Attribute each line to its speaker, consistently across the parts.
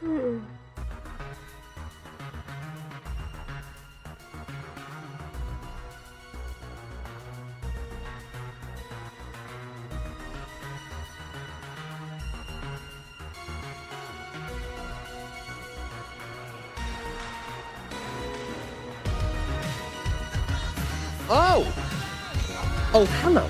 Speaker 1: Oh! Oh, hello.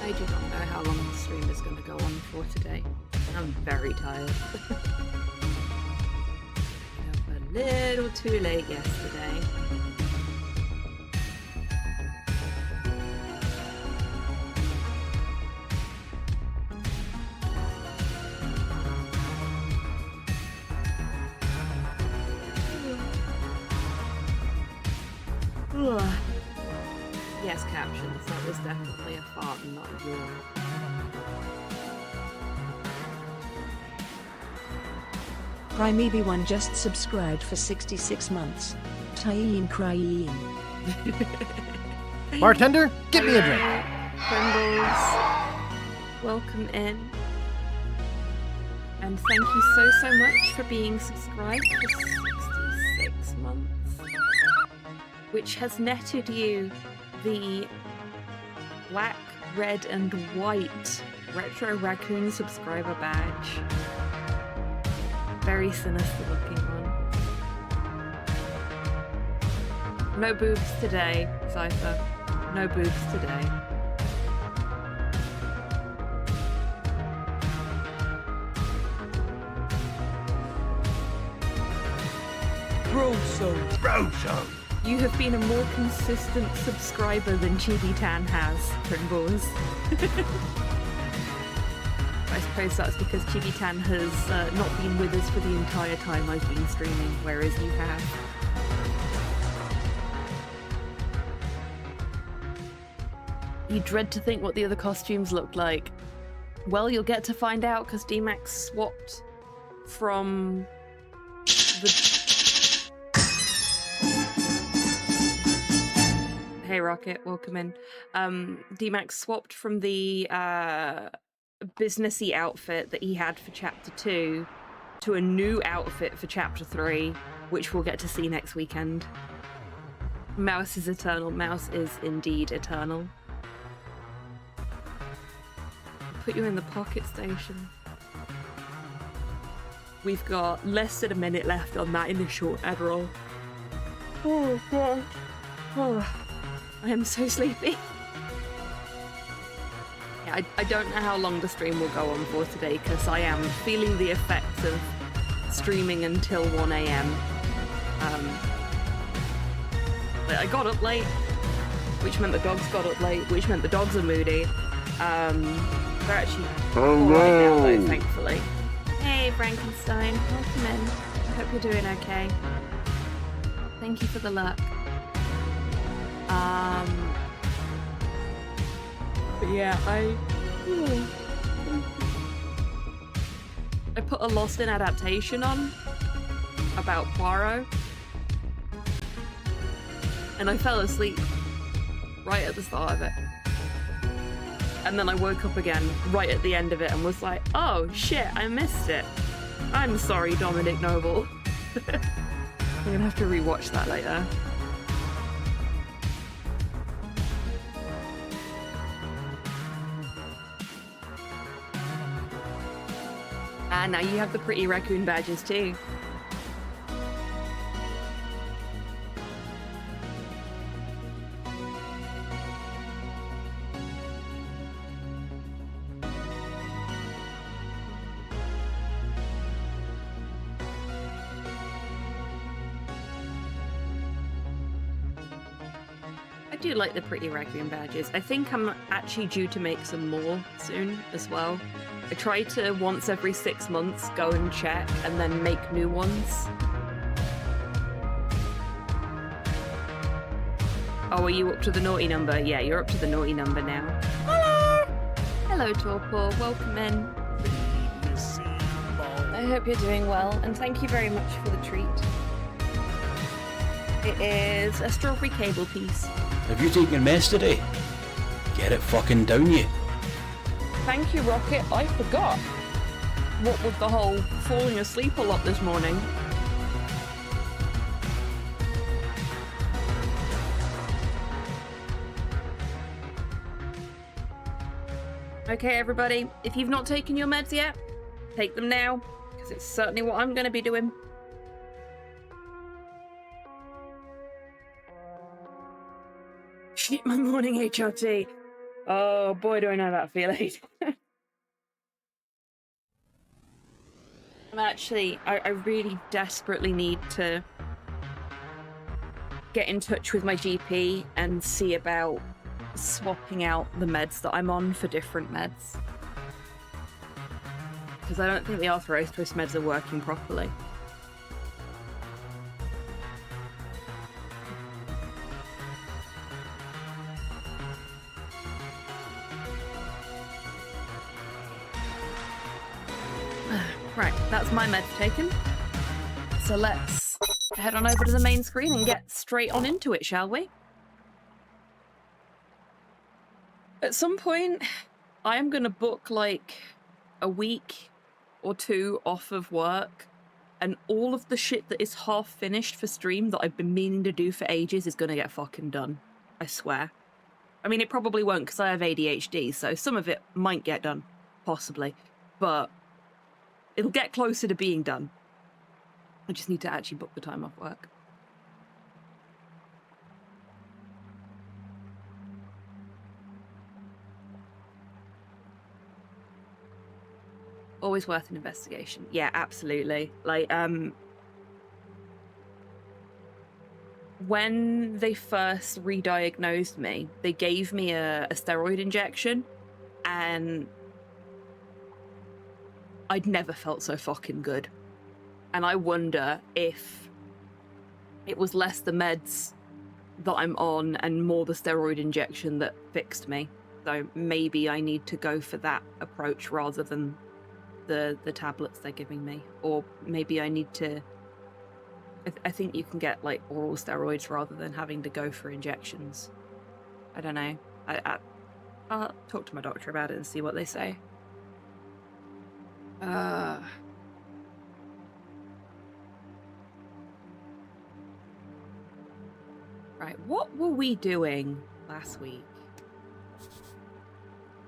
Speaker 2: I do not know how long the stream is going to go on for today. I'm very tired. A little too late yesterday. Yes, captions. That was definitely a fart and not a yawn.
Speaker 3: Primeaby1 just subscribed for 66 months. Tyeen cryeen.
Speaker 1: Bartender, get me a drink.
Speaker 2: Pringles, welcome in. And thank you so much for being subscribed for 66 months. Which has netted you the black, red, and white Retro Raccoon subscriber badge. Very sinister looking one. No boobs today, Cypher. No boobs today.
Speaker 1: Rosso.
Speaker 2: You have been a more consistent subscriber than HobbyTan has, Pringles. I suppose that's because HobbyTan has not been with us for the entire time I've been streaming, whereas you have. You dread to think what the other costumes look like. Well, you'll get to find out because DMAX swapped from the... Hey Rocket, welcome in. DMAX swapped from the businessy outfit that he had for Chapter 2 to a new outfit for Chapter 3, which we'll get to see next weekend. Mouse is eternal. Mouse is indeed eternal. Put you in the pocket station. We've got less than a minute left on that initial ad roll. Oh god. Oh. I am so sleepy. Yeah, I don't know how long the stream will go on for today because I am feeling the effects of streaming until 1 AM. But I got up late, which meant the dogs got up late, which meant the dogs are moody. They're actually all right now though, thankfully. Hey Frankenstein, welcome in. I hope you're doing okay. Thank you for the luck. But yeah, I put a Lost in Adaptation on about Poirot, and I fell asleep right at the start of it. And then I woke up again right at the end of it and was like, oh shit, I missed it. I'm sorry, Dominic Noble. I'm gonna have to rewatch that later. And now you have the pretty raccoon badges too. I do like the pretty raccoon badges. I think I'm actually due to make some more soon as well. I try to once every 6 months go and check and then make new ones. Oh, are you up to the naughty number? Yeah, you're up to the naughty number now. Hello! Hello, Torpor. Welcome in. I hope you're doing well, and thank you very much for the treat. It is a strawberry cable piece.
Speaker 4: Have you taken your mess today? Get it fucking down, you.
Speaker 2: Thank you, Rocket. I forgot. What with the whole falling asleep a lot this morning. Okay, everybody, if you've not taken your meds yet, take them now, because it's certainly what I'm going to be doing. Shit, my morning HRT. Oh boy, do I know that feeling. I really desperately need to get in touch with my GP and see about swapping out the meds that I'm on for different meds. Because I don't think the arthritis meds are working properly. Right, that's my meds taken. So let's head on over to the main screen and get straight on into it, shall we? At some point, I am going to book like a week or two off of work, and all of the shit that is half finished for stream that I've been meaning to do for ages is going to get fucking done. I swear. I mean, it probably won't because I have ADHD, so some of it might get done, possibly, but it'll get closer to being done. I just need to actually book the time off work. Always worth an investigation. Yeah, absolutely. Like, when they first re-diagnosed me, they gave me a steroid injection, and I'd never felt so fucking good. And I wonder if it was less the meds that I'm on and more the steroid injection that fixed me. So maybe I need to go for that approach rather than the tablets they're giving me. Or maybe I need to... I think you can get like oral steroids rather than having to go for injections. I don't know. I'll talk to my doctor about it and see what they say. Right, what were we doing last week?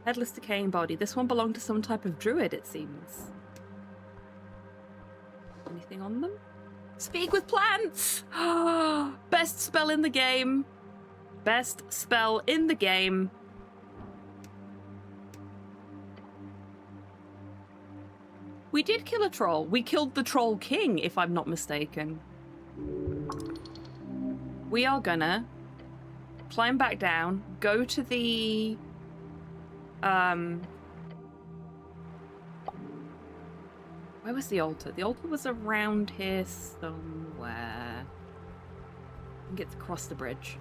Speaker 2: Headless decaying body. This one belonged to some type of druid, it seems. Anything on them? Speak with plants! Best spell in the game. Best spell in the game. We did kill a troll. We killed the Troll King, if I'm not mistaken. We are gonna climb back down, go to the... Where was the altar? The altar was around here somewhere. I think it's across the bridge.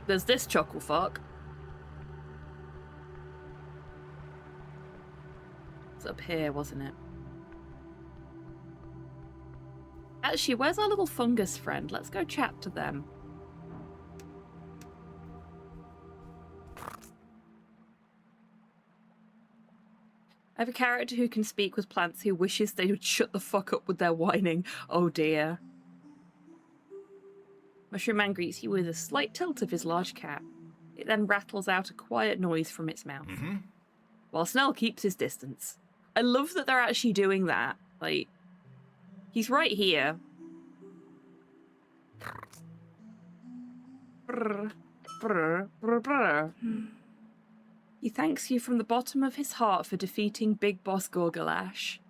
Speaker 2: There's this chuckle fuck. It's up here, wasn't it? Actually, where's our little fungus friend? Let's go chat to them. I have a character who can speak with plants who wishes they would shut the fuck up with their whining. Oh dear. Mushroom Man greets you with a slight tilt of his large cap. It then rattles out a quiet noise from its mouth. While Snell keeps his distance. I love that they're actually doing that. Like, he's right here. He thanks you from the bottom of his heart for defeating Big Boss Gorgalash.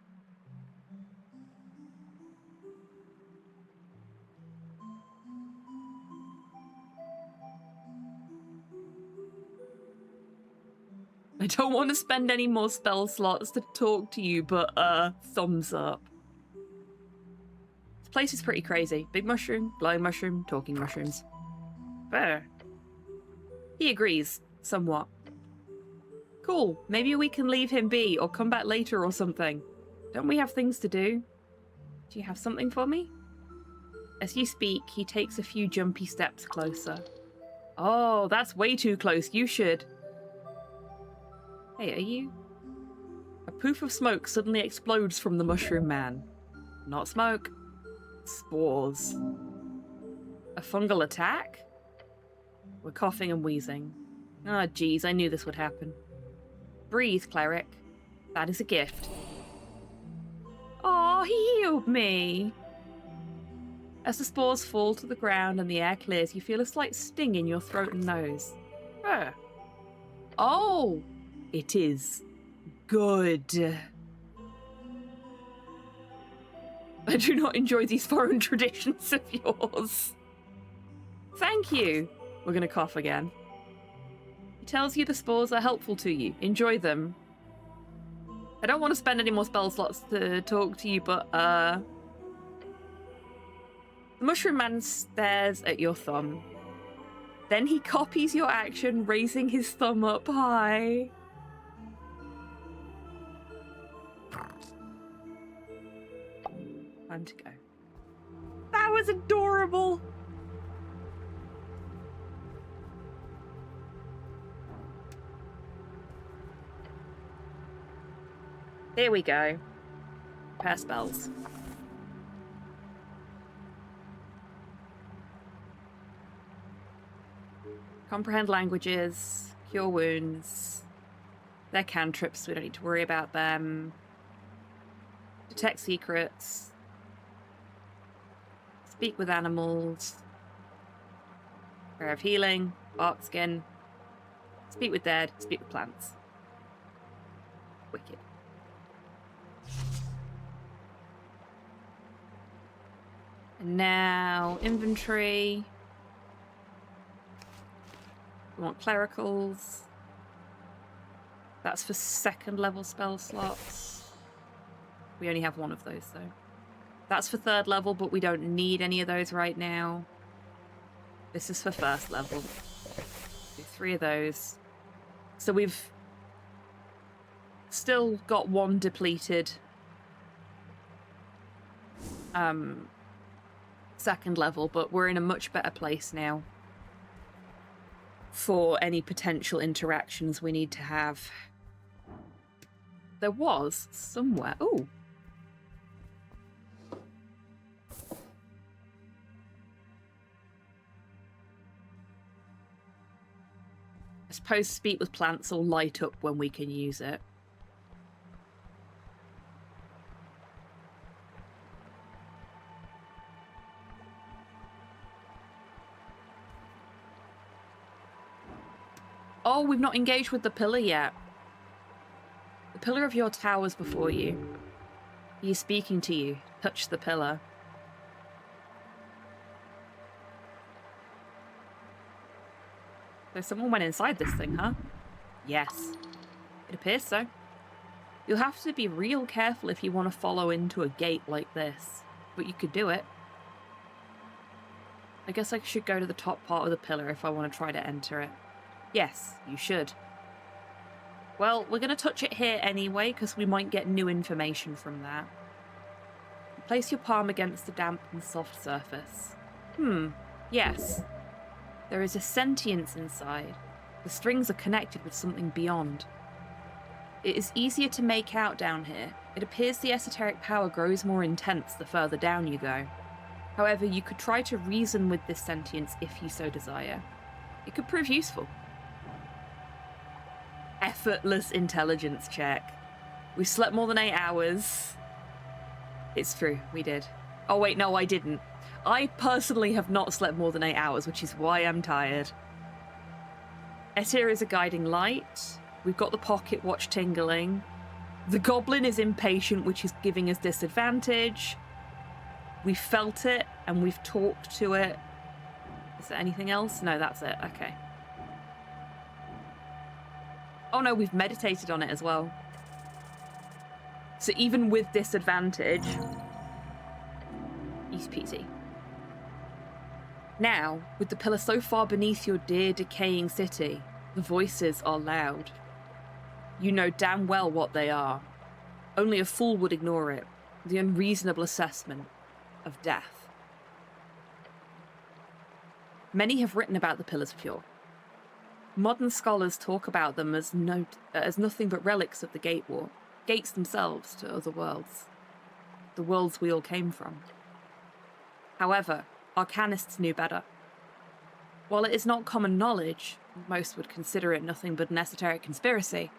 Speaker 2: I don't want to spend any more spell slots to talk to you, but thumbs up. Place is pretty crazy. Big mushroom, glowing mushroom, talking mushrooms. Fair. He agrees, somewhat. Cool. Maybe we can leave him be or come back later or something. Don't we have things to do? Do you have something for me? As you speak, he takes a few jumpy steps closer. Oh, that's way too close. You should. Hey, are you? A poof of smoke suddenly explodes from the mushroom man. Not smoke. Spores. A fungal attack? We're coughing and wheezing. Ah, geez, I knew this would happen. Breathe, cleric. That is a gift. Oh, he healed me. As the spores fall to the ground and the air clears, you feel a slight sting in your throat and nose. Oh, it is good. I do not enjoy these foreign traditions of yours. Thank you. We're going to cough again. He tells you the spores are helpful to you. Enjoy them. I don't want to spend any more spell slots to talk to you, but, The mushroom man stares at your thumb. Then he copies your action, raising his thumb up high. Time to go. That was adorable! Here we go. Pair spells. Comprehend languages, cure wounds. They're cantrips, so we don't need to worry about them. Detect secrets. Speak with animals. Prayer of healing, bark skin. Speak with dead, speak with plants. Wicked. And now, inventory. We want clericals. That's for second level spell slots. We only have one of those though. That's for third level, but we don't need any of those right now. This is for first level. Do 3 of those. So we've still got 1 depleted second level, but we're in a much better place now for any potential interactions we need to have. There was somewhere... Ooh. I suppose speak with plants will light up when we can use it. Oh, we've not engaged with the pillar yet. The pillar of your tower's before you. He's speaking to you. Touch the pillar. So someone went inside this thing, huh? Yes. It appears so. You'll have to be real careful if you want to follow into a gate like this. But you could do it. I guess I should go to the top part of the pillar if I want to try to enter it. Yes, you should. Well, we're going to touch it here anyway, because we might get new information from that. Place your palm against the damp and soft surface. Yes. There is a sentience inside. The strings are connected with something beyond. It is easier to make out down here. It appears the esoteric power grows more intense the further down you go. However, you could try to reason with this sentience if you so desire. It could prove useful. Effortless intelligence check. We slept more than 8 hours. It's true, we did. Oh wait, no, I didn't. I personally have not slept more than 8 hours, which is why I'm tired. Etir is a guiding light. We've got the pocket watch tingling. The goblin is impatient, which is giving us disadvantage. We felt it, and we've talked to it. Is there anything else? No, that's it. Okay. Oh no, we've meditated on it as well. So even with disadvantage, he Easy peasy. Now, with the pillar so far beneath your dear decaying city, the voices are loud. You know damn well what they are. Only a fool would ignore it. The unreasonable assessment of death. Many have written about the Pillars Pure. Modern scholars talk about them as nothing but relics of the Gate War, gates themselves to other worlds, the worlds we all came from. However, arcanists knew better. While it is not common knowledge, most would consider it nothing but an esoteric conspiracy,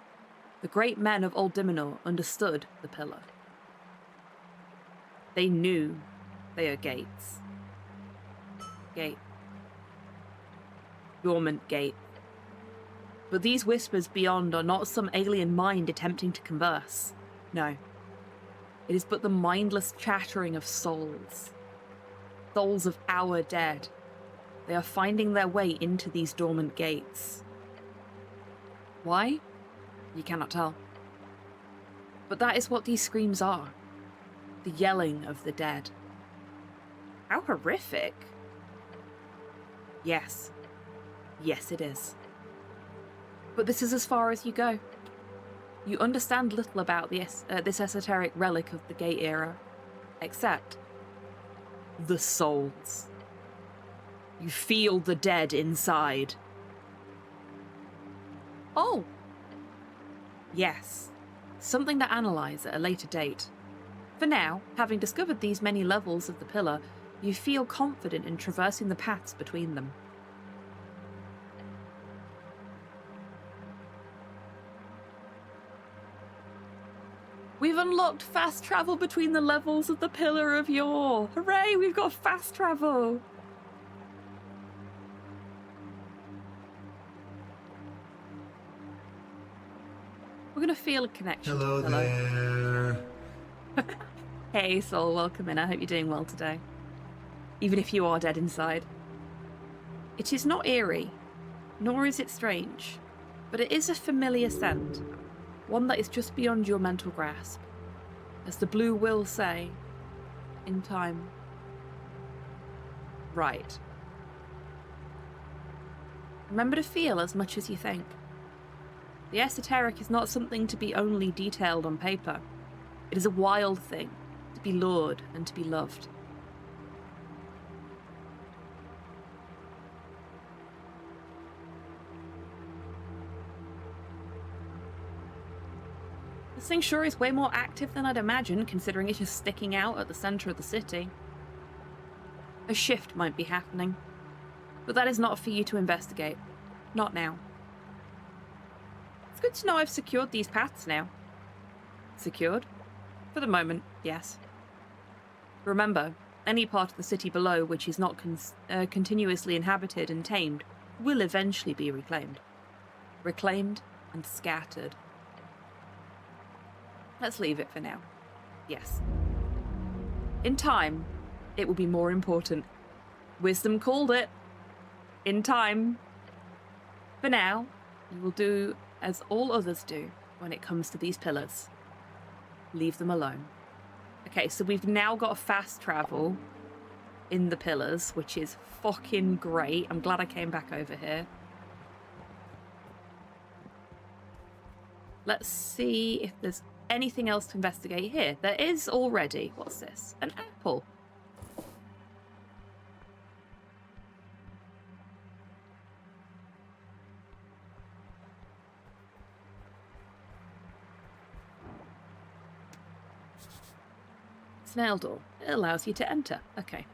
Speaker 2: the great men of Old Dimenor understood the pillar. They knew they are gates. Gate. Dormant gate. But these whispers beyond are not some alien mind attempting to converse. No. It is but the mindless chattering of souls. Souls of our dead. They are finding their way into these dormant gates. Why? You cannot tell. But that is what these screams are. The yelling of the dead. How horrific. Yes. Yes, it is. But this is as far as you go. You understand little about this esoteric relic of the Gate era, except the souls. You feel the dead inside. Oh! Yes. Something to analyse at a later date. For now, having discovered these many levels of the pillar, you feel confident in traversing the paths between them. We've unlocked fast travel between the levels of the Pillar of Yore! Hooray, we've got fast travel! We're gonna feel a connection.
Speaker 5: Hello there.
Speaker 2: Hey Soul, welcome in. I hope you're doing well today. Even if you are dead inside. It is not eerie, nor is it strange, but it is a familiar scent. One that is just beyond your mental grasp. As the blue will say, in time. Right. Remember to feel as much as you think. The esoteric is not something to be only detailed on paper. It is a wild thing, to be lured and to be loved. This thing sure is way more active than I'd imagined, considering it's just sticking out at the centre of the city. A shift might be happening, but that is not for you to investigate. Not now. It's good to know I've secured these paths now. Secured? For the moment, yes. Remember, any part of the city below which is not continuously inhabited and tamed will eventually be reclaimed. Reclaimed and scattered. Let's leave it for now. Yes. In time, it will be more important. Wisdom called it. In time. For now, you will do as all others do when it comes to these pillars. Leave them alone. Okay, so we've now got a fast travel in the pillars, which is fucking great. I'm glad I came back over here. Let's see if there's anything else to investigate here. There is already. What's this? An apple. Snail door. It allows you to enter. Okay.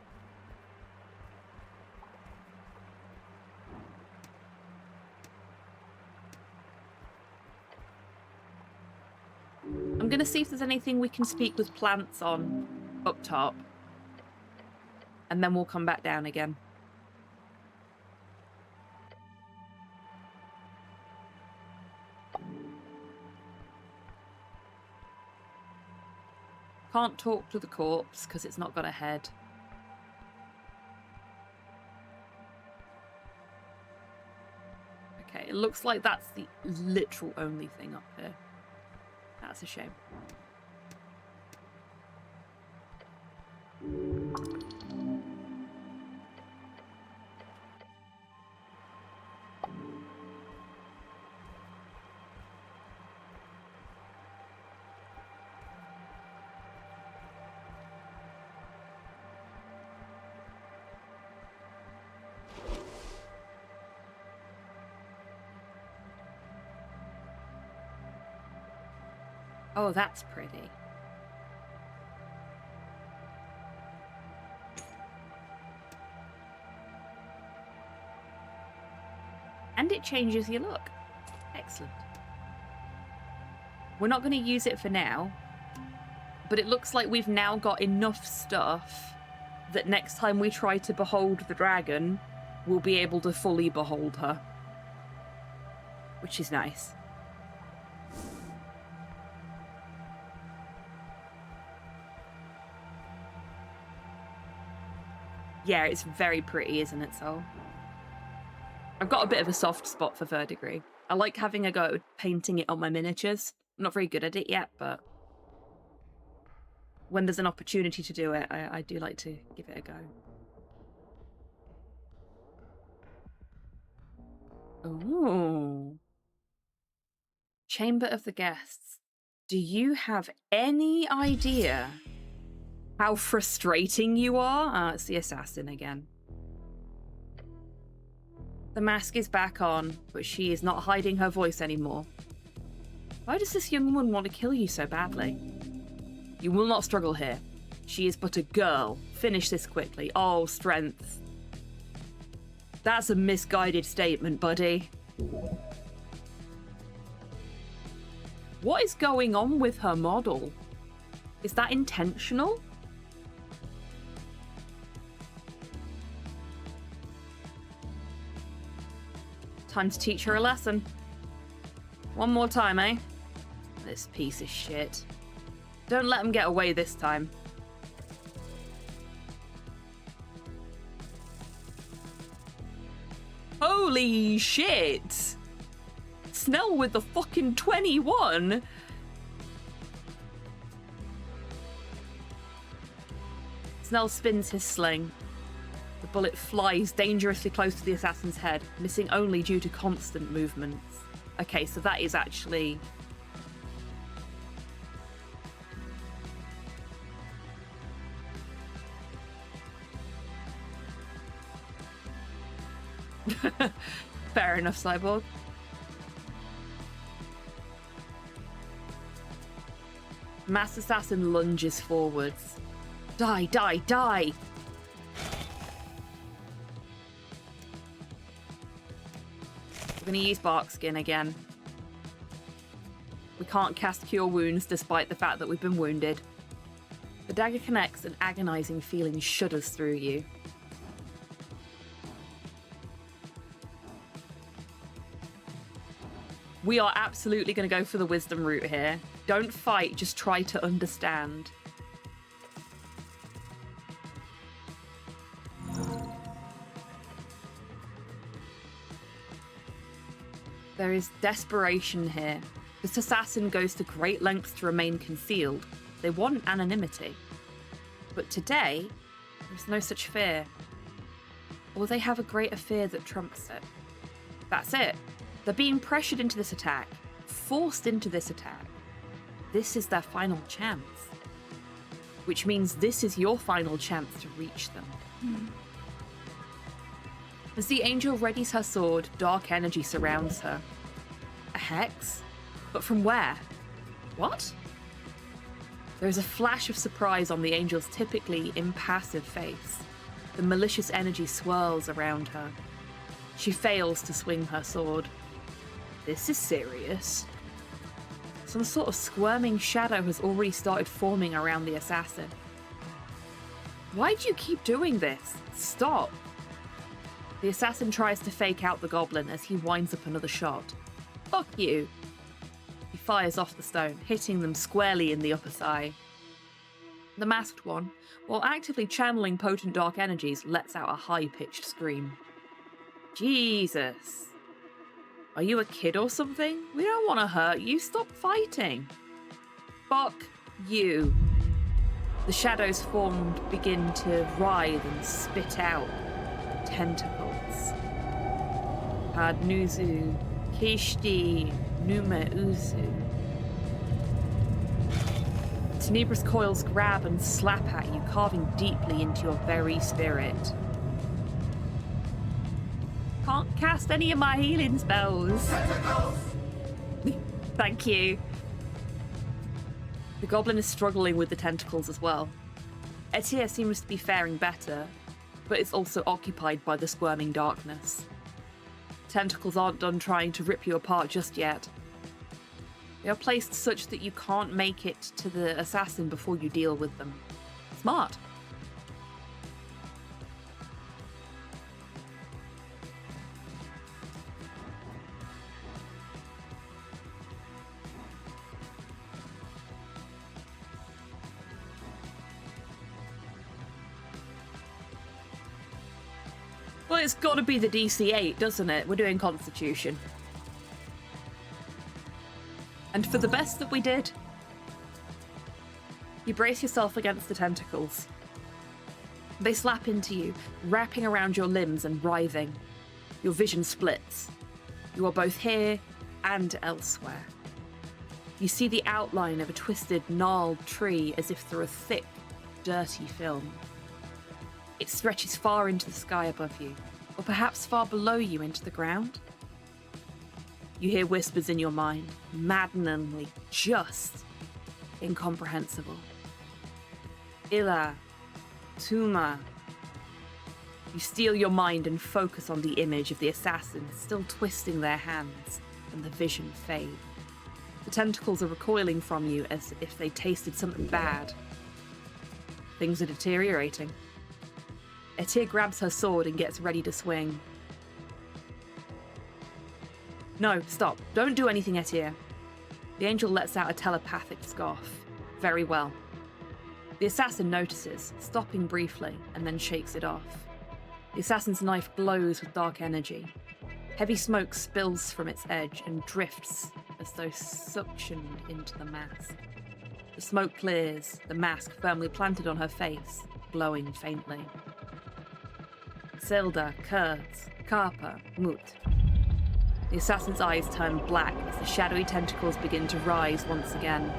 Speaker 2: I'm going to see if there's anything we can speak with plants on up top. And then we'll come back down again. Can't talk to the corpse because it's not got a head. Okay, it looks like that's the literal only thing up here. That's a shame. Oh, that's pretty. And it changes your look. Excellent. We're not going to use it for now, but it looks like we've now got enough stuff that next time we try to behold the dragon, we'll be able to fully behold her. Which is nice. Yeah, it's very pretty, isn't it, Sol? I've got a bit of a soft spot for verdigris. I like having a go at painting it on my miniatures. I'm not very good at it yet, but when there's an opportunity to do it, I do like to give it a go. Ooh. Chamber of the Guests. Do you have any idea how frustrating you are? It's the assassin again. The mask is back on, but she is not hiding her voice anymore. Why does this young woman want to kill you so badly? You will not struggle here. She is but a girl. Finish this quickly. Oh, strength. That's a misguided statement, buddy. What is going on with her model? Is that intentional? Time to teach her a lesson. One more time, eh? This piece of shit. Don't let him get away this time. Holy shit! Snell with the fucking 21! Snell spins his sling. The bullet flies dangerously close to the assassin's head, missing only due to constant movements. Okay, so that is actually... Fair enough, Cyborg. Mass Assassin lunges forwards. Die, die, die! We're going to use Bark Skin again. We can't cast Cure Wounds despite the fact that we've been wounded. The dagger connects, an agonizing feeling shudders through you. We are absolutely going to go for the wisdom route here. Don't fight, just try to understand. There is desperation here. This assassin goes to great lengths to remain concealed. They want anonymity. But today, there's no such fear. Or they have a greater fear that trumps it. That's it. They're being pressured into this attack, forced into this attack. This is their final chance. Which means this is your final chance to reach them. As the angel readies her sword, dark energy surrounds her. A hex? But from where? What? There is a flash of surprise on the angel's typically impassive face. The malicious energy swirls around her. She fails to swing her sword. This is serious. Some sort of squirming shadow has already started forming around the assassin. Why do you keep doing this? Stop! The assassin tries to fake out the goblin as he winds up another shot. Fuck you! He fires off the stone, hitting them squarely in the upper thigh. The masked one, while actively channeling potent dark energies, lets out a high-pitched scream. Jesus! Are you a kid or something? We don't want to hurt you. Stop fighting. Fuck you. The shadows formed begin to writhe and spit out tentacles. Hadnuzu, Kishti, Numa Uzu. Tenebrous coils grab and slap at you, carving deeply into your very spirit. Can't cast any of my healing spells. Thank you. The goblin is struggling with the tentacles as well. Etir seems to be faring better, but it's also occupied by the squirming darkness. Tentacles aren't done trying to rip you apart just yet. They are placed such that you can't make it to the assassin before you deal with them. Smart. Well, it's got to be the DC 8, doesn't it? We're doing Constitution. And for the best that we did. You brace yourself against the tentacles. They slap into you, wrapping around your limbs and writhing. Your vision splits. You are both here and elsewhere. You see the outline of a twisted, gnarled tree as if through a thick, dirty film. It stretches far into the sky above you, or perhaps far below you into the ground. You hear whispers in your mind, maddeningly just incomprehensible. Illa, Tuma. You steel your mind and focus on the image of the assassins still twisting their hands, and the vision fades. The tentacles are recoiling from you as if they tasted something bad. Things are deteriorating. Etir grabs her sword and gets ready to swing. No, stop. Don't do anything, Etir. The angel lets out a telepathic scoff. Very well. The assassin notices, stopping briefly, and then shakes it off. The assassin's knife glows with dark energy. Heavy smoke spills from its edge and drifts as though suctioned into the mask. The smoke clears, the mask firmly planted on her face, glowing faintly. Silda, Kurz, Karpa, Mut. The assassin's eyes turn black as the shadowy tentacles begin to rise once again.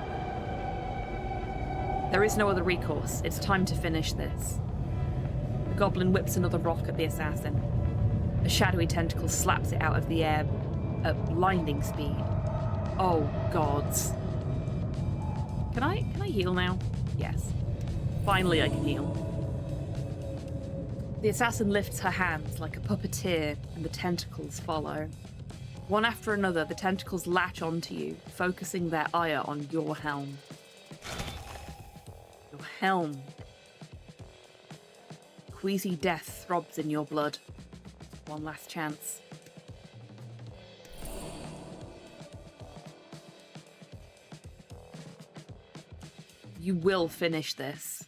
Speaker 2: There is no other recourse. It's time to finish this. The goblin whips another rock at the assassin. A shadowy tentacle slaps it out of the air at blinding speed. Oh, gods. Can I heal now? Yes. Finally I can heal. The assassin lifts her hands like a puppeteer, and the tentacles follow. One after another, the tentacles latch onto you, focusing their ire on your helm. Your helm. Queasy death throbs in your blood. One last chance. You will finish this.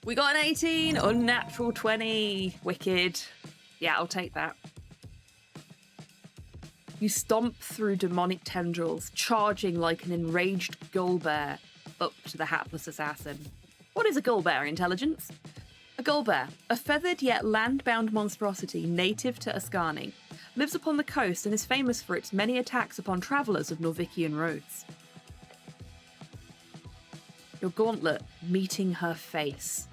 Speaker 2: We got an 18, unnatural 20. Wicked. Yeah, I'll take that. You stomp through demonic tendrils, charging like an enraged gullbear up to the hapless assassin. What is a gullbear, Intelligence? A gullbear, a feathered yet land-bound monstrosity native to Ascani, lives upon the coast and is famous for its many attacks upon travellers of Norvikian roads. Your gauntlet meeting her face.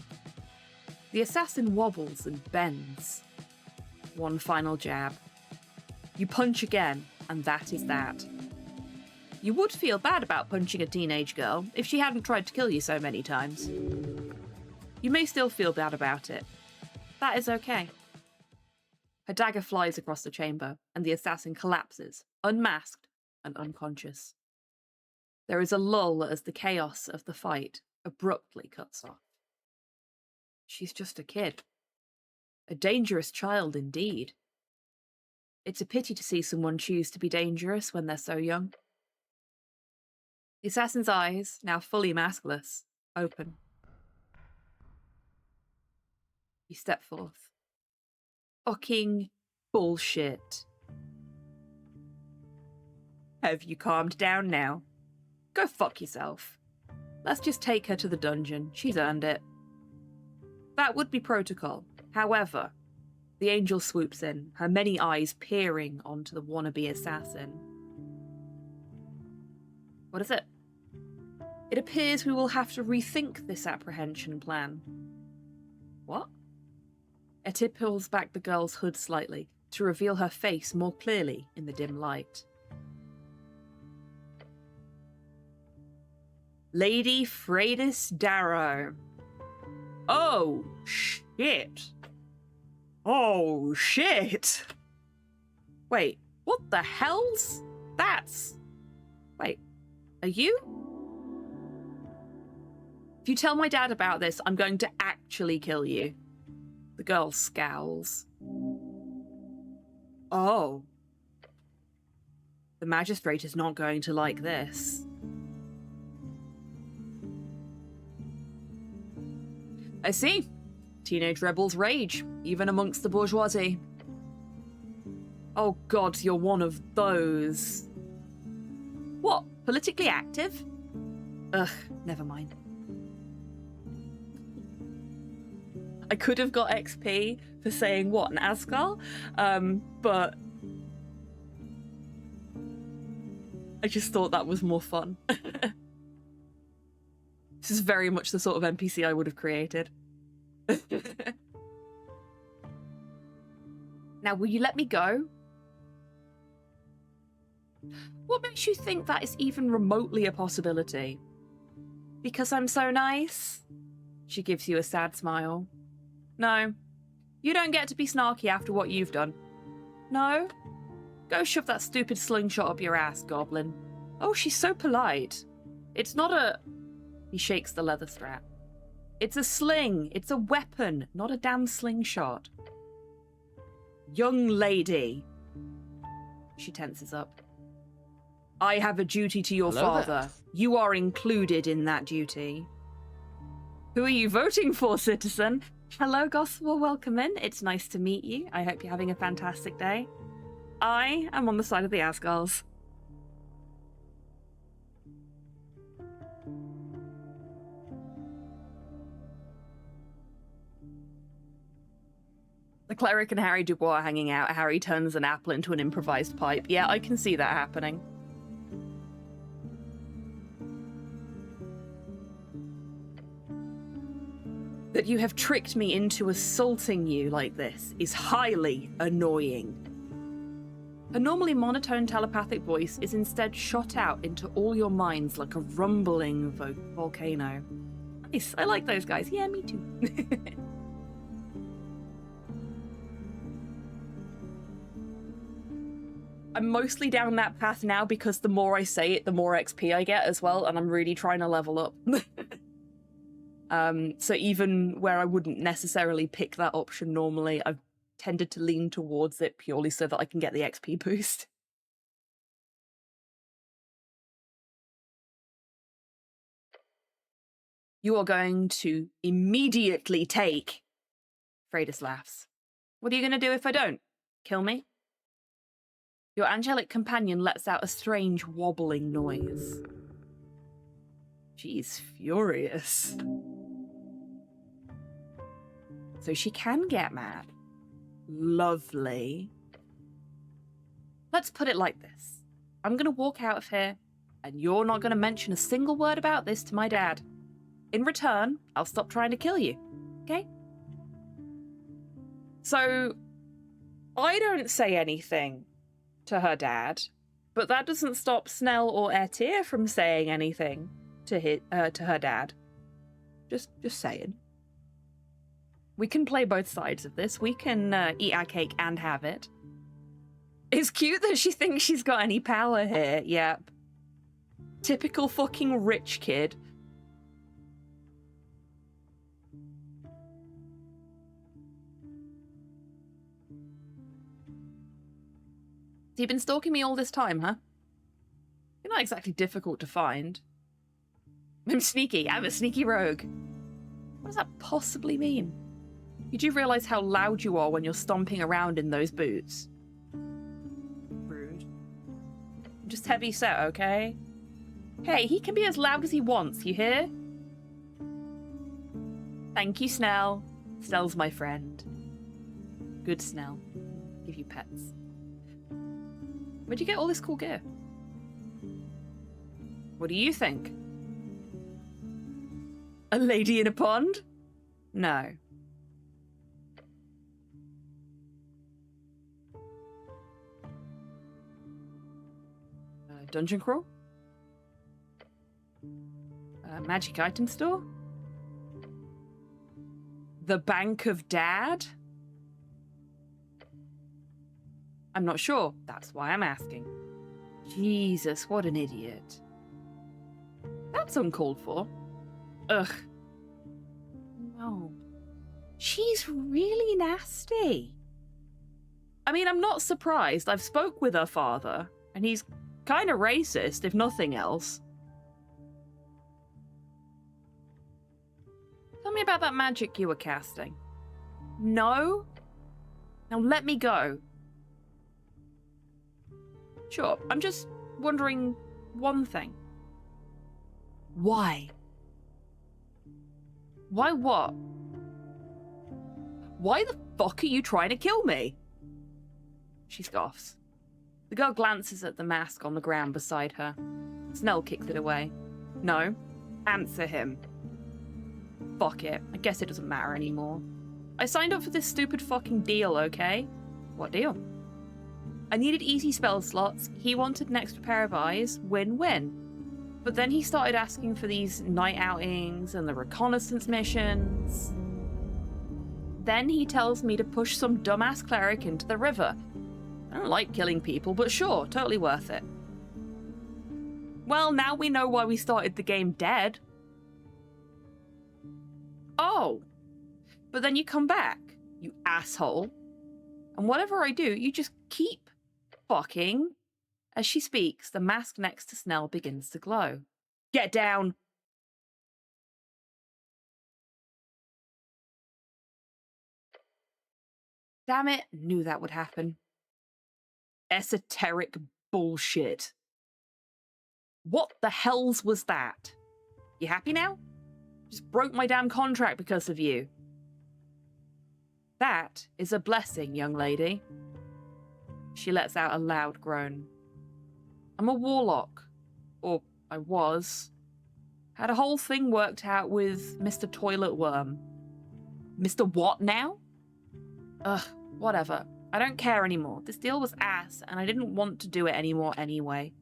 Speaker 2: The assassin wobbles and bends. One final jab. You punch again, and that is that. You would feel bad about punching a teenage girl if she hadn't tried to kill you so many times. You may still feel bad about it. That is okay. Her dagger flies across the chamber, and the assassin collapses, unmasked and unconscious. There is a lull as the chaos of the fight abruptly cuts off. She's just a kid. A dangerous child indeed. It's a pity to see someone choose to be dangerous when they're so young. The assassin's eyes, now fully maskless, open. You step forth. Fucking bullshit. Have you calmed down now? Go fuck yourself. Let's just take her to the dungeon. She's earned it. That would be protocol. However, the angel swoops in, her many eyes peering onto the wannabe assassin. What is it? It appears we will have to rethink this apprehension plan. What? Etir pulls back the girl's hood slightly to reveal her face more clearly in the dim light. Lady Freydis Darrow. Oh, shit. Oh, shit. Wait, what the hell's that's... Wait, are you? If you tell my dad about this, I'm going to actually kill you. The girl scowls. Oh. The magistrate is not going to like this. I see. Teenage rebels rage, even amongst the bourgeoisie. Oh god, you're one of those. What, politically active? Ugh, never mind. I could have got XP for saying what, an Asgar? But I just thought that was more fun. This is very much the sort of NPC I would have created. Now, will you let me go? What makes you think that is even remotely a possibility? Because I'm so nice? She gives you a sad smile. No. You don't get to be snarky after what you've done. No? Go shove that stupid slingshot up your ass, goblin. Oh, she's so polite. It's not a... He shakes the leather strap. It's a sling. It's a weapon, not a damn slingshot. Young lady. She tenses up. I have a duty to your father.
Speaker 1: There.
Speaker 2: You are included in that duty. Who are you voting for, citizen? Hello, Gospel. Welcome in. It's nice to meet you. I hope you're having a fantastic day. I am on the side of the Asgars. The cleric and Harry Dubois are hanging out. Harry turns an apple into an improvised pipe. Yeah, I can see that happening. That you have tricked me into assaulting you like this is highly annoying. A normally monotone telepathic voice is instead shot out into all your minds like a rumbling volcano. Nice, I like those guys. Yeah, me too. I'm mostly down that path now because the more I say it, the more XP I get as well, and I'm really trying to level up. So even where I wouldn't necessarily pick that option normally, I've tended to lean towards it purely so that I can get the XP boost. You are going to immediately take... Freydis laughs. What are you going to do if I don't? Kill me? Your angelic companion lets out a strange wobbling noise. She's furious. So she can get mad. Lovely. Let's put it like this. I'm going to walk out of here, and you're not going to mention a single word about this to my dad. In return, I'll stop trying to kill you. Okay? So, I don't say anything to her dad, but that doesn't stop Snell or Etir from saying anything to her dad. Just saying. We can play both sides of this. We can eat our cake and have it. It's cute that she thinks she's got any power here. Yep. Typical fucking rich kid. So you've been stalking me all this time, huh? You're not exactly difficult to find. I'm sneaky. I'm a sneaky rogue. What does that possibly mean? You do realize how loud you are when you're stomping around in those boots? Rude. I'm just heavy set, okay? Hey, he can be as loud as he wants, you hear? Thank you, Snell. Snell's my friend. Good Snell. Give you pets. Where'd you get all this cool gear? What do you think? A lady in a pond? No. Dungeon crawl? Magic item store? The Bank of Dad? I'm not sure. That's why I'm asking. Jesus, what an idiot. That's uncalled for. Ugh. No. She's really nasty. I mean, I'm not surprised. I've spoke with her father, and he's kind of racist, if nothing else. Tell me about that magic you were casting. No? Now let me go. Sure, I'm just wondering one thing. Why? Why what? Why the fuck are you trying to kill me? She scoffs. The girl glances at the mask on the ground beside her. Snell kicks it away. No, answer him. Fuck it, I guess it doesn't matter anymore. I signed up for this stupid fucking deal, okay? What deal? I needed easy spell slots, he wanted an extra pair of eyes, win-win. But then he started asking for these night outings and the reconnaissance missions. Then he tells me to push some dumbass cleric into the river. I don't like killing people, but sure, totally worth it. Well, now we know why we started the game dead. Oh, but then you come back, you asshole. And whatever I do, you just keep fucking. As she speaks, the mask next to Snell begins to glow. Get down. Damn it, knew that would happen. Esoteric bullshit. What the hells was that? You happy now? Just broke my damn contract because of you. That is a blessing, young lady. She lets out a loud groan. I'm a warlock. Or I was. Had a whole thing worked out with Mr. Toilet Worm. Mr. What now? Ugh, whatever. I don't care anymore. This deal was ass, and I didn't want to do it anymore anyway.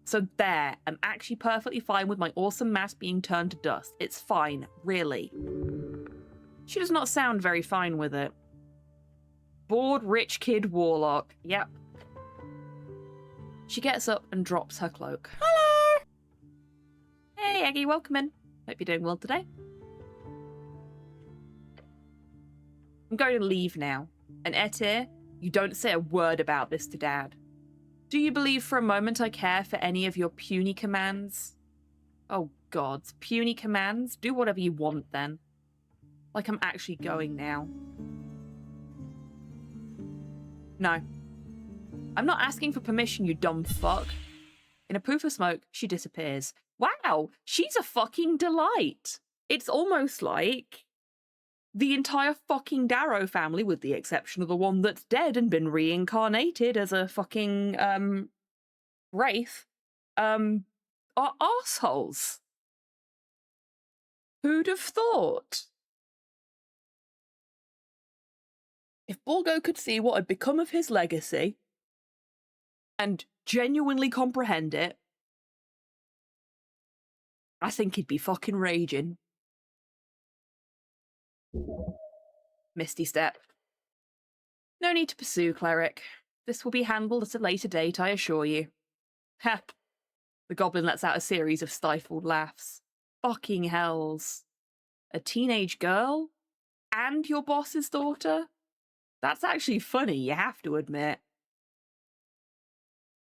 Speaker 2: So there, I'm actually perfectly fine with my awesome mask being turned to dust. It's fine, really. She does not sound very fine with it. Bored rich kid warlock. Yep. She gets up and drops her cloak. Hello! Hey, Aggie, welcome in. Hope you're doing well today. I'm going to leave now. And Etir, you don't say a word about this to Dad. Do you believe for a moment I care for any of your puny commands? Oh gods, puny commands? Do whatever you want then. Like I'm actually going now. No. I'm not asking for permission, you dumb fuck. In a poof of smoke, she disappears. Wow, she's a fucking delight. It's almost like the entire fucking Darrow family, with the exception of the one that's dead and been reincarnated as a fucking, wraith, are arseholes. Who'd have thought? If Borgo could see what had become of his legacy and genuinely comprehend it, I think he'd be fucking raging. Misty step. No need to pursue, cleric. This will be handled at a later date, I assure you. Ha! The goblin lets out a series of stifled laughs. Fucking hells. A teenage girl? And your boss's daughter? That's actually funny, you have to admit.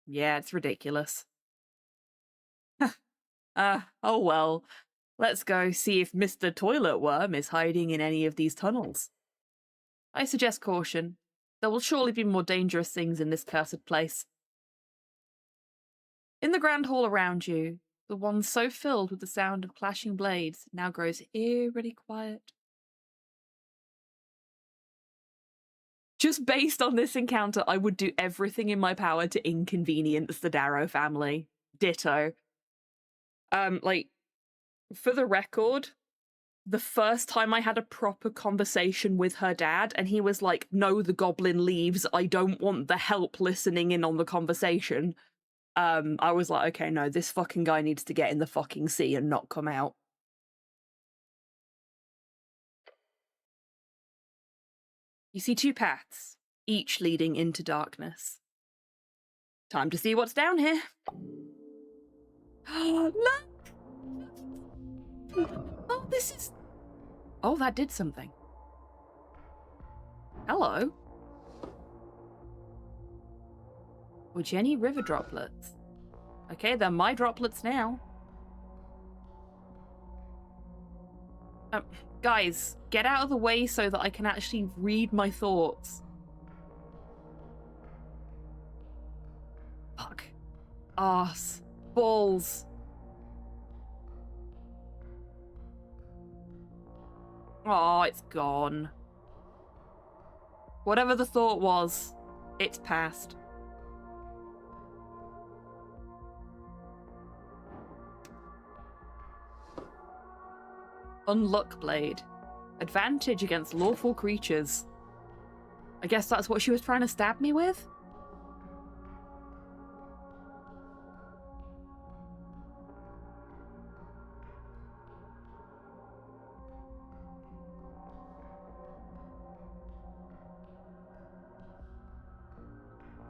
Speaker 2: Yeah, it's ridiculous. Oh well. Let's go see if Mr. Toilet Worm is hiding in any of these tunnels. I suggest caution. There will surely be more dangerous things in this cursed place. In the grand hall around you, the one so filled with the sound of clashing blades now grows eerily quiet. Just based on this encounter, I would do everything in my power to inconvenience the Darrow family. Ditto. For the record, the first time I had a proper conversation with her dad, and he was like, no, the goblin leaves, I don't want the help listening in on the conversation, I was like, okay, no, this fucking guy needs to get in the fucking sea and not come out. You see 2 paths, each leading into darkness. Time to see what's down here. Look! Oh, this is... Oh, that did something. Hello. Well, Jenny river droplets. Okay, they're my droplets now. Guys, get out of the way so that I can actually read my thoughts. Fuck. Arse. Balls. Oh, it's gone. Whatever the thought was, it's past. Unluck blade. Advantage against lawful creatures. I guess that's what she was trying to stab me with?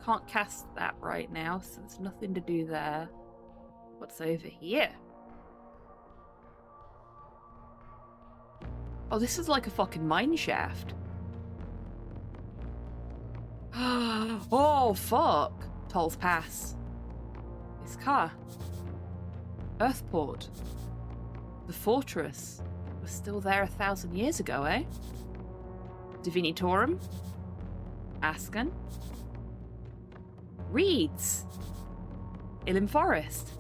Speaker 2: Can't cast that right now, so there's nothing to do there. What's over here? Oh, this is like a fucking mine shaft. Oh, fuck. Toll's Pass. This car. Earthport. The fortress was still there 1,000 years ago, eh? Divinitorum. Asken. Reeds. Ilim Forest.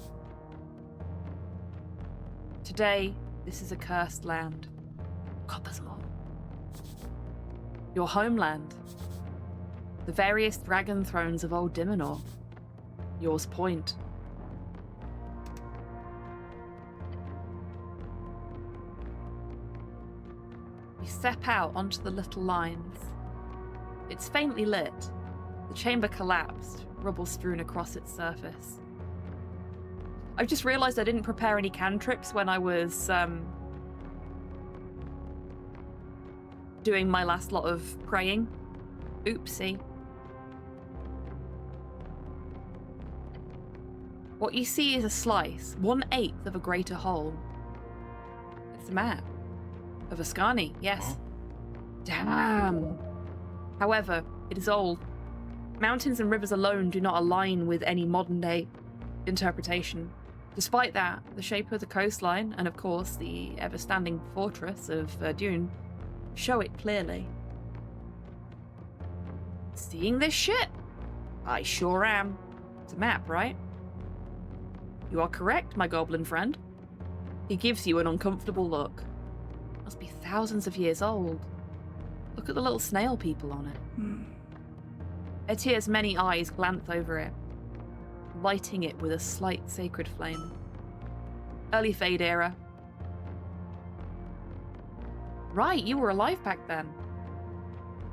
Speaker 2: Today, this is a cursed land. Copper's Maw. Your homeland. The various dragon thrones of Old Diminor. Yours Point. You step out onto the little lines. It's faintly lit. The chamber collapsed, rubble strewn across its surface. I've just realised I didn't prepare any cantrips when I was doing my last lot of praying. Oopsie. What you see is a slice, 1/8 of a greater whole. It's a map. Of Ascani, yes. Damn. However, it is old. Mountains and rivers alone do not align with any modern-day interpretation. Despite that, the shape of the coastline, and of course the ever-standing fortress of Dune, show it clearly. Seeing this shit? I sure am. It's a map, right? You are correct, my goblin friend. He gives you an uncomfortable look. Must be thousands of years old. Look at the little snail people on it. Etier's many eyes glance over it, lighting it with a slight sacred flame. Early Fade era. Right, you were alive back then.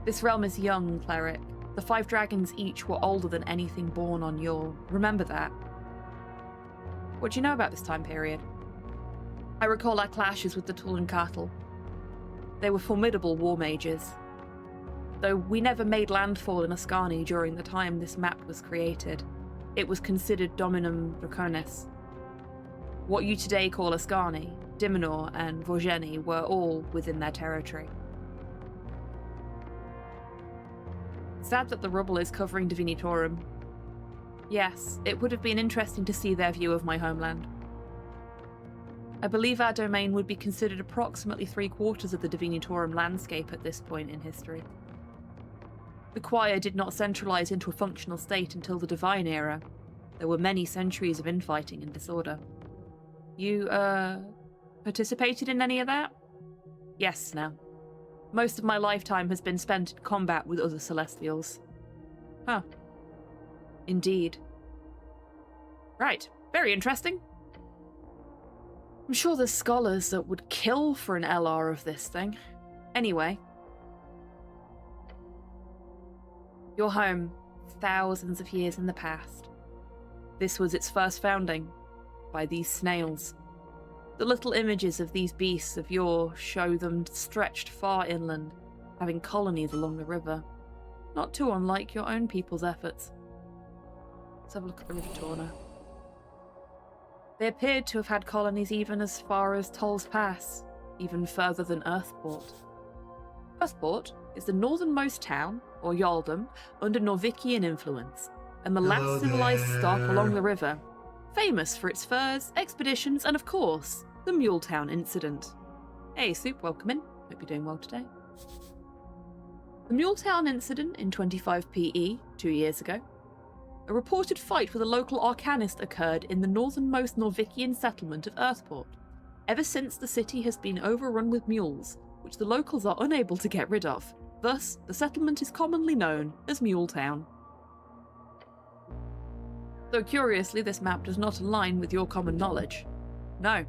Speaker 2: This realm is young, cleric. The 5 dragons each were older than anything born on Yore. Remember that. What do you know about this time period? I recall our clashes with the Tullankatl. They were formidable war mages. Though we never made landfall in Ascani during the time this map was created, it was considered Dominum Draconis. What you today call Ascani, Diminor, and Vorgeni were all within their territory. Sad that the rubble is covering Divinitorum. Yes, it would have been interesting to see their view of my homeland. I believe our domain would be considered approximately 3/4 of the Divinitorum landscape at this point in history. The choir did not centralise into a functional state until the Divine era. There were many centuries of infighting and disorder. You, participated in any of that? Yes, now. Most of my lifetime has been spent in combat with other Celestials. Huh. Indeed. Right, very interesting. I'm sure there's scholars that would kill for an LR of this thing. Anyway. Your home, thousands of years in the past. This was its first founding, by these snails. The little images of these beasts of yore show them stretched far inland, having colonies along the river, not too unlike your own people's efforts. Let's have a look at the River Torna. They appeared to have had colonies even as far as Toll's Pass, even further than Earthport. Earthport is the northernmost town, or Yaldom, under Norvikian influence, and the last civilized stop along the river, famous for its furs, expeditions, and of course, the Muletown incident. Hey Soup, welcome in. Hope you're doing well today. The Muletown incident in 25 PE, 2 years ago. A reported fight with a local arcanist occurred in the northernmost Norvikian settlement of Earthport. Ever since, the city has been overrun with mules, which the locals are unable to get rid of. Thus, the settlement is commonly known as Muletown. Though curiously, this map does not align with your common knowledge. No,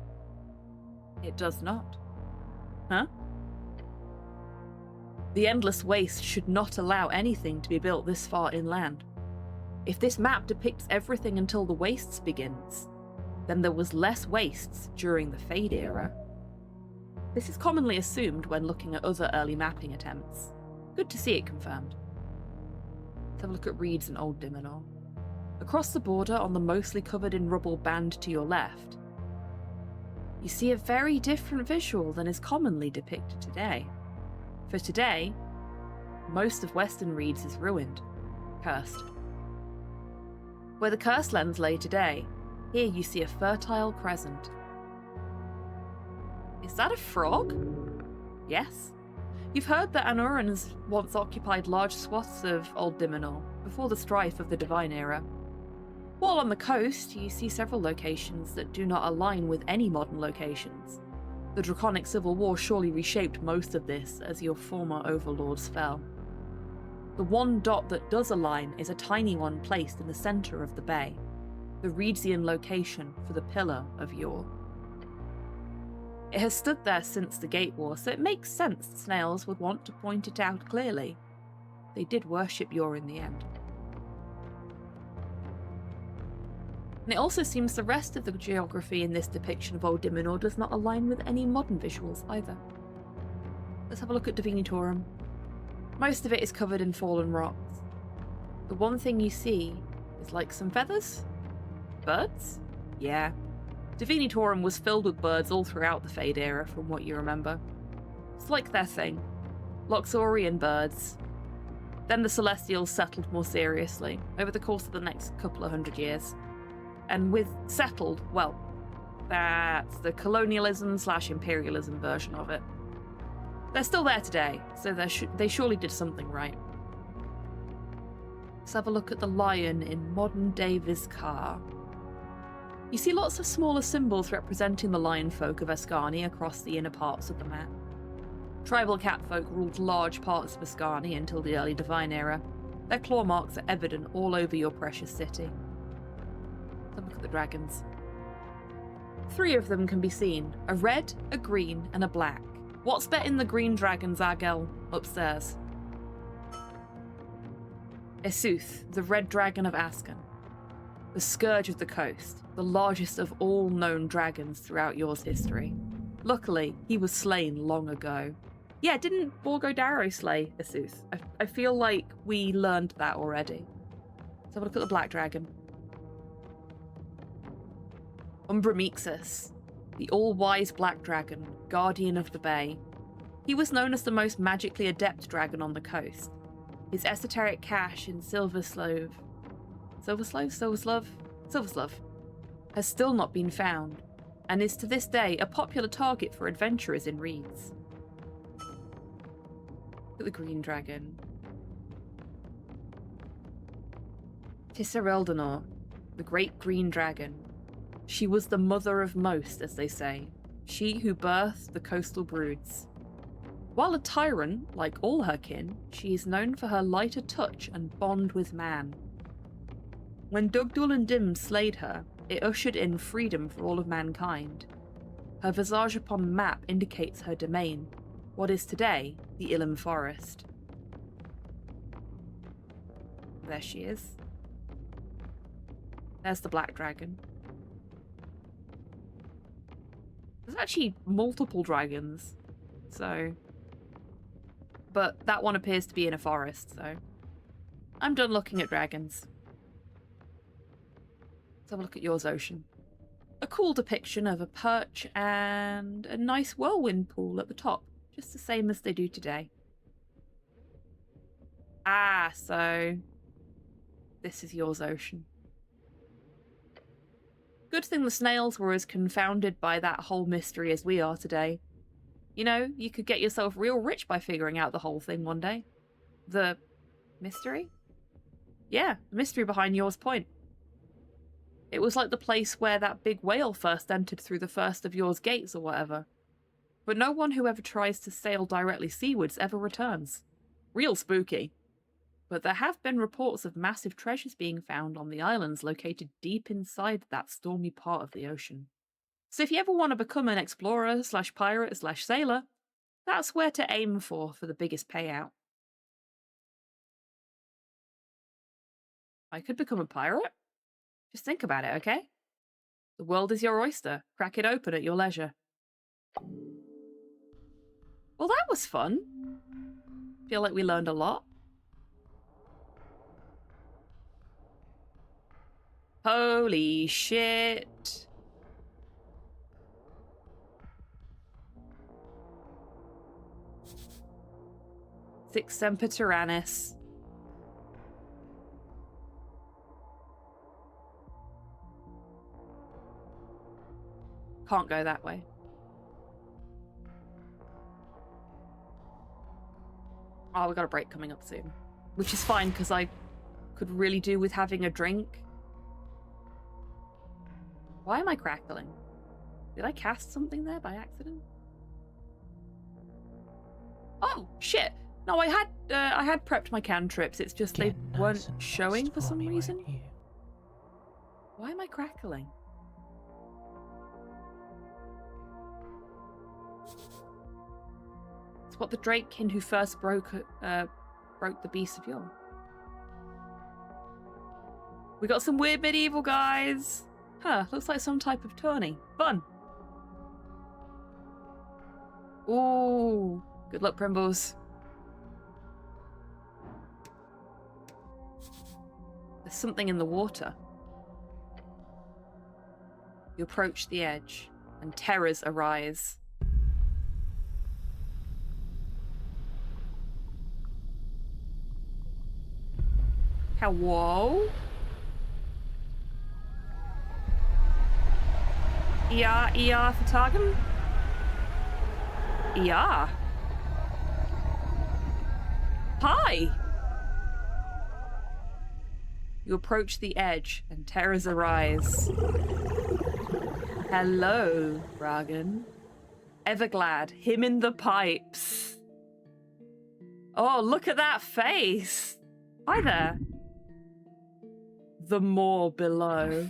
Speaker 2: it does not. Huh? The endless waste should not allow anything to be built this far inland. If this map depicts everything until the wastes begins, then there was less wastes during the Fade era. This is commonly assumed when looking at other early mapping attempts. Good to see it confirmed. Let's have a look at Reeds and Old Diminor. Across the border on the mostly covered in rubble band to your left, you see a very different visual than is commonly depicted today. For today, most of Western Reeds is ruined, cursed. Where the cursed lands lay today, here you see a fertile crescent. Is that a frog? Yes. You've heard that Anurans once occupied large swaths of Old Diminor before the strife of the Divine Era. While on the coast, you see several locations that do not align with any modern locations. The Draconic Civil War surely reshaped most of this as your former overlords fell. The one dot that does align is a tiny one placed in the centre of the bay, the Reedsian location for the Pillar of Yore. It has stood there since the Gate War, so it makes sense the snails would want to point it out clearly. They did worship Yore in the end. And it also seems the rest of the geography in this depiction of Old Diminor does not align with any modern visuals either. Let's have a look at Divinitorum. Most of it is covered in fallen rocks. The one thing you see is like some feathers? Birds? Yeah. Divinitorum was filled with birds all throughout the Fade era, from what you remember. It's like their thing. Loxorian birds. Then the Celestials settled more seriously, over the course of the next couple of 100 years. And with settled, well, that's the colonialism/imperialism version of it. They're still there today, so they surely did something right. Let's have a look at the lion in modern-day Vizcar. You see lots of smaller symbols representing the lion folk of Ascani across the inner parts of the map. Tribal catfolk ruled large parts of Ascani until the early Divine Era. Their claw marks are evident all over your precious city. Let's have a look at the dragons. 3 of them can be seen, a red, a green, and a black. What's betting the green dragons, Argel, upstairs? Esuth, the red dragon of Ascan. The scourge of the coast, the largest of all known dragons throughout Yore's history. Luckily, he was slain long ago. Yeah, didn't Borgo Darrow slay Esuth? I feel like we learned that already. Let's have a look at the black dragon. Umbramixus, the all-wise black dragon, guardian of the bay. He was known as the most magically adept dragon on the coast. His esoteric cache in Silverslove has still not been found, and is to this day a popular target for adventurers in Reeds. Look at the green dragon. Tissereldanor, the great green dragon. She was the mother of most, as they say, she who birthed the coastal broods. While a tyrant, like all her kin, she is known for her lighter touch and bond with man. When Dugdul and Dim slayed her, it ushered in freedom for all of mankind. Her visage upon the map indicates her domain, what is today the Ilum Forest. There she is. There's the black dragon. There's actually multiple dragons, so... But that one appears to be in a forest, so... I'm done looking at dragons. Let's have a look at yours, Ocean. A cool depiction of a perch and a nice whirlwind pool at the top, just the same as they do today. Ah, so... This is yours, Ocean. Good thing the snails were as confounded by that whole mystery as we are today. You know, you could get yourself real rich by figuring out the whole thing one day. The... mystery? Yeah, the mystery behind yours point. It was like the place where that big whale first entered through the first of yours gates or whatever. But no one who ever tries to sail directly seawards ever returns. Real spooky. But there have been reports of massive treasures being found on the islands located deep inside that stormy part of the ocean. So if you ever want to become an explorer / pirate / sailor, that's where to aim for the biggest payout. I could become a pirate? Just think about it, okay? The world is your oyster. Crack it open at your leisure. Well, that was fun. Feel like we learned a lot. Holy shit. Six Semper Tyrannis. Can't go that way. Oh, we got a break coming up soon. Which is fine, because I could really do with having a drink. Why am I crackling? Did I cast something there by accident? Oh, shit! No, I had prepped my cantrips, it's just they weren't showing for some reason. Why am I crackling? It's what the Drakekin who first broke the Beast of Yore. We got some weird medieval guys. Huh, looks like some type of tourney. Fun. Ooh, good luck, Primbles. There's something in the water. You approach the edge, and terrors arise. Whoa. ER for Targum? ER. Hi! You approach the edge, and terrors arise. Hello, Ragan. Everglad, him in the pipes. Oh, look at that face! Hi there. The moor below.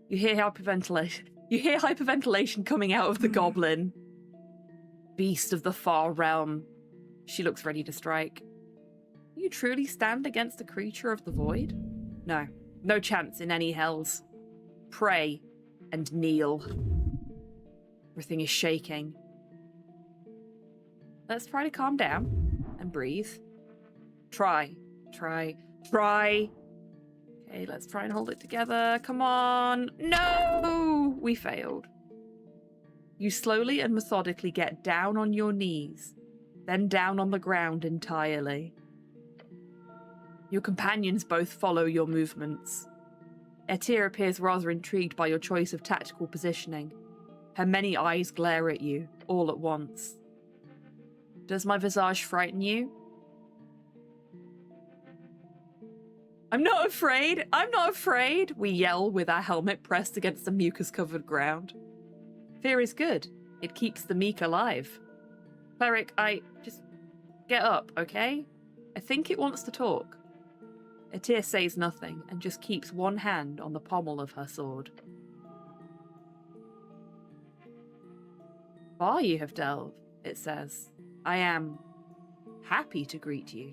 Speaker 2: You hear hyperventilation. You hear hyperventilation coming out of the goblin. Beast of the far realm. She looks ready to strike. You truly stand against the creature of the void? No. No chance in any hells. Pray and kneel. Everything is shaking. Let's try to calm down and breathe. Try. Okay, let's try and hold it together. Come on. No! We failed. You slowly and methodically get down on your knees, then down on the ground entirely. Your companions both follow your movements. Etir appears rather intrigued by your choice of tactical positioning. Her many eyes glare at you, all at once. Does my visage frighten you? I'm not afraid! I'm not afraid! We yell with our helmet pressed against the mucus-covered ground. Fear is good. It keeps the meek alive. Cleric, just get up, okay? I think it wants to talk. Etir says nothing and just keeps one hand on the pommel of her sword. Far you have delved, it says. I am happy to greet you.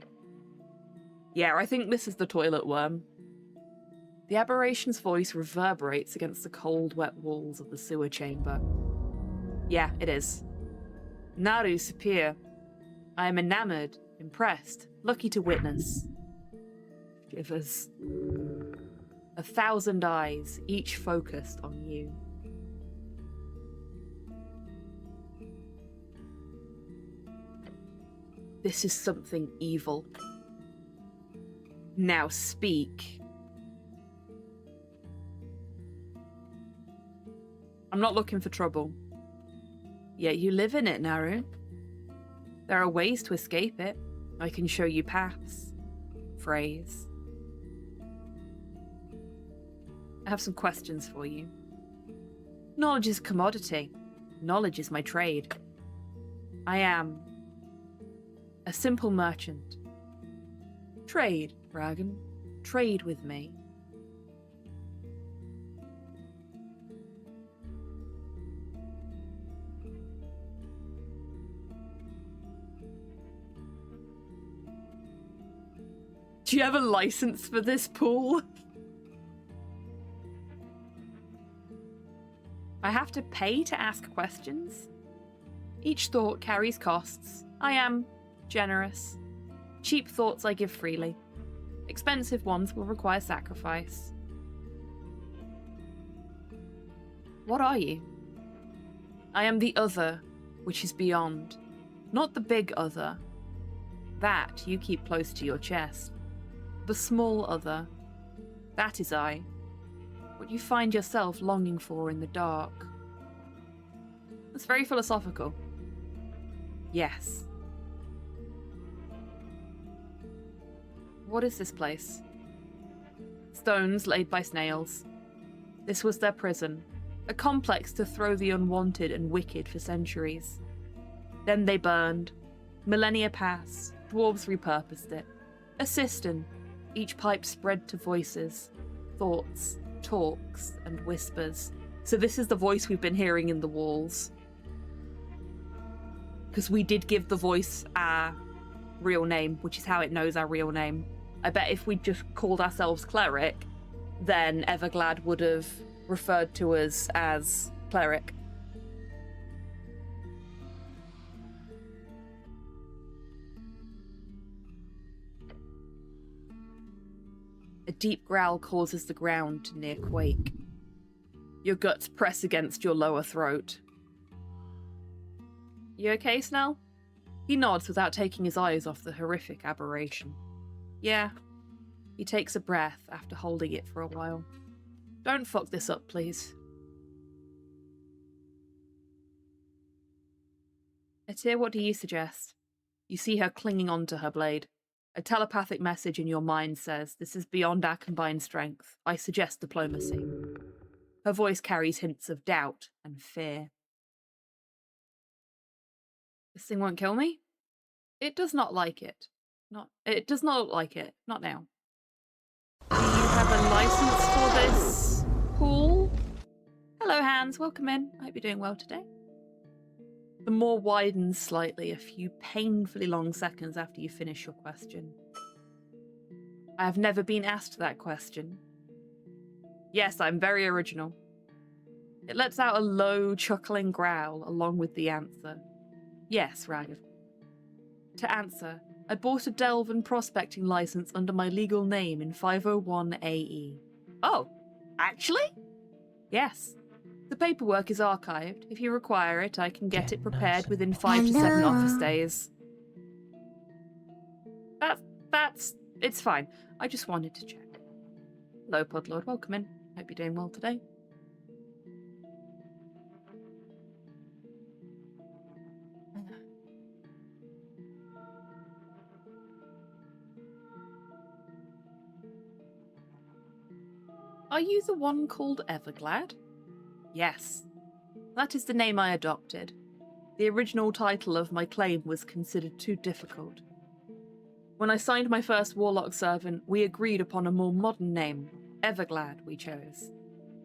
Speaker 2: Yeah, I think this is the toilet worm. The aberration's voice reverberates against the cold, wet walls of the sewer chamber. Yeah, it is. Naru Sapir. I am enamored, impressed, lucky to witness. Shivers. 1,000 eyes, each focused on you. This is something evil. Now speak. I'm not looking for trouble. Yet you live in it, Naru. There are ways to escape it. I can show you paths. Phrase. I have some questions for you. Knowledge is a commodity. Knowledge is my trade. I am a simple merchant. Trade, Ragan. Trade with me. Do you have a license for this pool? I have to pay to ask questions? Each thought carries costs. I am generous. Cheap thoughts I give freely. Expensive ones will require sacrifice. What are you? I am the other, which is beyond. Not the big other. That you keep close to your chest. The small other. That is I. What you find yourself longing for in the dark. That's very philosophical. Yes. What is this place? Stones laid by snails. This was their prison, a complex to throw the unwanted and wicked for centuries. Then they burned. Millennia passed. Dwarves repurposed it. A cistern, each pipe spread to voices, thoughts, talks, and whispers. So this is the voice we've been hearing in the walls. Because we did give the voice our real name, which is how it knows our real name. I bet if we just called ourselves Cleric, then Everglad would have referred to us as Cleric. A deep growl causes the ground to near quake. Your guts press against your lower throat. You okay, Snell? He nods without taking his eyes off the horrific aberration. Yeah. He takes a breath after holding it for a while. Don't fuck this up, please. Etir, what do you suggest? You see her clinging onto her blade. A telepathic message in your mind says, this is beyond our combined strength. I suggest diplomacy. Her voice carries hints of doubt and fear. This thing won't kill me? It does not like it. It does not like it. Not now. Do you have a license for this pool? Hello, Hans. Welcome in. I hope you're doing well today. The moor widens slightly a few painfully long seconds after you finish your question. I have never been asked that question. Yes, I'm very original. It lets out a low, chuckling growl along with the answer. Yes, Ragged. To answer, I bought a delve and prospecting license under my legal name in 501 AE. Oh, actually? Yes. The paperwork is archived. If you require it, I can get it prepared within 5 to 7 office days. It's fine. I just wanted to check. Hello, Podlord. Welcome in. Hope you're doing well today. Are you the one called Everglad? Yes. That is the name I adopted. The original title of my claim was considered too difficult. When I signed my first warlock servant, we agreed upon a more modern name. Everglad, we chose.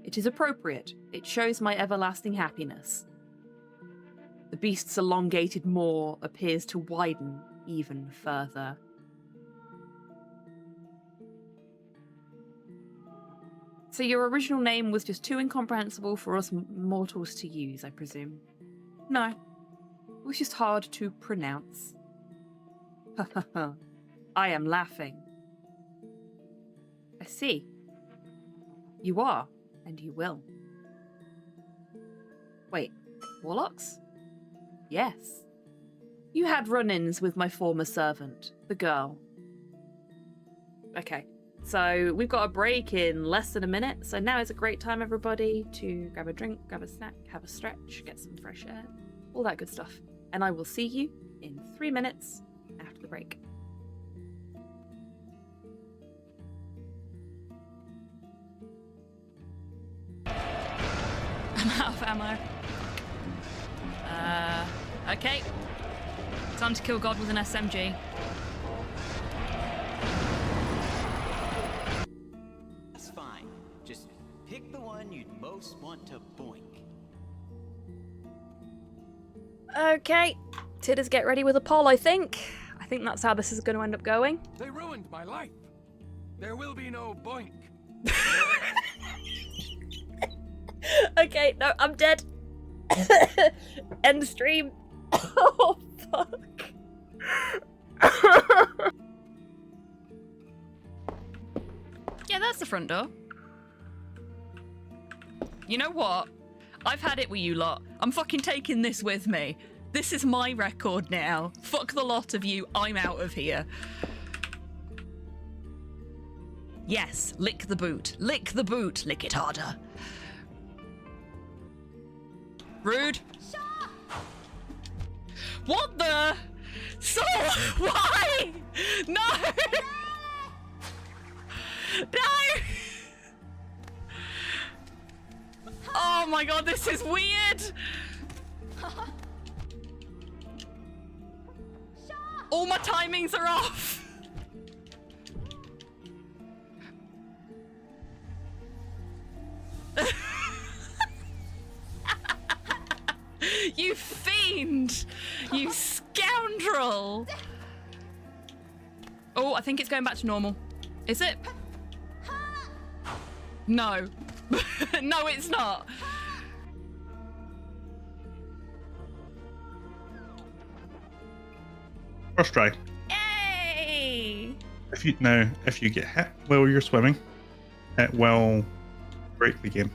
Speaker 2: It is appropriate. It shows my everlasting happiness. The beast's elongated maw appears to widen even further. So your original name was just too incomprehensible for us mortals to use, I presume? No. It was just hard to pronounce. Ha ha ha. I am laughing. I see. You are, and you will. Wait, warlocks? Yes. You had run-ins with my former servant, the girl. Okay, so we've got a break in less than a minute, so now is a great time, everybody, to grab a drink, grab a snack, have a stretch, get some fresh air, all that good stuff. And I will see you in 3 minutes after the break. I'm out of ammo. Okay. Time to kill God with an SMG.
Speaker 5: That's fine. Just pick the one you'd most want to boink.
Speaker 2: Okay. Tidders, get ready with a poll, I think. I think that's how this is going to end up going.
Speaker 1: They ruined my life. There will be no boink.
Speaker 2: Okay, no, I'm dead. End the stream. Oh, fuck. Yeah, that's the front door. You know what? I've had it with you lot. I'm fucking taking this with me. This is my record now. Fuck the lot of you. I'm out of here. Yes, lick the boot. Lick the boot. Lick it harder. Rude. What the? So, why? No! No! Oh my god, this is weird! All my timings are off! You fiend! You scoundrel! Oh, I think it's going back to normal. Is it? No. No, it's not.
Speaker 6: First try.
Speaker 2: Yay!
Speaker 6: If you get hit while you're swimming, it will break the game.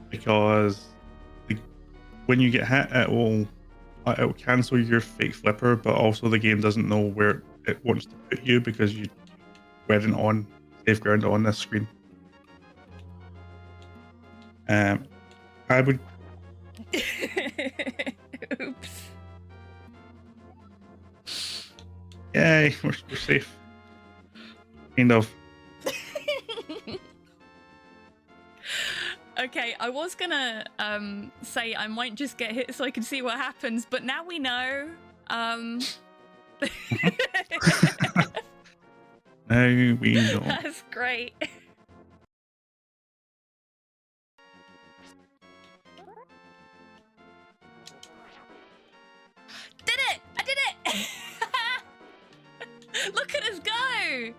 Speaker 6: Because when you get hit, it will cancel your fake flipper, but also the game doesn't know where it wants to put you because you weren't on safe ground on this screen. I would.
Speaker 2: Oops.
Speaker 6: Yay, we're safe. Kind of.
Speaker 2: Okay, I was gonna say I might just get hit so I can see what happens, but now we know.
Speaker 6: Now we know.
Speaker 2: That's great. Did it! I did it! Look at us go!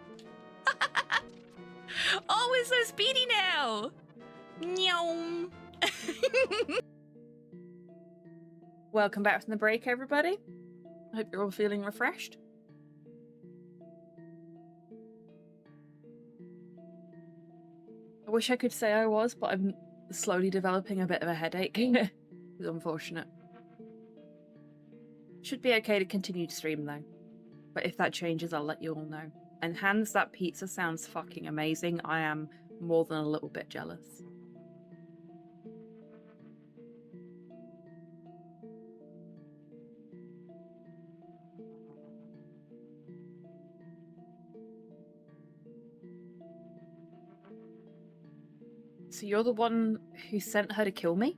Speaker 2: Oh, we're so speedy now! Nyom. Welcome back from the break, everybody. I hope you're all feeling refreshed. I wish I could say I was, but I'm slowly developing a bit of a headache. It's unfortunate. Should be okay to continue to stream though. But if that changes, I'll let you all know. And Hans, that pizza sounds fucking amazing. I am more than a little bit jealous. So you're the one who sent her to kill me?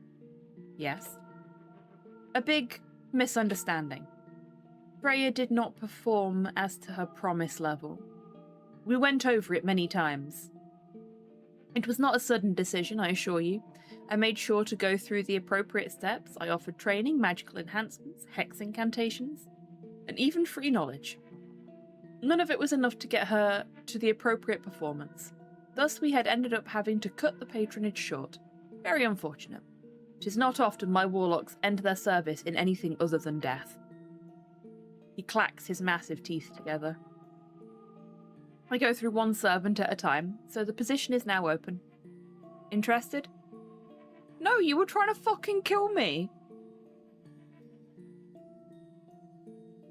Speaker 2: Yes. A big misunderstanding. Freya did not perform as to her promise level. We went over it many times. It was not a sudden decision, I assure you. I made sure to go through the appropriate steps. I offered training, magical enhancements, hex incantations, and even free knowledge. None of it was enough to get her to the appropriate performance. Thus we had ended up having to cut the patronage short. Very unfortunate. It is not often my warlocks end their service in anything other than death. He clacks his massive teeth together. I go through one servant at a time, so the position is now open. Interested? No, you were trying to fucking kill me!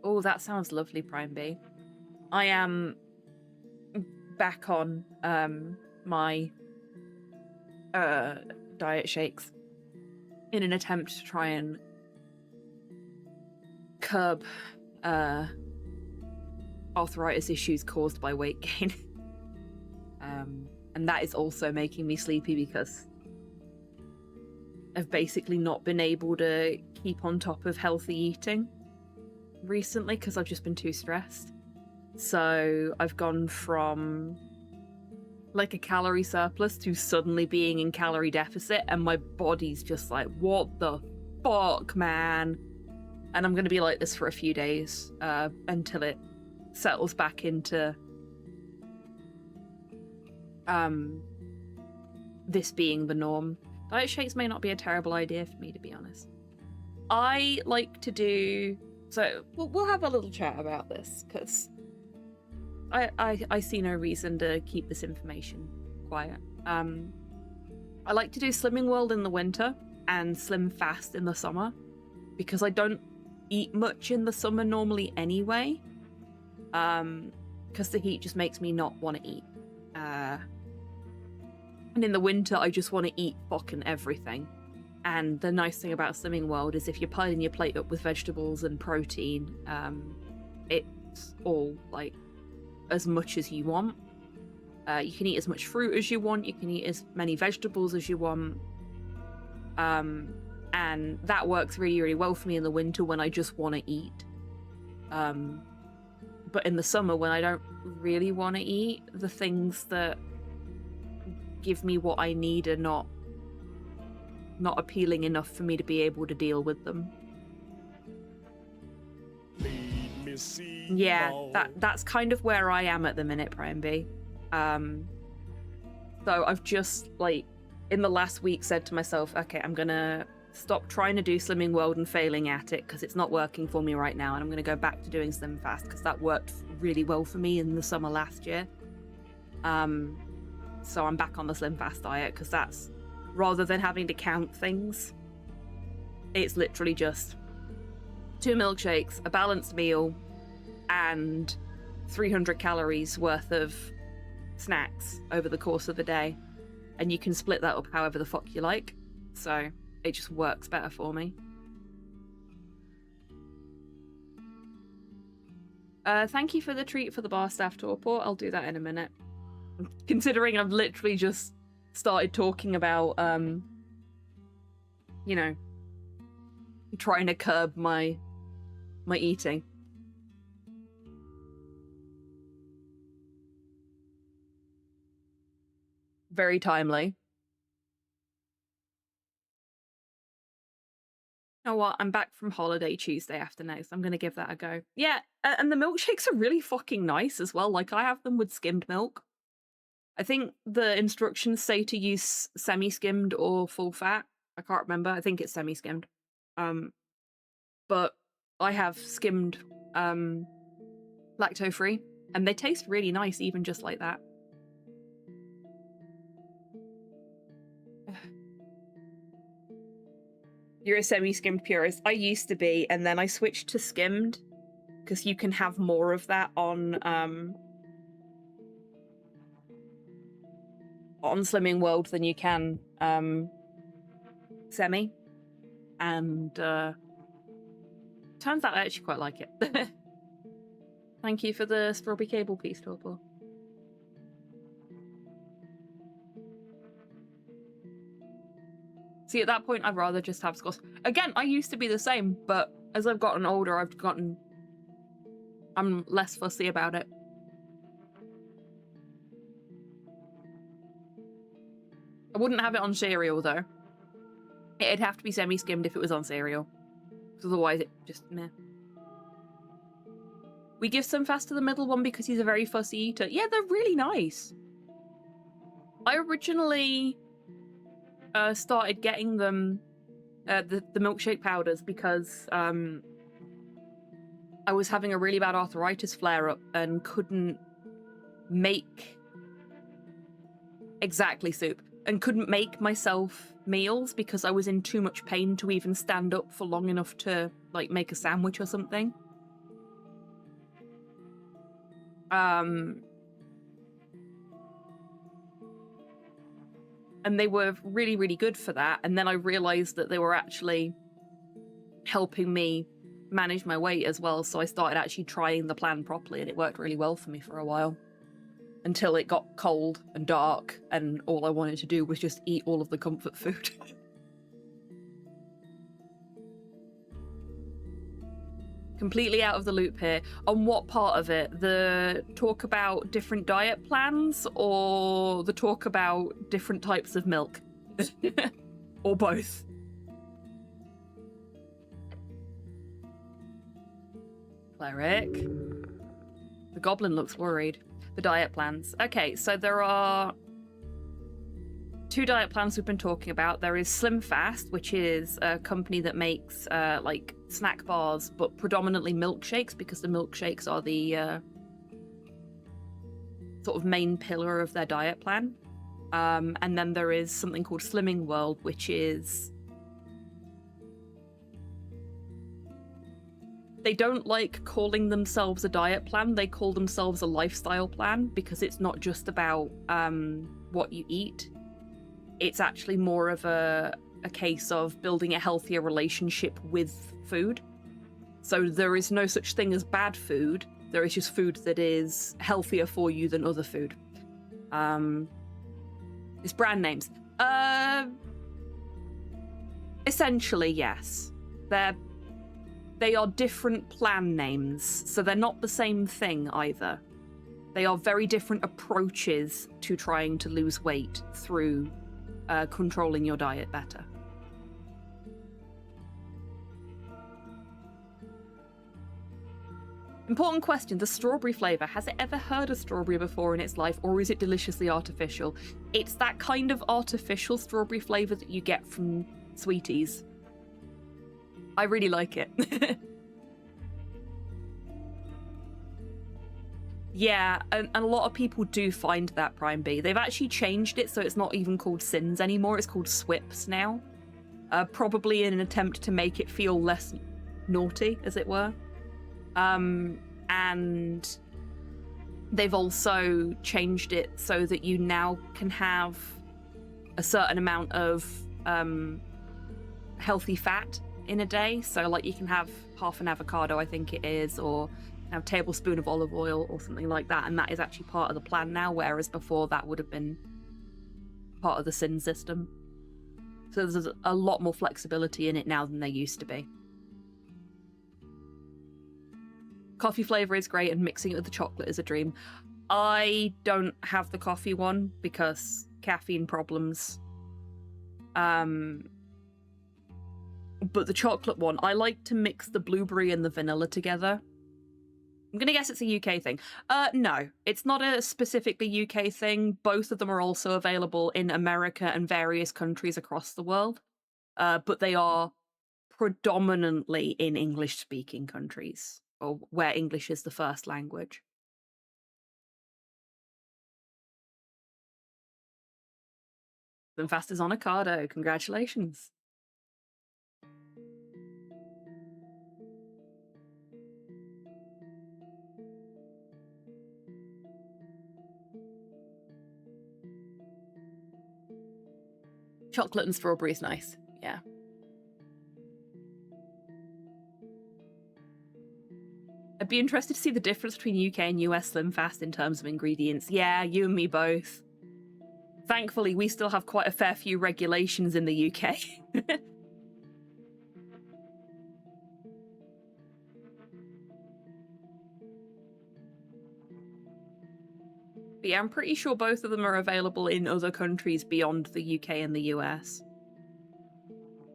Speaker 2: Oh, that sounds lovely, Prime B. I am back on my diet shakes in an attempt to try and curb arthritis issues caused by weight gain. And that is also making me sleepy because I've basically not been able to keep on top of healthy eating recently because I've just been too stressed. So I've gone from like a calorie surplus to suddenly being in calorie deficit, and my body's just like, what the fuck, man? And I'm going to be like this for a few days until it settles back into this being the norm. Diet shakes may not be a terrible idea for me, to be honest. I like to do... So we'll have a little chat about this, because I see no reason to keep this information quiet. I like to do Slimming World in the winter and Slim Fast in the summer, because I don't eat much in the summer normally anyway, because the heat just makes me not want to eat. And in the winter, I just want to eat fucking everything. And the nice thing about Slimming World is if you're piling your plate up with vegetables and protein, it's all, like, as much as you want. You can eat as much fruit as you want, you can eat as many vegetables as you want. And that works really, really well for me in the winter when I just want to eat. But in the summer, when I don't really want to eat, the things that give me what I need are not appealing enough for me to be able to deal with them. Yeah, that's kind of where I am at the minute, Prime B. So I've just, like, in the last week said to myself, okay, I'm gonna stop trying to do Slimming World and failing at it because it's not working for me right now, and I'm gonna go back to doing Slim Fast because that worked really well for me in the summer last year. So I'm back on the Slim Fast diet because that's, rather than having to count things, it's literally just 2 milkshakes, a balanced meal, and 300 calories worth of snacks over the course of the day. And you can split that up however the fuck you like. So it just works better for me. Thank you for the treat for the bar staff torpor. I'll do that in a minute. Considering I've literally just started talking about, you know, trying to curb my eating. Very timely. You know what? I'm back from holiday Tuesday afternoon, so I'm going to give that a go. Yeah, and the milkshakes are really fucking nice as well. Like, I have them with skimmed milk. I think the instructions say to use semi-skimmed or full fat. I can't remember. I think it's semi-skimmed. But I have skimmed lacto-free, and they taste really nice even just like that. You're a semi-skimmed purist. I used to be, and then I switched to skimmed because you can have more of that on Slimming World than you can semi, and turns out I actually quite like it. Thank you for the strawberry cable piece, Torpor. See, at that point, I'd rather just have squash. Again, I used to be the same, but as I've gotten older, I'm less fussy about it. I wouldn't have it on cereal, though. It'd have to be semi-skimmed if it was on cereal. Because otherwise, it just, meh. We give some fast to the middle one because he's a very fussy eater. Yeah, they're really nice. I originally started getting them, the milkshake powders, because I was having a really bad arthritis flare-up and couldn't make soup, and couldn't make myself meals because I was in too much pain to even stand up for long enough to, like, make a sandwich or something. And they were really, really good for that. And then I realized that they were actually helping me manage my weight as well. So I started actually trying the plan properly, and it worked really well for me for a while. Until it got cold and dark, and all I wanted to do was just eat all of the comfort food. Completely out of the loop here. On what part of it? The talk about different diet plans, or the talk about different types of milk? Or both? Cleric. The goblin looks worried. The diet plans. Okay, so there are 2 diet plans we've been talking about. There is Slim Fast, which is a company that makes like snack bars, but predominantly milkshakes, because the milkshakes are the sort of main pillar of their diet plan. And then there is something called Slimming World, which is... They don't like calling themselves a diet plan, they call themselves a lifestyle plan, because it's not just about what you eat. It's actually more of a case of building a healthier relationship with food. So there is no such thing as bad food, there is just food that is healthier for you than other food. It's brand names. Essentially, yes. They are different plan names, so they're not the same thing either. They are very different approaches to trying to lose weight through controlling your diet better. Important question, the strawberry flavour. Has it ever heard of strawberry before in its life, or is it deliciously artificial? It's that kind of artificial strawberry flavour that you get from sweeties. I really like it. Yeah, and a lot of people do find that, Prime B. They've actually changed it so it's not even called Sins anymore, it's called Swips now. Probably in an attempt to make it feel less naughty, as it were. And they've also changed it so that you now can have a certain amount of healthy fat in a day. So like you can have half an avocado, I think it is, or a tablespoon of olive oil or something like that, and that is actually part of the plan now, whereas before that would have been part of the sin system. So there's a lot more flexibility in it now than there used to be. Coffee flavour is great, and mixing it with the chocolate is a dream. I don't have the coffee one because caffeine problems. But the chocolate one, I like to mix the blueberry and the vanilla together. I'm going to guess it's a UK thing. No, it's not a specifically UK thing. Both of them are also available in America and various countries across the world. But they are predominantly in English-speaking countries, or where English is the first language. Then fast as on Ocado. Congratulations. Chocolate and strawberry is nice, yeah. I'd be interested to see the difference between UK and US Slim Fast in terms of ingredients. Yeah, you and me both. Thankfully, we still have quite a fair few regulations in the UK. But yeah, I'm pretty sure both of them are available in other countries beyond the UK and the US.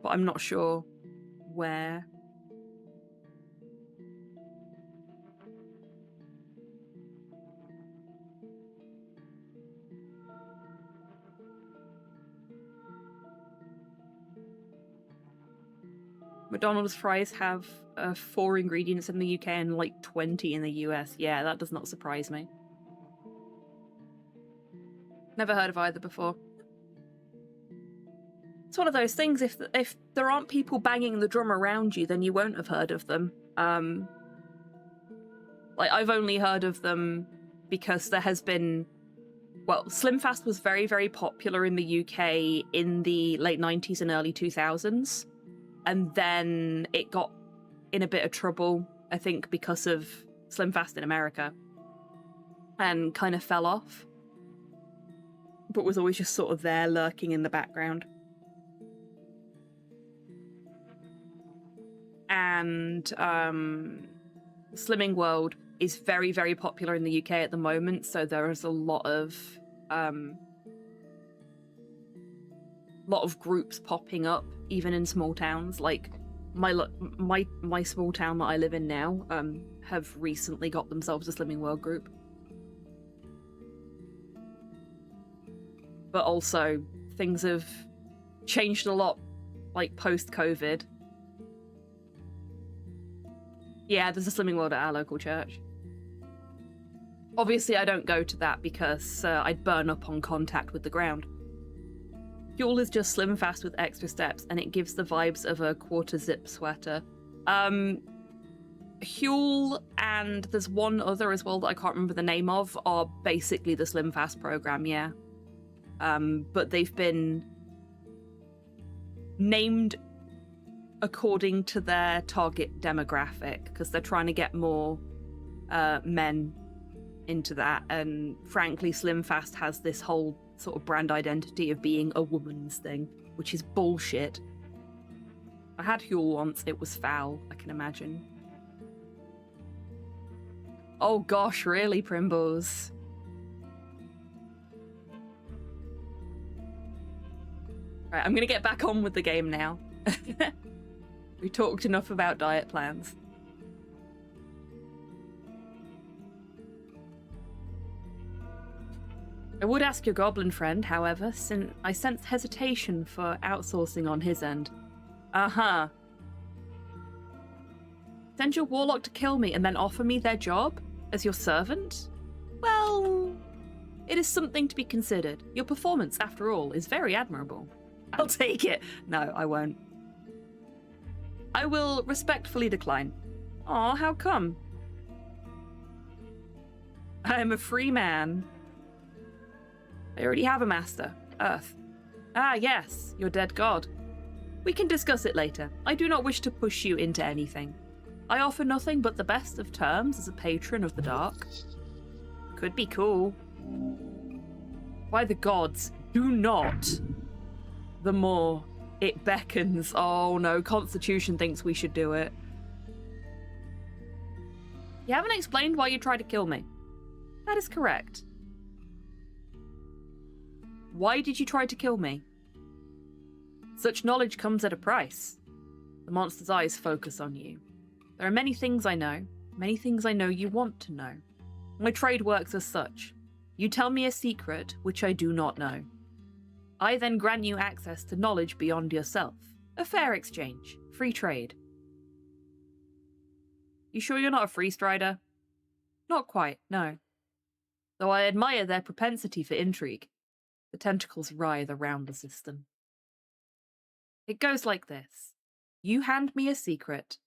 Speaker 2: But I'm not sure where. McDonald's fries have 4 ingredients in the UK and like 20 in the US. Yeah, that does not surprise me. Never heard of either before. It's one of those things, if there aren't people banging the drum around you, then you won't have heard of them. Like, I've only heard of them because there has been... Well, Slim Fast was very, very popular in the UK in the late 90s and early 2000s. And then it got in a bit of trouble, I think, because of Slim Fast in America. And kind of fell off. But was always just sort of there, lurking in the background. And Slimming World is very, very popular in the UK at the moment, so there is a lot of groups popping up, even in small towns. Like my small town that I live in now have recently got themselves a Slimming World group. But also, things have changed a lot, like post-COVID. Yeah, there's a Slimming World at our local church. Obviously, I don't go to that because I'd burn up on contact with the ground. Huel is just Slim Fast with extra steps, and it gives the vibes of a quarter zip sweater. Huel and there's one other as well that I can't remember the name of, are basically the Slim Fast program, yeah. But they've been named according to their target demographic, because they're trying to get more men into that. And frankly, Slim Fast has this whole sort of brand identity of being a woman's thing, which is bullshit. I had Huel once, it was foul, I can imagine. Oh gosh, really, Primbles? Right, I'm gonna get back on with the game now. We talked enough about diet plans. I would ask your goblin friend, however, since I sense hesitation for outsourcing on his end. Uh-huh. Send your warlock to kill me and then offer me their job as your servant? Well, it is something to be considered. Your performance, after all, is very admirable. I'll take it. No, I won't. I will respectfully decline. Aw, how come? I am a free man. I already have a master, Earth. Ah, yes, your dead god. We can discuss it later. I do not wish to push you into anything. I offer nothing but the best of terms as a patron of the dark. Could be cool. By the gods, do not. The more it beckons. Oh no, Constitution thinks we should do it. You haven't explained why you tried to kill me. That is correct. Why did you try to kill me? Such knowledge comes at a price. The monster's eyes focus on you. There are many things I know you want to know. My trade works as such. You tell me a secret which I do not know. I then grant you access to knowledge beyond yourself. A fair exchange. Free trade. You sure you're not a free strider? Not quite, no. Though I admire their propensity for intrigue. The tentacles writhe around the system. It goes like this. You hand me a secret.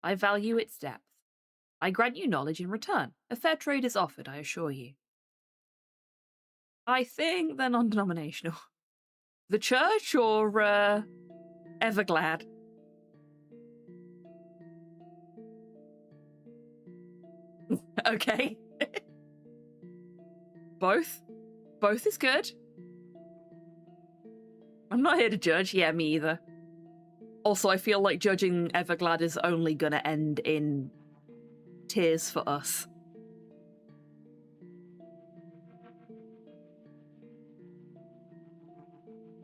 Speaker 2: I value its depth. I grant you knowledge in return. A fair trade is offered, I assure you. I think they're non-denominational. The church or, Everglad? Okay. Both? Both is good. I'm not here to judge. Yeah, me either. Also, I feel like judging Everglad is only gonna end in tears for us.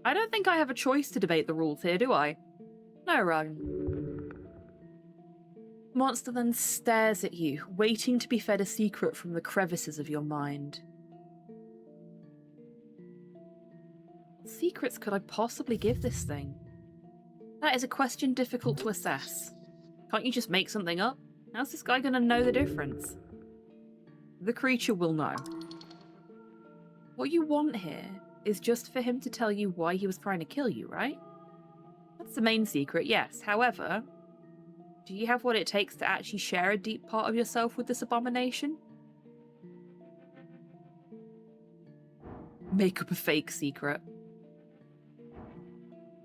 Speaker 2: I don't think I have a choice to debate the rules here, do I? No, Ryan. Monster then stares at you, waiting to be fed a secret from the crevices of your mind. What secrets could I possibly give this thing? That is a question difficult to assess. Can't you just make something up? How's this guy gonna know the difference? The creature will know. What you want here is just for him to tell you why he was trying to kill you, right? That's the main secret, yes. However, do you have what it takes to actually share a deep part of yourself with this abomination? Make up a fake secret.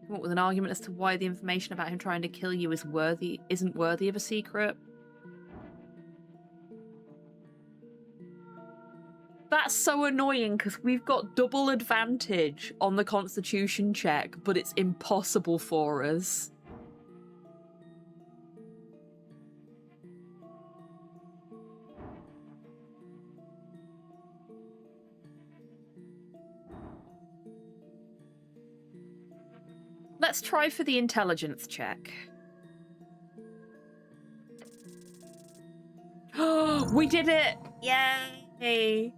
Speaker 2: Come up with an argument as to why the information about him trying to kill you isn't worthy of a secret. That's so annoying because we've got double advantage on the Constitution check, but it's impossible for us. Let's try for the intelligence check. Oh, we did it! Yay!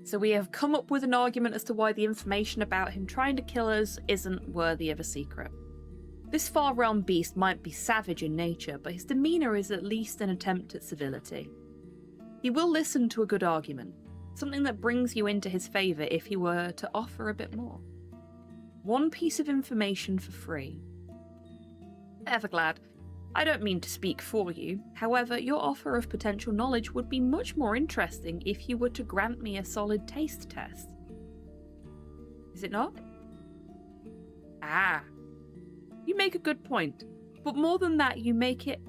Speaker 2: So we have come up with an argument as to why the information about him trying to kill us isn't worthy of a secret. This far realm beast might be savage in nature, but his demeanour is at least an attempt at civility. He will listen to a good argument, something that brings you into his favour if he were to offer a bit more. One piece of information for free. Everglad, I don't mean to speak for you, however, your offer of potential knowledge would be much more interesting if you were to grant me a solid taste test. Is it not? Ah, you make a good point, but more than that, you make it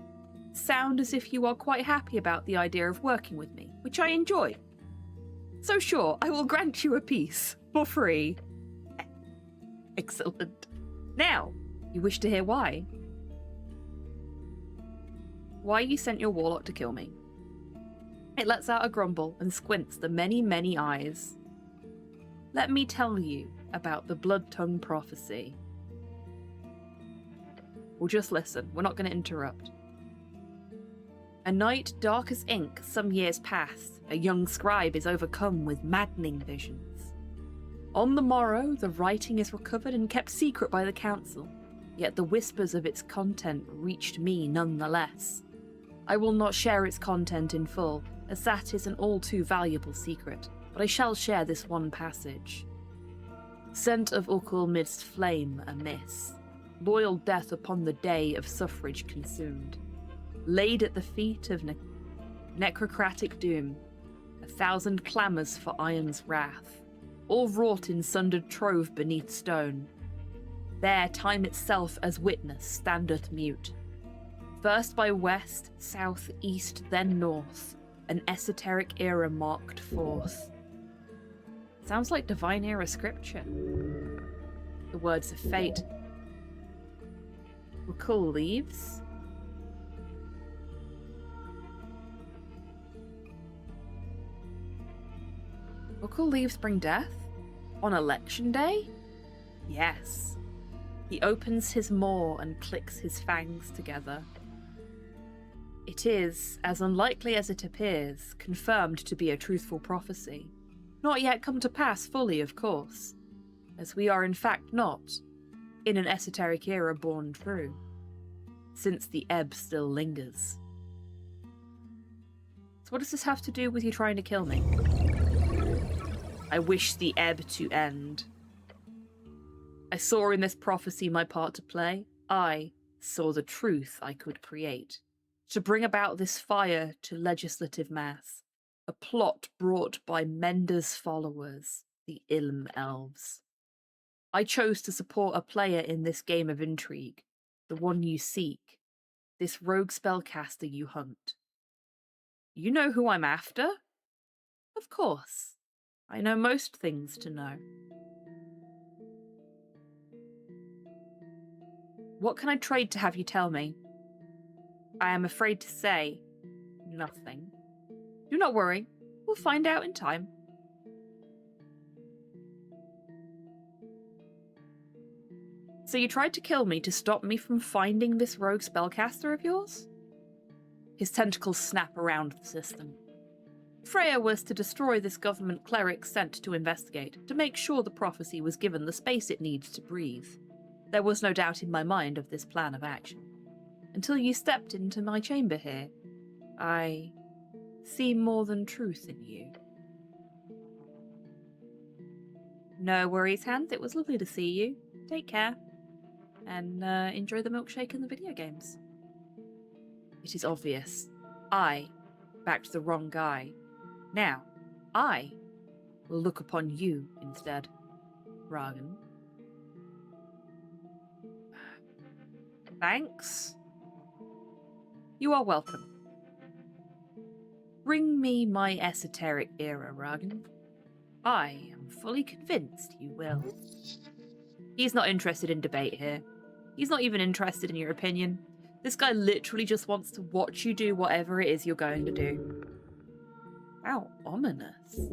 Speaker 2: sound as if you are quite happy about the idea of working with me, which I enjoy. So sure, I will grant you a piece, for free. Excellent. Now, you wish to hear why? Why you sent your warlock to kill me. It lets out a grumble and squints the many, many eyes. Let me tell you about the Blood Tongue prophecy. We'll just listen, we're not going to interrupt. A night dark as ink, some years past, a young scribe is overcome with maddening visions. On the morrow, the writing is recovered and kept secret by the council, yet the whispers of its content reached me nonetheless. I will not share its content in full, as that is an all too valuable secret, but I shall share this one passage. Scent of Ukul midst flame amiss, loyal death upon the day of suffrage consumed, laid at the feet of necrocratic doom, 1,000 clamours for iron's wrath, all wrought in sundered trove beneath stone. There time itself as witness standeth mute. First by west, south, east, then north, an esoteric era marked forth. Sounds like divine era scripture. The words of fate. Ukul leaves. Ukul leaves bring death? On election day? Yes. He opens his maw and clicks his fangs together. It is, as unlikely as it appears, confirmed to be a truthful prophecy. Not yet come to pass fully, of course, as we are in fact not, in an esoteric era born true, since the ebb still lingers. So what does this have to do with you trying to kill me? I wish the ebb to end. I saw in this prophecy my part to play. I saw the truth I could create. To bring about this fire to legislative mass. A plot brought by Mender's followers, the Ilm Elves. I chose to support a player in this game of intrigue. The one you seek. This rogue spellcaster you hunt. You know who I'm after? Of course. I know most things to know. What can I trade to have you tell me? I am afraid to say nothing. Do not worry, we'll find out in time. So you tried to kill me to stop me from finding this rogue spellcaster of yours? His tentacles snap around the system. Freya was to destroy this government cleric sent to investigate, to make sure the prophecy was given the space it needs to breathe. There was no doubt in my mind of this plan of action. Until you stepped into my chamber here, I see more than truth in you. No worries, Hans. It was lovely to see you. Take care. And enjoy the milkshake and the video games. It is obvious. I backed the wrong guy. Now, I will look upon you instead, Ragan. Thanks. You are welcome. Bring me my esoteric era, Ragan. I am fully convinced you will. He's not interested in debate here. He's not even interested in your opinion. This guy literally just wants to watch you do whatever it is you're going to do. How ominous.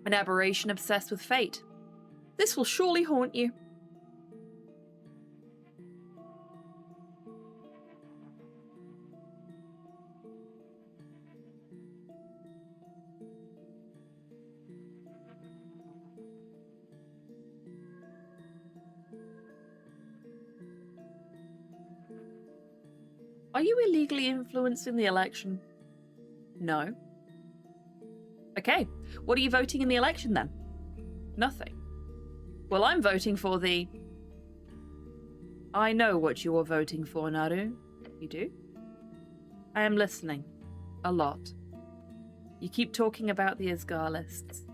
Speaker 2: An aberration obsessed with fate. This will surely haunt you. Are you illegally influencing the election? No. Okay, what are you voting in the election then? Nothing. Well, I'm voting for the... I know what you are voting for, Naru. You do? I am listening. A lot. You keep talking about the Asgarlists.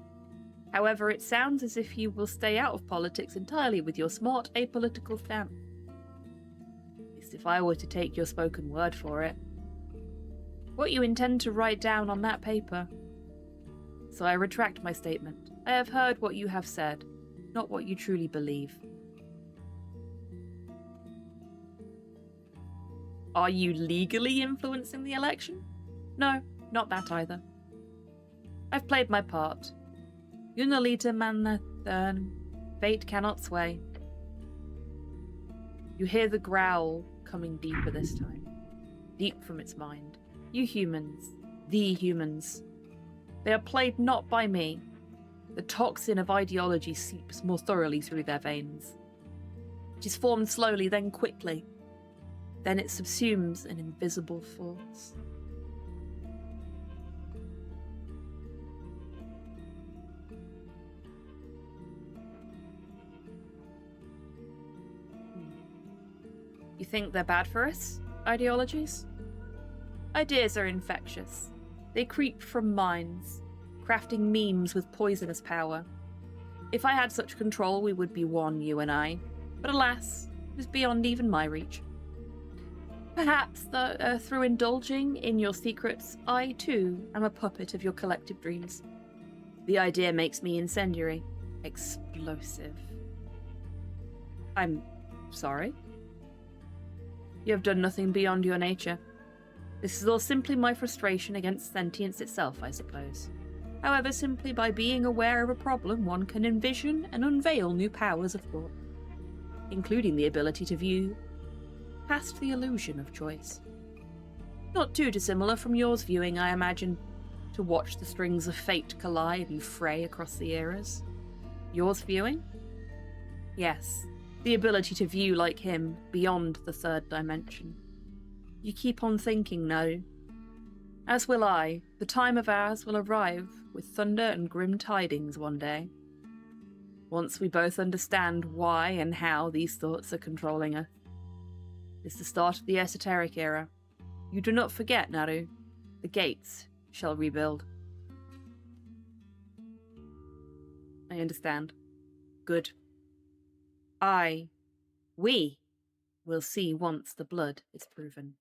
Speaker 2: However, it sounds as if you will stay out of politics entirely with your smart, apolitical stance. If I were to take your spoken word for it. What you intend to write down on that paper. So I retract my statement. I have heard what you have said, not what you truly believe. Are you legally influencing the election? No, not that either. I've played my part. Unalita Manathan, fate cannot sway. You hear the growl coming deeper this time. Deep from its mind. You humans. The humans. They are played not by me. The toxin of ideology seeps more thoroughly through their veins. It is formed slowly, then quickly. Then it subsumes an invisible force. You think they're bad for us? Ideologies? Ideas are infectious. They creep from minds, crafting memes with poisonous power. If I had such control, we would be one, you and I. But alas, it is beyond even my reach. Perhaps, through indulging in your secrets, I too am a puppet of your collective dreams. The idea makes me incendiary, explosive. I'm sorry? You have done nothing beyond your nature. This is all simply my frustration against sentience itself, I suppose. However, simply by being aware of a problem, one can envision and unveil new powers of thought, including the ability to view past the illusion of choice. Not too dissimilar from yours viewing, I imagine, to watch the strings of fate collide and fray across the eras. Yours viewing? Yes. The ability to view like him, beyond the third dimension. You keep on thinking, no. As will I. The time of ours will arrive with thunder and grim tidings one day. Once we both understand why and how these thoughts are controlling us. It's the start of the Esoteric era. You do not forget, Naru. The gates shall rebuild. I understand. Good. We will see once the blood is proven.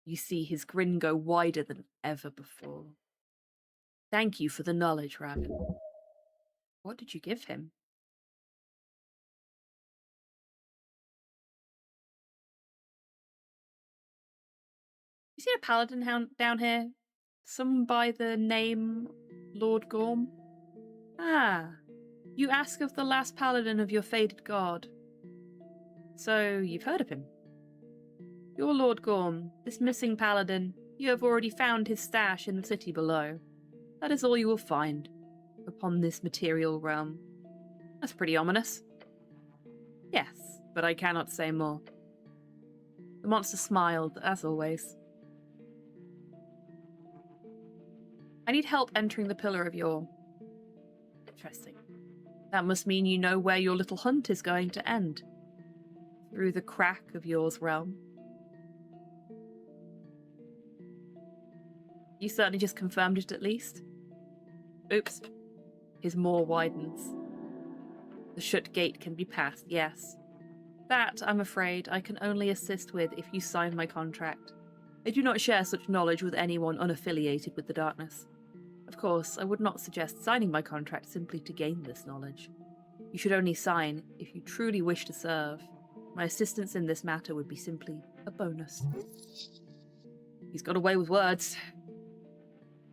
Speaker 2: You see his grin go wider than ever before. Thank you for the knowledge, Ragan. What did you give him? You see a paladin down here? Some by the name Lord Gorm? Ah, you ask of the last paladin of your faded god. So, you've heard of him. Your Lord Gorm, this missing paladin, you have already found his stash in the city below. That is all you will find upon this material realm. That's pretty ominous. Yes. but I cannot say more. The monster smiled, as always. I need help entering the pillar of your... Interesting. That must mean you know where your little hunt is going to end. Through the crack of yours realm. You certainly just confirmed it at least. Oops. His maw widens. The shut gate can be passed, yes. That, I'm afraid, I can only assist with if you sign my contract. I do not share such knowledge with anyone unaffiliated with the darkness. Of course, I would not suggest signing my contract simply to gain this knowledge. You should only sign if you truly wish to serve. My assistance in this matter would be simply a bonus. He's got away with words.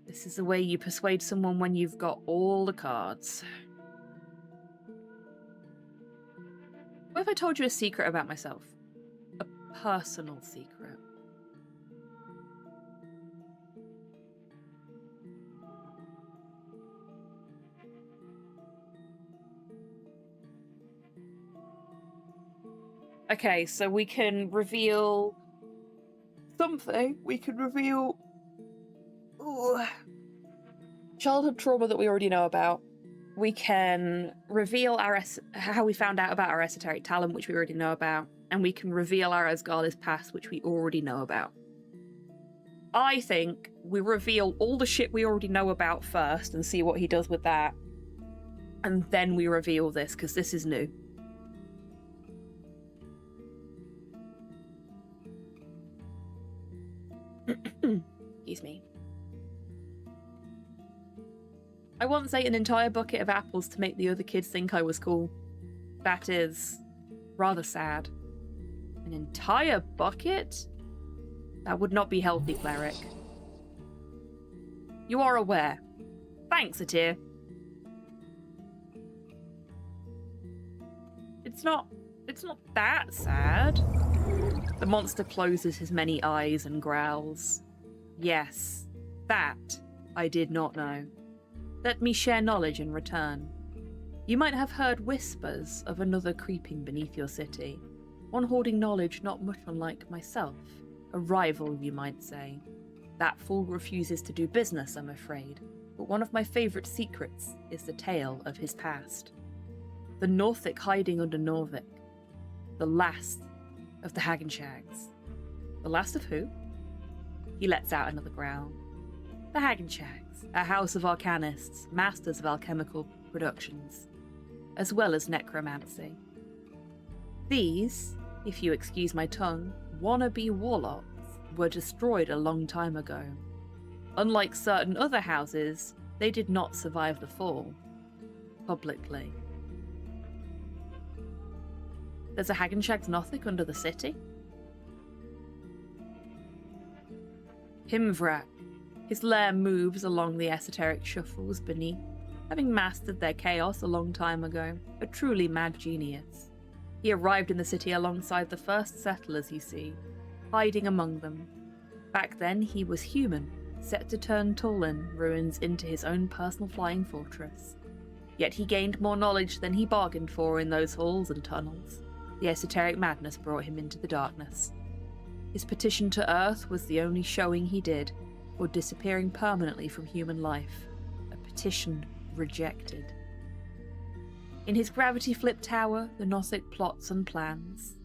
Speaker 2: This is the way you persuade someone when you've got all the cards. What if I told you a secret about myself? A personal secret. Okay, so we can reveal something. We can reveal childhood trauma that we already know about. We can reveal how we found out about our esoteric talent, which we already know about. And we can reveal our Asgardish past, which we already know about. I think we reveal all the shit we already know about first and see what he does with that. And then we reveal this, because this is new. Excuse me. I once ate an entire bucket of apples to make the other kids think I was cool. That is rather sad. An entire bucket? That would not be healthy, cleric. You are aware. Thanks, Atir. It's not that sad. The monster closes his many eyes and growls. Yes, that I did not know. Let me share knowledge in return. You might have heard whispers of another creeping beneath your city, one hoarding knowledge not much unlike myself, a rival, you might say. That fool refuses to do business, I'm afraid, but one of my favourite secrets is the tale of his past. The Northic hiding under Norvik, the last of the Hagenshags. The last of who? He lets out another growl. The Hagenshags, a house of arcanists, masters of alchemical productions, as well as necromancy. These, if you excuse my tongue, wannabe warlocks were destroyed a long time ago. Unlike certain other houses, they did not survive the fall. Publicly. There's a Hagenshags Northic under the city? Himvrak. His lair moves along the esoteric shuffles beneath, having mastered their chaos a long time ago, a truly mad genius. He arrived in the city alongside the first settlers, you see, hiding among them. Back then he was human, set to turn Tulin ruins into his own personal flying fortress. Yet he gained more knowledge than he bargained for in those halls and tunnels. The esoteric madness brought him into the darkness. His petition to Earth was the only showing he did, or disappearing permanently from human life. A petition rejected. In his gravity flip tower, the Northic plots and plans.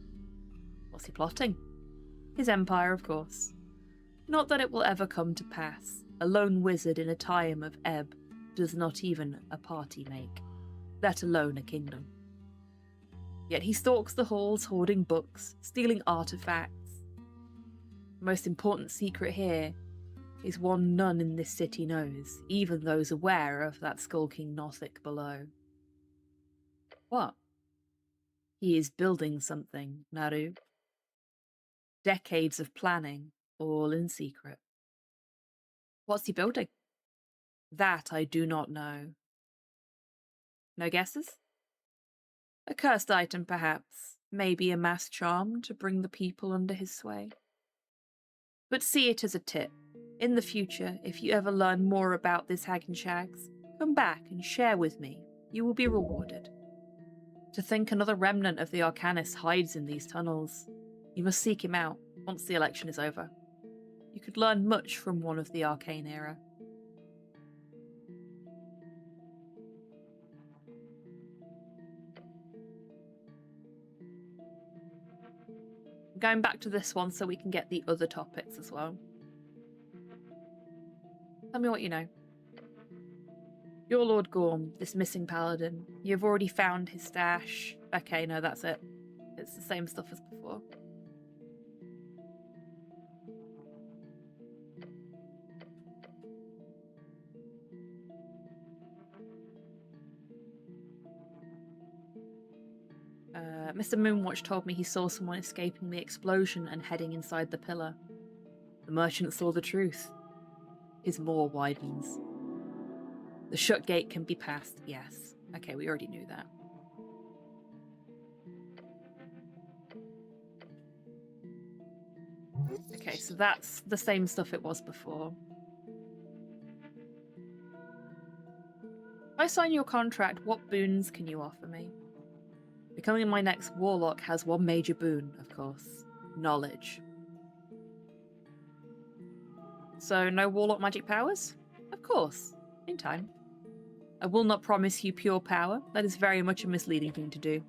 Speaker 2: What's he plotting? His empire, of course. Not that it will ever come to pass. A lone wizard in a time of ebb does not even a party make, let alone a kingdom. Yet he stalks the halls, hoarding books, stealing artifacts. The most important secret here is one none in this city knows, even those aware of that skulking Northic below. What? He is building something, Naru. Decades of planning, all in secret. What's he building? That I do not know. No guesses? A cursed item, perhaps. Maybe a mass charm to bring the people under his sway. But see it as a tip. In the future, if you ever learn more about this Hagenshags, come back and share with me. You will be rewarded. To think another remnant of the Arcanist hides in these tunnels. You must seek him out once the election is over. You could learn much from one of the Arcane era. Going back to this one so we can get the other topics as well. Tell me what you know. You're Lord Gorm, this missing paladin. You've already found his stash. Okay, no, that's it. It's the same stuff as before. Mr. Moonwatch told me he saw someone escaping the explosion and heading inside the pillar. The merchant saw the truth. His maw widens. The shut gate can be passed, yes. Okay, we already knew that. Okay, so that's the same stuff it was before. If I sign your contract, what boons can you offer me? Becoming my next warlock has one major boon, of course. Knowledge. So, no warlock magic powers? Of course, in time. I will not promise you pure power. That is very much a misleading thing to do.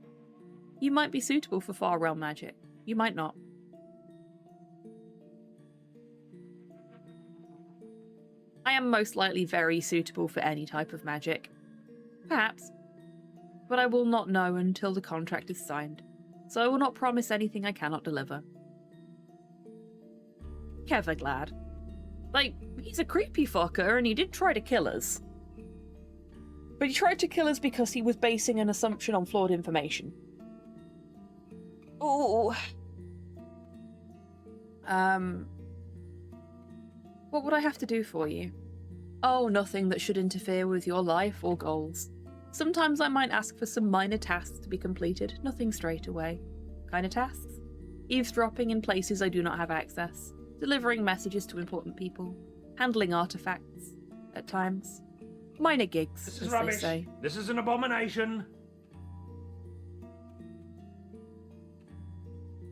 Speaker 2: You might be suitable for far realm magic. You might not. I am most likely very suitable for any type of magic. Perhaps. But I will not know until the contract is signed, so I will not promise anything I cannot deliver. Keverglad. Like, he's a creepy fucker and he did try to kill us. But he tried to kill us because he was basing an assumption on flawed information. Ooh. What would I have to do for you? Oh, nothing that should interfere with your life or goals. Sometimes I might ask for some minor tasks to be completed, nothing straight away. Kind of tasks? Eavesdropping in places I do not have access, delivering messages to important people, handling artifacts, at times. Minor gigs,
Speaker 1: This
Speaker 2: as
Speaker 1: is
Speaker 2: they
Speaker 1: rubbish.
Speaker 2: say.
Speaker 1: This is an abomination.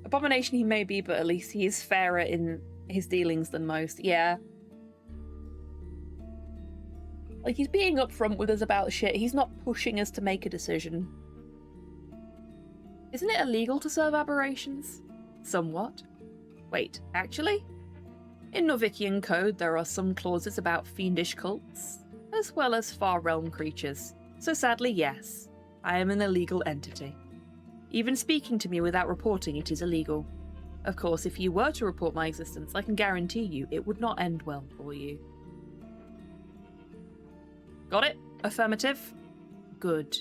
Speaker 2: Abomination he may be, but at least he is fairer in his dealings than most. Yeah. Like, he's being upfront with us about shit. He's not pushing us to make a decision. Isn't it illegal to serve aberrations? Somewhat. Wait, actually? In Novician code, there are some clauses about fiendish cults, as well as far realm creatures. So sadly, yes, I am an illegal entity. Even speaking to me without reporting it is illegal. Of course, if you were to report my existence, I can guarantee you it would not end well for you. Got it? Affirmative? Good.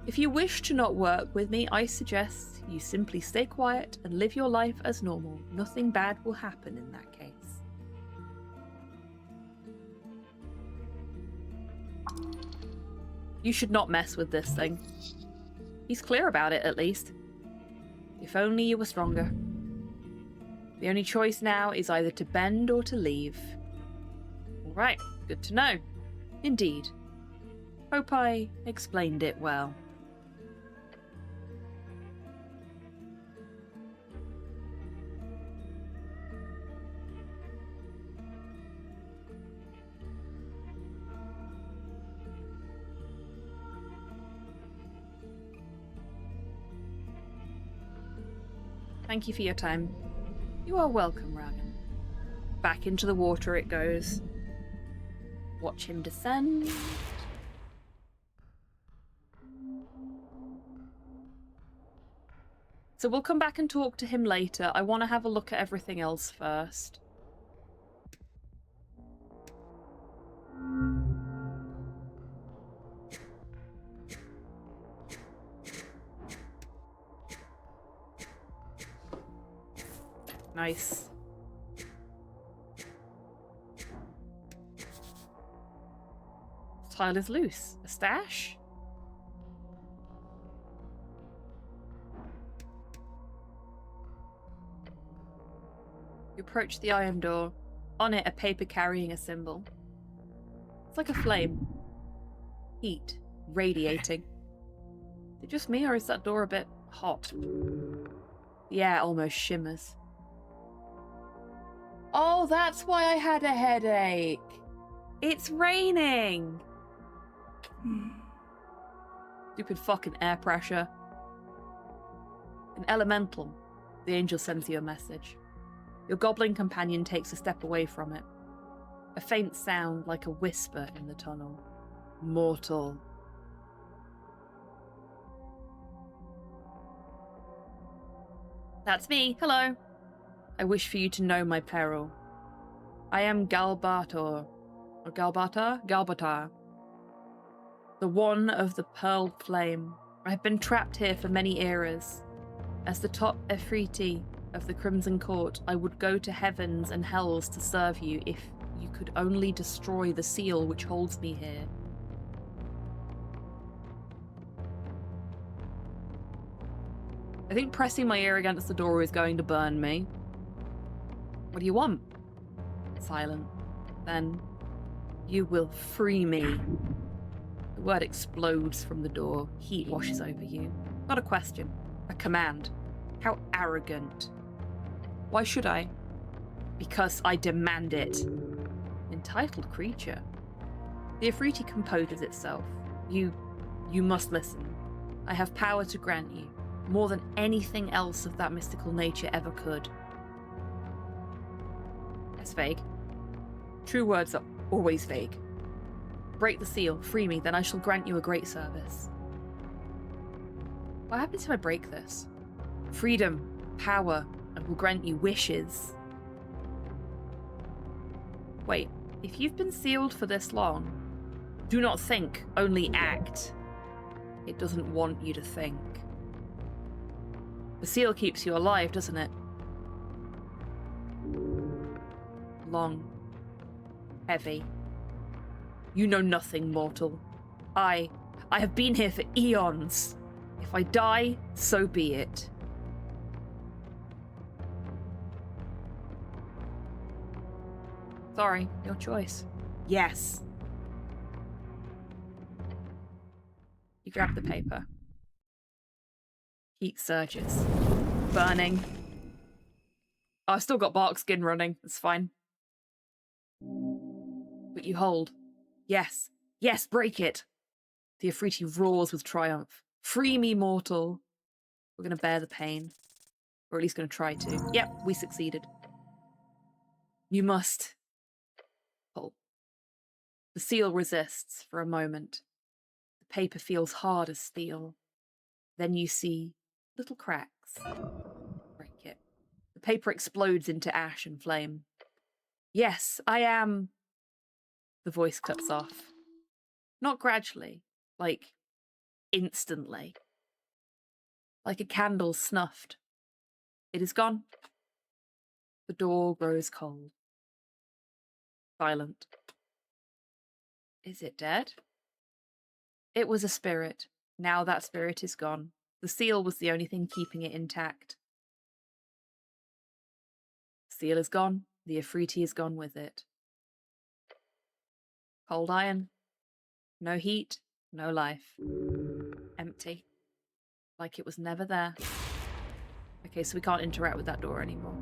Speaker 2: If you wish to not work with me, I suggest you simply stay quiet and live your life as normal. Nothing bad will happen in that case. You should not mess with this thing. He's clear about it, at least. If only you were stronger. The only choice now is either to bend or to leave. Alright, good to know. Indeed. Hope I explained it well. Thank you for your time. You are welcome, Ragan. Back into the water it goes. Watch him descend. So we'll come back and talk to him later. I want to have a look at everything else first. Nice. Tile is loose. A stash? You approach the iron door. On it, a paper carrying a symbol. It's like a flame. Heat. Radiating. Is it just me, or is that door a bit hot? Yeah, it almost shimmers. Oh, that's why I had a headache. It's raining. Stupid fucking air pressure. An elemental. The angel sends you a message. Your goblin companion takes a step away from it. A faint sound like a whisper in the tunnel. Mortal. That's me. Hello. I wish for you to know my peril. I am Galbator. Or Galbatar? Galbatar. The one of the pearled flame. I have been trapped here for many eras. As the top Efreeti of the Crimson Court, I would go to heavens and hells to serve you if you could only destroy the seal which holds me here. I think pressing my ear against the door is going to burn me. What do you want? Silent. Then, you will free me. The word explodes from the door. Heat washes over you. Not a question. A command. How arrogant. Why should I? Because I demand it. Entitled creature. The Efreeti composes itself. You must listen. I have power to grant you, more than anything else of that mystical nature ever could. That's vague. True words are always vague. Break the seal, free me, then I shall grant you a great service. What happens if I break this? Freedom, power, and will grant you wishes. Wait, if you've been sealed for this long, do not think, only act. It doesn't want you to think. The seal keeps you alive, doesn't it? Long. Heavy. You know nothing, mortal. I have been here for eons. If I die, so be it. Sorry, your choice. Yes. You grab the paper. Heat surges. Burning. Oh, I've still got bark skin running. It's fine. But you hold. Yes. Yes, break it. The Efreeti roars with triumph. Free me, mortal. We're going to bear the pain. Or at least going to try to. Yep, we succeeded. You must... pull. The seal resists for a moment. The paper feels hard as steel. Then you see little cracks. Break it. The paper explodes into ash and flame. Yes, I am... The voice cuts off. Not gradually, like instantly. Like a candle snuffed. It is gone. The door grows cold. Silent. Is it dead? It was a spirit. Now that spirit is gone. The seal was the only thing keeping it intact. The seal is gone. The Efreeti is gone with it. Cold iron. No heat. No life. Empty. Like it was never there. Okay, so we can't interact with that door anymore.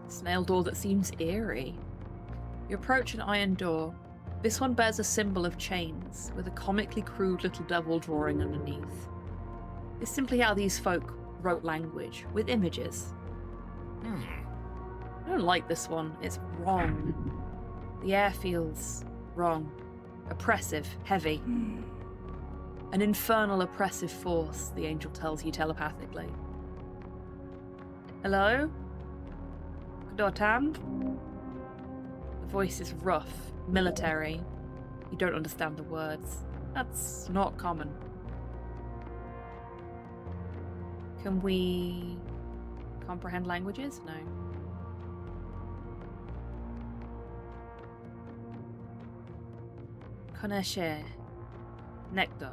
Speaker 2: Snail door that seems eerie. You approach an iron door. This one bears a symbol of chains, with a comically crude little devil drawing underneath. It's simply how these folk wrote language, with images. I don't like this one. It's wrong. The air feels wrong. Oppressive, heavy. An infernal oppressive force, the angel tells you telepathically. Hello? HobbyTan? The voice is rough, military. You don't understand the words. That's not common. Can we comprehend languages? No. Koneshe. Nectar.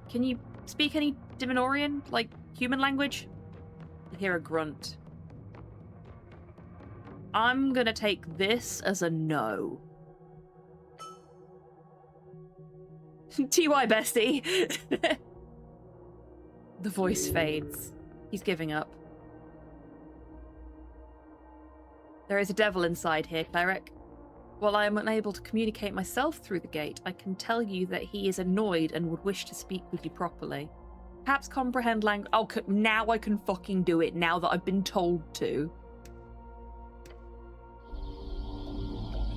Speaker 2: Can you speak any Divinorian, like human language? You hear a grunt. I'm gonna take this as a no. TY, bestie. The voice fades. He's giving up. There is a devil inside here, cleric. While I am unable to communicate myself through the gate, I can tell you that he is annoyed and would wish to speak with you properly. Perhaps comprehend language. Oh, now I can fucking do it, now that I've been told to.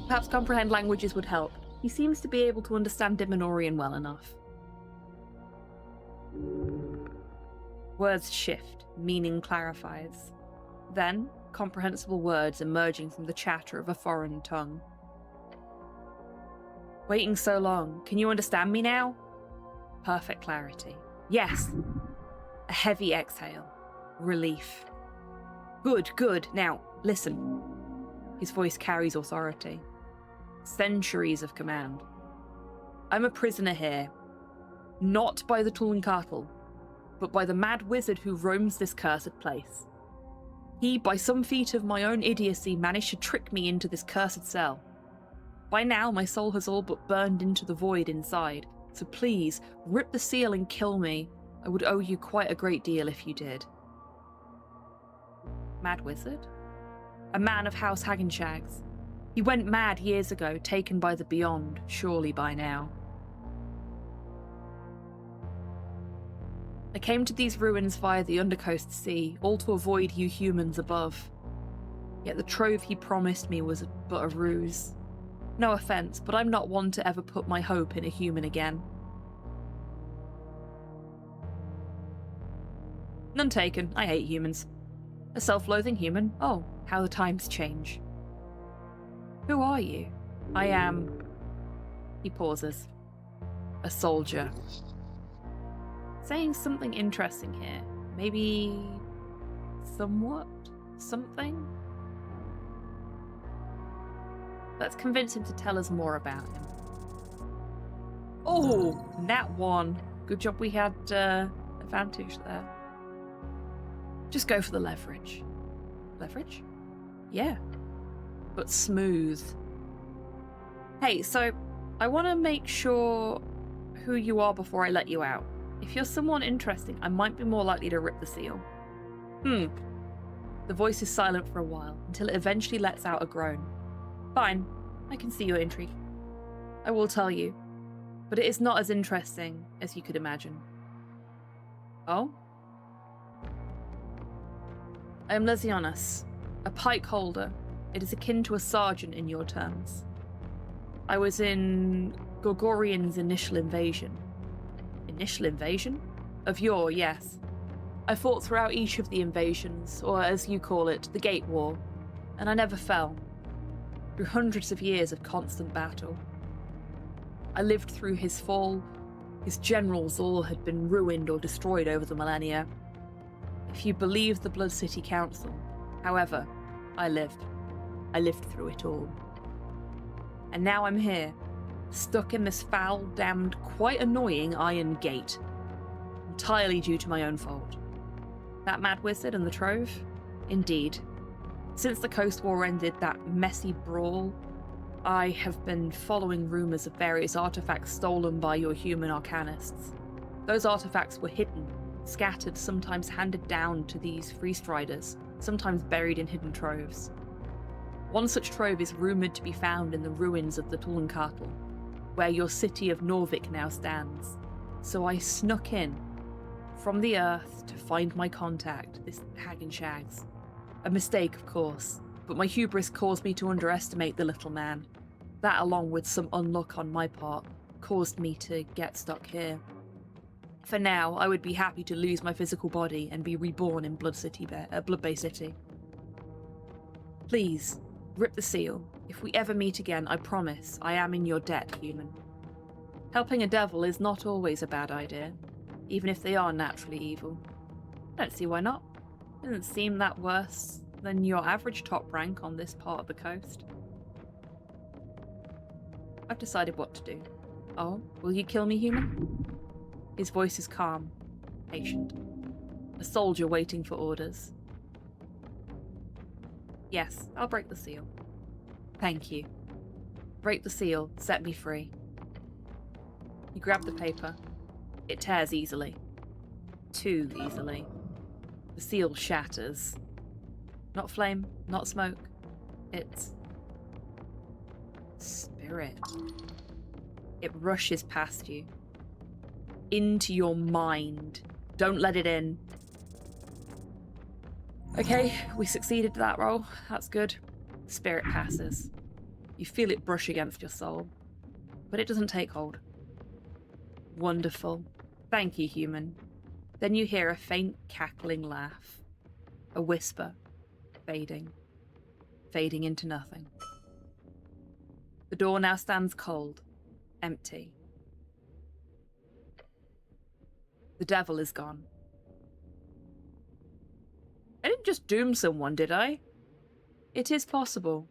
Speaker 2: Perhaps comprehend languages would help. He seems to be able to understand Dimenorian well enough. Words shift, meaning clarifies. Then, comprehensible words emerging from the chatter of a foreign tongue. Waiting so long, can you understand me now? Perfect clarity. Yes. A heavy exhale. Relief. Good, good. Now, listen. His voice carries authority. Centuries of command. I'm a prisoner here. Not by the Tullankatl, but by the mad wizard who roams this cursed place. He, by some feat of my own idiocy, managed to trick me into this cursed cell. By now, my soul has all but burned into the void inside, so please, rip the seal and kill me. I would owe you quite a great deal if you did. Mad wizard? A man of House Hagenshags. He went mad years ago, taken by the beyond, surely by now. I came to these ruins via the Undercoast Sea, all to avoid you humans above. Yet the trove he promised me was but a ruse. No offence, but I'm not one to ever put my hope in a human again. None taken. I hate humans. A self-loathing human? Oh, how the times change. Who are you? I am... He pauses. A soldier. Saying something interesting here. Maybe... somewhat? Something? Let's convince him to tell us more about him. Oh, nat one. Good job we had advantage there. Just go for the leverage. Leverage? Yeah. But smooth. Hey, so I want to make sure who you are before I let you out. If you're someone interesting, I might be more likely to rip the seal. The voice is silent for a while, until it eventually lets out a groan. Fine, I can see your intrigue. I will tell you, but it is not as interesting as you could imagine. Oh? I am Lesionas, a pike holder. It is akin to a sergeant in your terms. I was in Gorgorian's initial invasion. Initial invasion? Of yore, yes. I fought throughout each of the invasions, or as you call it, the Gate War, and I never fell. Through hundreds of years of constant battle. I lived through his fall. His generals all had been ruined or destroyed over the millennia. If you believe the Blood City Council, however, I lived. I lived through it all. And now I'm here, stuck in this foul, damned, quite annoying iron gate. Entirely due to my own fault. That mad wizard and the trove? Indeed. Since the Coast War ended, that messy brawl, I have been following rumours of various artifacts stolen by your human arcanists. Those artifacts were hidden, scattered, sometimes handed down to these freestriders, sometimes buried in hidden troves. One such trove is rumoured to be found in the ruins of the Tullankatl, where your city of Norvik now stands. So I snuck in, from the earth, to find my contact, this Hagenshags. A mistake, of course, but my hubris caused me to underestimate the little man. That, along with some unluck on my part, caused me to get stuck here. For now, I would be happy to lose my physical body and be reborn in Blood Bay City. Please, rip the seal. If we ever meet again, I promise I am in your debt, human. Helping a devil is not always a bad idea, even if they are naturally evil. I don't see why not. Doesn't seem that worse than your average top rank on this part of the coast. I've decided what to do. Oh, will you kill me, human? His voice is calm, patient. A soldier waiting for orders. Yes, I'll break the seal. Thank you. Break the seal, set me free. You grab the paper. It tears easily. Too easily. The seal shatters. Not flame, not smoke. It's spirit. It rushes past you. Into your mind. Don't let it in. Okay, we succeeded that roll. That's good. Spirit passes. You feel it brush against your soul. But it doesn't take hold. Wonderful. Thank you, human. Then you hear a faint cackling laugh. A whisper. Fading. Fading into nothing. The door now stands cold. Empty. The devil is gone. I didn't just doom someone, did I? It is possible.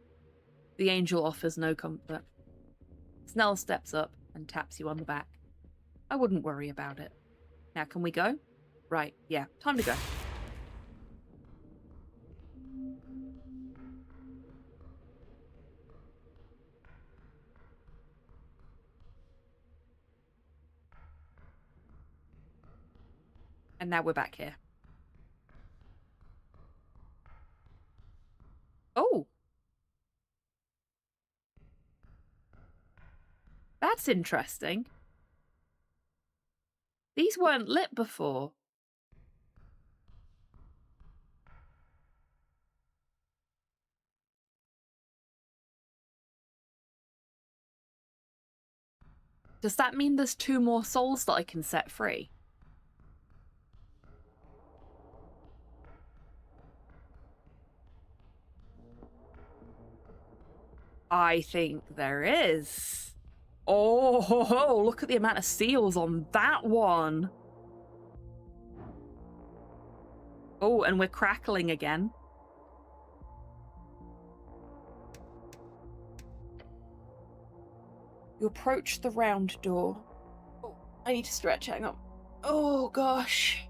Speaker 2: The angel offers no comfort. Snell steps up and taps you on the back. I wouldn't worry about it. Now, can we go? Right, yeah, time to go. And now we're back here. Oh! That's interesting. These weren't lit before. Does that mean there's 2 more souls that I can set free? I think there is. Oh, look at the amount of seals on that one. Oh, and we're crackling again. You approach the round door. Oh, I need to stretch, hang on. Oh, gosh.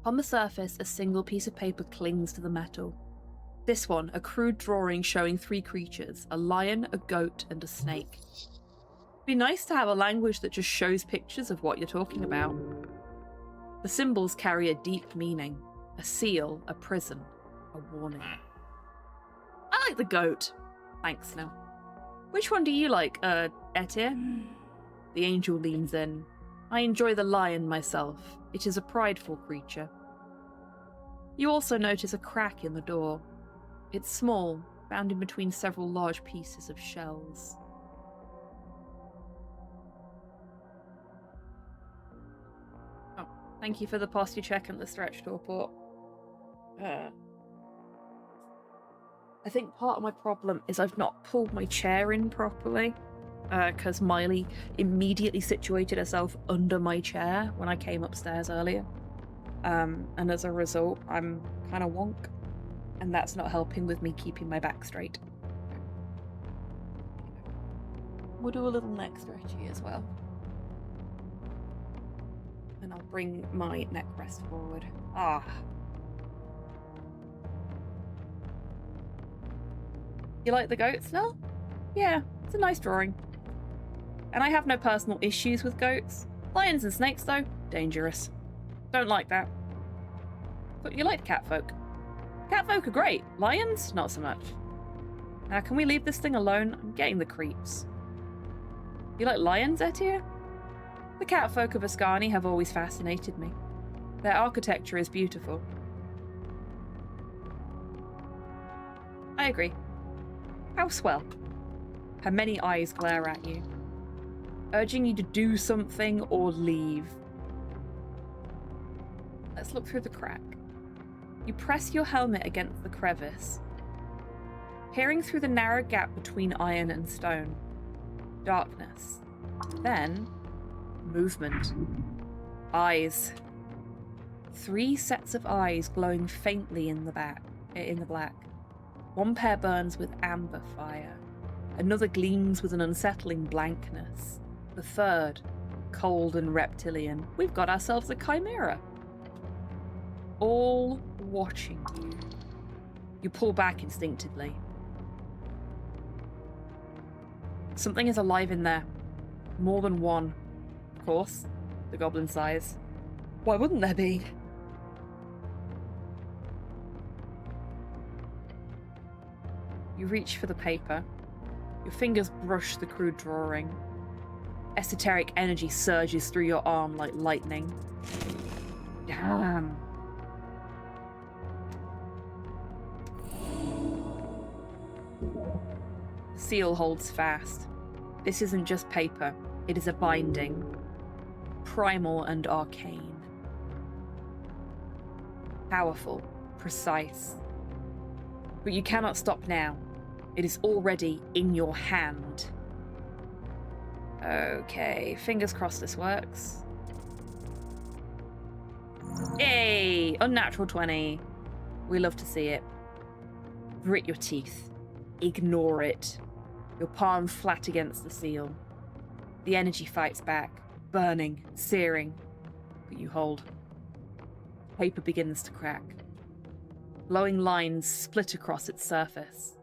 Speaker 2: On the surface, a single piece of paper clings to the metal. This one, a crude drawing showing 3 creatures, a lion, a goat, and a snake. It'd be nice to have a language that just shows pictures of what you're talking about. The symbols carry a deep meaning. A seal, a prison, a warning. I like the goat. Thanks, Snell. Which one do you like, Etir? The angel leans in. I enjoy the lion myself. It is a prideful creature. You also notice a crack in the door. It's small, bound in between several large pieces of shells. Oh, thank you for the posture check and the stretch door port. I think part of my problem is I've not pulled my chair in properly. Because Miley immediately situated herself under my chair when I came upstairs earlier. And as a result, I'm kind of wonk. And that's not helping with me keeping my back straight. We'll do a little neck stretchy as well. And I'll bring my neck rest forward. Ah. You like the goats now? Yeah, it's a nice drawing. And I have no personal issues with goats. Lions and snakes, though, dangerous. Don't like that. But you like catfolk. Catfolk are great. Lions, not so much. Now, can we leave this thing alone? I'm getting the creeps. You like lions, Etir? The catfolk of Ascani have always fascinated me. Their architecture is beautiful. I agree. How swell. Her many eyes glare at you, urging you to do something or leave. Let's look through the crack. You press your helmet against the crevice, peering through the narrow gap between iron and stone. Darkness. Then, movement. Eyes. 3 sets of eyes glowing faintly in the black. One pair burns with amber fire. Another gleams with an unsettling blankness. The third, cold and reptilian. We've got ourselves a chimera. All watching you. You pull back instinctively. Something is alive in there. More than one. Of course, the goblin sighs. Why wouldn't there be? You reach for the paper. Your fingers brush the crude drawing. Esoteric energy surges through your arm like lightning. Damn. The seal holds fast. This isn't just paper, it is a binding. Primal and arcane. Powerful, precise. But you cannot stop now. It is already in your hand. Okay, fingers crossed this works. Yay! Unnatural 20. We love to see it. Grit your teeth. Ignore it. Your palm flat against the seal. The energy fights back, burning, searing, but you hold. Paper begins to crack. Glowing lines split across its surface.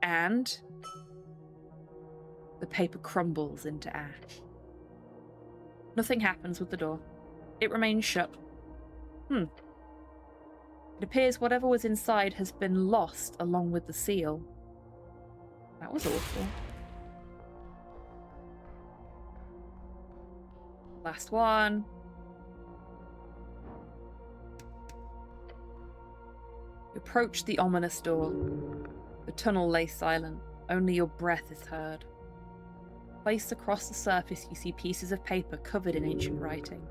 Speaker 2: And the paper crumbles into ash. Nothing happens with the door. It remains shut. It appears whatever was inside has been lost along with the seal. That was awful. Last one. You approach the ominous door. The tunnel lay silent. Only your breath is heard. Placed across the surface, you see pieces of paper covered in ancient writing.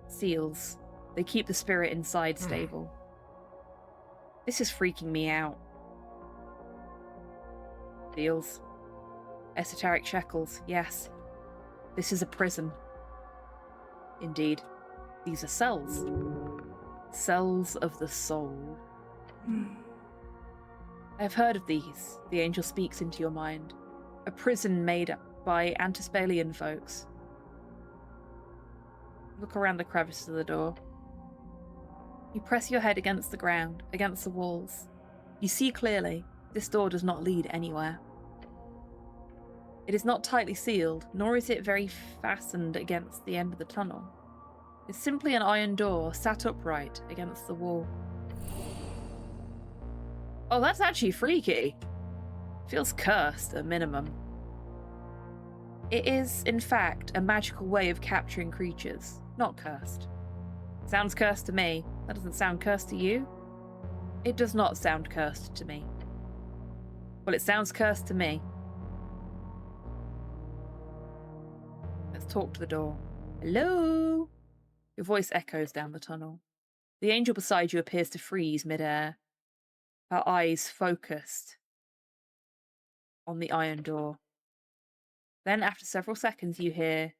Speaker 2: Seals. They keep the spirit inside stable. This is freaking me out. Seals. Esoteric shekels, yes. This is a prison. Indeed. These are cells. Cells of the soul. I have heard of these, the angel speaks into your mind. A prison made up by Antispalian folks. Look around the crevices of the door. You press your head against the ground, against the walls. You see clearly, this door does not lead anywhere. It is not tightly sealed, nor is it very fastened against the end of the tunnel. It's simply an iron door sat upright against the wall. Oh, that's actually freaky. Feels cursed, at minimum. It is, in fact, a magical way of capturing creatures, not cursed. Sounds cursed to me. That doesn't sound cursed to you? It does not sound cursed to me. Well, it sounds cursed to me. Let's talk to the door. Hello? Your voice echoes down the tunnel. The angel beside you appears to freeze mid-air. Her eyes focused on the iron door. Then, after several seconds, you hear,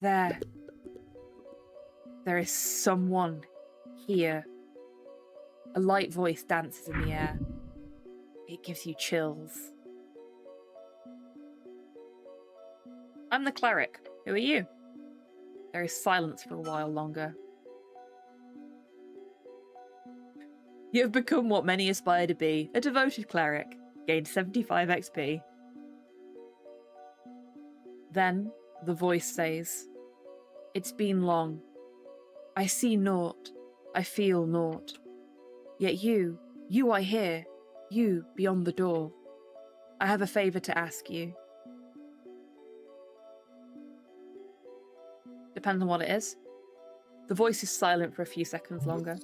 Speaker 2: there. There is someone here. A light voice dances in the air. It gives you chills. I'm the cleric. Who are you? There is silence for a while longer. You have become what many aspire to be, a devoted cleric. Gained 75 XP. Then, the voice says, it's been long. I see naught. I feel naught. Yet you I hear. You beyond the door. I have a favour to ask you. Depends on what it is. The voice is silent for a few seconds longer.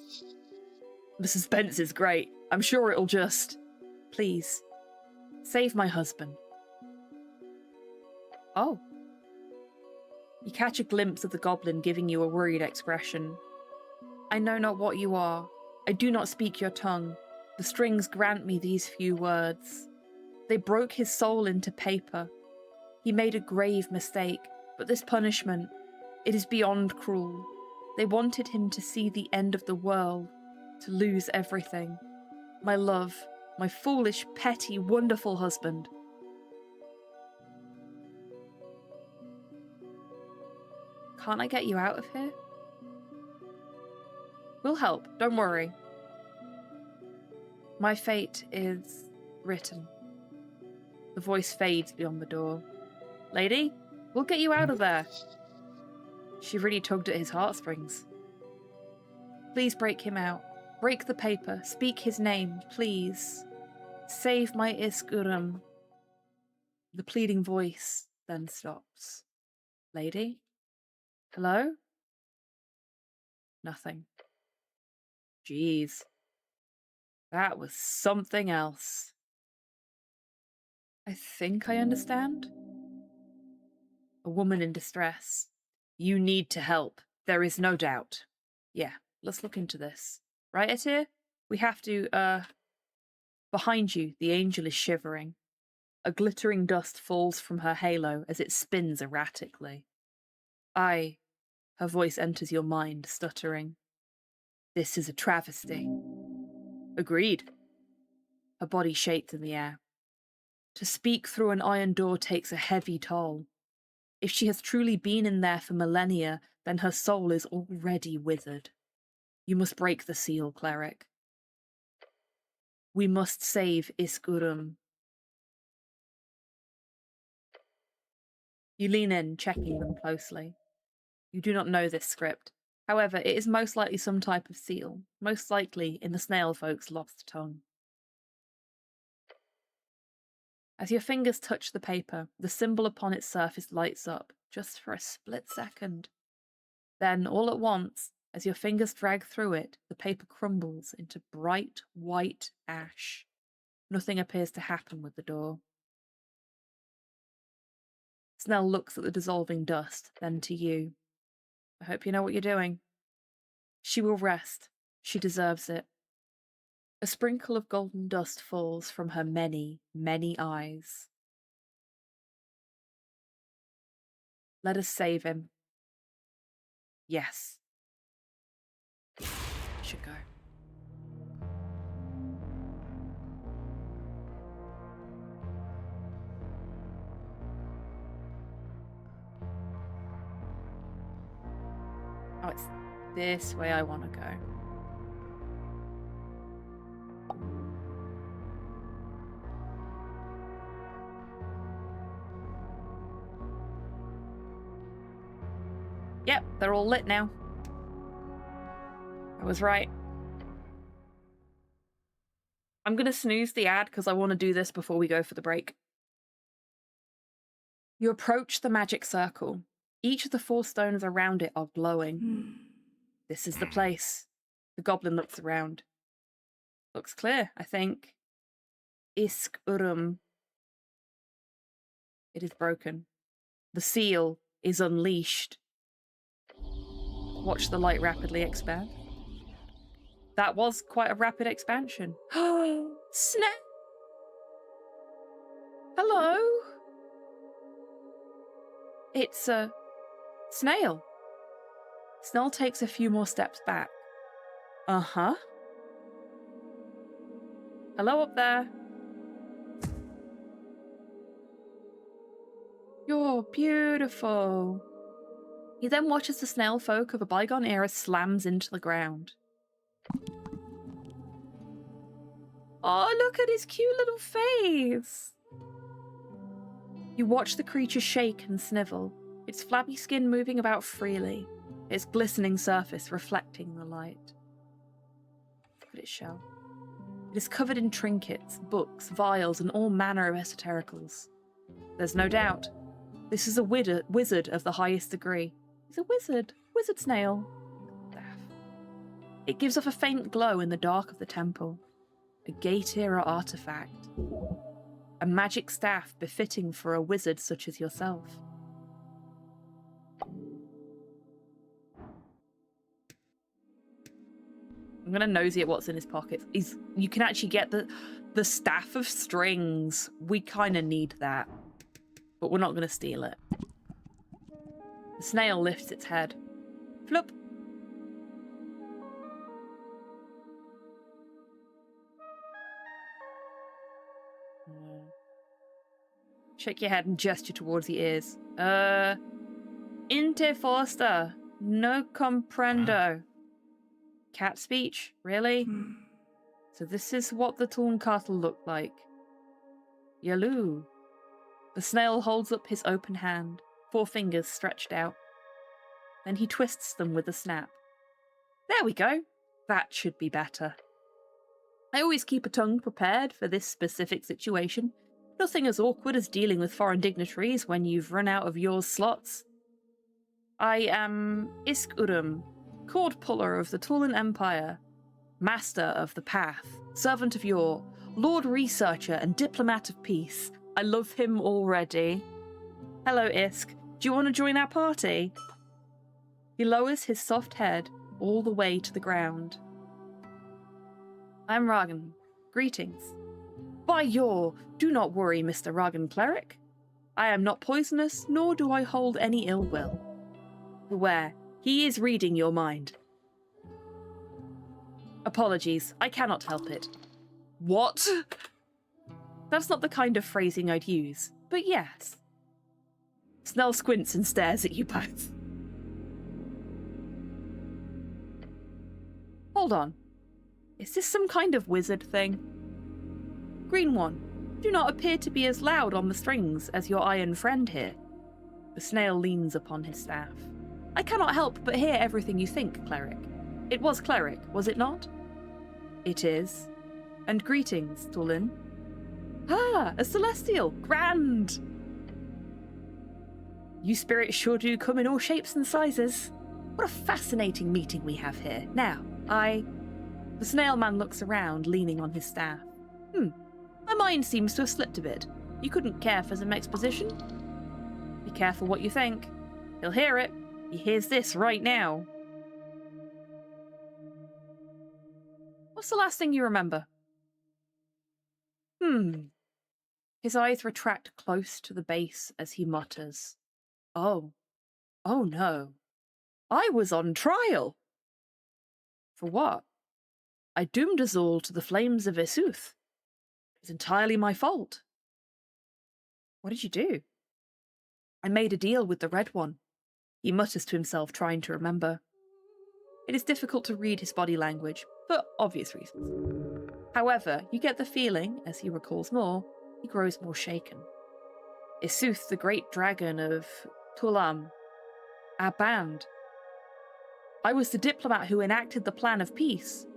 Speaker 2: The suspense is great. I'm sure it'll just... Please, save my husband. Oh. You catch a glimpse of the goblin giving you a worried expression. I know not what you are. I do not speak your tongue. The strings grant me these few words. They broke his soul into paper. He made a grave mistake, but this punishment, it is beyond cruel. They wanted him to see the end of the world, to lose everything. My love, my foolish, petty, wonderful husband. Can't I get you out of here? We'll help, don't worry. My fate is written. The voice fades beyond the door. Lady, we'll get you out of there. She really tugged at his heartstrings. Please break him out. Break the paper. Speak his name, please. Save my Iskurum. The pleading voice then stops. Lady? Hello? Nothing. Jeez. That was something else. I think I understand. A woman in distress. You need to help. There is no doubt. Yeah, let's look into this. Right, Etir? We have to, Behind you, the angel is shivering. A glittering dust falls from her halo as it spins erratically. Her voice enters your mind, stuttering. This is a travesty. Agreed. Her body shakes in the air. To speak through an iron door takes a heavy toll. If she has truly been in there for millennia, then her soul is already withered. You must break the seal, cleric. We must save Iskurum. You lean in, checking them closely. You do not know this script. However, it is most likely some type of seal, most likely in the snail folk's lost tongue. As your fingers touch the paper, the symbol upon its surface lights up, just for a split second. Then, all at once, as your fingers drag through it, the paper crumbles into bright white ash. Nothing appears to happen with the door. Snell looks at the dissolving dust, then to you. I hope you know what you're doing. She will rest. She deserves it. A sprinkle of golden dust falls from her many, many eyes. Let us save him. Yes. I should go. Oh, it's this way I want to go. Yep, they're all lit now. I was right. I'm going to snooze the ad because I want to do this before we go for the break. You approach the magic circle. Each of the 4 stones around it are glowing. This is the place. The goblin looks around. Looks clear, I think. Iskurum. It is broken. The seal is unleashed. Watch the light rapidly expand. That was quite a rapid expansion. Snap! Hello? It's a snail. Snell takes a few more steps back. Uh-huh. Hello up there. You're beautiful. He then watches the snail folk of a bygone era slams into the ground. Oh, look at his cute little face. You watch the creature shake and snivel, its flabby skin moving about freely, its glistening surface reflecting the light. Look at its shell. It is covered in trinkets, books, vials, and all manner of esotericals. There's no doubt. This is a wizard of the highest degree. He's a wizard. Wizard snail. It gives off a faint glow in the dark of the temple. A Gate-era artifact. A magic staff befitting for a wizard such as yourself. I'm gonna nosy at what's in his pockets. You can actually get the staff of strings. We kind of need that. But we're not gonna steal it. The snail lifts its head. Flop! Shake your head and gesture towards the ears. Inte Forster. No comprendo. Cat speech? Really? So this is what the Toonkattle looked like. Yalu. The snail holds up his open hand, 4 fingers stretched out. Then he twists them with a snap. There we go. That should be better. I always keep a tongue prepared for this specific situation. Nothing as awkward as dealing with foreign dignitaries when you've run out of your slots. I am Isk-Urum, cord puller of the Tulan Empire, master of the path, servant of yore, lord researcher and diplomat of peace. I love him already. Hello, Isk. Do you want to join our party? He lowers his soft head all the way to the ground. I'm Ragan. Greetings. By yore, do not worry, Mr. Ragan Cleric. I am not poisonous, nor do I hold any ill will. Beware, he is reading your mind. Apologies, I cannot help it. What? That's not the kind of phrasing I'd use, but yes. Snell squints and stares at you both. Hold on. Is this some kind of wizard thing? Green one, do not appear to be as loud on the strings as your iron friend here. The snail leans upon his staff. I cannot help but hear everything you think, cleric. It was cleric, was it not? It is. And greetings, Tulin. Ah, a celestial! Grand! You spirits sure do come in all shapes and sizes. What a fascinating meeting we have here. Now, The snail man looks around, leaning on his staff. My mind seems to have slipped a bit. You couldn't care for some exposition? Be careful what you think. He'll hear it. He hears this right now. What's the last thing you remember? His eyes retract close to the base as he mutters. Oh no. I was on trial. For what? I doomed us all to the flames of Esuth. It was entirely my fault. What did you do? I made a deal with the Red One. He mutters to himself, trying to remember. It is difficult to read his body language, for obvious reasons. However, you get the feeling, as he recalls more, he grows more shaken. Esuth, the great dragon of Tulam, our band. I was the diplomat who enacted the plan of peace.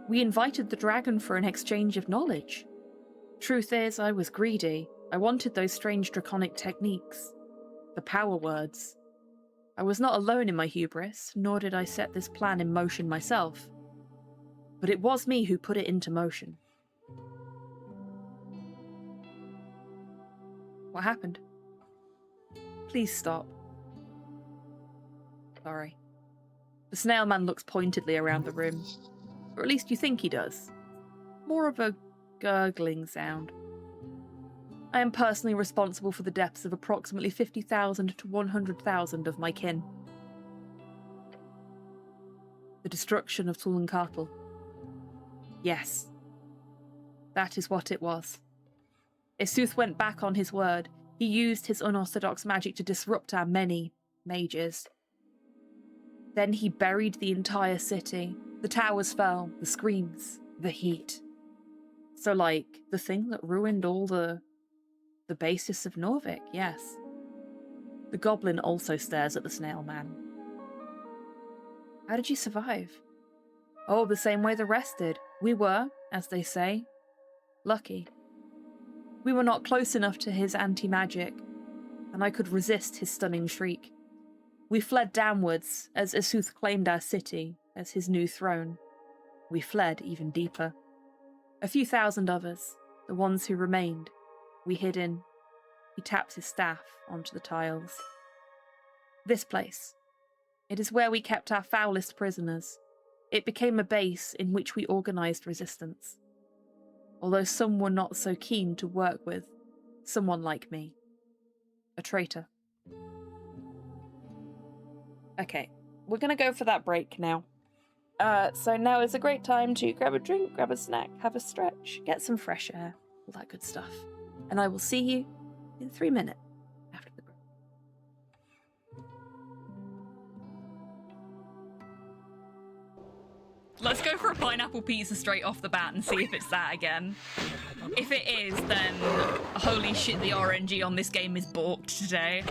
Speaker 2: We invited the dragon for an exchange of knowledge. Truth is, I was greedy. I wanted those strange draconic techniques. The power words. I was not alone in my hubris, nor did I set this plan in motion myself. But it was me who put it into motion. What happened? Please stop. Sorry. The snail man looks pointedly around the room. Or at least you think he does. More of a gurgling sound. I am personally responsible for the deaths of approximately 50,000 to 100,000 of my kin. The destruction of Toonkattle. Yes. That is what it was. Esuth went back on his word. He used his unorthodox magic to disrupt our many mages. Then he buried the entire city. The towers fell, the screams, the heat. So, like, the thing that ruined all the basis of Norvik, yes. The goblin also stares at the snail man. How did you survive? Oh, the same way the rest did. We were, as they say, lucky. We were not close enough to his anti-magic, and I could resist his stunning shriek. We fled downwards as Esuth claimed our city as his new throne. We fled even deeper. A few thousand of us, the ones who remained, we hid in. He taps his staff onto the tiles. This place. It is where we kept our foulest prisoners. It became a base in which we organised resistance. Although some were not so keen to work with someone like me. A traitor. Okay, we're going to go for that break now. So now is a great time to grab a drink, grab a snack, have a stretch, get some fresh air, all that good stuff. And I will see you in 3 minutes after the break.
Speaker 7: Let's go for a pineapple pizza straight off the bat and see if it's that again. If it is, then holy shit, the RNG on this game is balked today.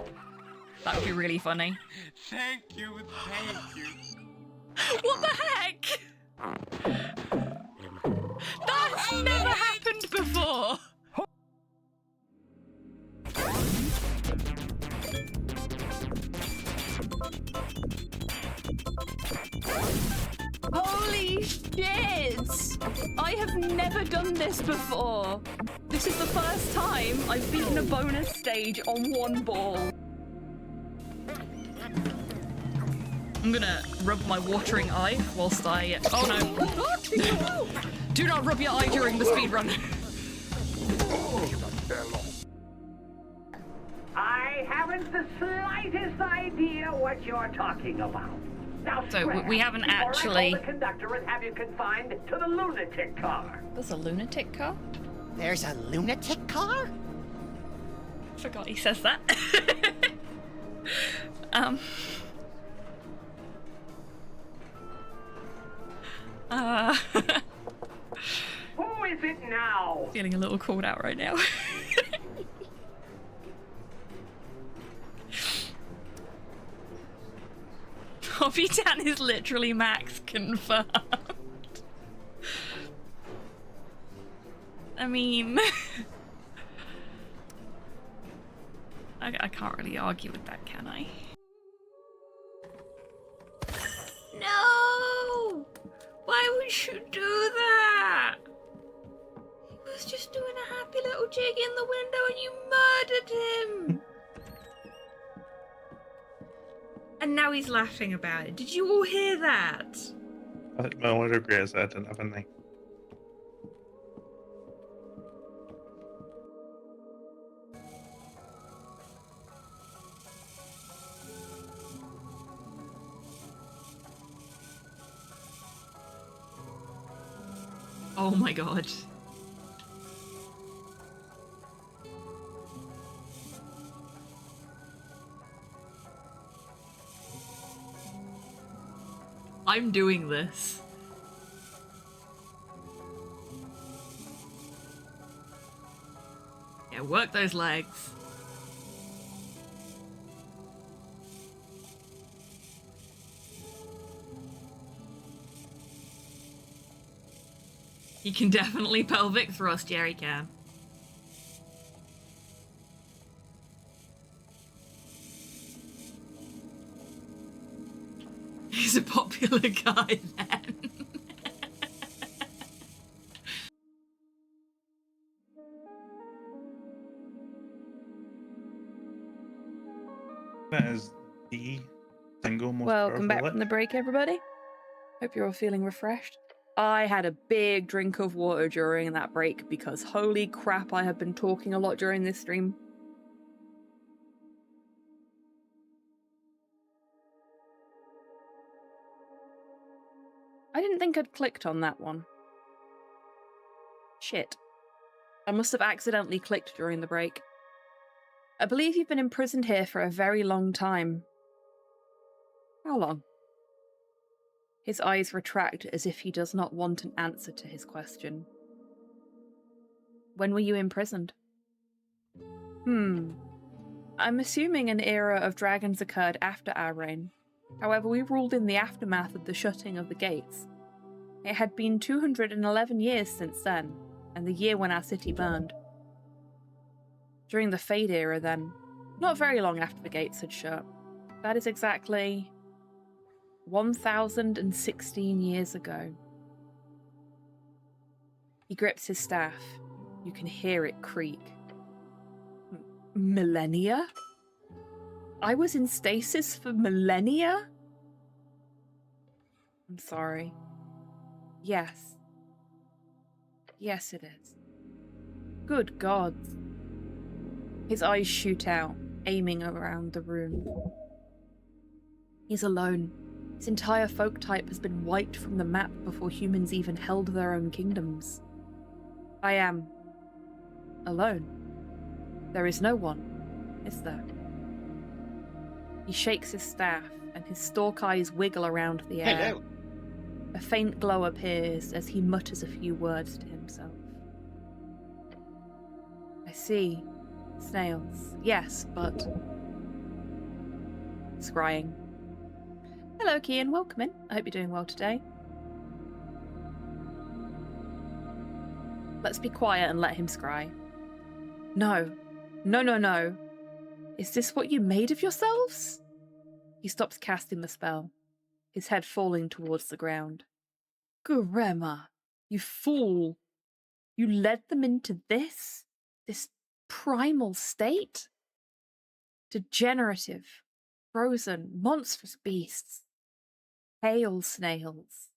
Speaker 7: That would be really funny.
Speaker 1: Thank you.
Speaker 7: What the heck? That's never happened before.
Speaker 2: Holy shit! I have never done this before. This is the first time I've beaten a bonus stage on one ball.
Speaker 7: I'm gonna rub my watering eye whilst I... Oh no. Do not rub your eye during the speedrun.
Speaker 8: I haven't the slightest idea what you're talking about. Now,
Speaker 7: So we haven't
Speaker 8: before
Speaker 7: actually...
Speaker 8: I call the conductor and have you confined to the lunatic car.
Speaker 7: There's a lunatic car?
Speaker 9: There's a lunatic car?
Speaker 7: Forgot he says that.
Speaker 8: Who is it now?
Speaker 7: Feeling a little called out right now. HobbyTan is literally max confirmed. I mean... I can't really argue with that, can I? No! Why would you do that? He was just doing a happy little jig in the window and you murdered him! And now he's laughing about it. Did you all hear that?
Speaker 6: My only regret is that I didn't have a knife.
Speaker 7: Oh my god. I'm doing this. Yeah, work those legs. You can definitely pelvic thrust, Jerry can. He's a popular guy then.
Speaker 6: That is the single most
Speaker 2: Welcome back
Speaker 6: powerful
Speaker 2: from the break, everybody. Hope you're all feeling refreshed. I had a big drink of water during that break because holy crap, I have been talking a lot during this stream. I didn't think I'd clicked on that one. Shit. I must have accidentally clicked during the break. I believe you've been imprisoned here for a very long time. How long? His eyes retract as if he does not want an answer to his question. When were you imprisoned? I'm assuming an era of dragons occurred after our reign. However, we ruled in the aftermath of the shutting of the gates. It had been 211 years since then, and the year when our city burned. During the Fade era then, not very long after the gates had shut. That is exactly 1,016 years ago. He grips his staff. You can hear it creak. Millennia? I was in stasis for millennia? I'm sorry. Yes. Yes, it is. Good gods. His eyes shoot out, aiming around the room. He's alone. His entire folk type has been wiped from the map before humans even held their own kingdoms. I am alone. There is no one, is there? He shakes his staff, and his stalk eyes wiggle around the air.
Speaker 9: Hello.
Speaker 2: A faint glow appears as he mutters a few words to himself. I see. Snails. Yes, but... Scrying. Hello, Kian. Welcome in. I hope you're doing well today. Let's be quiet and let him scry. No. No, no, no. Is this what you made of yourselves? He stops casting the spell, his head falling towards the ground. Gurema, you fool. You led them into this primal state? Degenerative, frozen, monstrous beasts. Hail snails.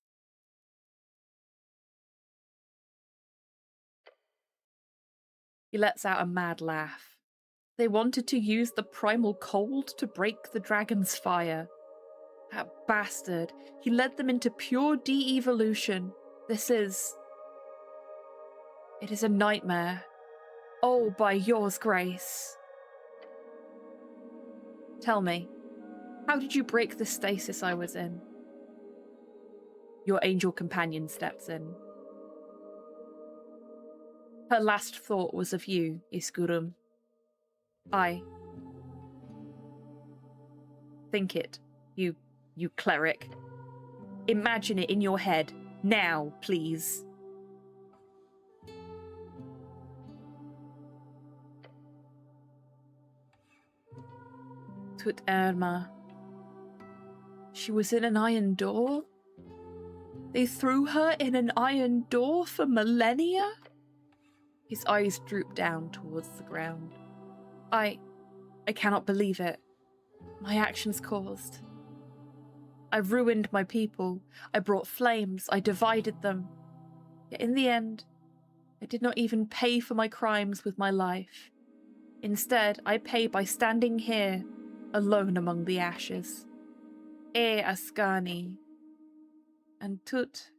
Speaker 2: He lets out a mad laugh. They wanted to use the primal cold to break the dragon's fire. That bastard. He led them into pure de-evolution. It is a nightmare. Oh, by yours grace. Tell me, how did you break the stasis I was in? Your angel companion steps in. Her last thought was of you, Iskurum. Think it, you cleric. Imagine it in your head, now, please. Tut Erma. She was in an iron door? They threw her in an iron door for millennia? His eyes droop down towards the ground. I cannot believe it. My actions caused. I ruined my people. I brought flames. I divided them. Yet in the end, I did not even pay for my crimes with my life. Instead, I pay by standing here, alone among the ashes. Ascani. And Tut,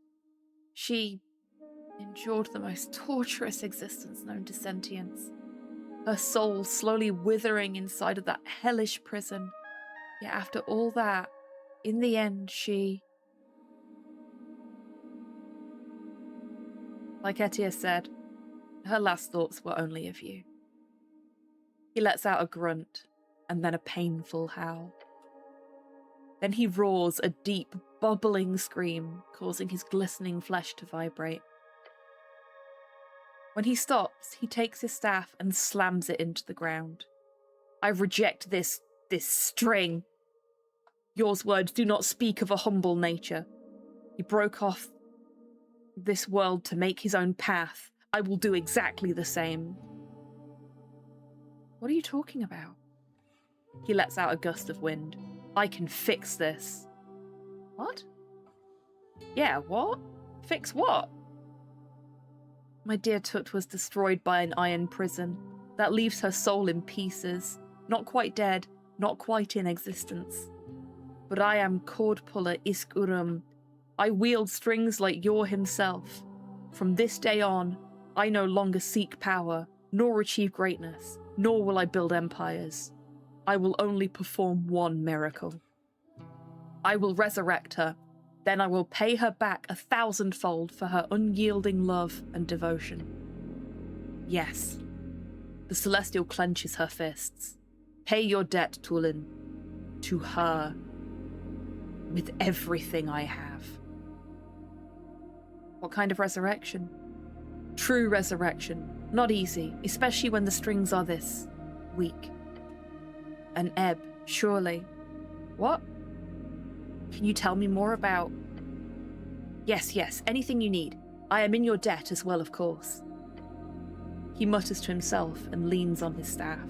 Speaker 2: she endured the most torturous existence known to sentience. Her soul slowly withering inside of that hellish prison. Yet after all that, in the end, she... Like Etia said, her last thoughts were only of you. He lets out a grunt, and then a painful howl. Then he roars a deep, bubbling scream, causing his glistening flesh to vibrate. When he stops, he takes his staff and slams it into the ground. I reject this string. Yours words do not speak of a humble nature. He broke off this world to make his own path. I will do exactly the same. What are you talking about? He lets out a gust of wind. I can fix this. What? Yeah, what? Fix what? My dear Tut was destroyed by an iron prison. That leaves her soul in pieces. Not quite dead, not quite in existence. But I am cord puller Iskurum. I wield strings like Yor himself. From this day on, I no longer seek power, nor achieve greatness, nor will I build empires. I will only perform one miracle. I will resurrect her. Then I will pay her back 1,000-fold for her unyielding love and devotion. Yes. The Celestial clenches her fists. Pay your debt, Tulin. To her. With everything I have. What kind of resurrection? True resurrection. Not easy, especially when the strings are this weak. An ebb, surely. What? Can you tell me more about... Yes, anything you need. I am in your debt as well, of course. He mutters to himself and leans on his staff.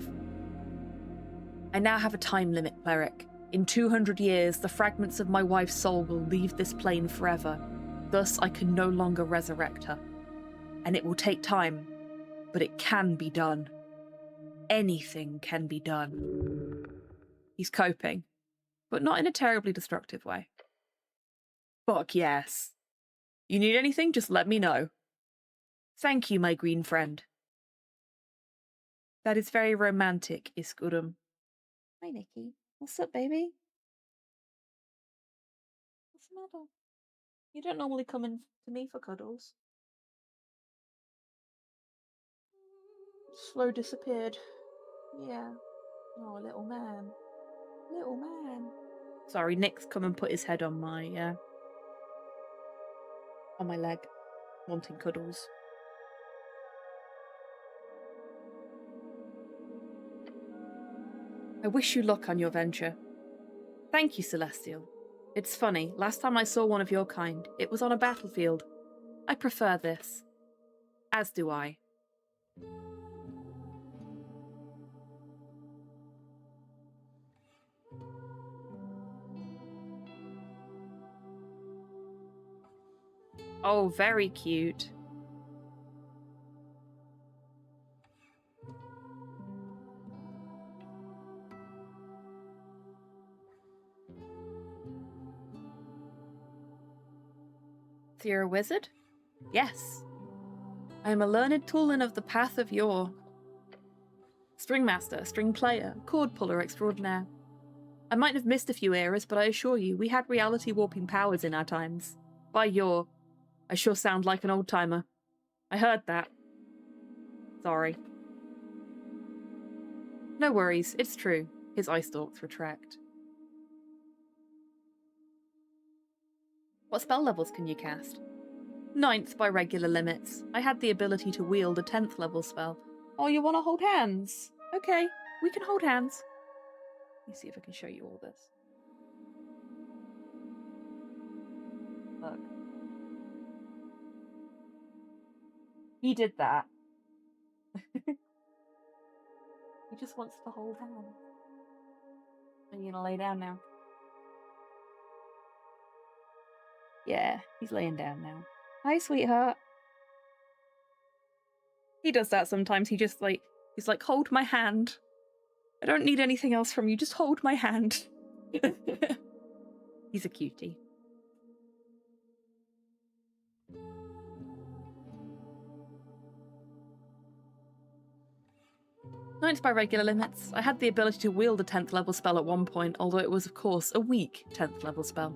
Speaker 2: I now have a time limit, cleric. In 200 years, the fragments of my wife's soul will leave this plane forever. Thus, I can no longer resurrect her. And it will take time, but it can be done. Anything can be done. He's coping, but not in a terribly destructive way. Fuck yes. You need anything, just let me know. Thank you, my green friend. That is very romantic, Iskurum. Hi, Nikki. What's up, baby? What's the matter? You don't normally come in to me for cuddles. Slow disappeared. Yeah. Oh, little man. Little man. Sorry, Nick's come and put his head on my leg, wanting cuddles. I wish you luck on your venture. Thank you, Celestial. It's funny, last time I saw one of your kind, it was on a battlefield. I prefer this. As do I. Oh, very cute. So you're a wizard? Yes. I am a learned toolin of the path of yore. String master, string player, chord puller extraordinaire. I might have missed a few eras, but I assure you, we had reality warping powers in our times. By yore, I sure sound like an old-timer. I heard that. Sorry. No worries, it's true. His eye stalks retract. What spell levels can you cast? 9th by regular limits. I had the ability to wield a 10th level spell. Oh, you want to hold hands? Okay, we can hold hands. Let me see if I can show you all this. Look. He did that. He just wants to hold hands. Are you gonna lay down now? Yeah, he's laying down now. Hi, sweetheart. He does that sometimes. He's like, hold my hand. I don't need anything else from you. Just hold my hand. He's a cutie. Ninth by regular limits. I had the ability to wield a 10th level spell at one point, although it was, of course, a weak 10th level spell.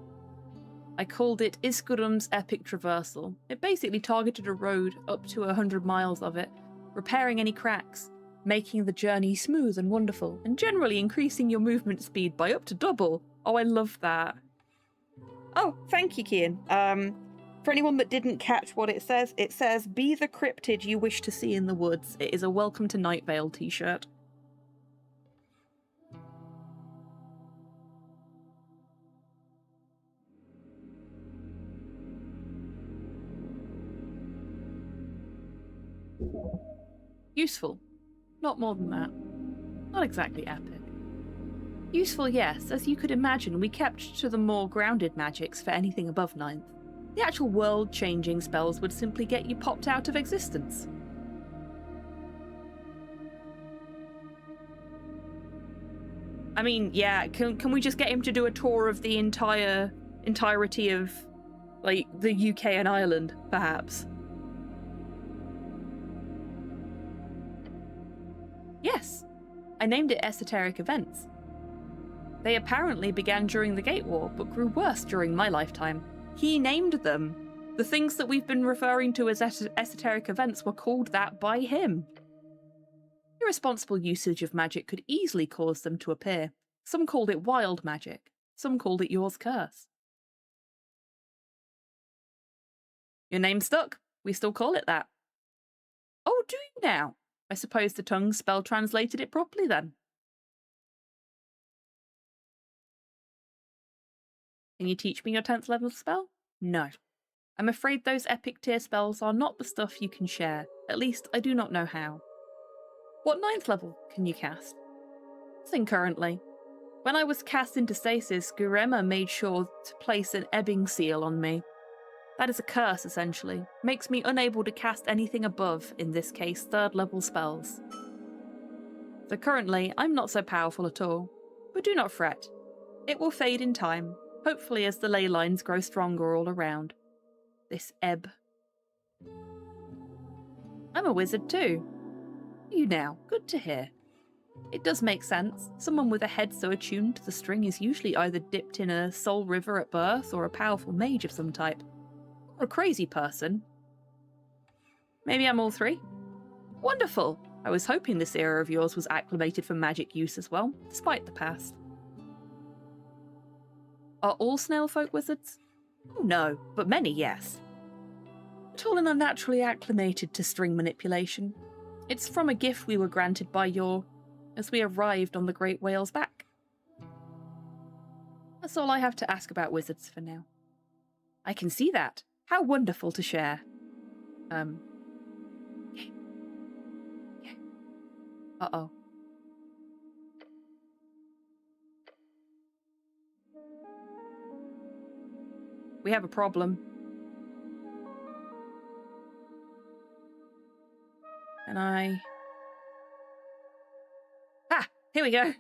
Speaker 2: I called it Iskurum's Epic Traversal. It basically targeted a road up to 100 miles of it, repairing any cracks, making the journey smooth and wonderful, and generally increasing your movement speed by up to double. Oh, I love that. Oh, thank you, Kian. For anyone that didn't catch what it says, be the cryptid you wish to see in the woods. It is a Welcome to Night Vale t-shirt. Useful. Not more than that. Not exactly epic. Useful, yes. As you could imagine, we kept to the more grounded magics for anything above 9th. The actual world-changing spells would simply get you popped out of existence. I mean, yeah, can we just get him to do a tour of the entirety of, like, the UK and Ireland, perhaps? Yes. I named it Esoteric Events. They apparently began during the Gate War, but grew worse during my lifetime. He named them. The things that we've been referring to as esoteric events were called that by him. Irresponsible usage of magic could easily cause them to appear. Some called it wild magic. Some called it yours curse. Your name stuck. We still call it that. Oh, do you now? I suppose the tongue spell translated it properly then. Can you teach me your 10th level spell? No. I'm afraid those epic tier spells are not the stuff you can share. At least, I do not know how. What 9th level can you cast? Nothing currently. When I was cast into stasis, Gurema made sure to place an ebbing seal on me. That is a curse, essentially. Makes me unable to cast anything above, in this case, 3rd level spells. So currently, I'm not so powerful at all. But do not fret. It will fade in time. Hopefully as the ley lines grow stronger all around. This ebb. I'm a wizard too. You now, good to hear. It does make sense. Someone with a head so attuned to the string is usually either dipped in a soul river at birth or a powerful mage of some type. Or a crazy person. Maybe I'm all three. Wonderful! I was hoping this era of yours was acclimated for magic use as well, despite the past. Are all snail folk wizards? Oh no, but many, yes. Not all are naturally acclimated to string manipulation. It's from a gift we were granted by as we arrived on the Great Whale's back. That's all I have to ask about wizards for now. I can see that. How wonderful to share. Okay. Uh-oh. We have a problem. And here we go.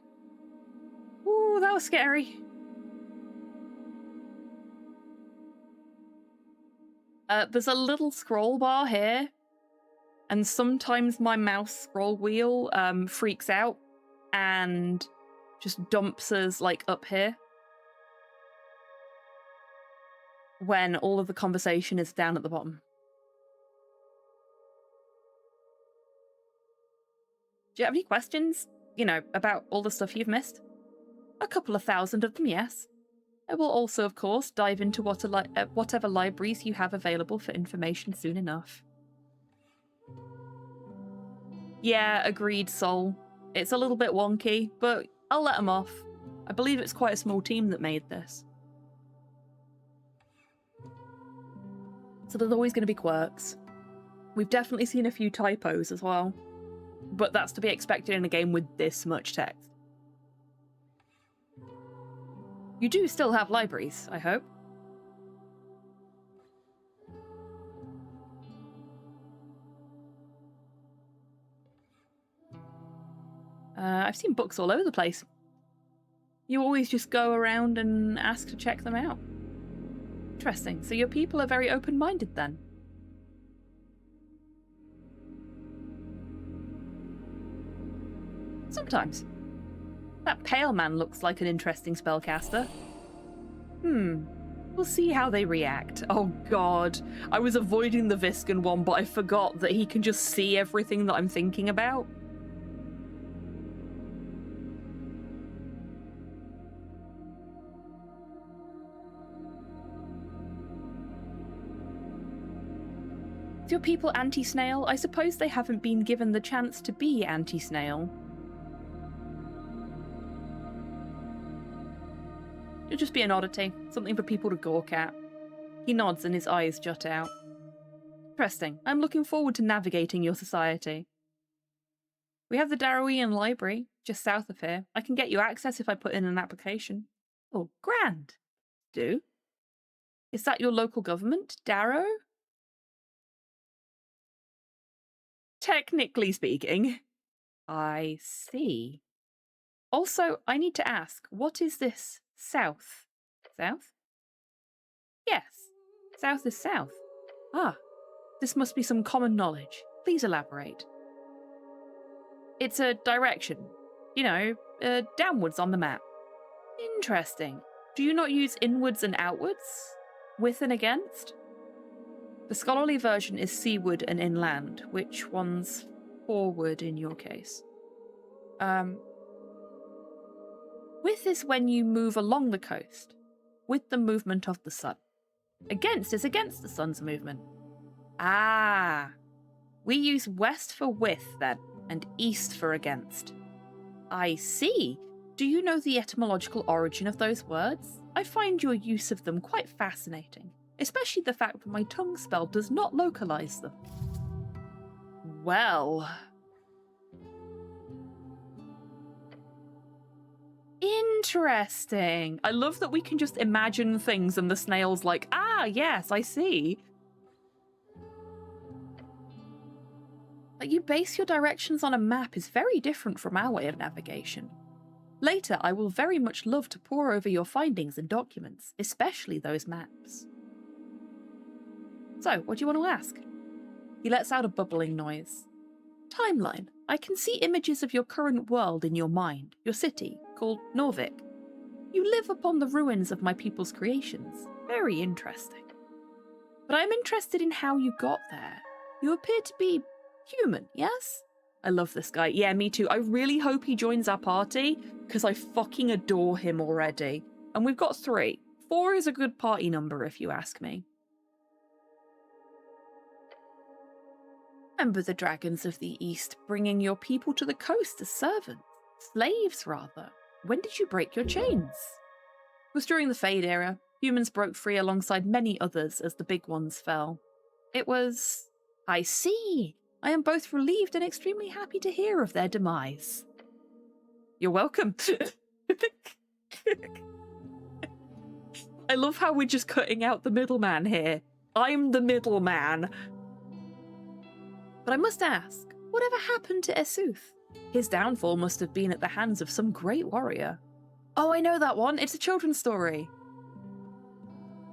Speaker 2: Ooh, that was scary. There's a little scroll bar here. And sometimes my mouse scroll wheel freaks out and just dumps us, like, up here. When all of the conversation is down at the bottom. Do you have any questions? You know, about all the stuff you've missed? A couple of thousand of them, yes. I will also, of course, dive into whatever libraries you have available for information soon enough. Yeah, agreed, Sol. It's a little bit wonky, but I'll let them off. I believe it's quite a small team that made this. So there's always going to be quirks. We've definitely seen a few typos as well. But that's to be expected in a game with this much text. You do still have libraries, I hope. I've seen books all over the place. You always just go around and ask to check them out. Interesting. So your people are very open-minded then? Sometimes. That pale man looks like an interesting spellcaster. We'll see how they react. Oh god. I was avoiding the Viscan one, but I forgot that he can just see everything that I'm thinking about. Is your people anti-snail? I suppose they haven't been given the chance to be anti-snail. It'll just be an oddity, something for people to gawk at. He nods and his eyes jut out. Interesting. I'm looking forward to navigating your society. We have the Darrowian Library, just south of here. I can get you access if I put in an application. Oh, grand. Do? Is that your local government, Darrow? Technically speaking. I see. Also, I need to ask, what is this south? South? Yes. South is south. Ah, this must be some common knowledge. Please elaborate. It's a direction. You know, downwards on the map. Interesting. Do you not use inwards and outwards? With and against? The scholarly version is seaward and inland. Which one's forward in your case? With is when you move along the coast, with the movement of the sun. Against is against the sun's movement. Ah, we use west for with then, and east for against. I see. Do you know the etymological origin of those words? I find your use of them quite fascinating, especially the fact that my tongue spell does not localize them. Well... interesting. I love that we can just imagine things and the snail's like, ah, yes, I see. That you base your directions on a map is very different from our way of navigation. Later, I will very much love to pore over your findings and documents, especially those maps. So, what do you want to ask? He lets out a bubbling noise. Timeline. I can see images of your current world in your mind, your city, called Norvik. You live upon the ruins of my people's creations. Very interesting. But I'm interested in how you got there. You appear to be human, yes? I love this guy. Yeah, me too. I really hope he joins our party, because I fucking adore him already. And we've got 3. 4 is a good party number, if you ask me. Remember the dragons of the East bringing your people to the coast as servants. Slaves, rather. When did you break your chains? It was during the Fade era. Humans broke free alongside many others as the big ones fell. It was... I see. I am both relieved and extremely happy to hear of their demise. You're welcome. I love how we're just cutting out the middleman here. I'm the middleman. But I must ask, whatever happened to Esuth? His downfall must have been at the hands of some great warrior. Oh, I know that one. It's a children's story.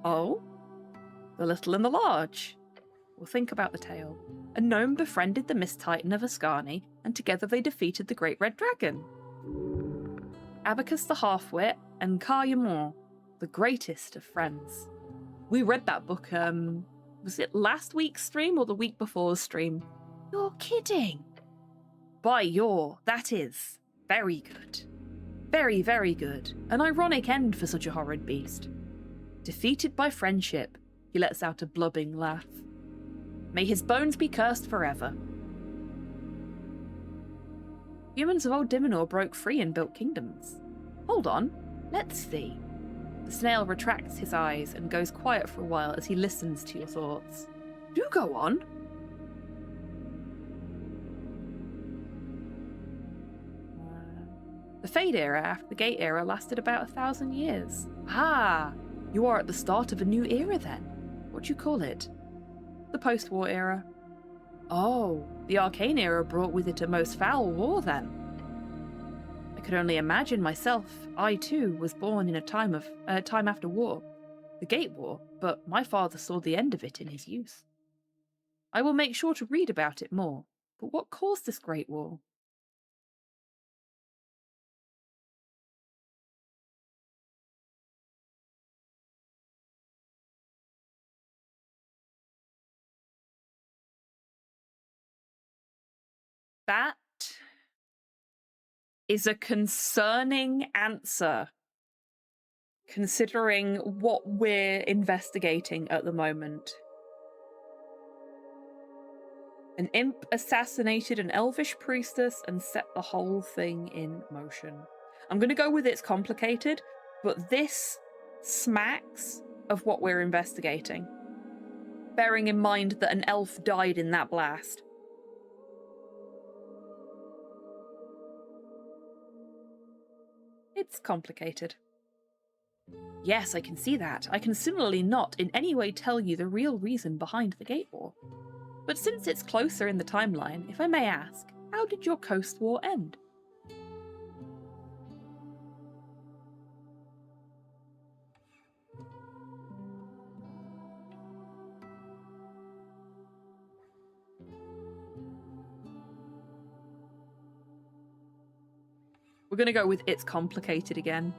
Speaker 2: Oh? The Little and the Large. Well, think about the tale. A gnome befriended the Mist Titan of Ascani, and together they defeated the Great Red Dragon. Abacus the Half-Wit and Caillemot, the greatest of friends. We read that book, was it last week's stream or the week before's stream? You're kidding. By your, that is. Very good. Very, very good. An ironic end for such a horrid beast. Defeated by friendship, he lets out a blubbing laugh. May his bones be cursed forever. Humans of Old Dimenor broke free and built kingdoms. Hold on, let's see. The snail retracts his eyes and goes quiet for a while as he listens to your thoughts. Do go on. The Fade era after the Gate era lasted about 1,000 years. Ah, you are at the start of a new era then. What do you call it? The post-war era. Oh, the Arcane era brought with it a most foul war then. I could only imagine myself. I too was born in a time after war, the Gate War, but my father saw the end of it in his youth. I will make sure to read about it more. But what caused this Great War? That is a concerning answer, considering what we're investigating at the moment. An imp assassinated an elvish priestess and set the whole thing in motion. I'm going to go with it's complicated, but this smacks of what we're investigating. Bearing in mind that an elf died in that blast. It's complicated. Yes, I can see that. I can similarly not in any way tell you the real reason behind the Gate War. But since it's closer in the timeline, if I may ask, how did your Coast War end? We're going to go with it's complicated again.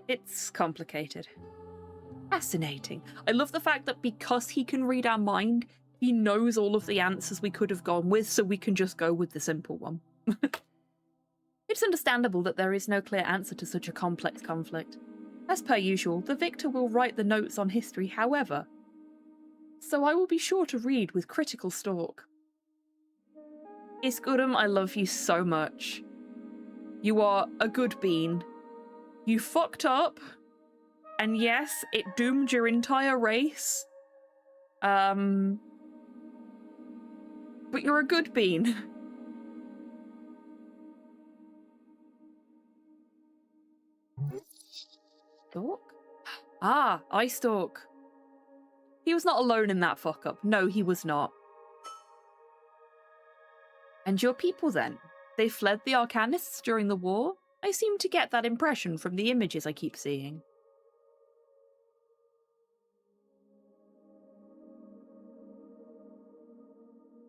Speaker 2: It's complicated. Fascinating. I love the fact that because he can read our mind, he knows all of the answers we could have gone with, so we can just go with the simple one. It's understandable that there is no clear answer to such a complex conflict. As per usual, the victor will write the notes on history however. So I will be sure to read with critical stalk. Iskurum, I love you so much. You are a good bean. You fucked up, and yes, it doomed your entire race. But you're a good bean. Stalk? Ah, I stalk. He was not alone in that fuck up. No, he was not. And your people then? They fled the Arcanists during the war? I seem to get that impression from the images I keep seeing.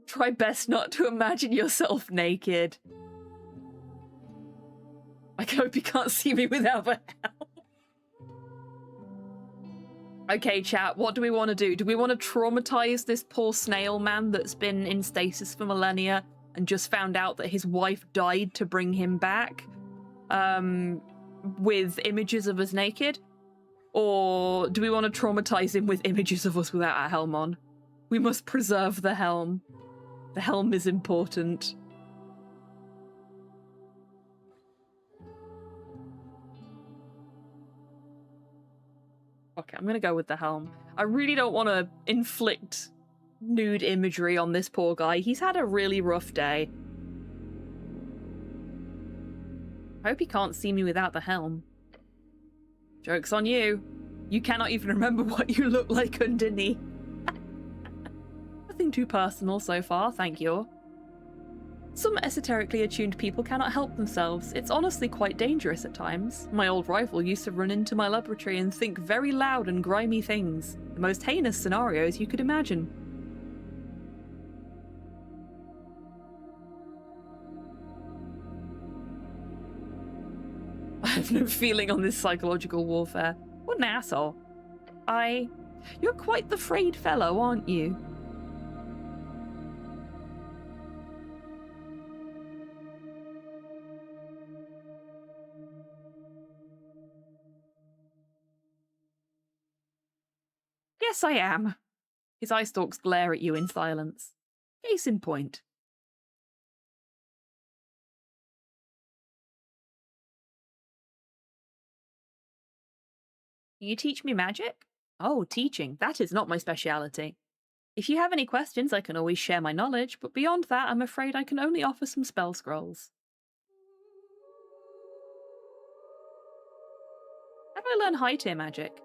Speaker 2: Try best not to imagine yourself naked. I hope you can't see me without a help. Okay, chat, what do we want to do? Do we want to traumatize this poor snail man that's been in stasis for millennia and just found out that his wife died to bring him back with images of us naked? Or do we want to traumatize him with images of us without our helm on? We must preserve the helm. The helm is important. Okay, I'm gonna go with the helm. I really don't want to inflict nude imagery on this poor guy. He's had a really rough day. I hope he can't see me without the helm. Joke's on you. You cannot even remember what you look like underneath. Nothing too personal so far, thank you. Some esoterically attuned people cannot help themselves. It's honestly quite dangerous at times. My old rival used to run into my laboratory and think very loud and grimy things. The most heinous scenarios you could imagine. I have no feeling on this psychological warfare. What an asshole. You're quite the frayed fellow, aren't you? Yes, I am. His eye stalks glare at you in silence. Case in point. You teach me magic? Oh, teaching. That is not my speciality. If you have any questions, I can always share my knowledge, but beyond that, I'm afraid I can only offer some spell scrolls. How do I learn high-tier magic?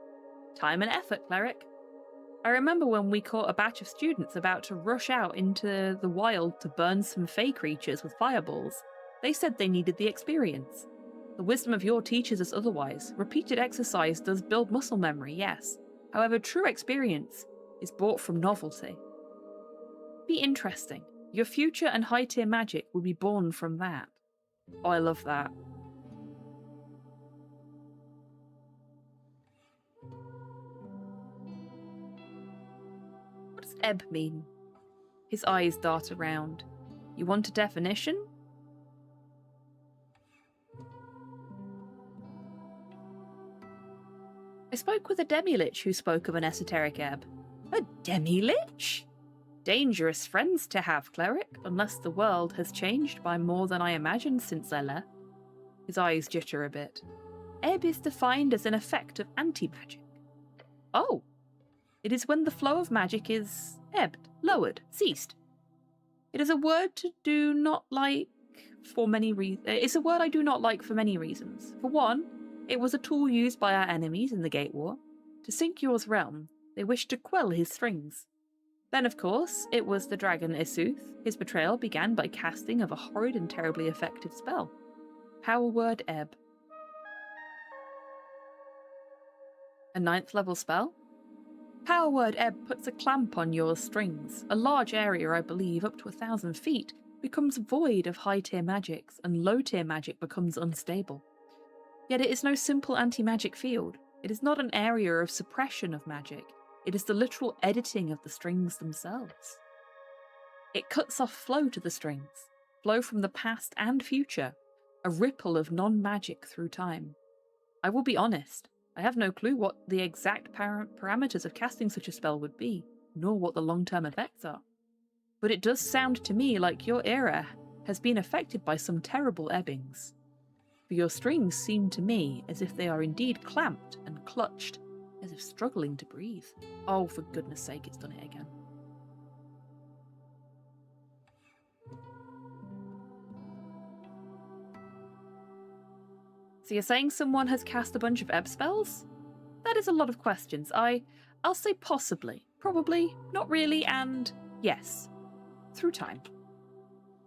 Speaker 2: Time and effort, cleric. I remember when we caught a batch of students about to rush out into the wild to burn some fey creatures with fireballs. They said they needed the experience. The wisdom of your teachers is otherwise. Repeated exercise does build muscle memory, yes. However, true experience is bought from novelty. Be interesting. Your future and high-tier magic will be born from that. Oh, I love that. What does ebb mean? His eyes dart around. You want a definition? I spoke with a demi-lich who spoke of an esoteric ebb. A demi-lich? Dangerous friends to have, cleric, unless the world has changed by more than I imagined since I left. His eyes jitter a bit. Ebb is defined as an effect of anti-magic. Oh! It is when the flow of magic is ebbed, lowered, ceased. It is a word to do not like for many reasons. It's a word I do not like for many reasons. For one, it was a tool used by our enemies in the Gate War. To sink yours realm, they wished to quell his strings. Then, of course, it was the dragon Isuth. His betrayal began by casting of a horrid and terribly effective spell. Power word ebb. A 9th level spell? Power word ebb puts a clamp on your strings. A large area, I believe, up to 1,000 feet, becomes void of high-tier magics, and low-tier magic becomes unstable. Yet it is no simple anti-magic field. It is not an area of suppression of magic. It is the literal editing of the strings themselves. It cuts off flow to the strings, flow from the past and future, a ripple of non-magic through time. I will be honest, I have no clue what the exact parameters of casting such a spell would be, nor what the long-term effects are. But it does sound to me like your era has been affected by some terrible ebbings. For your strings seem to me as if they are indeed clamped and clutched, as if struggling to breathe. Oh, for goodness sake, it's done it again. So you're saying someone has cast a bunch of ebb spells? That is a lot of questions. I'll say possibly, probably, not really, and yes. Through time.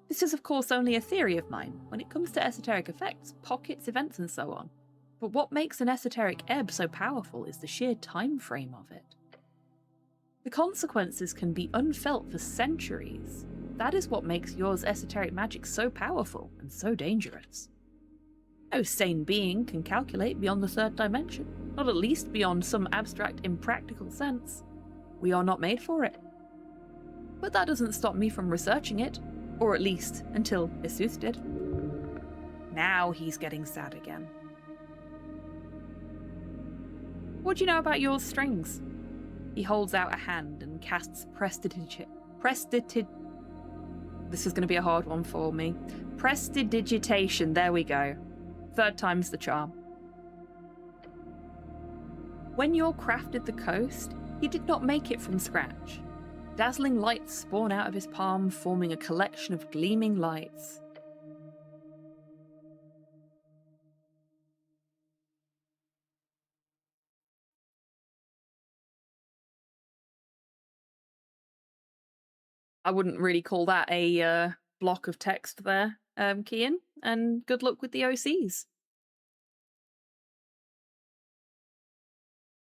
Speaker 2: This is of course only a theory of mine when it comes to esoteric effects, pockets, events and so on. But what makes an esoteric ebb so powerful is the sheer time frame of it. The consequences can be unfelt for centuries. That is what makes yours esoteric magic so powerful and so dangerous. No sane being can calculate beyond the third dimension, not at least beyond some abstract, impractical sense. We are not made for it. But that doesn't stop me from researching it, or at least until Isuth did. Now he's getting sad again. What do you know about your strings? He holds out a hand and casts This is going to be a hard one for me. Prestidigitation, there we go. Third time's the charm. When Yor crafted the coast, he did not make it from scratch. Dazzling lights spawn out of his palm, forming a collection of gleaming lights. I wouldn't really call that a block of text there, Kian, and good luck with the OCs.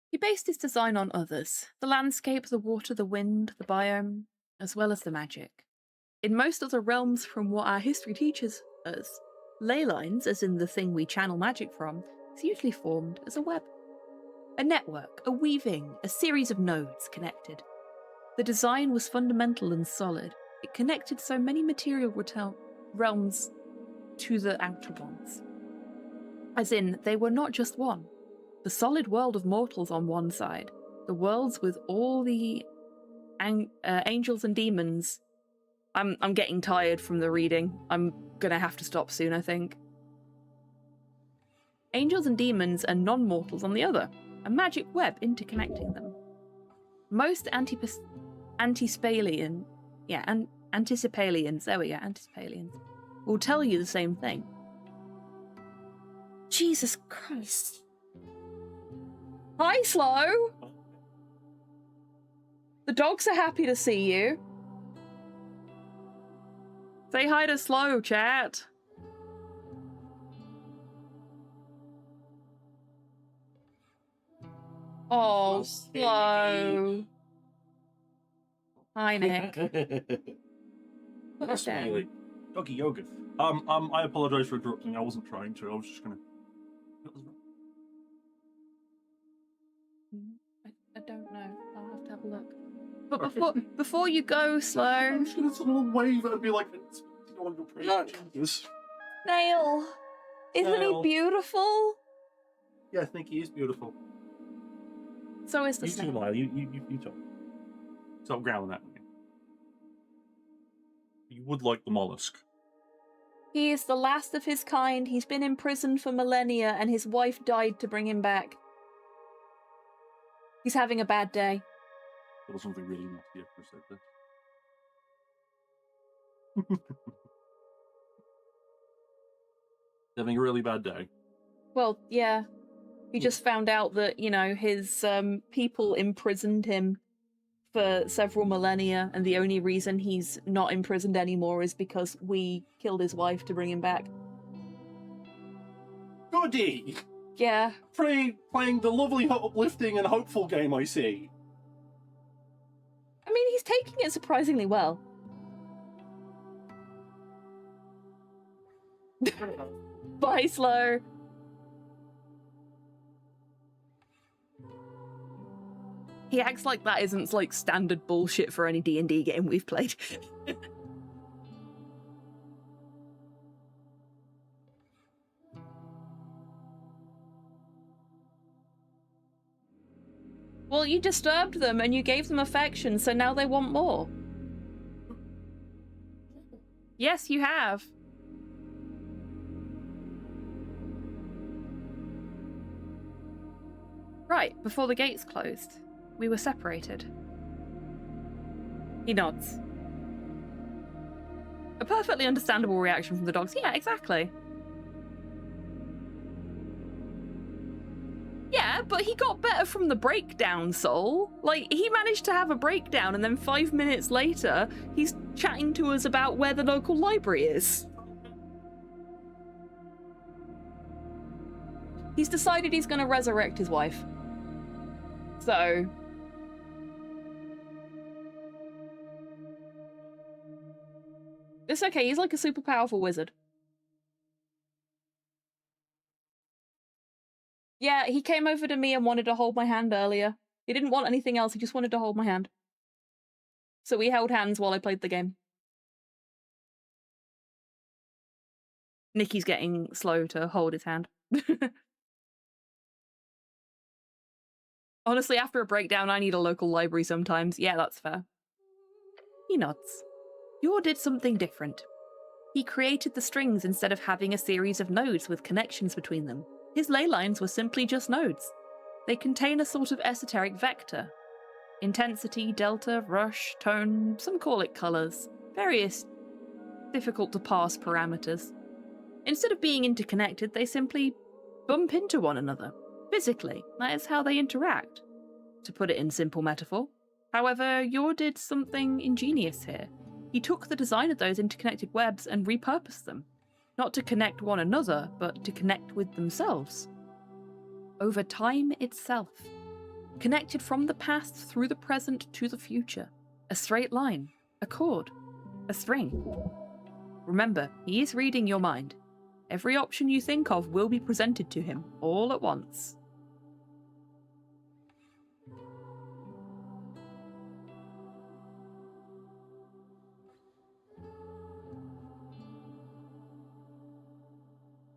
Speaker 2: He based his design on others, the landscape, the water, the wind, the biome, as well as the magic. In most other realms from what our history teaches us, ley lines, as in the thing we channel magic from, is usually formed as a web. A network, a weaving, a series of nodes connected. The design was fundamental and solid. It connected so many material realms to the outer ones. As in, they were not just one. The solid world of mortals on one side, the worlds with all the angels and demons. I'm getting tired from the reading. I'm gonna have to stop soon, I think. Angels and demons and non-mortals on the other, a magic web interconnecting them. Most Anticipalians, there we go, Anticipalians, will tell you the same thing. Jesus Christ. Hi, Slow! The dogs are happy to see you. Say hi to Slow, chat. Oh, Slow. Hi, Nick.
Speaker 10: That's smiley. Doggy yoga. I apologise for interrupting. I wasn't trying to. I was just gonna.
Speaker 2: I don't know. I'll have to have a look. But before you go, Slow.
Speaker 10: I'm just gonna sort of wave and be like, Jesus.
Speaker 2: Nail. Isn't
Speaker 10: Nail.
Speaker 2: he beautiful?
Speaker 10: Yeah, I think he is beautiful.
Speaker 2: So is the
Speaker 10: You too,
Speaker 2: snail.
Speaker 10: Lyle. You talk. Stop growling at me. You would like the mollusk.
Speaker 2: He is the last of his kind. He's been imprisoned for millennia, and his wife died to bring him back. He's having a bad day.
Speaker 10: There was something really nasty after I said that. Having a really bad day.
Speaker 2: Well, yeah. He just found out that, you know, his people imprisoned him for several millennia, and the only reason he's not imprisoned anymore is because we killed his wife to bring him back.
Speaker 10: Goody!
Speaker 2: Yeah.
Speaker 10: Playing the lovely, uplifting, and hopeful game, I see.
Speaker 2: I mean, he's taking it surprisingly well. Bye, Slow. He acts like that isn't like standard bullshit for any D&D game we've played. Well, you disturbed them and you gave them affection, so now they want more. Yes, you have. Right, before the gates closed, we were separated. He nods. A perfectly understandable reaction from the dogs. Yeah, exactly. Yeah, but he got better from the breakdown, Soul. Like, he managed to have a breakdown, and then 5 minutes later, he's chatting to us about where the local library is. He's decided he's going to resurrect his wife. So... it's okay, he's like a super powerful wizard. he came over to me and wanted to hold my hand earlier. He didn't want anything else, he just wanted to hold my hand. So we held hands while I played the game. Nikki's getting slow to hold his hand. Honestly, after a breakdown, I need a local library sometimes. Yeah, that's fair. He nods. Yor did something different. He created the strings instead of having a series of nodes with connections between them. His ley lines were simply just nodes. They contain a sort of esoteric vector. Intensity, delta, rush, tone, some call it colours. Various difficult to parse parameters. Instead of being interconnected, they simply bump into one another. Physically, that is how they interact, to put it in simple metaphor. However, Yor did something ingenious here. He took the design of those interconnected webs and repurposed them, not to connect one another, but to connect with themselves. Over time itself. Connected from the past through the present to the future. A straight line, a chord, a string. Remember, he is reading your mind. Every option you think of will be presented to him, all at once.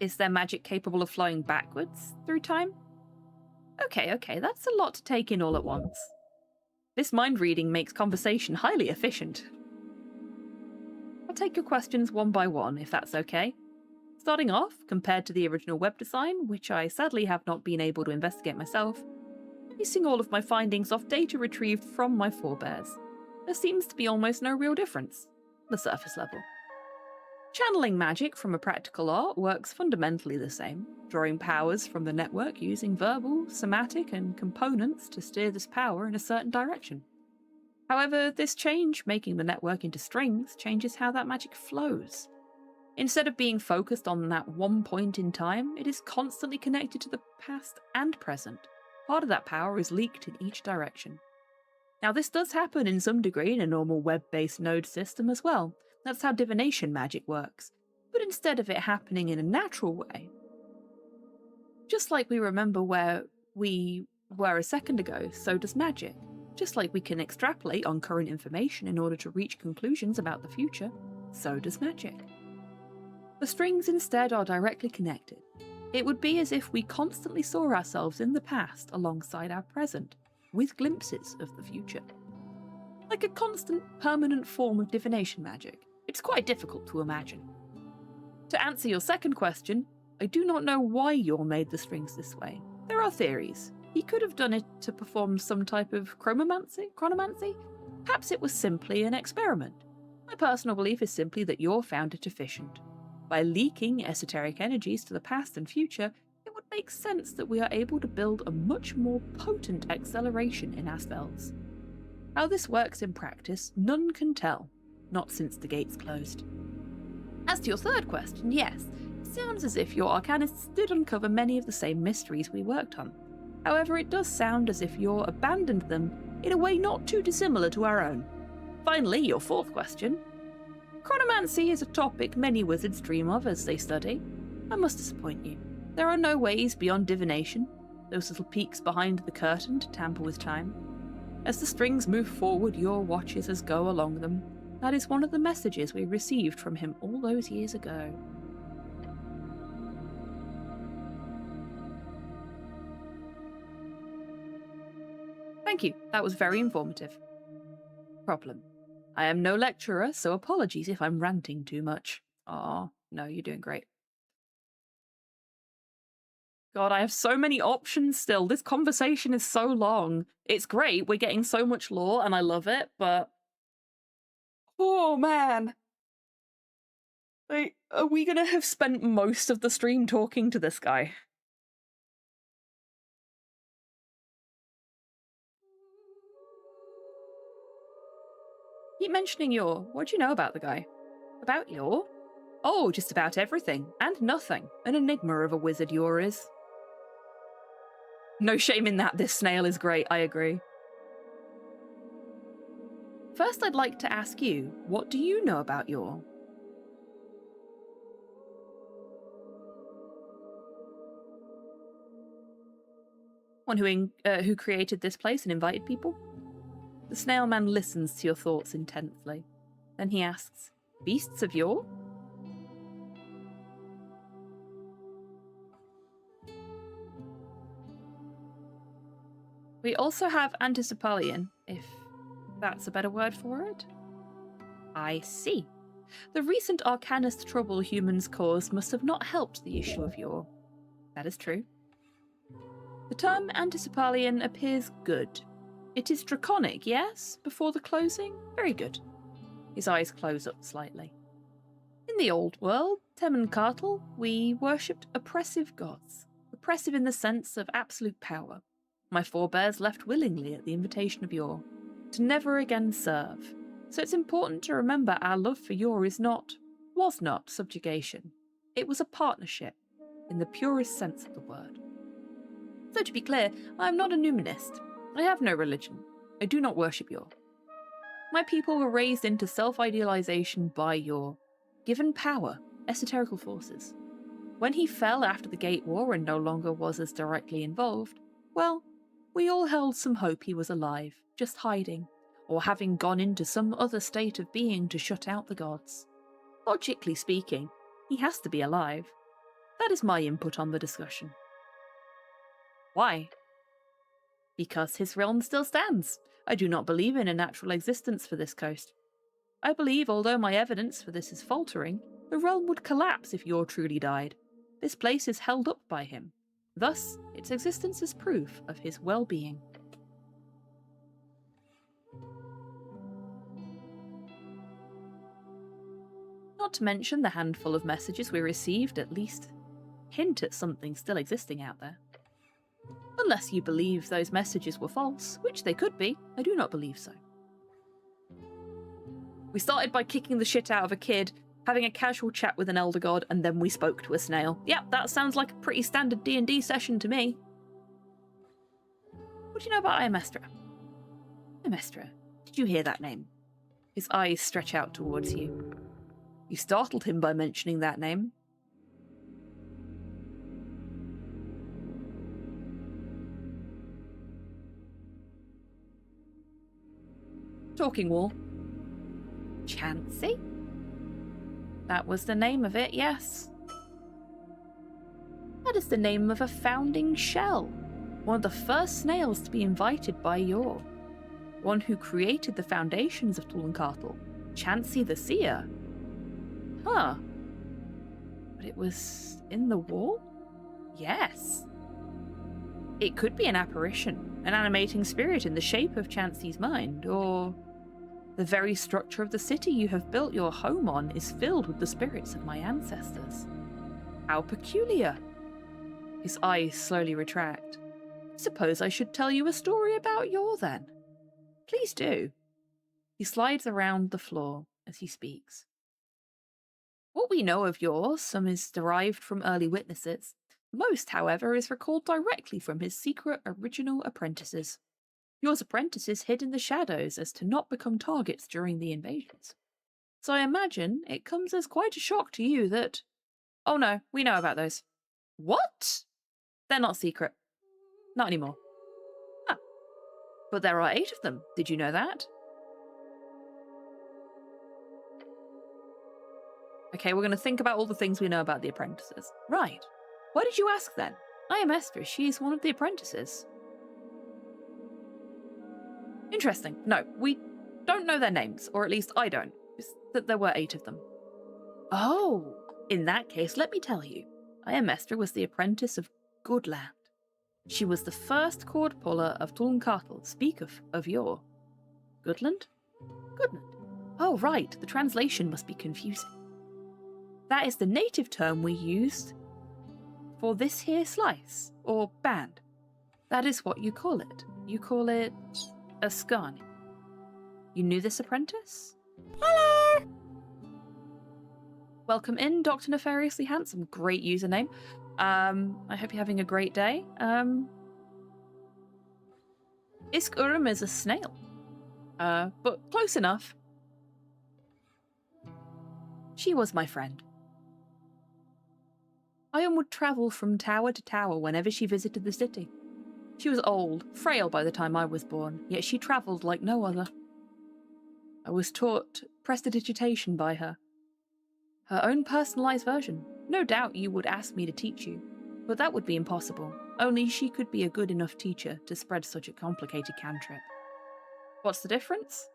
Speaker 2: Is there magic capable of flowing backwards through time? Okay, that's a lot to take in all at once. This mind reading makes conversation highly efficient. I'll take your questions one by one, if that's okay. Starting off, compared to the original web design, which I sadly have not been able to investigate myself, basing all of my findings off data retrieved from my forebears, there seems to be almost no real difference, the surface level. Channeling magic from a practical art works fundamentally the same, drawing powers from the network using verbal, somatic, and components to steer this power in a certain direction. However, this change, making the network into strings, changes how that magic flows. Instead of being focused on that one point in time, it is constantly connected to the past and present. Part of that power is leaked in each direction. Now, this does happen in some degree in a normal web-based node system as well. That's how divination magic works. But instead of it happening in a natural way, just like we remember where we were a second ago, so does magic. Just like we can extrapolate on current information in order to reach conclusions about the future, so does magic. The strings instead are directly connected. It would be as if we constantly saw ourselves in the past alongside our present, with glimpses of the future. Like a constant, permanent form of divination magic. It's quite difficult to imagine. To answer your second question, I do not know why Yor made the strings this way. There are theories. He could have done it to perform some type of chronomancy? Perhaps it was simply an experiment. My personal belief is simply that Yor found it efficient. By leaking esoteric energies to the past and future, it would make sense that we are able to build a much more potent acceleration in our spells. How this works in practice, none can tell, not since the gates closed. As to your third question, yes, it sounds as if your arcanists did uncover many of the same mysteries we worked on. However, it does sound as if Yor abandoned them in a way not too dissimilar to our own. Finally, your fourth question. Chronomancy is a topic many wizards dream of as they study. I must disappoint you. There are no ways beyond divination, those little peeks behind the curtain to tamper with time. As the strings move forward, Yor watches as go along them. That is one of the messages we received from him all those years ago. Thank you, that was very informative. Problem. I am no lecturer, so apologies if I'm ranting too much. Aw, no, you're doing great. God, I have so many options still. This conversation is so long. It's great, we're getting so much lore, and I love it, but... Oh, man. Like, are we gonna have spent most of the stream talking to this guy? Keep mentioning Yor. What do you know about the guy? About Yor? Oh, just about everything, and nothing. An enigma of a wizard Yor is. No shame in that, this snail is great, I agree. First, I'd like to ask you, what do you know about Yor? One who created this place and invited people? The snail man listens to your thoughts intensely. Then he asks, beasts of yore? We also have Anticipalian, if that's a better word for it. I see. The recent arcanist trouble humans caused must have not helped the issue of yore. That is true. The term Anticipalian appears good. It is draconic, yes? Before the closing? Very good. His eyes close up slightly. In the old world, Temenkartl, we worshipped oppressive gods. Oppressive in the sense of absolute power. My forebears left willingly at the invitation of yore, to never again serve. So it's important to remember our love for yore was not subjugation. It was a partnership, in the purest sense of the word. So to be clear, I am not a numinist. I have no religion. I do not worship yore. My people were raised into self-idealization by yore, given power, esoterical forces. When he fell after the Gate War and no longer was as directly involved, well, we all held some hope he was alive, just hiding, or having gone into some other state of being to shut out the gods. Logically speaking, he has to be alive. That is my input on the discussion. Why? Because his realm still stands. I do not believe in a natural existence for this coast. I believe, although my evidence for this is faltering, the realm would collapse if yore truly died. This place is held up by him. Thus, its existence is proof of his well-being. Not to mention the handful of messages we received at least hint at something still existing out there. Unless you believe those messages were false, which they could be, I do not believe so. We started by kicking the shit out of a kid, having a casual chat with an elder god, and then we spoke to a snail. Yep, that sounds like a pretty standard D&D session to me. What do you know about Iamestra? Iamestra, did you hear that name? His eyes stretch out towards you. You startled him by mentioning that name. Talking wall. Chansey? That was the name of it, yes. That is the name of a founding shell. One of the first snails to be invited by yore. One who created the foundations of Tulankartl. Chansey the Seer. Huh. But it was in the wall? Yes. It could be an apparition, an animating spirit in the shape of Chansey's mind, or the very structure of the city you have built your home on is filled with the spirits of my ancestors. How peculiar. His eyes slowly retract. Suppose I should tell you a story about yore then. Please do. He slides around the floor as he speaks. What we know of yore, some is derived from early witnesses. Most, however, is recalled directly from his secret original apprentices. Yore's apprentices hid in the shadows as to not become targets during the invasions. So I imagine it comes as quite a shock to you that... Oh no, we know about those. What? They're not secret. Not anymore. Ah. But there are 8 of them. Did you know that? Okay, we're going to think about all the things we know about the apprentices. Right. Why did you ask then? I am Esther. She is one of the apprentices. Interesting. No, we don't know their names, or at least I don't. Just that there were 8 of them. Oh, in that case, let me tell you. Iamestra was the apprentice of Goodland. She was the first cord puller of Tulankartl, speak of yore. Goodland? Goodland. Oh, right, the translation must be confusing. That is the native term we used for this here slice, or band. That is what you call it. You call it a scarny. You knew this apprentice? Hello! Welcome in, Dr. Nefariously Handsome. Great username. I hope you're having a great day. Isk Urum is a snail. But close enough. She was my friend. Ion would travel from tower to tower whenever she visited the city. She was old, frail by the time I was born, yet she travelled like no other. I was taught prestidigitation by her. Her own personalised version. No doubt you would ask me to teach you, but that would be impossible. Only she could be a good enough teacher to spread such a complicated cantrip. What's the difference?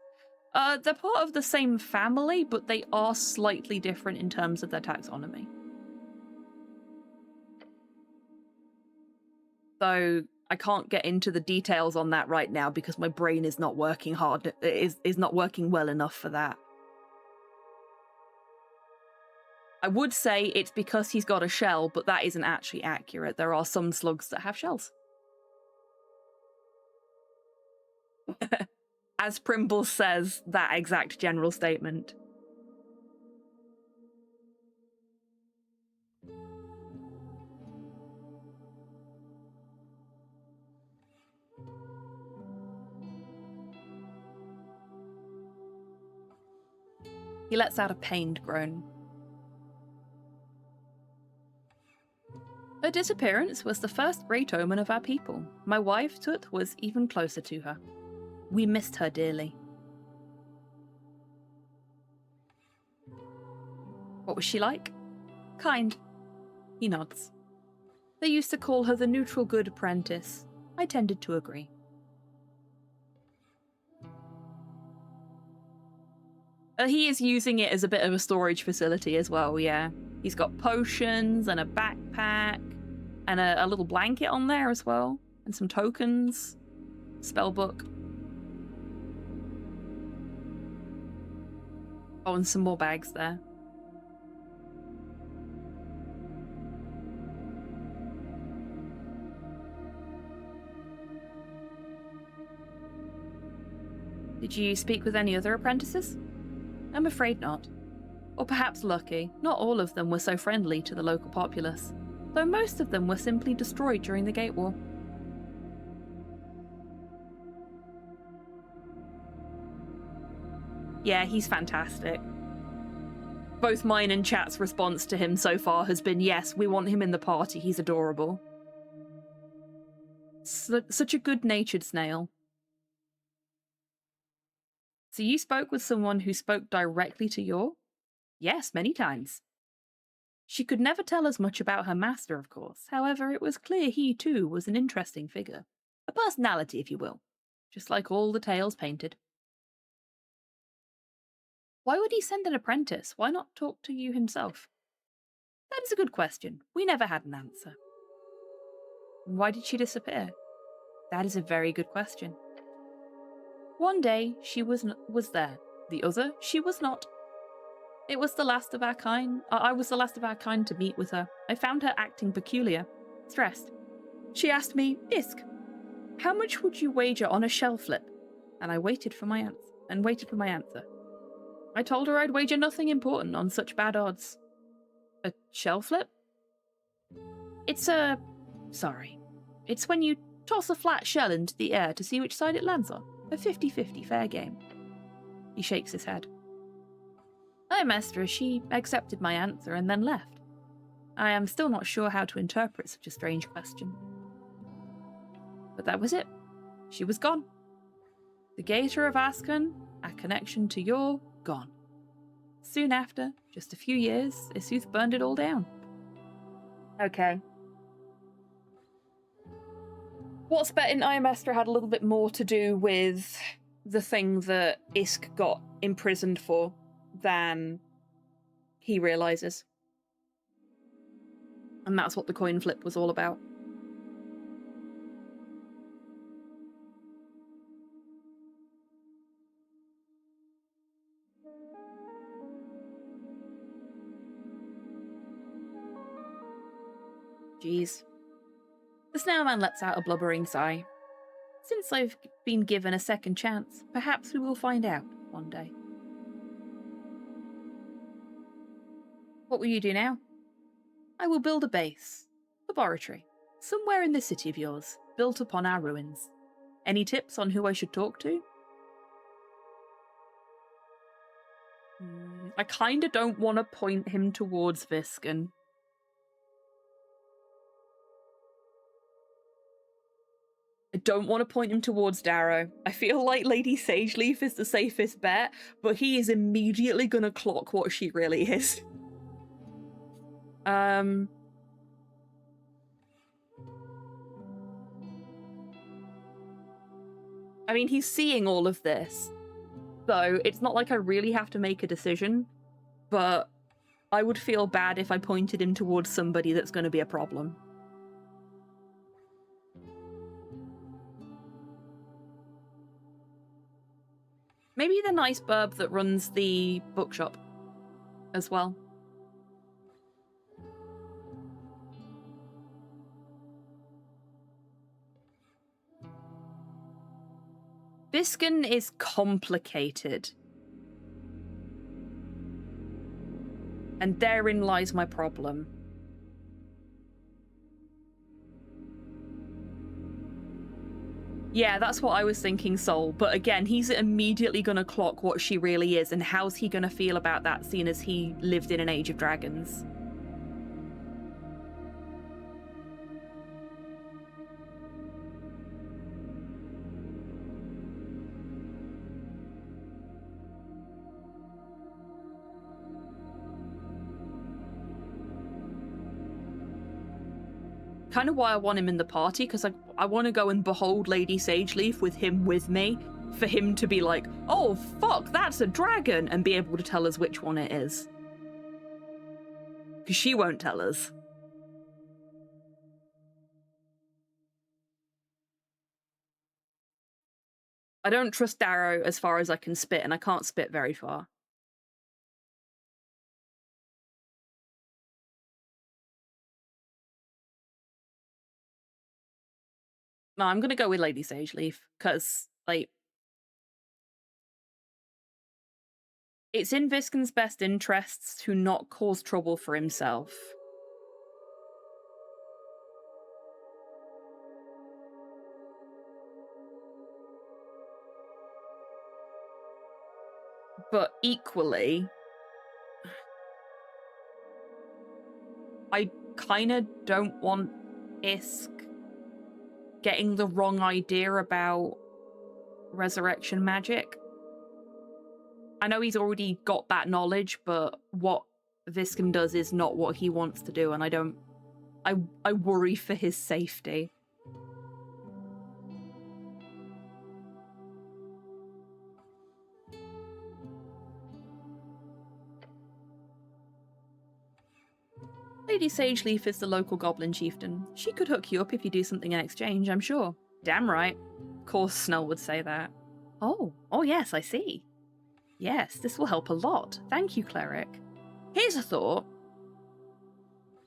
Speaker 2: They're part of the same family, but they are slightly different in terms of their taxonomy. Though I can't get into the details on that right now because my brain is not working hard, is not working well enough for that. I would say it's because he's got a shell, but that isn't actually accurate. There are some slugs that have shells. As Primble says, that exact general statement. He lets out a pained groan. Her disappearance was the first great omen of our people. My wife, Tut, was even closer to her. We missed her dearly. What was she like? Kind. He nods. They used to call her the neutral good apprentice. I tended to agree. He is using it as a bit of a storage facility as well, yeah. He's got potions and a backpack and a little blanket on there as well. And some tokens. Spellbook. Oh, and some more bags there. Did you speak with any other apprentices? I'm afraid not. Or perhaps lucky, not all of them were so friendly to the local populace, though most of them were simply destroyed during the Gate War. Yeah, he's fantastic. Both mine and chat's response to him so far has been, yes, we want him in the party, he's adorable. Such a good-natured snail. So you spoke with someone who spoke directly to Yor? Yes, many times. She could never tell us much about her master, of course. However, it was clear he, too, was an interesting figure. A personality, if you will. Just like all the tales painted. Why would he send an apprentice? Why not talk to you himself? That is a good question. We never had an answer. Why did she disappear? That is a very good question. One day, she was there. The other, she was not. It was the last of our kind. I was the last of our kind to meet with her. I found her acting peculiar, stressed. She asked me, Isk, how much would you wager on a shell flip? And I waited for my answer. I told her I'd wager nothing important on such bad odds. A shell flip? It's when you toss a flat shell into the air to see which side it lands on. A 50-50 fair game. He shakes his head. Master, she accepted my answer and then left. I am still not sure how to interpret such a strange question. But that was it. She was gone. The Gator of Askan, our connection to Yor, gone. Soon after, just a few years, Isuth burned it all down. Okay. What's betting Master had a little bit more to do with the thing that Isk got imprisoned for than he realizes. And that's what the coin flip was all about. Jeez. The snowman lets out a blubbering sigh. Since I've been given a second chance, perhaps we will find out one day. What will you do now? I will build a base, laboratory, somewhere in this city of yours, built upon our ruins. Any tips on who I should talk to? I kinda don't want to point him towards Visken. don't want to point him towards Darrow. I feel like Lady Sageleaf is the safest bet, but he is immediately gonna clock what she really is. I mean, he's seeing all of this, so it's not like I really have to make a decision, but I would feel bad if I pointed him towards somebody that's going to be a problem. Maybe the nice burb that runs the bookshop as well. Visken is complicated. And therein lies my problem. Yeah, that's what I was thinking, Sol. But again, he's immediately going to clock what she really is, and how's he going to feel about that, seeing as he lived in an age of dragons? Kind of why I want him in the party, because I want to go and behold Lady Sageleaf with him with me, for him to be like, oh fuck, that's a dragon, and be able to tell us which one it is. Because she won't tell us. I don't trust Darrow as far as I can spit, and I can't spit very far. No, I'm gonna go with Lady Sageleaf, because, like, it's in Visken's best interests to not cause trouble for himself. But equally, I kind of don't want Isk getting the wrong idea about resurrection magic. I know he's already got that knowledge, but what Visken does is not what he wants to do, and I worry for his safety. Lady Sageleaf is the local goblin chieftain. She could hook you up if you do something in exchange, I'm sure. Damn right. Of course Snell would say that. Oh yes, I see. Yes, this will help a lot. Thank you, cleric. Here's a thought.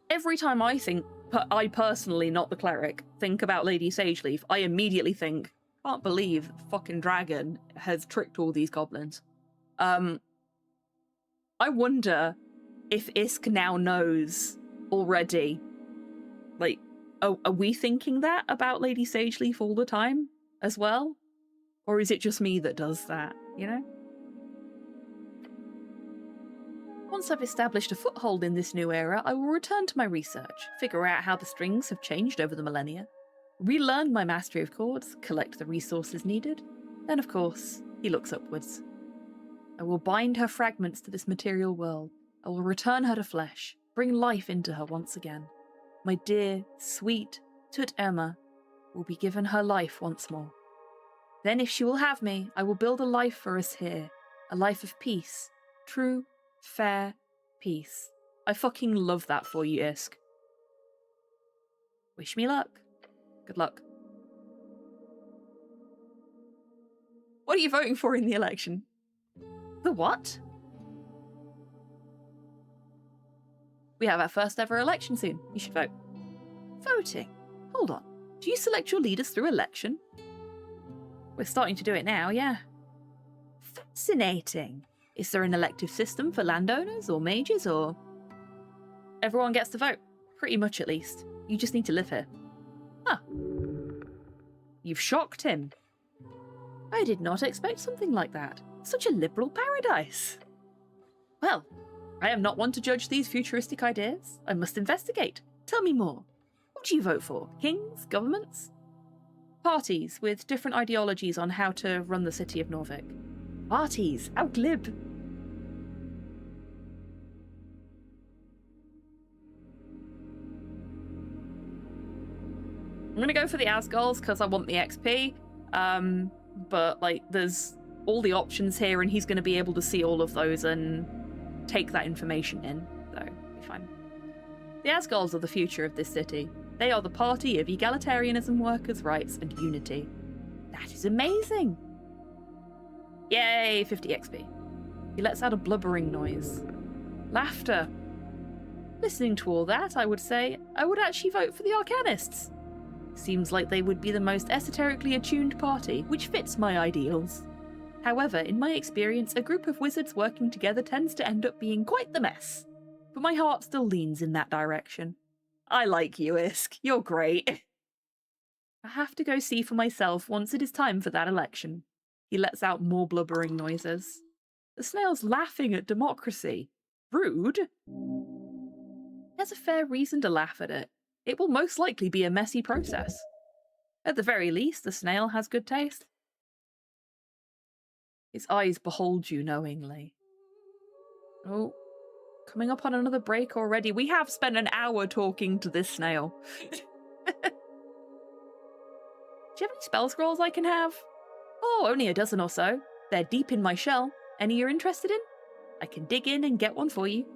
Speaker 2: Every time I personally, not the cleric, think about Lady Sageleaf, I immediately think, can't believe the fucking dragon has tricked all these goblins. I wonder if Isk now knows already. Like, are we thinking that about Lady Sageleaf all the time as well? Or is it just me that does that, you know? Once I've established a foothold in this new era, I will return to my research, figure out how the strings have changed over the millennia, relearn my mastery of chords, collect the resources needed, then of course, he looks upwards. I will bind her fragments to this material world. I will return her to flesh, bring life into her once again. My dear, sweet Tut Emma will be given her life once more. Then if she will have me, I will build a life for us here, a life of peace, true, fair peace. I fucking love that for you, Isk. Wish me luck. Good luck. What are you voting for in the election? The what? We have our first ever election soon. You should vote. Voting? Hold on. Do you select your leaders through election? We're starting to do it now, yeah. Fascinating. Is there an elective system for landowners or mages, or...? Everyone gets to vote. Pretty much, at least. You just need to live here. Huh. You've shocked him. I did not expect something like that. Such a liberal paradise. Well, I am not one to judge these futuristic ideas. I must investigate. Tell me more. What do you vote for? Kings? Governments? Parties with different ideologies on how to run the city of Norvik. Parties! How glib! I'm gonna go for the Asgulls because I want the XP. But like, there's all the options here, and he's gonna be able to see all of those and take that information in. So, be fine. The Asgulls are the future of this city. They are the party of egalitarianism, workers' rights, and unity. That is amazing! Yay, 50 XP. He lets out a blubbering noise. Laughter. Listening to all that, I would say I would actually vote for the Arcanists. Seems like they would be the most esoterically attuned party, which fits my ideals. However, in my experience, a group of wizards working together tends to end up being quite the mess. But my heart still leans in that direction. I like you, Isk. You're great. I have to go see for myself once it is time for that election. He lets out more blubbering noises. The snail's laughing at democracy. Rude? There's a fair reason to laugh at it. It will most likely be a messy process. At the very least, the snail has good taste. His eyes behold you knowingly. Oh, coming up on another break already. We have spent an hour talking to this snail. Do you have any spell scrolls I can have? Oh, only a dozen or so. They're deep in my shell. Any you're interested in? I can dig in and get one for you.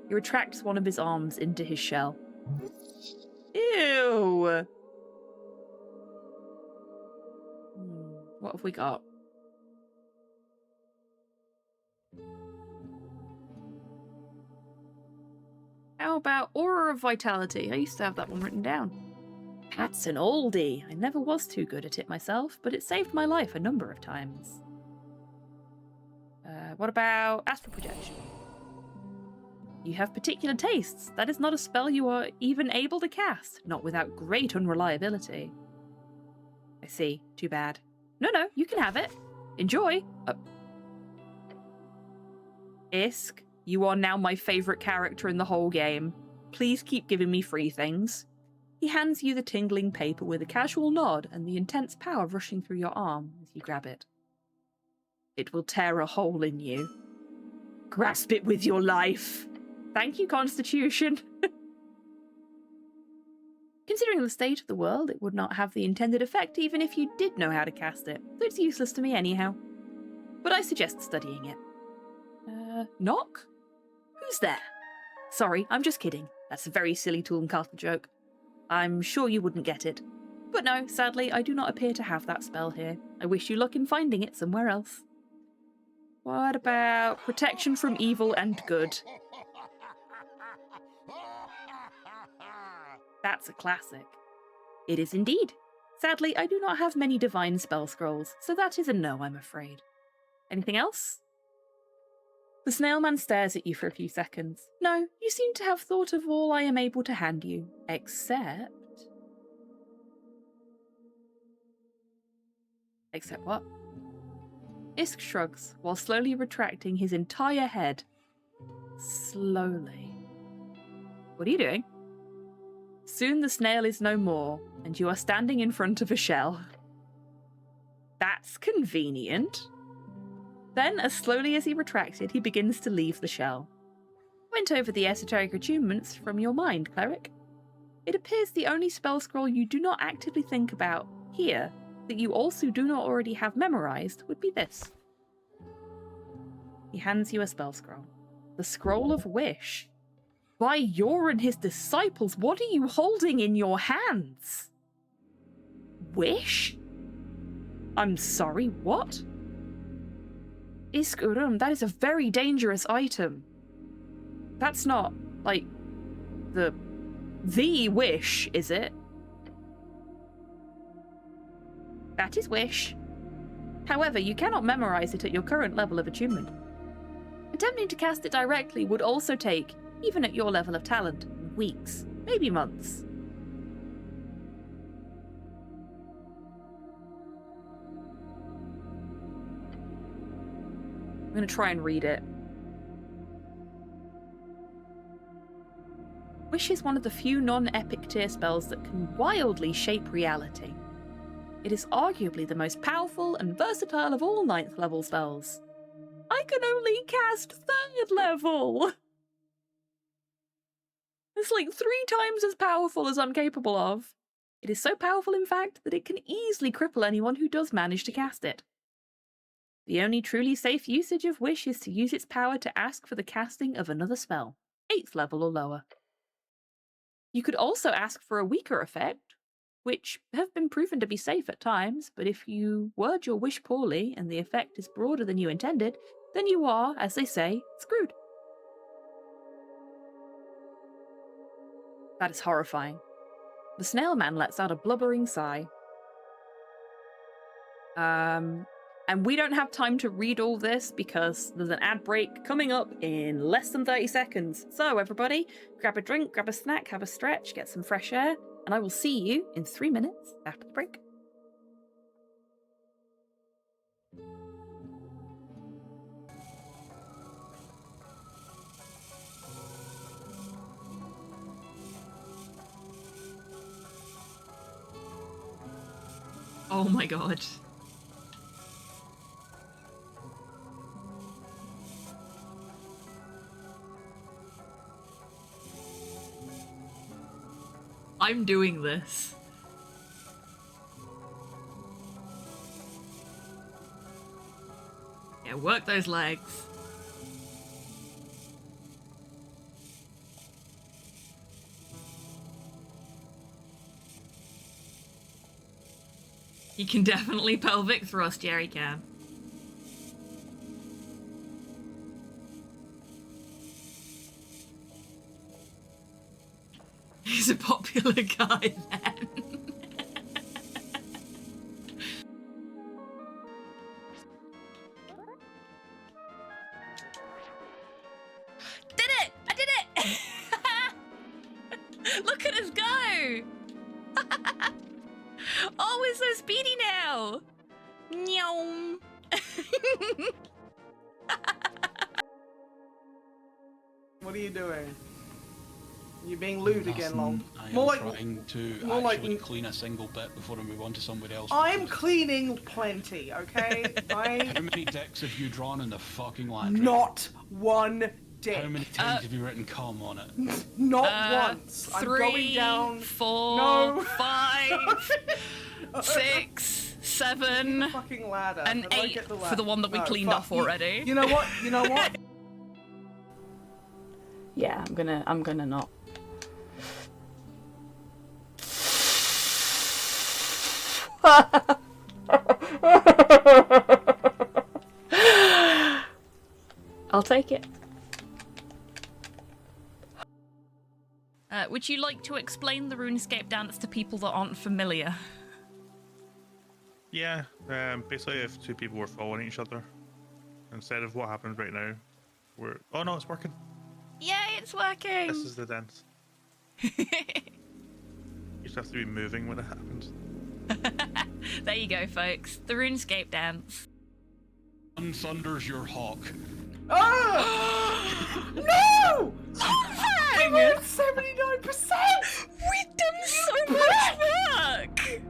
Speaker 2: He retracts one of his arms into his shell. Ew! What have we got? How about Aura of Vitality? I used to have that one written down. That's an oldie. I never was too good at it myself, but it saved my life a number of times. What about Astral Projection? You have particular tastes. That is not a spell you are even able to cast, not without great unreliability. I see. Too bad. No, you can have it. Enjoy. Isk, you are now my favourite character in the whole game. Please keep giving me free things. He hands you the tingling paper with a casual nod and the intense power rushing through your arm as you grab it. It will tear a hole in you. Grasp it with your life. Thank you, Constitution. Considering the state of the world, it would not have the intended effect even if you did know how to cast it, so it's useless to me anyhow. But I suggest studying it. Knock? Who's there? Sorry, I'm just kidding. That's a very silly Tool and Castle joke. I'm sure you wouldn't get it. But no, sadly, I do not appear to have that spell here. I wish you luck in finding it somewhere else. What about protection from evil and good? That's a classic. It is indeed. Sadly, I do not have many divine spell scrolls, so that is a no, I'm afraid. Anything else? The snailman stares at you for a few seconds. No, you seem to have thought of all I am able to hand you, except... Except what? Isk shrugs, while slowly retracting his entire head. Slowly. What are you doing? Soon the snail is no more, and you are standing in front of a shell. That's convenient. Then, as slowly as he retracted, he begins to leave the shell. Went over the esoteric attunements from your mind, cleric. It appears the only spell scroll you do not actively think about here, that you also do not already have memorized, would be this. He hands you a spell scroll. The Scroll of Wish. By Yor and his disciples, what are you holding in your hands? Wish? I'm sorry, what? Isk Urum, that is a very dangerous item. That's not, like, the wish, is it? That is wish. However, you cannot memorize it at your current level of attunement. Attempting to cast it directly would also take, even at your level of talent, weeks, maybe months. I'm going to try and read it. Wish is one of the few non-epic tier spells that can wildly shape reality. It is arguably the most powerful and versatile of all 9th level spells. I can only cast 3rd level! It's like 3 times as powerful as I'm capable of. It is so powerful, in fact, that it can easily cripple anyone who does manage to cast it. The only truly safe usage of Wish is to use its power to ask for the casting of another spell, 8th level or lower. You could also ask for a weaker effect, which have been proven to be safe at times, but if you word your wish poorly and the effect is broader than you intended, then you are, as they say, screwed. That is horrifying. The snail man lets out a blubbering sigh. And we don't have time to read all this because there's an ad break coming up in less than 30 seconds. So everybody, grab a drink, grab a snack, have a stretch, get some fresh air, and I will see you in 3 minutes after the break.
Speaker 7: Oh my god. I'm doing this. Yeah, work those legs. You can definitely pelvic thrust, Jerry can. He's a popular guy then. Did it! I did it! Look at us go! Oh, we're so speedy now! Nyom.
Speaker 11: What are you doing? You're being lewd again, Long.
Speaker 4: I am
Speaker 11: More like
Speaker 4: trying to
Speaker 11: more like-
Speaker 4: actually clean a single bit before I move on to somebody else.
Speaker 11: I'm cleaning plenty, okay?
Speaker 4: How many dicks have you drawn in the fucking laundry?
Speaker 11: Not one dick.
Speaker 4: How many times have you written cum on it?
Speaker 11: Not once. I'm
Speaker 7: 3,
Speaker 11: going down.
Speaker 7: 4,
Speaker 11: No.
Speaker 7: 5, 6, 7,
Speaker 11: Fucking ladder.
Speaker 7: and
Speaker 11: How do I
Speaker 7: 8
Speaker 11: get the
Speaker 7: for
Speaker 11: ladder?
Speaker 7: the one that we
Speaker 11: No,
Speaker 7: cleaned
Speaker 11: fuck.
Speaker 7: off already.
Speaker 11: You know what? You know what?
Speaker 2: Yeah, I'm gonna not. I'll take it.
Speaker 7: Would you like to explain the RuneScape dance to people that aren't familiar?
Speaker 6: Yeah, basically if 2 people were following each other, instead of what happens right now, we're... Oh no, it's working.
Speaker 7: Yay, it's working!
Speaker 6: This is the dance. You just have to be moving when it happens.
Speaker 7: There you go, folks. The RuneScape dance.
Speaker 4: Sun thunders your hawk.
Speaker 11: Ah! No!
Speaker 7: Hang
Speaker 11: I'm at 79%!
Speaker 7: We've done so much work!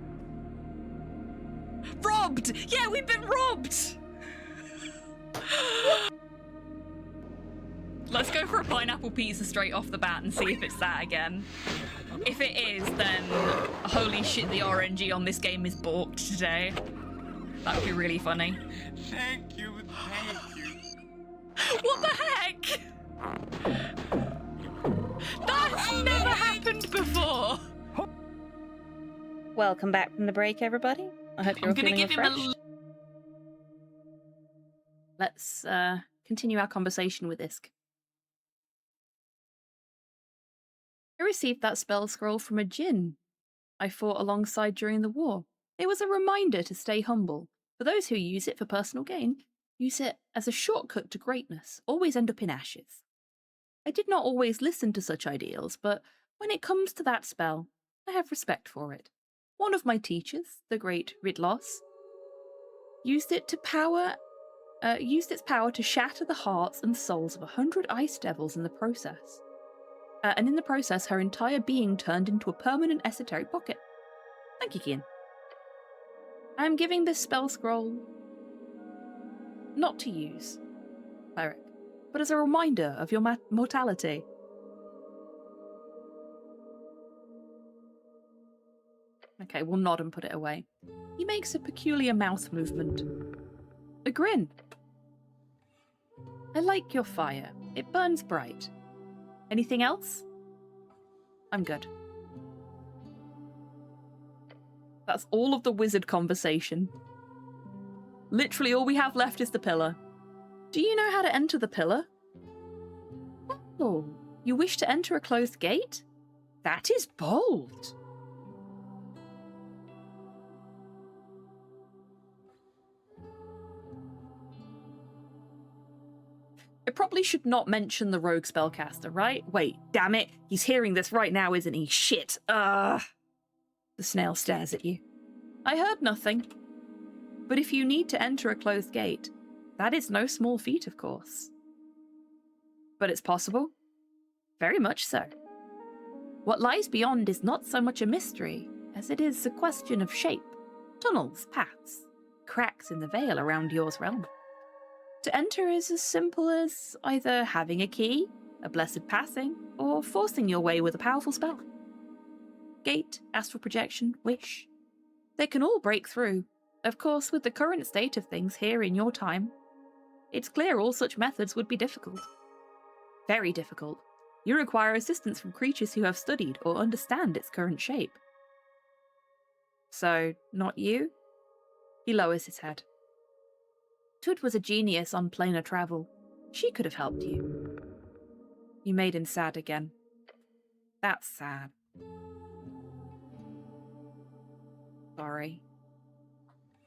Speaker 7: Robbed! Yeah, we've been robbed! Let's go for a pineapple pizza straight off the bat and see if it's that again. If it is, then holy shit, the RNG on this game is balked today. That would be really funny.
Speaker 5: Thank you, thank you.
Speaker 7: What the heck? That's never happened before!
Speaker 2: Welcome back from the break, everybody. I hope you're
Speaker 7: I'm gonna
Speaker 2: feeling
Speaker 7: give him
Speaker 2: refreshed. Let's continue our conversation with Isk. I received that spell scroll from a djinn I fought alongside during the war. It was a reminder to stay humble. For those who use it for personal gain, use it as a shortcut to greatness, always end up in ashes. I did not always listen to such ideals, but when it comes to that spell, I have respect for it. One of my teachers, the great Ridlos, used its power to shatter the hearts and souls of 100 ice devils in the process. And in the process, her entire being turned into a permanent esoteric pocket. Thank you, Kian. I'm giving this spell scroll not to use, cleric, but as a reminder of your mortality. Okay, we'll nod and put it away. He makes a peculiar mouth movement. A grin. I like your fire. It burns bright. Anything else? I'm good. That's all of the wizard conversation. Literally all we have left is the pillar. Do you know how to enter the pillar? Oh, you wish to enter a closed gate? That is bold. I probably should not mention the rogue spellcaster, right? Wait, damn it. He's hearing this right now, isn't he? Shit. The snail stares at you. I heard nothing. But if you need to enter a closed gate, that is no small feat, of course. But it's possible. Very much so. What lies beyond is not so much a mystery as it is a question of shape, tunnels, paths, cracks in the veil around yours realm. To enter is as simple as either having a key, a blessed passing, or forcing your way with a powerful spell. Gate, astral projection, wish. They can all break through. Of course, with the current state of things here in your time, it's clear all such methods would be difficult. Very difficult. You require assistance from creatures who have studied or understand its current shape. So, not you? He lowers his head. Tud was a genius on planar travel. She could have helped you. You made him sad again. That's sad. Sorry.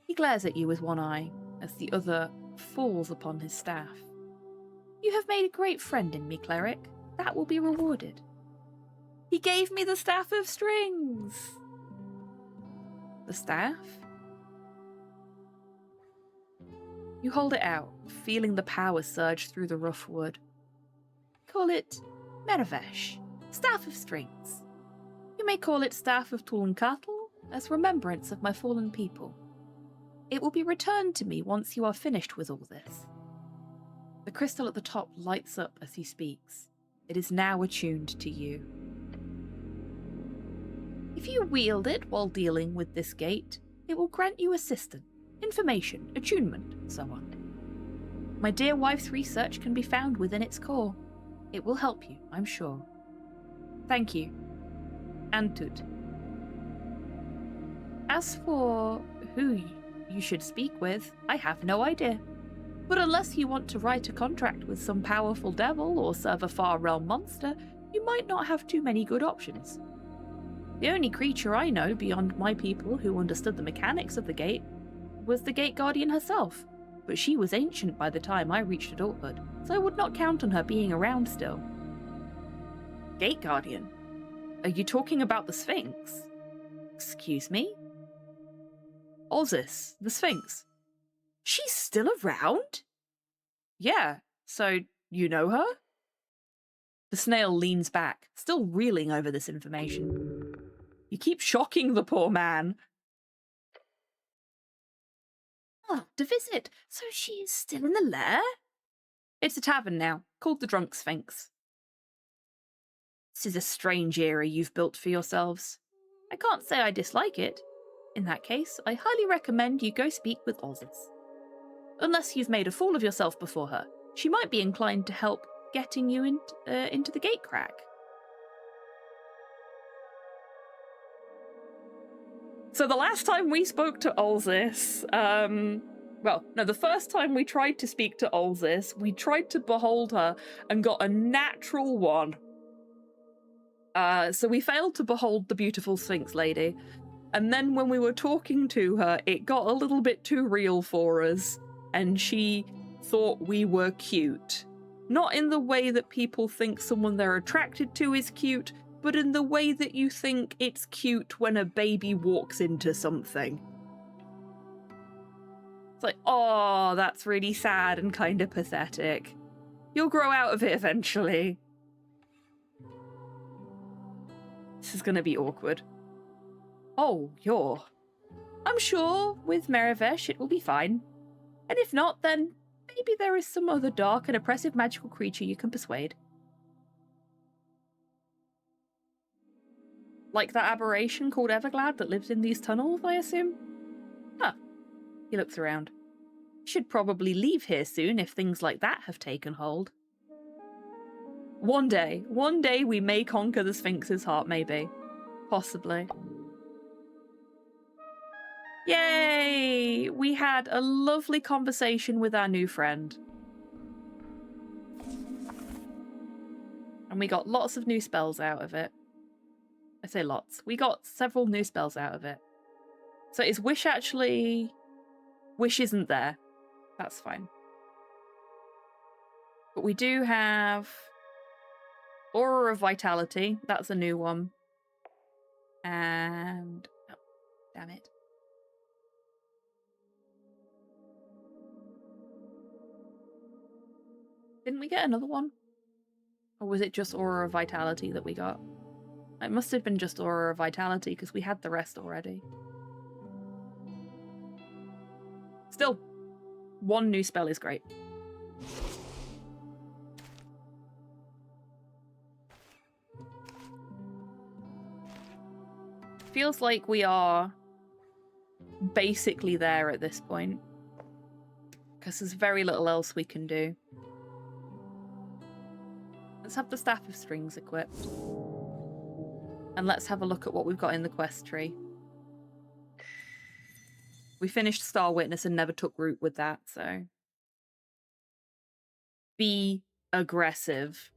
Speaker 2: He glares at you with one eye, as the other falls upon his staff. You have made a great friend in me, cleric. That will be rewarded. He gave me the Staff of Strings! The staff? You hold it out, feeling the power surge through the rough wood. Call it Meravesh, Staff of Strings. You may call it Staff of Tulankatl, as remembrance of my fallen people. It will be returned to me once you are finished with all this. The crystal at the top lights up as he speaks. It is now attuned to you. If you wield it while dealing with this gate, it will grant you assistance, information, attunement, and so on. My dear wife's research can be found within its core. It will help you, I'm sure. Thank you. And Tut. As for who you should speak with, I have no idea. But unless you want to write a contract with some powerful devil or serve a far realm monster, you might not have too many good options. The only creature I know beyond my people who understood the mechanics of the gate was the Gate Guardian herself, but she was ancient by the time I reached adulthood, so I would not count on her being around still. Gate Guardian? Are you talking about the Sphinx? Excuse me? Ozis, the Sphinx. She's still around? Yeah, so you know her? The snail leans back, still reeling over this information. You keep shocking the poor man. Oh, to visit. So she is still in the lair? It's a tavern now, called the Drunk Sphinx. This is a strange era you've built for yourselves. I can't say I dislike it. In that case, I highly recommend you go speak with Ozis. Unless you've made a fool of yourself before her, she might be inclined to help getting you into the gate crack. So the last time we spoke to Olzis, the first time we tried to speak to Olzis, we tried to behold her and got a natural 1. So we failed to behold the beautiful Sphinx lady. And then when we were talking to her, it got a little bit too real for us. And she thought we were cute. Not in the way that people think someone they're attracted to is cute, but in the way that you think it's cute when a baby walks into something. It's like, oh, that's really sad and kind of pathetic. You'll grow out of it eventually. This is gonna be awkward. Oh, you're I'm sure with Merivesh it will be fine. And if not, then maybe there is some other dark and oppressive magical creature you can persuade. Like that aberration called Everglad that lives in these tunnels, I assume? Huh. He looks around. Should probably leave here soon if things like that have taken hold. One day we may conquer the Sphinx's heart, maybe. Possibly. Yay! We had a lovely conversation with our new friend. And we got lots of new spells out of it. I say lots. We got several new spells out of it. So is Wish actually... Wish isn't there. That's fine. But we do have... Aura of Vitality. That's a new one. And... Oh, damn it. Didn't we get another one? Or was it just Aura of Vitality that we got? It must have been just Aura of Vitality because we had the rest already. Still, one new spell is great. Feels like we are basically there at this point. Because there's very little else we can do. Let's have the Staff of Strings equipped. And let's have a look at what we've got in the quest tree. We finished Star Witness and never took root with that, so... Be aggressive.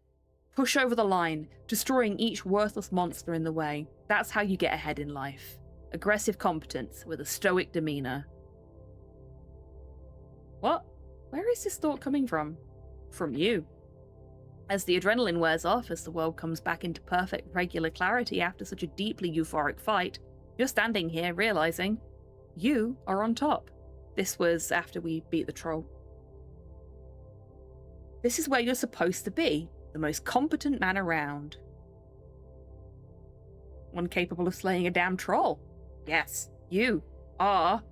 Speaker 2: Push over the line, destroying each worthless monster in the way. That's how you get ahead in life. Aggressive competence with a stoic demeanor. What? Where is this thought coming from? From you. As the adrenaline wears off, as the world comes back into perfect, regular clarity after such a deeply euphoric fight, you're standing here realizing you are on top. This was after we beat the troll. This is where you're supposed to be, the most competent man around. One capable of slaying a damn troll. Yes, you are.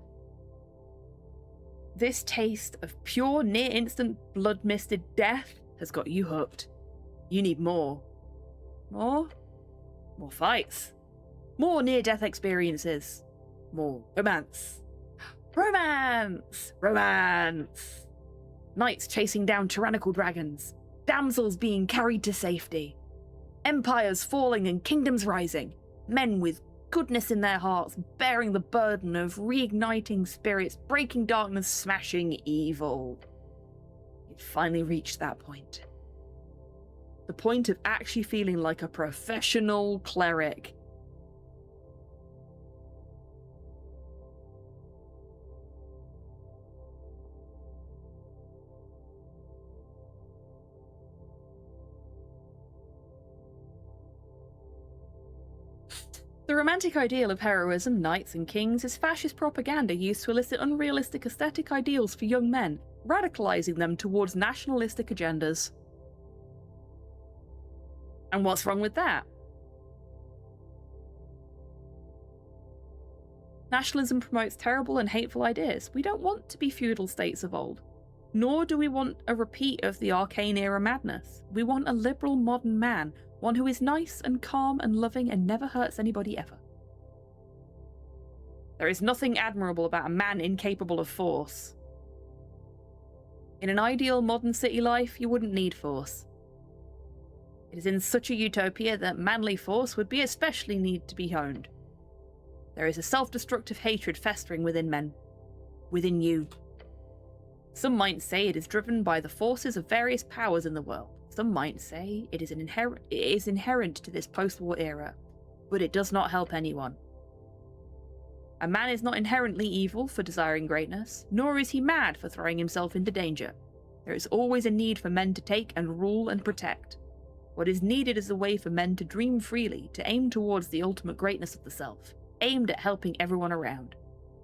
Speaker 2: This taste of pure, near-instant, blood-misted death has got you hooked. You need more. More? More fights. More near-death experiences. More romance. Romance! Romance! Knights chasing down tyrannical dragons. Damsels being carried to safety. Empires falling and kingdoms rising. Men with goodness in their hearts, bearing the burden of reigniting spirits, breaking darkness, smashing evil. You'd finally reached that point. The point of actually feeling like a professional cleric. The romantic ideal of heroism, knights and kings is fascist propaganda used to elicit unrealistic aesthetic ideals for young men, radicalizing them towards nationalistic agendas. And what's wrong with that? Nationalism promotes terrible and hateful ideas. We don't want to be feudal states of old. Nor do we want a repeat of the arcane era madness. We want a liberal modern man, one who is nice and calm and loving and never hurts anybody ever. There is nothing admirable about a man incapable of force. In an ideal modern city life, you wouldn't need force. It is in such a utopia that manly force would be especially need to be honed. There is a self-destructive hatred festering within men. Within you. Some might say it is driven by the forces of various powers in the world. Some might say it is inherent to this post-war era, but it does not help anyone. A man is not inherently evil for desiring greatness, nor is he mad for throwing himself into danger. There is always a need for men to take and rule and protect. What is needed is a way for men to dream freely, to aim towards the ultimate greatness of the self, aimed at helping everyone around,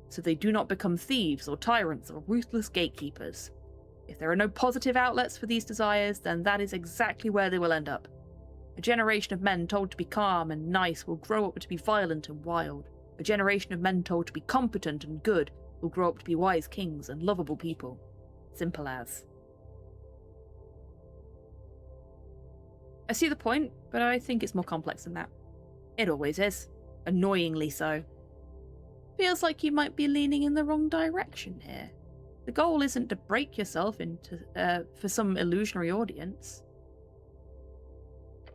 Speaker 2: so they do not become thieves or tyrants or ruthless gatekeepers. If there are no positive outlets for these desires, then that is exactly where they will end up. A generation of men told to be calm and nice will grow up to be violent and wild. A generation of men told to be competent and good will grow up to be wise kings and lovable people. Simple as. I see the point, but I think it's more complex than that. It always is. Annoyingly so. Feels like you might be leaning in the wrong direction here. The goal isn't to break yourself into for some illusionary audience.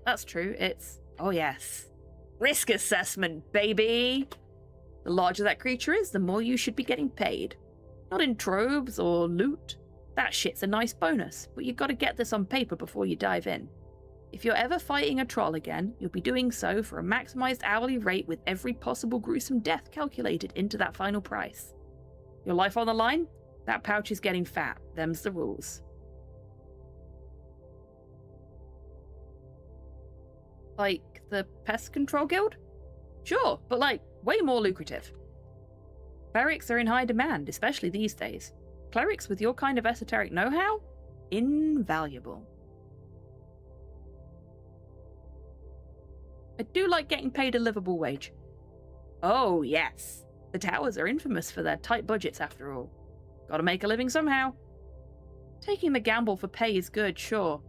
Speaker 2: That's true, it's, oh yes, risk assessment, baby! The larger that creature is, the more you should be getting paid. Not in trobes or loot. That shit's a nice bonus, but you've got to get this on paper before you dive in. If you're ever fighting a troll again, you'll be doing so for a maximized hourly rate with every possible gruesome death calculated into that final price. Your life on the line? That pouch is getting fat. Them's the rules. Like the Pest Control Guild? Sure, but like, way more lucrative. Clerics are in high demand, especially these days. Clerics with your kind of esoteric know-how? Invaluable. I do like getting paid a livable wage. Oh, yes. The towers are infamous for their tight budgets, after all. Gotta make a living somehow. Taking the gamble for pay is good, sure.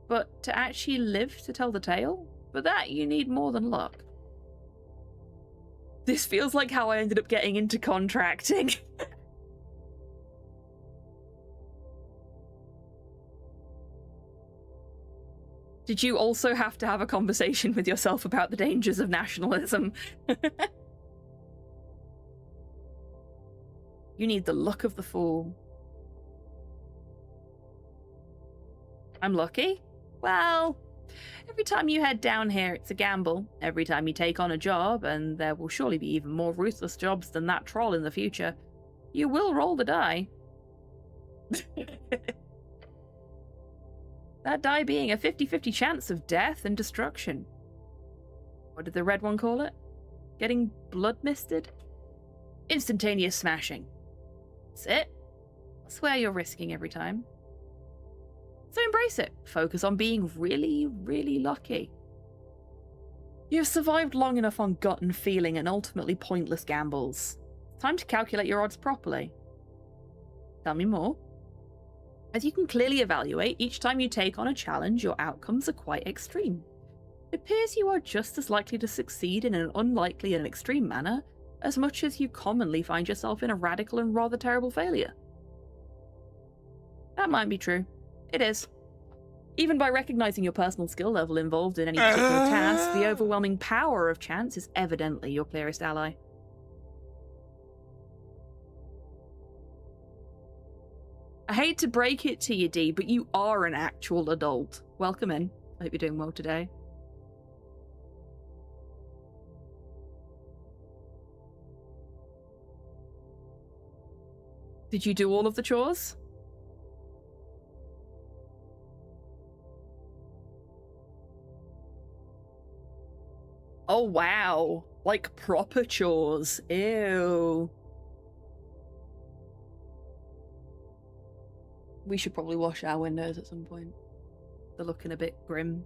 Speaker 2: But to actually live to tell the tale? For that, you need more than luck. This feels like how I ended up getting into contracting. Did you also have to have a conversation with yourself about the dangers of nationalism? You need the luck of the fool. I'm lucky? Well, every time you head down here, it's a gamble. Every time you take on a job, and there will surely be even more ruthless jobs than that troll in the future, you will roll the die. That die being a 50-50 chance of death and destruction. What did the red one call it? Getting blood misted? Instantaneous smashing. That's it. I swear you're risking every time. So embrace it. Focus on being really, really lucky. You've survived long enough on gut and feeling and ultimately pointless gambles. Time to calculate your odds properly. Tell me more. As you can clearly evaluate, each time you take on a challenge, your outcomes are quite extreme. It appears you are just as likely to succeed in an unlikely and extreme manner as much as you commonly find yourself in a radical and rather terrible failure. That might be true. It is. Even by recognizing your personal skill level involved in any particular task, the overwhelming power of chance is evidently your clearest ally. I hate to break it to you, D, but you are an actual adult. Welcome in. I hope you're doing well today. Did you do all of the chores? Oh, wow. Like proper chores. Ew. We should probably wash our windows at some point. They're looking a bit grim.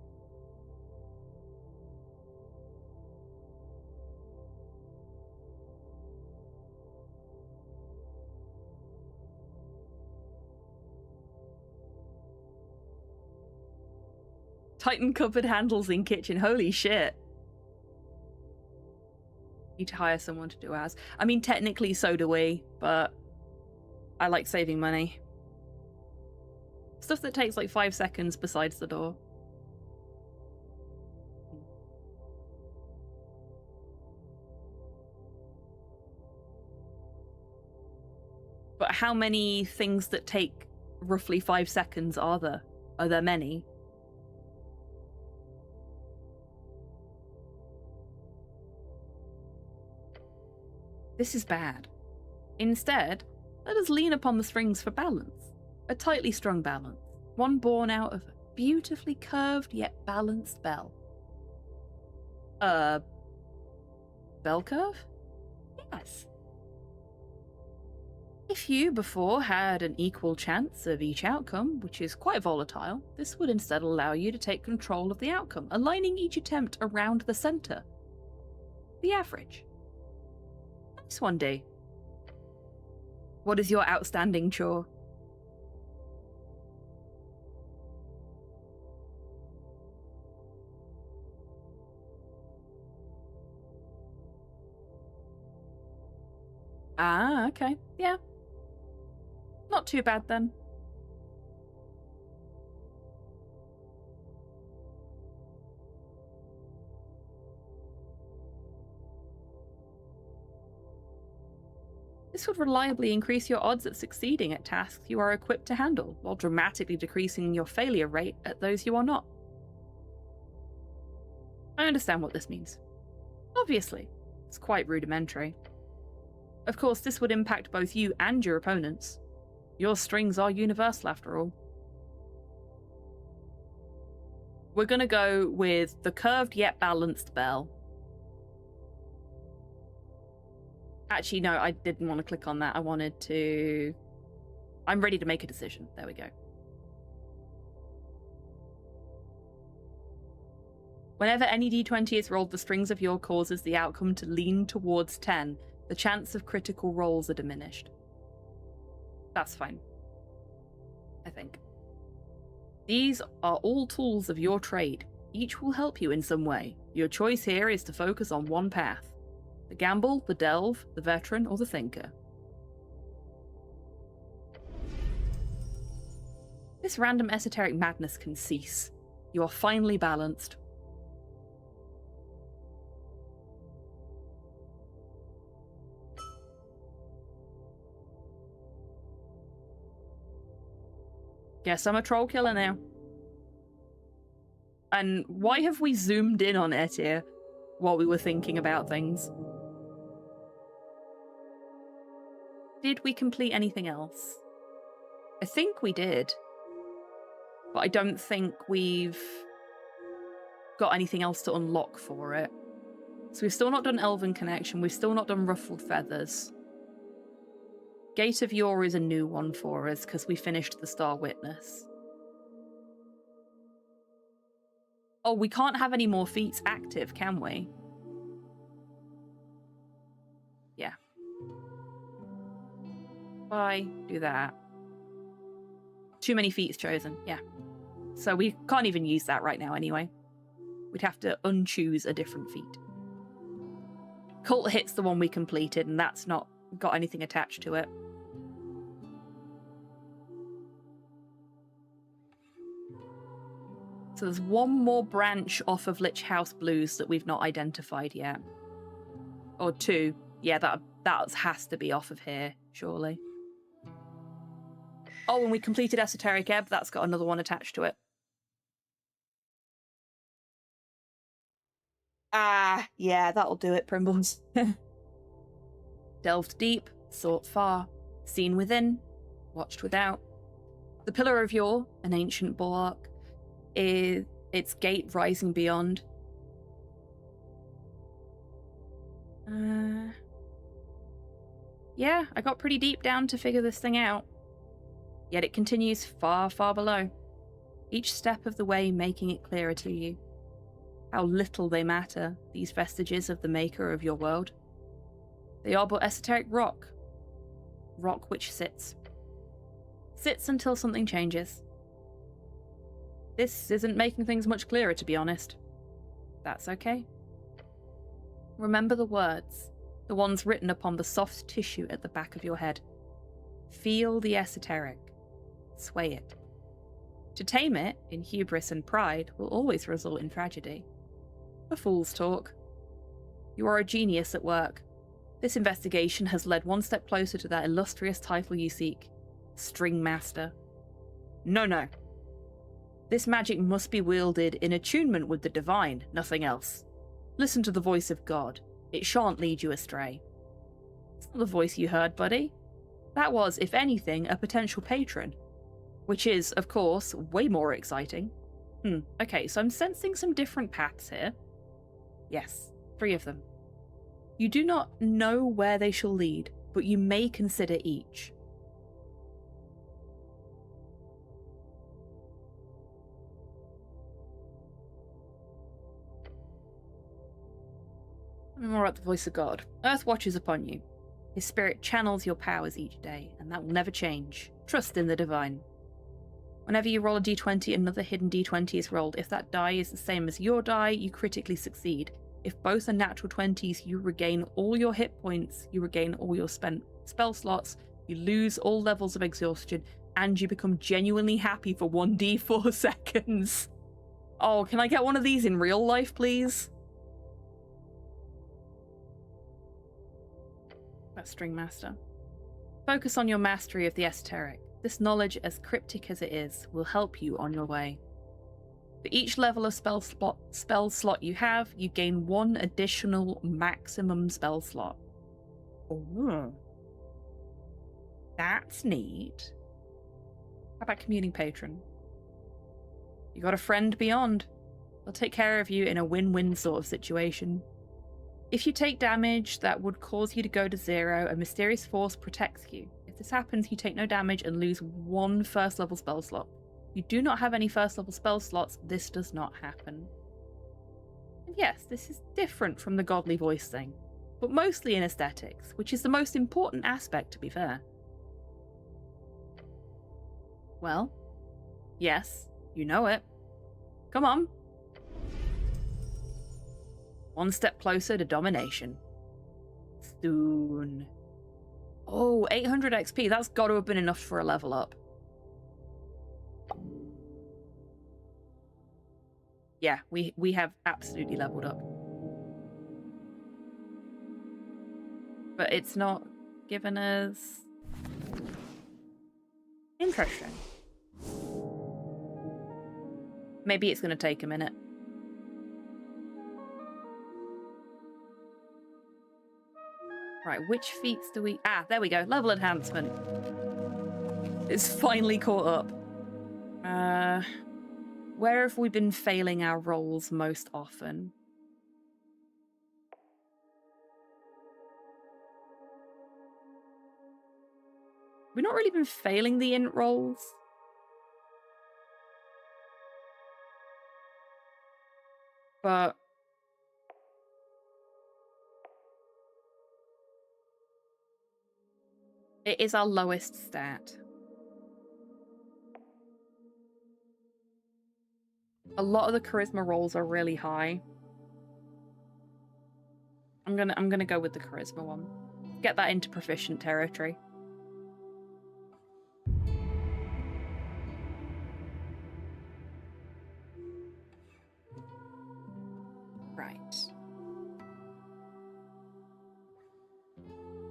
Speaker 2: Titan cupboard handles in kitchen. Holy shit. Need to hire someone to do ours. I mean, technically so do we, but I like saving money. Stuff that takes like 5 seconds besides the door. But how many things that take roughly 5 seconds are there? Are there many? This is bad. Instead, let us lean upon the strings for balance. A tightly strung balance. One born out of a beautifully curved yet balanced bell. Bell curve? Yes. If you before had an equal chance of each outcome, which is quite volatile, this would instead allow you to take control of the outcome, aligning each attempt around the center. The average. Nice one, D. What is your outstanding chore? Ah, okay. Yeah. Not too bad then. This would reliably increase your odds at succeeding at tasks you are equipped to handle, while dramatically decreasing your failure rate at those you are not. I understand what this means. Obviously, it's quite rudimentary. Of course, this would impact both you and your opponents. Your strings are universal, after all. We're going to go with the curved yet balanced bell. Actually, no, I didn't want to click on that. I wanted to... I'm ready to make a decision. There we go. Whenever any d20 is rolled, the strings of your causes the outcome to lean towards 10. The chance of critical rolls are diminished. That's fine. I think. These are all tools of your trade. Each will help you in some way. Your choice here is to focus on one path. The gamble, the delve, the veteran, or the thinker. This random esoteric madness can cease. You are finally balanced. Guess I'm a troll killer now. And why have we zoomed in on Etir while we were thinking about things? Did we complete anything else? I think we did. But I don't think we've got anything else to unlock for it. So we've still not done Elven Connection, we've still not done Ruffled Feathers. Gate of Yore is a new one for us, because we finished the Star Witness. Oh, we can't have any more feats active, can we? Yeah. Why do that? Too many feats chosen, yeah. So we can't even use that right now anyway. We'd have to unchoose a different feat. Cult Hit's the one we completed, and that's not got anything attached to it. So there's one more branch off of Lich House Blues that we've not identified yet. Or two. Yeah, that has to be off of here, surely. Oh, and we completed Esoteric Ebb. That's got another one attached to it. Ah, yeah, that'll do it, Primbles. Delved deep, sought far, seen within, watched without. The Pillar of Yore, an ancient bulwark, is its gate rising beyond. Yeah, I got pretty deep down to figure this thing out. Yet it continues far, far below, each step of the way making it clearer to you. How little they matter, these vestiges of the maker of your world. They are but esoteric rock. Rock which sits. Sits until something changes. This isn't making things much clearer, to be honest. That's okay. Remember the words, the ones written upon the soft tissue at the back of your head. Feel the esoteric. Sway it. To tame it, in hubris and pride, will always result in tragedy. A fool's talk. You are a genius at work. This investigation has led one step closer to that illustrious title you seek. String Master. No. This magic must be wielded in attunement with the divine, nothing else. Listen to the voice of God. It shan't lead you astray. It's not the voice you heard, buddy. That was, if anything, a potential patron. Which is, of course, way more exciting. Okay, so I'm sensing some different paths here. Yes, 3 of them. You do not know where they shall lead, but you may consider each. More about the voice of God. Earth watches upon you. His spirit channels your powers each day, and that will never change. Trust in the divine. Whenever you roll a d20, another hidden d20 is rolled. If that die is the same as your die, you critically succeed. If both are natural 20s, you regain all your hit points, you regain all your spent spell slots, you lose all levels of exhaustion, and you become genuinely happy for 1d4 seconds. Oh, can I get one of these in real life, please? That's String Master. Focus on your mastery of the Esoteric. This knowledge, as cryptic as it is, will help you on your way. For each level of spell slot you have, you gain 1 additional maximum spell slot. Ooh. That's neat. How about Communing Patron? You got a friend beyond. They'll take care of you in a win-win sort of situation. If you take damage that would cause you to go to 0, a mysterious force protects you. If this happens, you take no damage and lose 1 first level spell slot. If you do not have any first level spell slots, this does not happen. And yes, this is different from the godly voice thing, but mostly in aesthetics, which is the most important aspect, to be fair. Well, yes, you know it. Come on. 1 step closer to domination. Soon. Oh, 800 XP. That's got to have been enough for a level up. Yeah, we have absolutely leveled up. But it's not given us... Interesting. Maybe it's going to take a minute. Right, which feats do we... Ah, there we go. Level enhancement. It's finally caught up. Where have we been failing our rolls most often? We've not really been failing the int rolls. But... it is our lowest stat. A lot of the charisma rolls are really high. I'm gonna go with the charisma one. Get that into proficient territory. Right.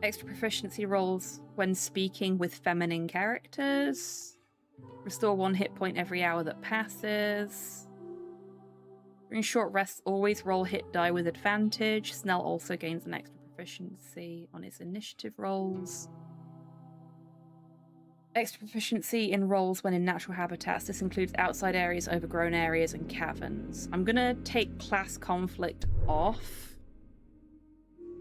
Speaker 2: Extra proficiency rolls when speaking with feminine characters. Restore 1 hit point every hour that passes. During short rests, always roll hit die with advantage. Snell also gains an extra proficiency on his initiative rolls. Extra proficiency in rolls when in natural habitats. This includes outside areas, overgrown areas, and caverns. I'm gonna take class conflict off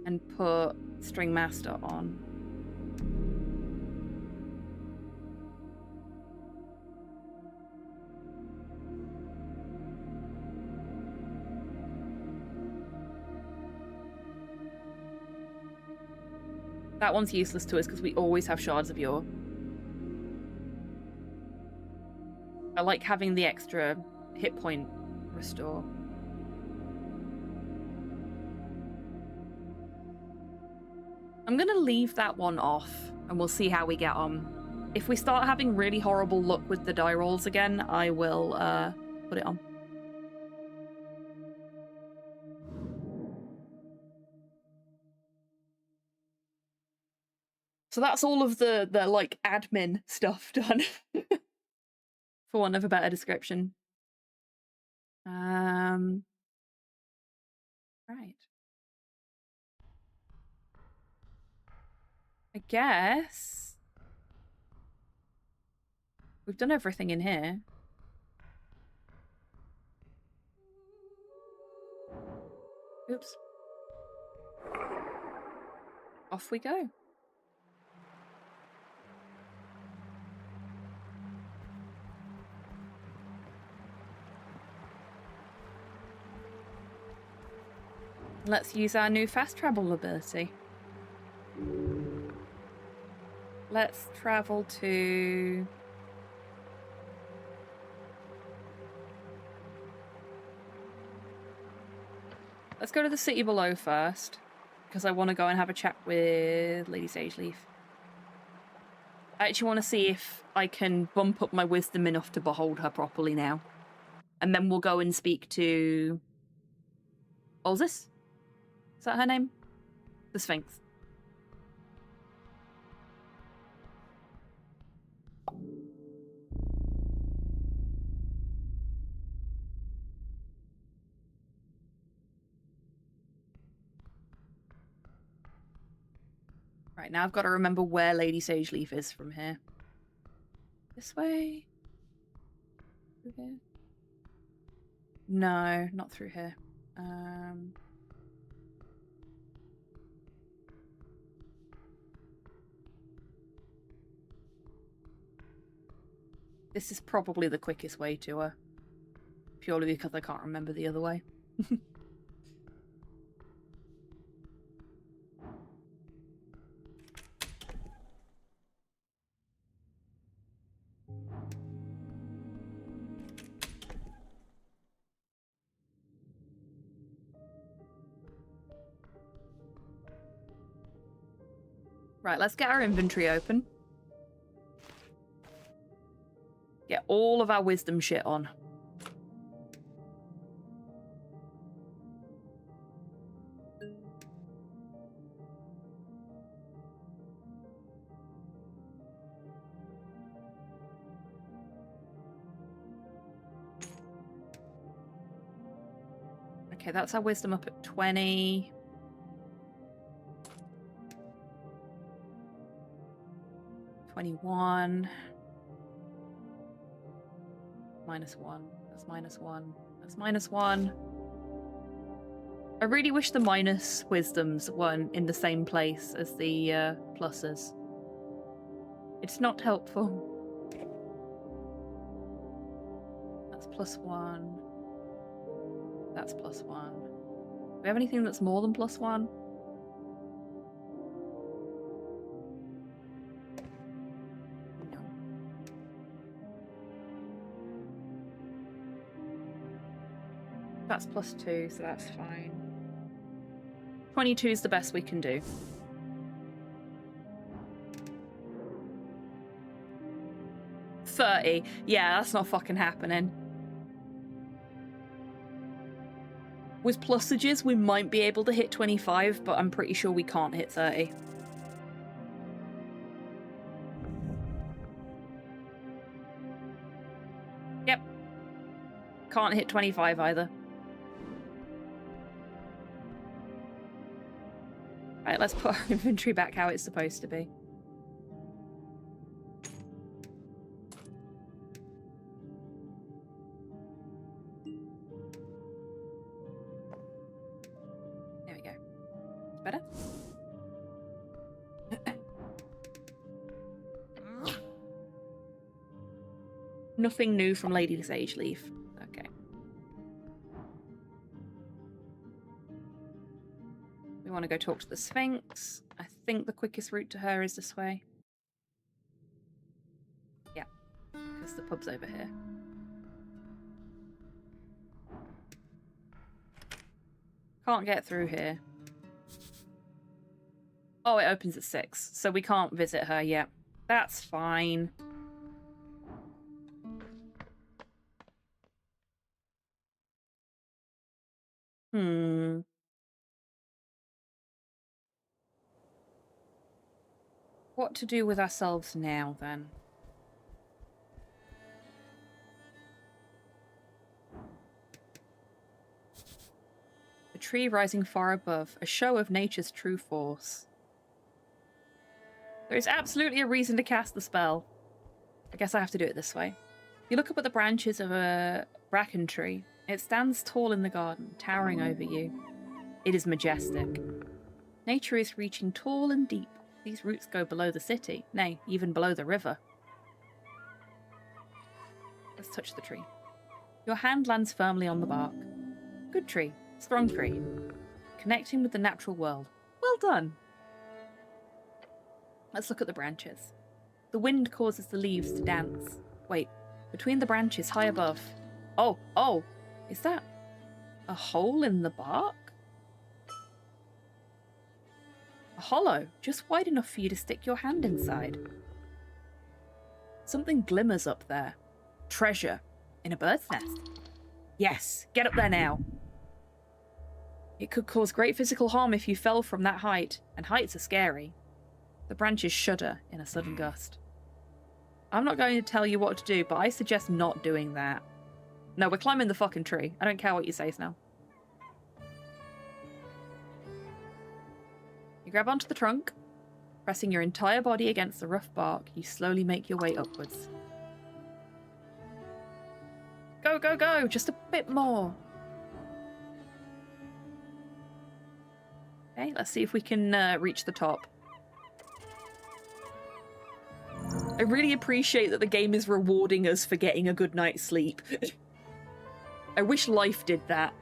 Speaker 2: and put String Master on. That one's useless to us because we always have Shards of Yore. I like having the extra hit point restore. I'm gonna leave that one off and we'll see how we get on. If we start having really horrible luck with the die rolls again, I will put it on. So that's all of the like admin stuff done, for want of a better description. Right. I guess we've done everything in here. Oops. Off we go. Let's use our new fast travel ability. let's travel to... Let's go to the city below first, because I want to go and have a chat with Lady Sageleaf. I actually want to see if I can bump up my wisdom enough to behold her properly now. And then we'll go and speak to... Olzis? Is that her name? The Sphinx. Right, now I've got to remember where Lady Sageleaf is from here. This way? Through here? No, not through here. This is probably the quickest way to her. Purely because I can't remember the other way. Right, let's get our inventory open. Get all of our wisdom shit on. Okay, that's our wisdom up at 20. -1. -1. That's -1. That's -1. I really wish the minus wisdoms weren't in the same place as the pluses. It's not helpful. That's +1. That's +1. Do we have anything that's more than +1? That's +2, so that's fine. 22 is the best we can do. $30. Yeah, that's not fucking happening. With plusages, we might be able to hit 25, but I'm pretty sure we can't hit 30. Yep. Can't hit 25 either. Right, let's put our inventory back how it's supposed to be. There we go. Better? Nothing new from Lady Sageleaf. Okay. We want to go talk to the Sphinx. I think the quickest route to her is this way. Yeah, because the pub's over here. Can't get through here. Oh, it opens at 6, so we can't visit her yet. That's fine. What to do with ourselves now, then? A tree rising far above, a show of nature's true force. There is absolutely a reason to cast the spell. I guess I have to do it this way. You look up at the branches of a bracken tree. It stands tall in the garden, towering over you. It is majestic. Nature is reaching tall and deep. These roots go below the city, nay, even below the river. Let's touch the tree. Your hand lands firmly on the bark. Good tree. Strong tree. Connecting with the natural world. Well done. Let's look at the branches. The wind causes the leaves to dance. Wait, between the branches high above. Oh, is that a hole in the bark? A hollow, just wide enough for you to stick your hand inside. Something glimmers up there. Treasure in a bird's nest. Yes, get up there now. It could cause great physical harm if you fell from that height, and heights are scary. The branches shudder in a sudden gust. I'm not going to tell you what to do, but I suggest not doing that. No, we're climbing the fucking tree. I don't care what you say now. You grab onto the trunk. Pressing your entire body against the rough bark, you slowly make your way upwards. Go, go, go! Just a bit more. Okay, let's see if we can reach the top. I really appreciate that the game is rewarding us for getting a good night's sleep. I wish life did that.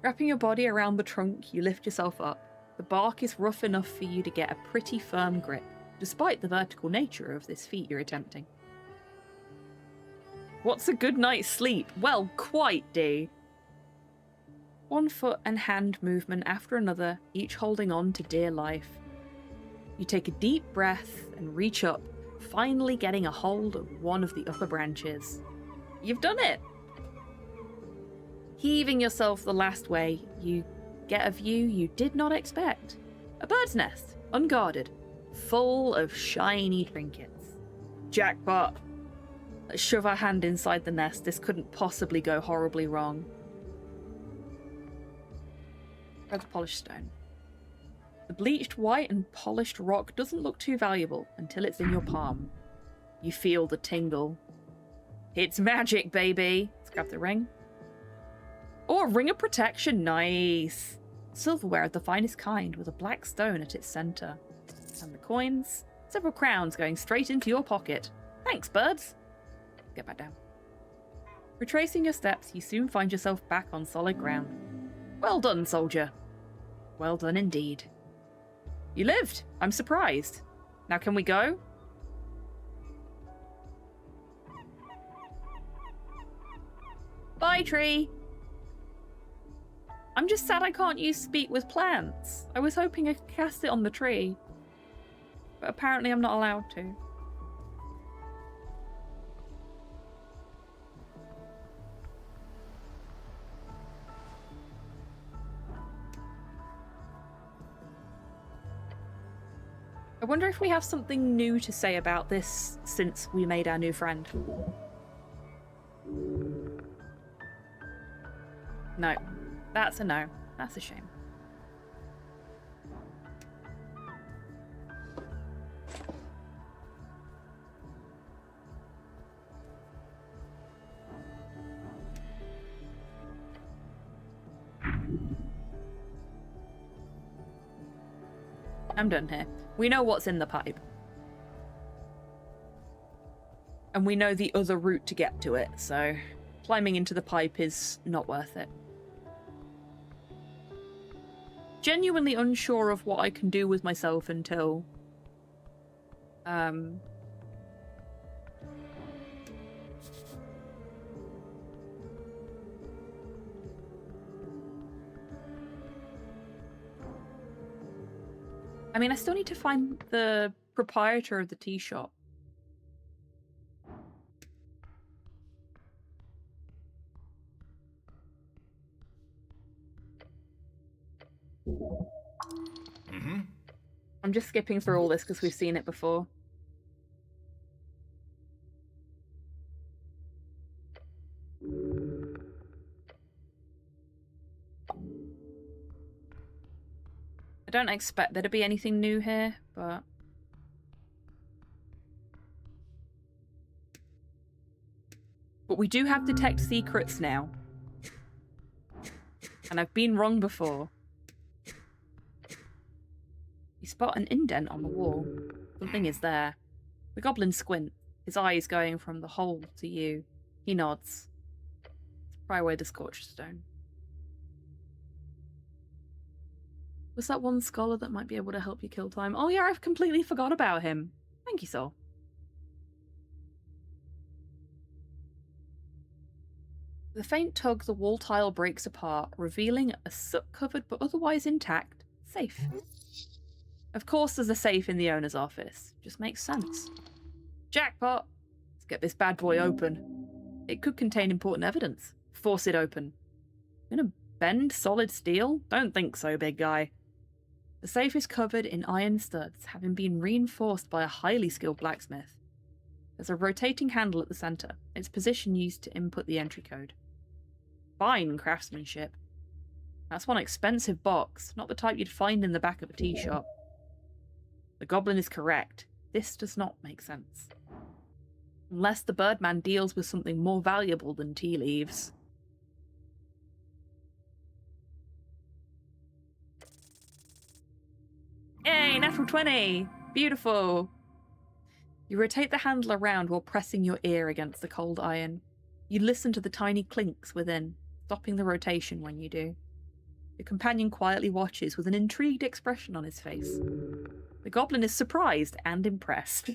Speaker 2: Wrapping your body around the trunk, you lift yourself up. The bark is rough enough for you to get a pretty firm grip, despite the vertical nature of this feat you're attempting. What's a good night's sleep? Well, quite, D. One foot and hand movement after another, each holding on to dear life. You take a deep breath and reach up, finally getting a hold of one of the upper branches. You've done it! Heaving yourself the last way, you get a view you did not expect. A bird's nest, unguarded, full of shiny trinkets. Jackpot! Let's shove our hand inside the nest. This couldn't possibly go horribly wrong. Grab the polished stone. The bleached white and polished rock doesn't look too valuable until it's in your palm. You feel the tingle. It's magic, baby! Let's grab the ring. Oh, a ring of protection. Nice. Silverware of the finest kind with a black stone at its center. And the coins. Several crowns going straight into your pocket. Thanks, birds. Get back down. Retracing your steps, you soon find yourself back on solid ground. Well done, soldier. Well done indeed. You lived. I'm surprised. Now can we go? Bye, tree. I'm just sad I can't use speak with plants. I was hoping I could cast it on the tree. But apparently I'm not allowed to. I wonder if we have something new to say about this since we made our new friend. No. That's a no. That's a shame. I'm done here. We know what's in the pipe. And we know the other route to get to it, so climbing into the pipe is not worth it. Genuinely unsure of what I can do with myself until I mean, I still need to find the proprietor of the tea shop. I'm just skipping through all this because we've seen it before. I don't expect there to be anything new here, but... But we do have detect secrets now. And I've been wrong before. You spot an indent on the wall. Something is there. The goblin squints, his eyes going from the hole to you. He nods. Pry away the scorched stone. Was that one scholar that might be able to help you kill time? Oh yeah, I've completely forgot about him. Thank you, Sol. With a faint tug, the wall tile breaks apart, revealing a soot-covered but otherwise intact safe. Of course there's a safe in the owner's office. Just makes sense. Jackpot! Let's get this bad boy open. It could contain important evidence. Force it open. Gonna bend solid steel? Don't think so, big guy. The safe is covered in iron studs, having been reinforced by a highly skilled blacksmith. There's a rotating handle at the centre, its position used to input the entry code. Fine craftsmanship. That's one expensive box, not the type you'd find in the back of a tea shop. The goblin is correct. This does not make sense. Unless the Birdman deals with something more valuable than tea leaves. Yay, natural 20! Beautiful! You rotate the handle around while pressing your ear against the cold iron. You listen to the tiny clinks within, stopping the rotation when you do. Your companion quietly watches with an intrigued expression on his face. The goblin is surprised and impressed.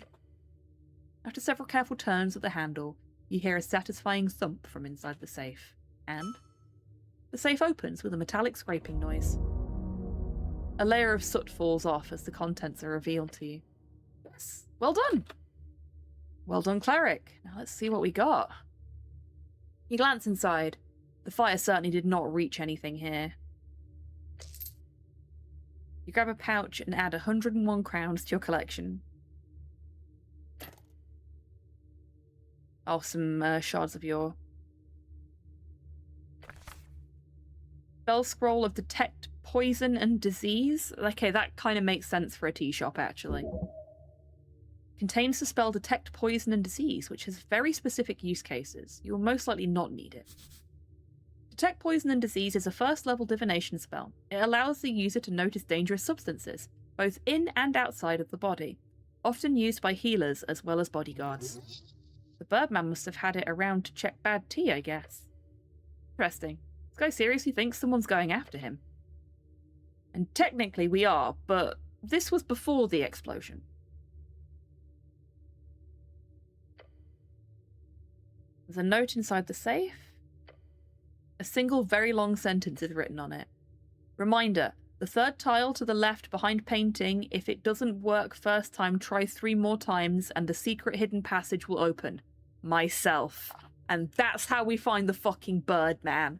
Speaker 2: After several careful turns of the handle, you hear a satisfying thump from inside the safe, and the safe opens with a metallic scraping noise. A layer of soot falls off as the contents are revealed to you. Yes, well done! Well done, cleric. Now let's see what we got. You glance inside. The fire certainly did not reach anything here. You grab a pouch and add 101 crowns to your collection. Oh, some shards of your spell scroll of detect poison and disease. Okay, that kind of makes sense for a tea shop, actually. Contains the spell detect poison and disease, which has very specific use cases. You will most likely not need it. Detect poison and disease is a first-level divination spell. It allows the user to notice dangerous substances, both in and outside of the body, often used by healers as well as bodyguards. The Birdman must have had it around to check bad tea, I guess. Interesting. This guy seriously thinks someone's going after him. And technically we are, but this was before the explosion. There's a note inside the safe. A single very long sentence is written on it. Reminder, the third tile to the left behind painting, if it doesn't work first time, try 3 more times and the secret hidden passage will open. Myself. And that's how we find the fucking Birdman.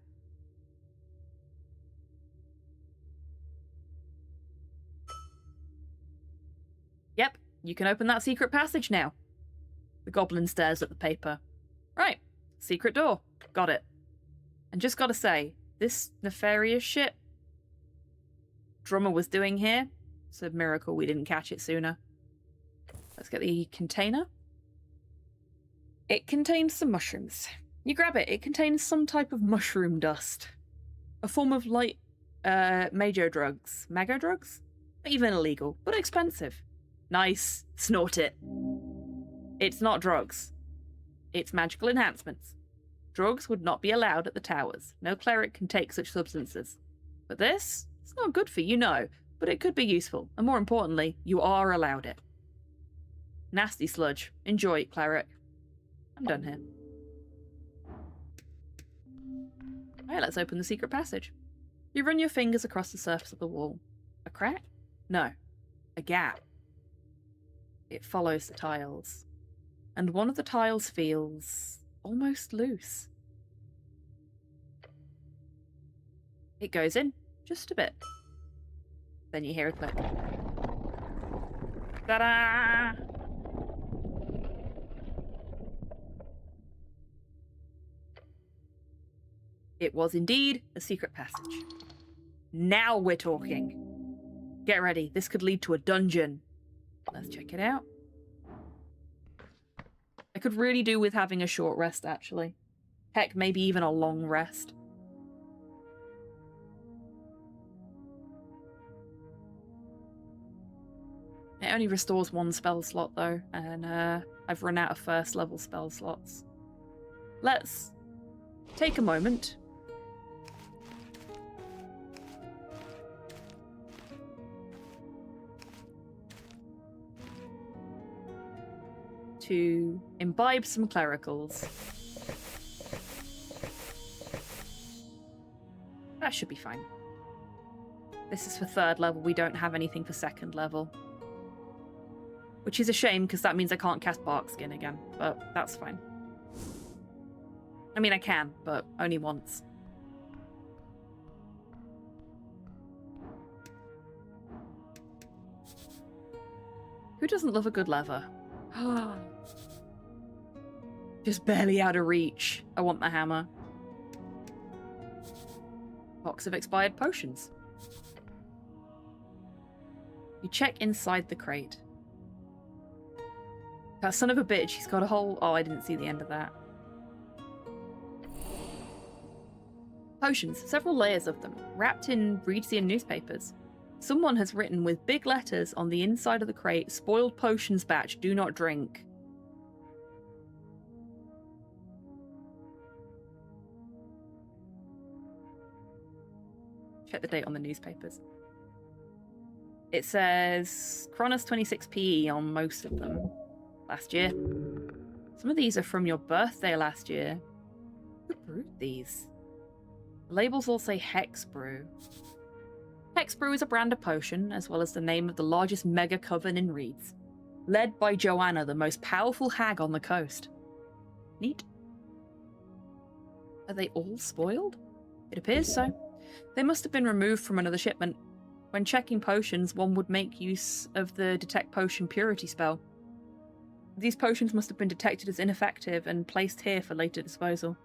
Speaker 2: Yep, you can open that secret passage now. The goblin stares at the paper. Right, secret door. Got it. And just gotta say, this nefarious shit Drummer was doing here, it's a miracle we didn't catch it sooner. Let's get the container. It contains some mushrooms. You grab it. It contains some type of mushroom dust. A form of light mago drugs. Mago drugs? Not even illegal, but expensive. Nice. Snort it. It's not drugs. It's magical enhancements. Drugs would not be allowed at the towers. No cleric can take such substances. But this? It's not good for you, no. But it could be useful. And more importantly, you are allowed it. Nasty sludge. Enjoy it, cleric. I'm done here. Alright, let's open the secret passage. You run your fingers across the surface of the wall. A crack? No. A gap. It follows the tiles. And one of the tiles feels almost loose. It goes in, just a bit. Then you hear a click. Ta-da! It was indeed a secret passage. Now we're talking. Get ready, this could lead to a dungeon. Let's check it out. I could really do with having a short rest, actually. Heck, maybe even a long rest. It only restores 1 spell slot, though, and I've run out of first level spell slots. Let's take a moment to imbibe some clericals. That should be fine. This is for 3rd level. We don't have anything for 2nd level. Which is a shame, because that means I can't cast Bark Skin again. But that's fine. I mean, I can, but only once. Who doesn't love a good lever? Just barely out of reach. I want the hammer. Box of expired potions. You check inside the crate. That son of a bitch, he's got a whole... Oh, I didn't see the end of that. Potions, several layers of them, wrapped in Reedsian newspapers. Someone has written with big letters on the inside of the crate, spoiled potions batch, do not drink. Check the date on the newspapers. It says Cronus 26PE on most of them. Last year. Some of these are from your birthday last year. Who brewed these? The labels all say Hex Brew. Hex Brew is a brand of potion, as well as the name of the largest mega coven in Reeds. Led by Joanna, the most powerful hag on the coast. Neat. Are they all spoiled? It appears so. They must have been removed from another shipment. When checking potions, one would make use of the Detect Potion Purity spell. These potions must have been detected as ineffective and placed here for later disposal.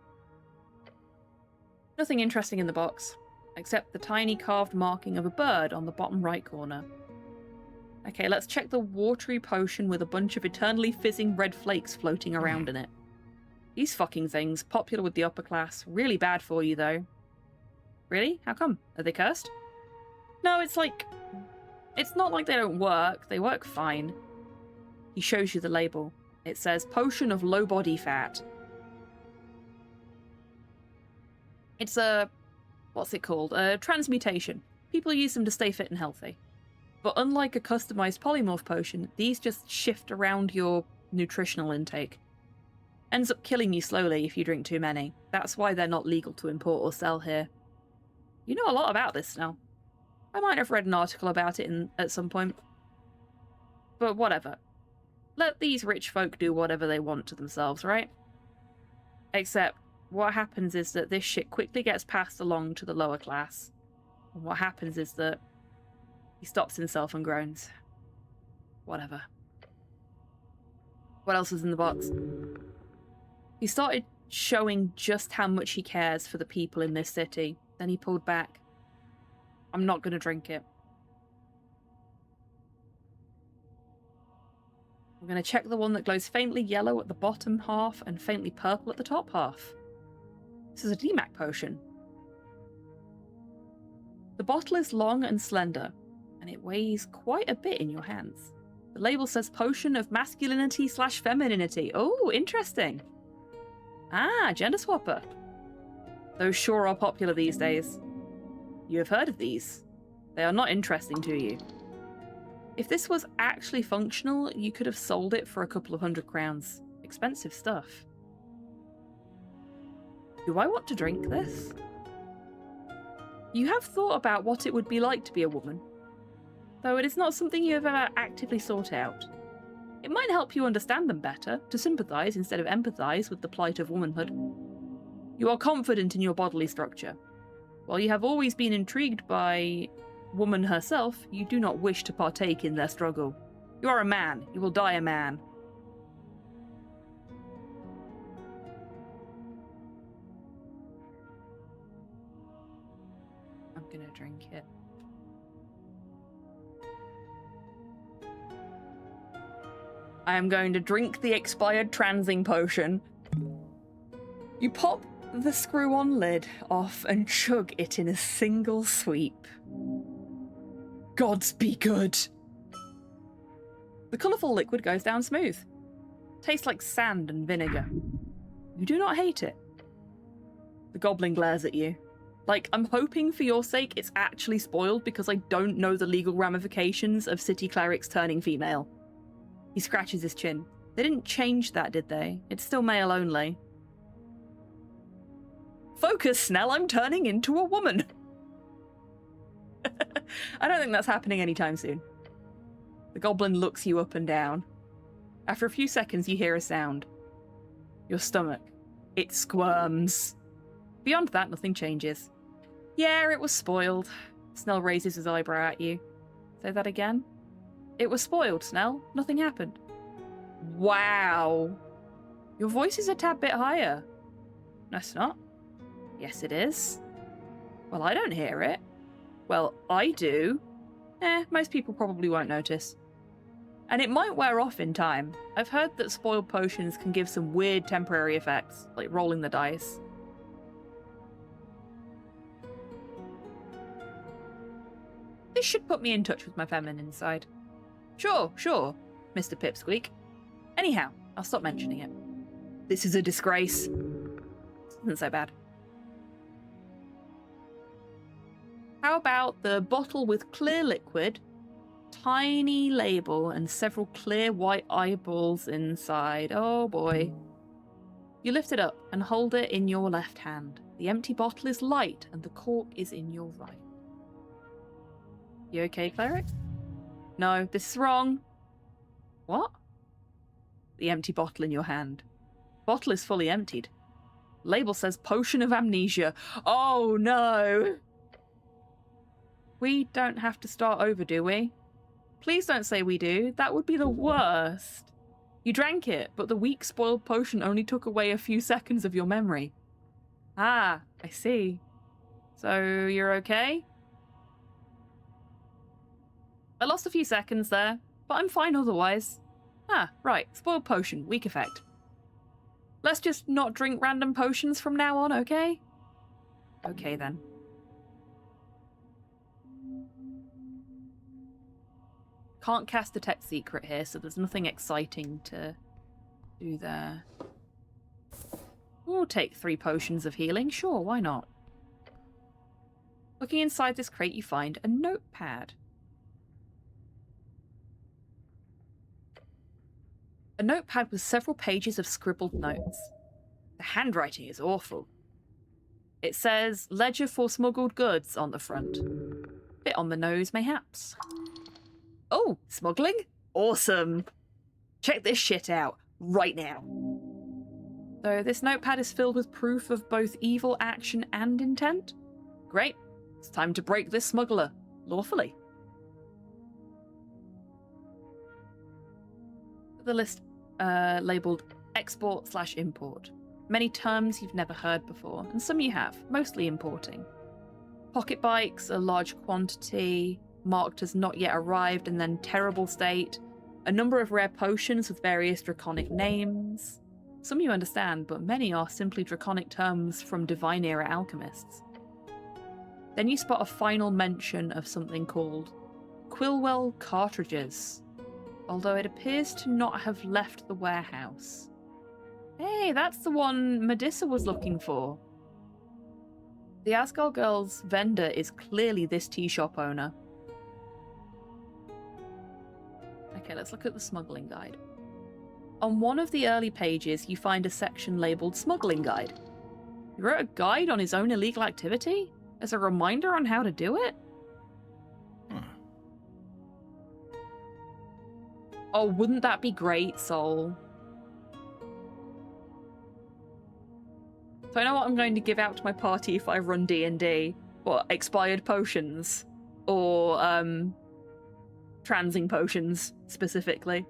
Speaker 2: Nothing interesting in the box, except the tiny carved marking of a bird on the bottom right corner. Okay, let's check the watery potion with a bunch of eternally fizzing red flakes floating around in it. These fucking things, popular with the upper class, really bad for you though. Really? How come? Are they cursed? No, it's not like they don't work. They work fine. He shows you the label. It says, Potion of Low Body Fat. It's a... what's it called? A transmutation. People use them to stay fit and healthy. But unlike a customized polymorph potion, these just shift around your nutritional intake. Ends up killing you slowly if you drink too many. That's why they're not legal to import or sell here. You know a lot about this now. I might have read an article about it at some point. But whatever. Let these rich folk do whatever they want to themselves, right? Except, what happens is that this shit quickly gets passed along to the lower class. And what happens is that he stops himself and groans. Whatever. What else is in the box? He started showing just how much he cares for the people in this city. Then he pulled back. I'm not going to drink it. I'm going to check the one that glows faintly yellow at the bottom half and faintly purple at the top half. This is a DMAC potion. The bottle is long and slender, and it weighs quite a bit in your hands. The label says Potion of Masculinity/Femininity. Oh, interesting. Ah, gender swapper. Those sure are popular these days. You have heard of these. They are not interesting to you. If this was actually functional, you could have sold it for a couple of 100 crowns. Expensive stuff. Do I want to drink this? You have thought about what it would be like to be a woman, though it is not something you have ever actively sought out. It might help you understand them better, to sympathise instead of empathise with the plight of womanhood. You are confident in your bodily structure. While you have always been intrigued by woman herself, you do not wish to partake in their struggle. You are a man. You will die a man. I'm gonna drink it. I am going to drink the expired transing potion. You pop the screw-on lid off and chug it in a single sweep. Gods be good. The colourful liquid goes down smooth. Tastes like sand and vinegar. You do not hate it. The goblin glares at you. Like, I'm hoping for your sake it's actually spoiled because I don't know the legal ramifications of city clerics turning female. He scratches his chin. They didn't change that, did they? It's still male only. Focus, Snell, I'm turning into a woman. I don't think that's happening anytime soon. The goblin looks you up and down. After a few seconds, you hear a sound. Your stomach. It squirms. Beyond that, nothing changes. Yeah, it was spoiled. Snell raises his eyebrow at you. Say that again? It was spoiled, Snell. Nothing happened. Wow. Your voice is a tad bit higher. No, it's not. Yes, it is. Well, I don't hear it. Well, I do. Most people probably won't notice. And it might wear off in time. I've heard that spoiled potions can give some weird temporary effects, like rolling the dice. This should put me in touch with my feminine side. Sure, Mr. Pipsqueak. Anyhow, I'll stop mentioning it. This is a disgrace. Isn't so bad. How about the bottle with clear liquid, tiny label, and several clear white eyeballs inside? Oh boy. You lift it up and hold it in your left hand. The empty bottle is light and the cork is in your right. You okay, cleric? No, this is wrong. What? The empty bottle in your hand. Bottle is fully emptied. Label says potion of amnesia. Oh no! We don't have to start over, do we? Please don't say we do. That would be the worst. You drank it, but the weak spoiled potion only took away a few seconds of your memory. Ah, I see. So you're okay? I lost a few seconds there, but I'm fine otherwise. Ah, right. Spoiled potion. Weak effect. Let's just not drink random potions from now on, okay? Okay, then. Can't cast Detect Secret here, so there's nothing exciting to do there. We'll take 3 potions of healing. Sure, why not? Looking inside this crate, you find a notepad. A notepad with several pages of scribbled notes. The handwriting is awful. It says, ledger for smuggled goods on the front. Bit on the nose, mayhaps. Oh, smuggling? Awesome. Check this shit out, right now. So this notepad is filled with proof of both evil action and intent. Great. It's time to break this smuggler, lawfully. The list labelled export/import. Many terms you've never heard before, and some you have, mostly importing. Pocket bikes, a large quantity, marked as not yet arrived and then terrible state. A number of rare potions with various draconic names. Some you understand, but many are simply draconic terms from Divine Era alchemists. Then you spot a final mention of something called Quillwell cartridges, although it appears to not have left the warehouse. Hey, that's the one Medusa was looking for. The Asgard Girl's vendor is clearly this tea shop owner. Okay, let's look at the smuggling guide. On one of the early pages, you find a section labelled Smuggling Guide. He wrote a guide on his own illegal activity? As a reminder on how to do it? Oh, wouldn't that be great, Soul? So I know what I'm going to give out to my party if I run D&D. What, expired potions? Or, transing potions, specifically.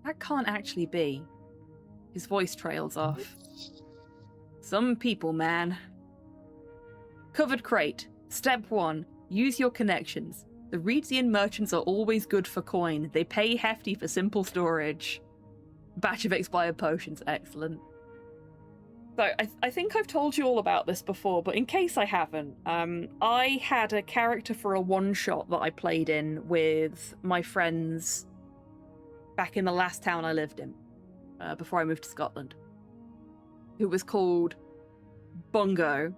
Speaker 2: That can't actually be. His voice trails off. Some people, man. Covered crate. Step 1. Use your connections. The Reedsian merchants are always good for coin. They pay hefty for simple storage. Batch of expired potions. Excellent. So, I think I've told you all about this before, but in case I haven't, I had a character for a one-shot that I played in with my friends back in the last town I lived in, before I moved to Scotland, who was called Bungo.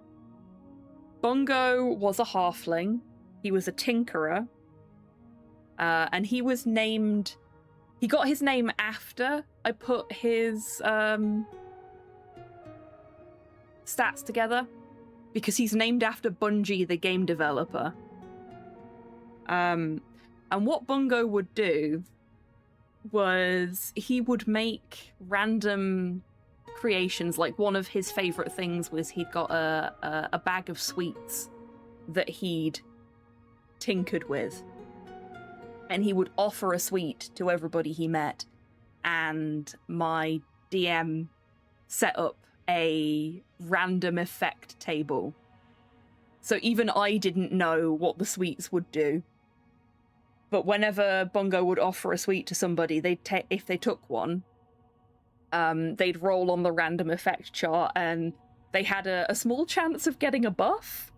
Speaker 2: Bungo was a halfling. He was a tinkerer. And he was named... He got his name after I put his stats together. because he's named after Bungie, the game developer. And what Bungo would do was he would make random creations. Like, one of his favorite things was he'd got a bag of sweets that he'd tinkered with, and he would offer a sweet to everybody he met, and my DM set up a random effect table. So even I didn't know what the sweets would do. But whenever Bungo would offer a sweet to somebody, if they took one, they'd roll on the random effect chart, and they had a small chance of getting a buff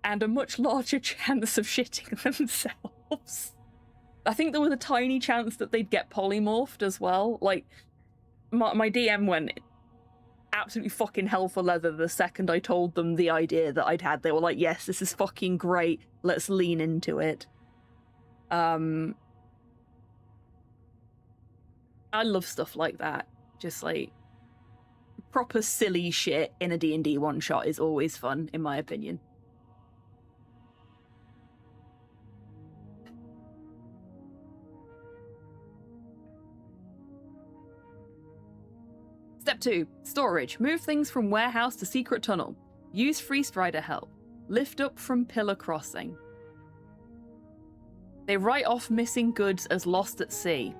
Speaker 2: and a much larger chance of shitting themselves. I think there was a tiny chance that they'd get polymorphed as well. Like, my DM went absolutely fucking hell for leather the second I told them the idea that I'd had. They were like, yes, this is fucking great. Let's lean into it. I love stuff like that. Just like proper silly shit in a D&D one-shot is always fun, in my opinion. Step 2. Storage. Move things from warehouse to secret tunnel. Use free strider help. Lift up from pillar crossing. They write off missing goods as lost at sea.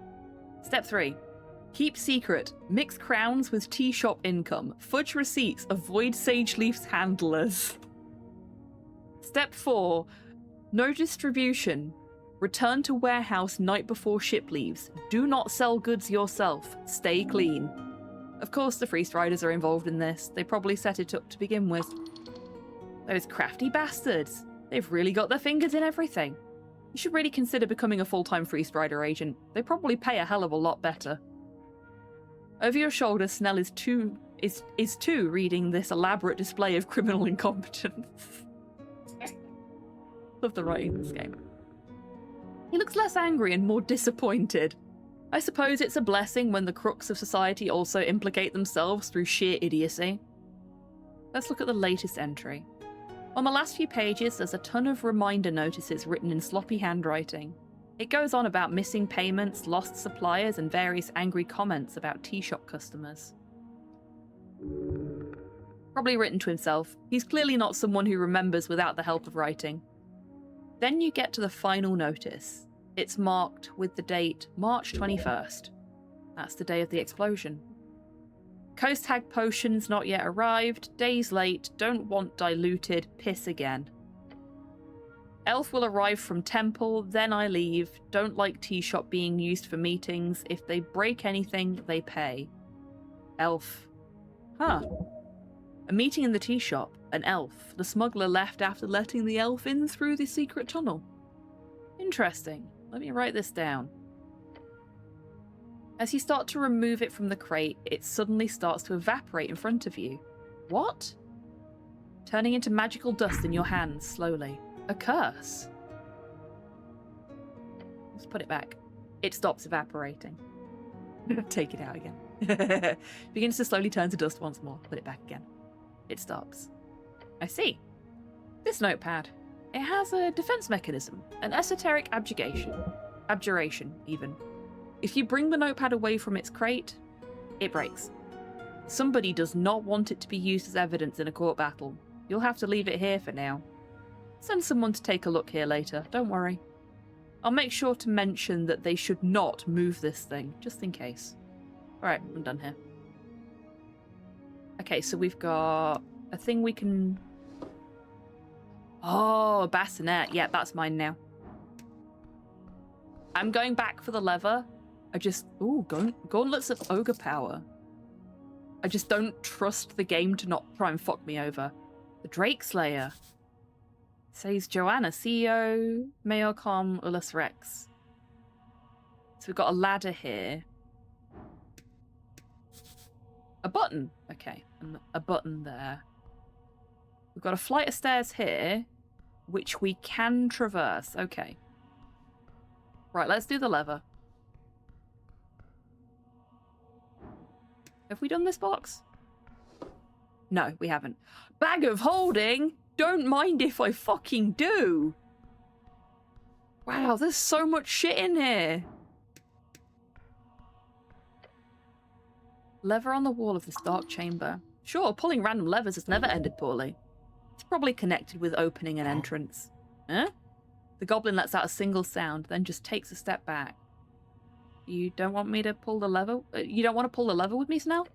Speaker 2: Step 3. Keep secret. Mix crowns with tea shop income. Fudge receipts. Avoid Sage Leaf's handlers. Step 4. No distribution. Return to warehouse night before ship leaves. Do not sell goods yourself. Stay clean. Of course the free striders are involved in this. They probably set it up to begin with. Those crafty bastards. They've really got their fingers in everything. You should really consider becoming a full-time free strider agent. They probably pay a hell of a lot better. Over your shoulder, Snell is too reading this elaborate display of criminal incompetence. Love the writing in this game. He looks less angry and more disappointed. I suppose it's a blessing when the crooks of society also implicate themselves through sheer idiocy. Let's look at the latest entry. On the last few pages, there's a ton of reminder notices written in sloppy handwriting. It goes on about missing payments, lost suppliers, and various angry comments about tea shop customers. Probably written to himself. He's clearly not someone who remembers without the help of writing. Then you get to the final notice. It's marked with the date March 21st. That's the day of the explosion. Coast Hag potions not yet arrived. Days late. Don't want diluted. Piss again. Elf will arrive from temple. Then I leave. Don't like tea shop being used for meetings. If they break anything, they pay. Elf. Huh. A meeting in the tea shop. An elf. The smuggler left after letting the elf in through the secret tunnel. Interesting. Let me write this down. As you start to remove it from the crate, it suddenly starts to evaporate in front of you. What? Turning into magical dust in your hands, slowly. A curse. Let's put it back. It stops evaporating. Take it out again. Begins to slowly turn to dust once more. Put it back again. It stops. I see. This notepad. It has a defense mechanism, an esoteric abjuration, even. If you bring the notepad away from its crate, it breaks. Somebody does not want it to be used as evidence in a court battle. You'll have to leave it here for now. Send someone to take a look here later, don't worry. I'll make sure to mention that they should not move this thing, just in case. Alright, I'm done here. Okay, so we've got a thing we can... Oh, a bassinet. Yeah, that's mine now. I'm going back for the lever. I just... Ooh, gauntlets of ogre power. I just don't trust the game to not try and fuck me over. The Drake Slayer. Says Joanna, CEO, Mayorcom, Ulus Rex. So we've got a ladder here. A button. Okay, and a button there. We've got a flight of stairs here, which we can traverse. Okay. Right, let's do the lever. Have we done this box? No, we haven't. Bag of holding? Don't mind if I fucking do. Wow, there's so much shit in here. Lever on the wall of this dark chamber. Sure, pulling random levers has never ended poorly. It's probably connected with opening an entrance. Huh? The goblin lets out a single sound, then just takes a step back. You don't want me to pull the lever? You don't want to pull the lever with me, Snell?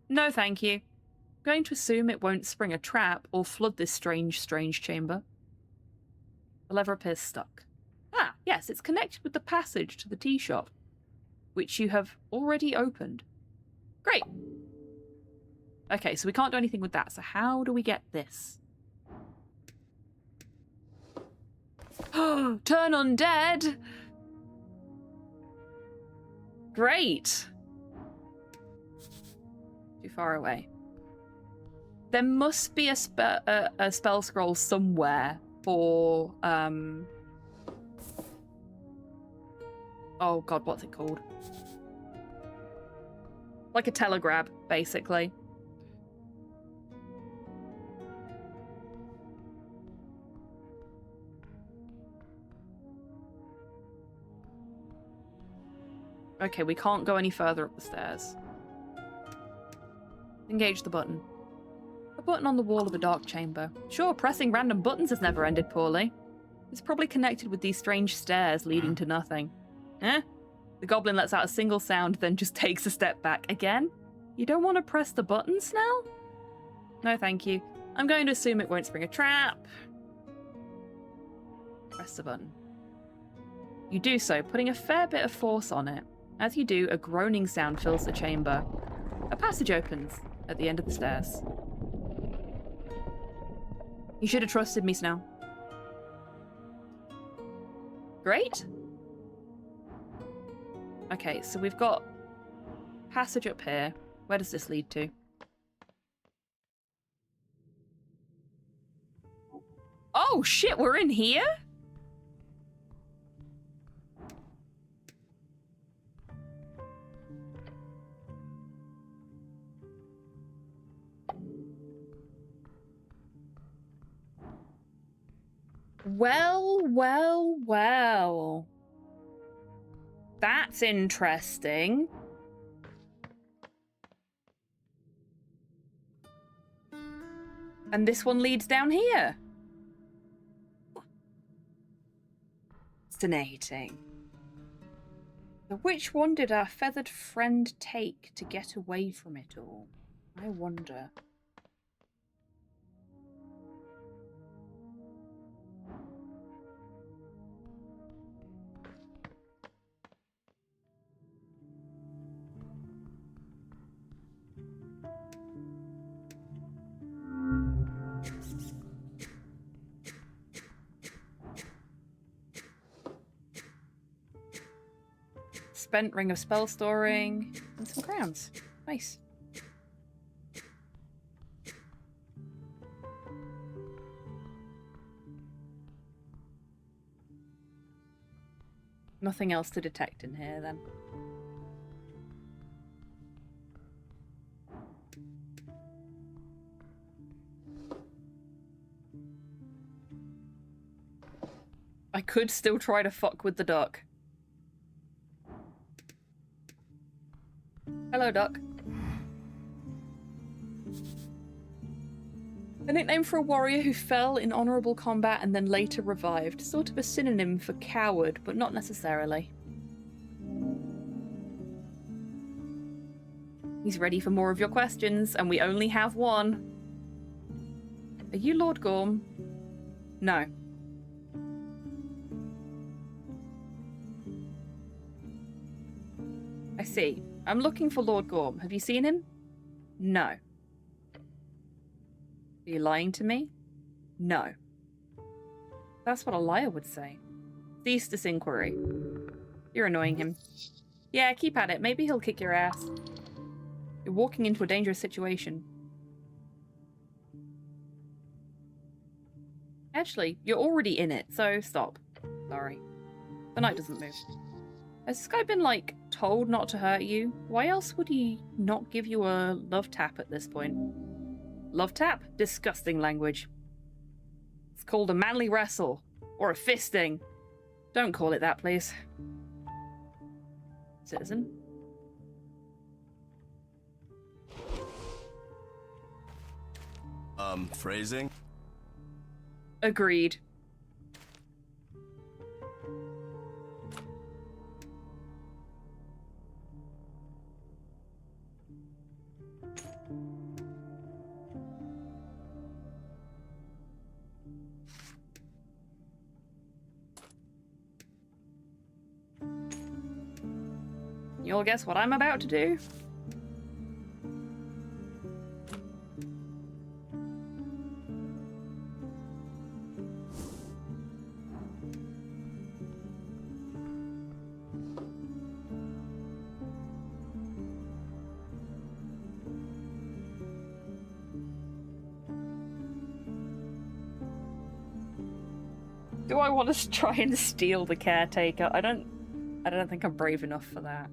Speaker 2: No, thank you. I'm going to assume it won't spring a trap or flood this strange chamber. The lever appears stuck. Ah, yes, it's connected with the passage to the tea shop, which you have already opened. Great. Okay, so we can't do anything with that. So how do we get this? Turn undead! Great! Too far away. There must be a spell scroll somewhere for, oh god, what's it called? Like a telegrab, basically. Okay, we can't go any further up the stairs. Engage the button. A button on the wall of a dark chamber. Sure, pressing random buttons has never ended poorly. It's probably connected with these strange stairs leading to nothing. Eh? The goblin lets out a single sound, then just takes a step back. Again? You don't want to press the button, Snell? No, thank you. I'm going to assume it won't spring a trap. Press the button. You do so, putting a fair bit of force on it. As you do, a groaning sound fills the chamber. A passage opens at the end of the stairs. You should have trusted me, Snell. Great. Okay, so we've got passage up here. Where does this lead to? Oh shit, we're in here? Well, well, well. That's interesting. And this one leads down here. Fascinating. So which one did our feathered friend take to get away from it all? I wonder. Spent ring of spell storing and some crowns. Nice. Nothing else to detect in here then. I could still try to fuck with the duck. Hello, duck. A nickname for a warrior who fell in honourable combat and then later revived. Sort of a synonym for coward, but not necessarily. He's ready for more of your questions, and we only have one. Are you Lord Gorm? No. I see. I'm looking for Lord Gorm. Have you seen him? No. Are you lying to me? No. That's what a liar would say. Cease this inquiry. You're annoying him. Yeah, keep at it. Maybe he'll kick your ass. You're walking into a dangerous situation. Actually, you're already in it, so stop. Sorry. The knight doesn't move. Has this guy been, like, told not to hurt you? Why else would he not give you a love tap at this point? Love tap? Disgusting language. It's called a manly wrestle. Or a fisting. Don't call it that, please. Citizen?
Speaker 12: Phrasing?
Speaker 2: Agreed. You'll guess what I'm about to do? Do I want to try and steal the caretaker? I don't think I'm brave enough for that.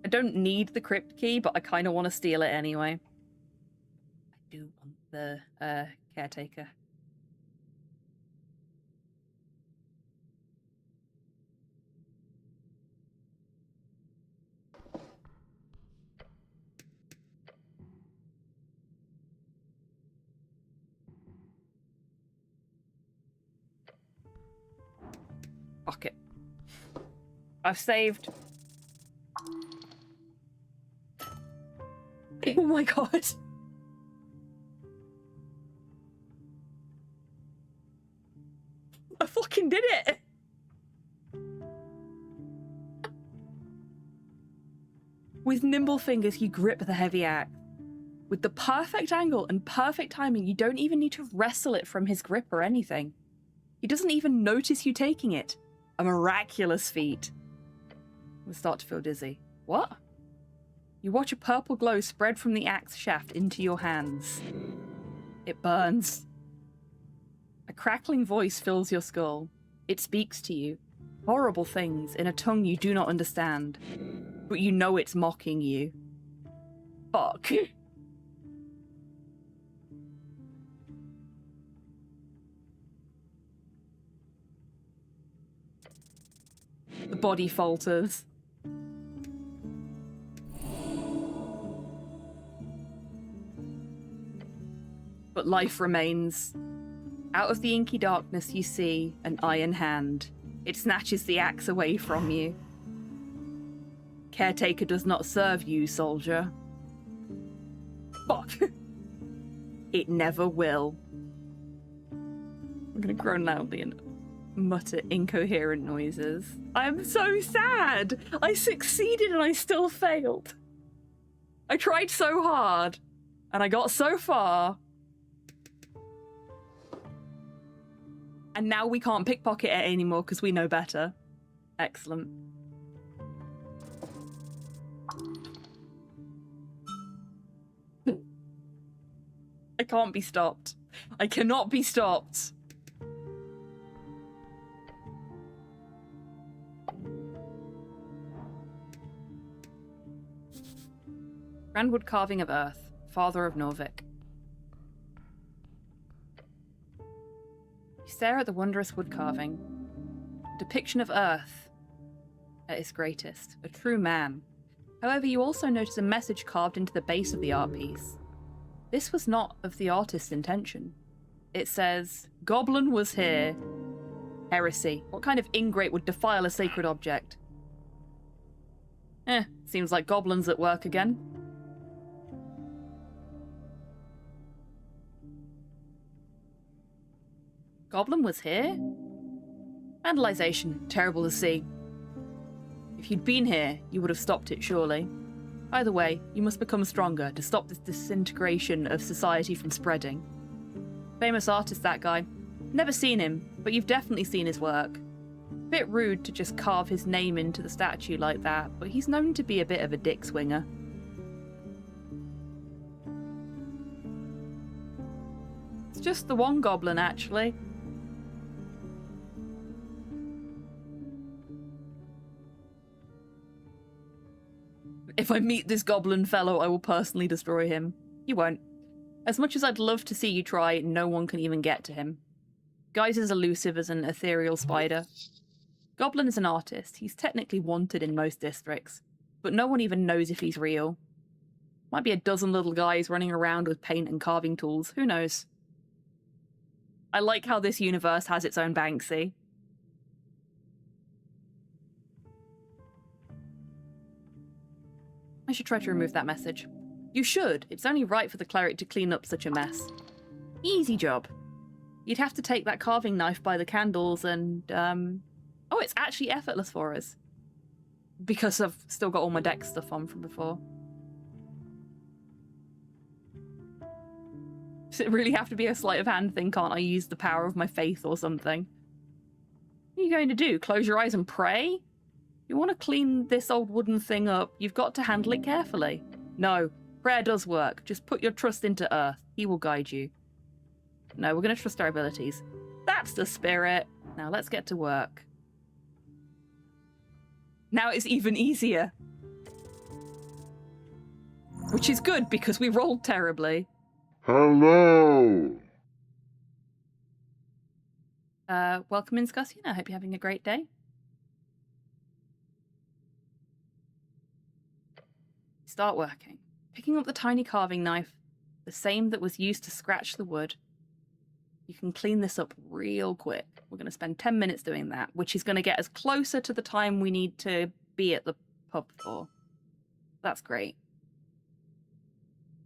Speaker 2: I don't need the crypt key, but I kind of want to steal it anyway. I do want the caretaker. Fuck it. I've saved. Oh my god. I fucking did it. With nimble fingers, you grip the heavy axe. With the perfect angle and perfect timing, you don't even need to wrestle it from his grip or anything. He doesn't even notice you taking it. A miraculous feat. I start to feel dizzy. What? You watch a purple glow spread from the axe shaft into your hands. It burns. A crackling voice fills your skull. It speaks to you. Horrible things in a tongue you do not understand. But you know it's mocking you. Fuck. The body falters. But life remains. Out of the inky darkness you see an iron hand. It snatches the axe away from you. Caretaker does not serve you, soldier. Fuck. It never will. I'm gonna groan loudly and mutter incoherent noises. I'm so sad! I succeeded and I still failed. I tried so hard, and I got so far. And now we can't pickpocket it anymore because we know better. Excellent. I can't be stopped. I cannot be stopped. Grandwood carving of Earth, father of Norvik. You stare at the wondrous wood carving. A depiction of Earth at its greatest, a true man. However, you also notice a message carved into the base of the art piece. This was not of the artist's intention. It says, "Goblin was here. Heresy. What kind of ingrate would defile a sacred object?" Seems like goblins at work again. Goblin was here? Vandalization. Terrible to see. If you'd been here, you would have stopped it, surely. Either way, you must become stronger to stop this disintegration of society from spreading. Famous artist, that guy. Never seen him, but you've definitely seen his work. Bit rude to just carve his name into the statue like that, but he's known to be a bit of a dick swinger. It's just the one goblin, actually.
Speaker 7: If I meet this goblin fellow, I will personally destroy him. You won't. As much as I'd love to see you try, no one can even get to him. Guy's as elusive as an ethereal spider. Goblin is an artist. He's technically wanted in most districts, but no one even knows if he's real. Might be a dozen little guys running around with paint and carving tools. Who knows? I like how this universe has its own Banksy. I should try to remove that message. You should. It's only right for the cleric to clean up such a mess. Easy job. You'd have to take that carving knife by the candles and, oh, it's actually effortless for us. Because I've still got all my deck stuff on from before. Does it really have to be a sleight of hand thing? Can't I use the power of my faith or something? What are you going to do? Close your eyes and pray? You want to clean this old wooden thing up, you've got to handle it carefully. No, prayer does work. Just put your trust into Earth. He will guide you. No, we're going to trust our abilities. That's the spirit. Now let's get to work. Now it's even easier. Which is good because we rolled terribly.
Speaker 12: Hello!
Speaker 7: Welcome in, Scussian. I hope you're having a great day. Start working. Picking up the tiny carving knife, the same that was used to scratch the wood. You can clean this up real quick. We're going to spend 10 minutes doing that, which is going to get us closer to the time we need to be at the pub for. That's great.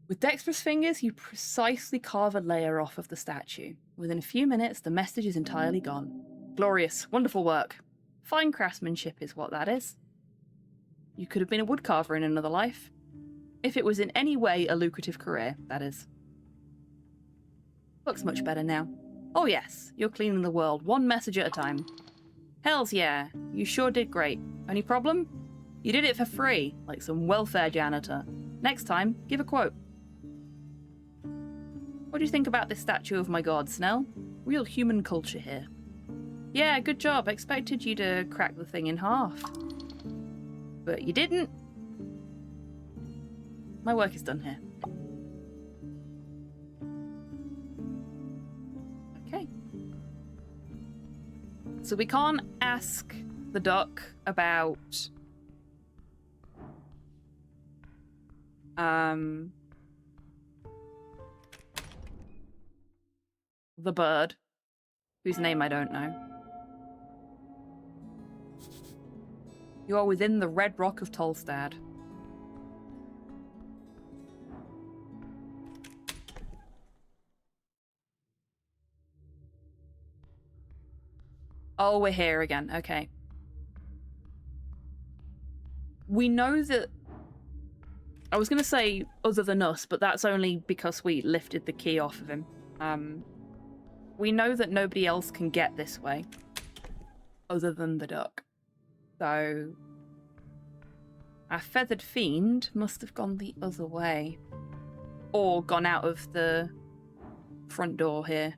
Speaker 7: With dexterous fingers, you precisely carve a layer off of the statue. Within a few minutes, the message is entirely gone. Glorious. Wonderful work. Fine craftsmanship is what that is. You could have been a woodcarver in another life. If it was in any way a lucrative career, that is. Looks much better now. Oh yes, you're cleaning the world, one message at a time. Hells yeah, you sure did great. Only problem? You did it for free, like some welfare janitor. Next time, give a quote. What do you think about this statue of my god, Snell? Real human culture here. Yeah, good job. Expected you to crack the thing in half. But you didn't. My work is done here. Okay. So we can't ask the duck about the bird, whose name I don't know. You are within the Red Rock of Tolstad. Oh, we're here again. Okay. We know that... I was going to say other than us, but that's only because we lifted the key off of him. We know that nobody else can get this way other than the duck. So our feathered fiend must have gone the other way. Or gone out of the front door here.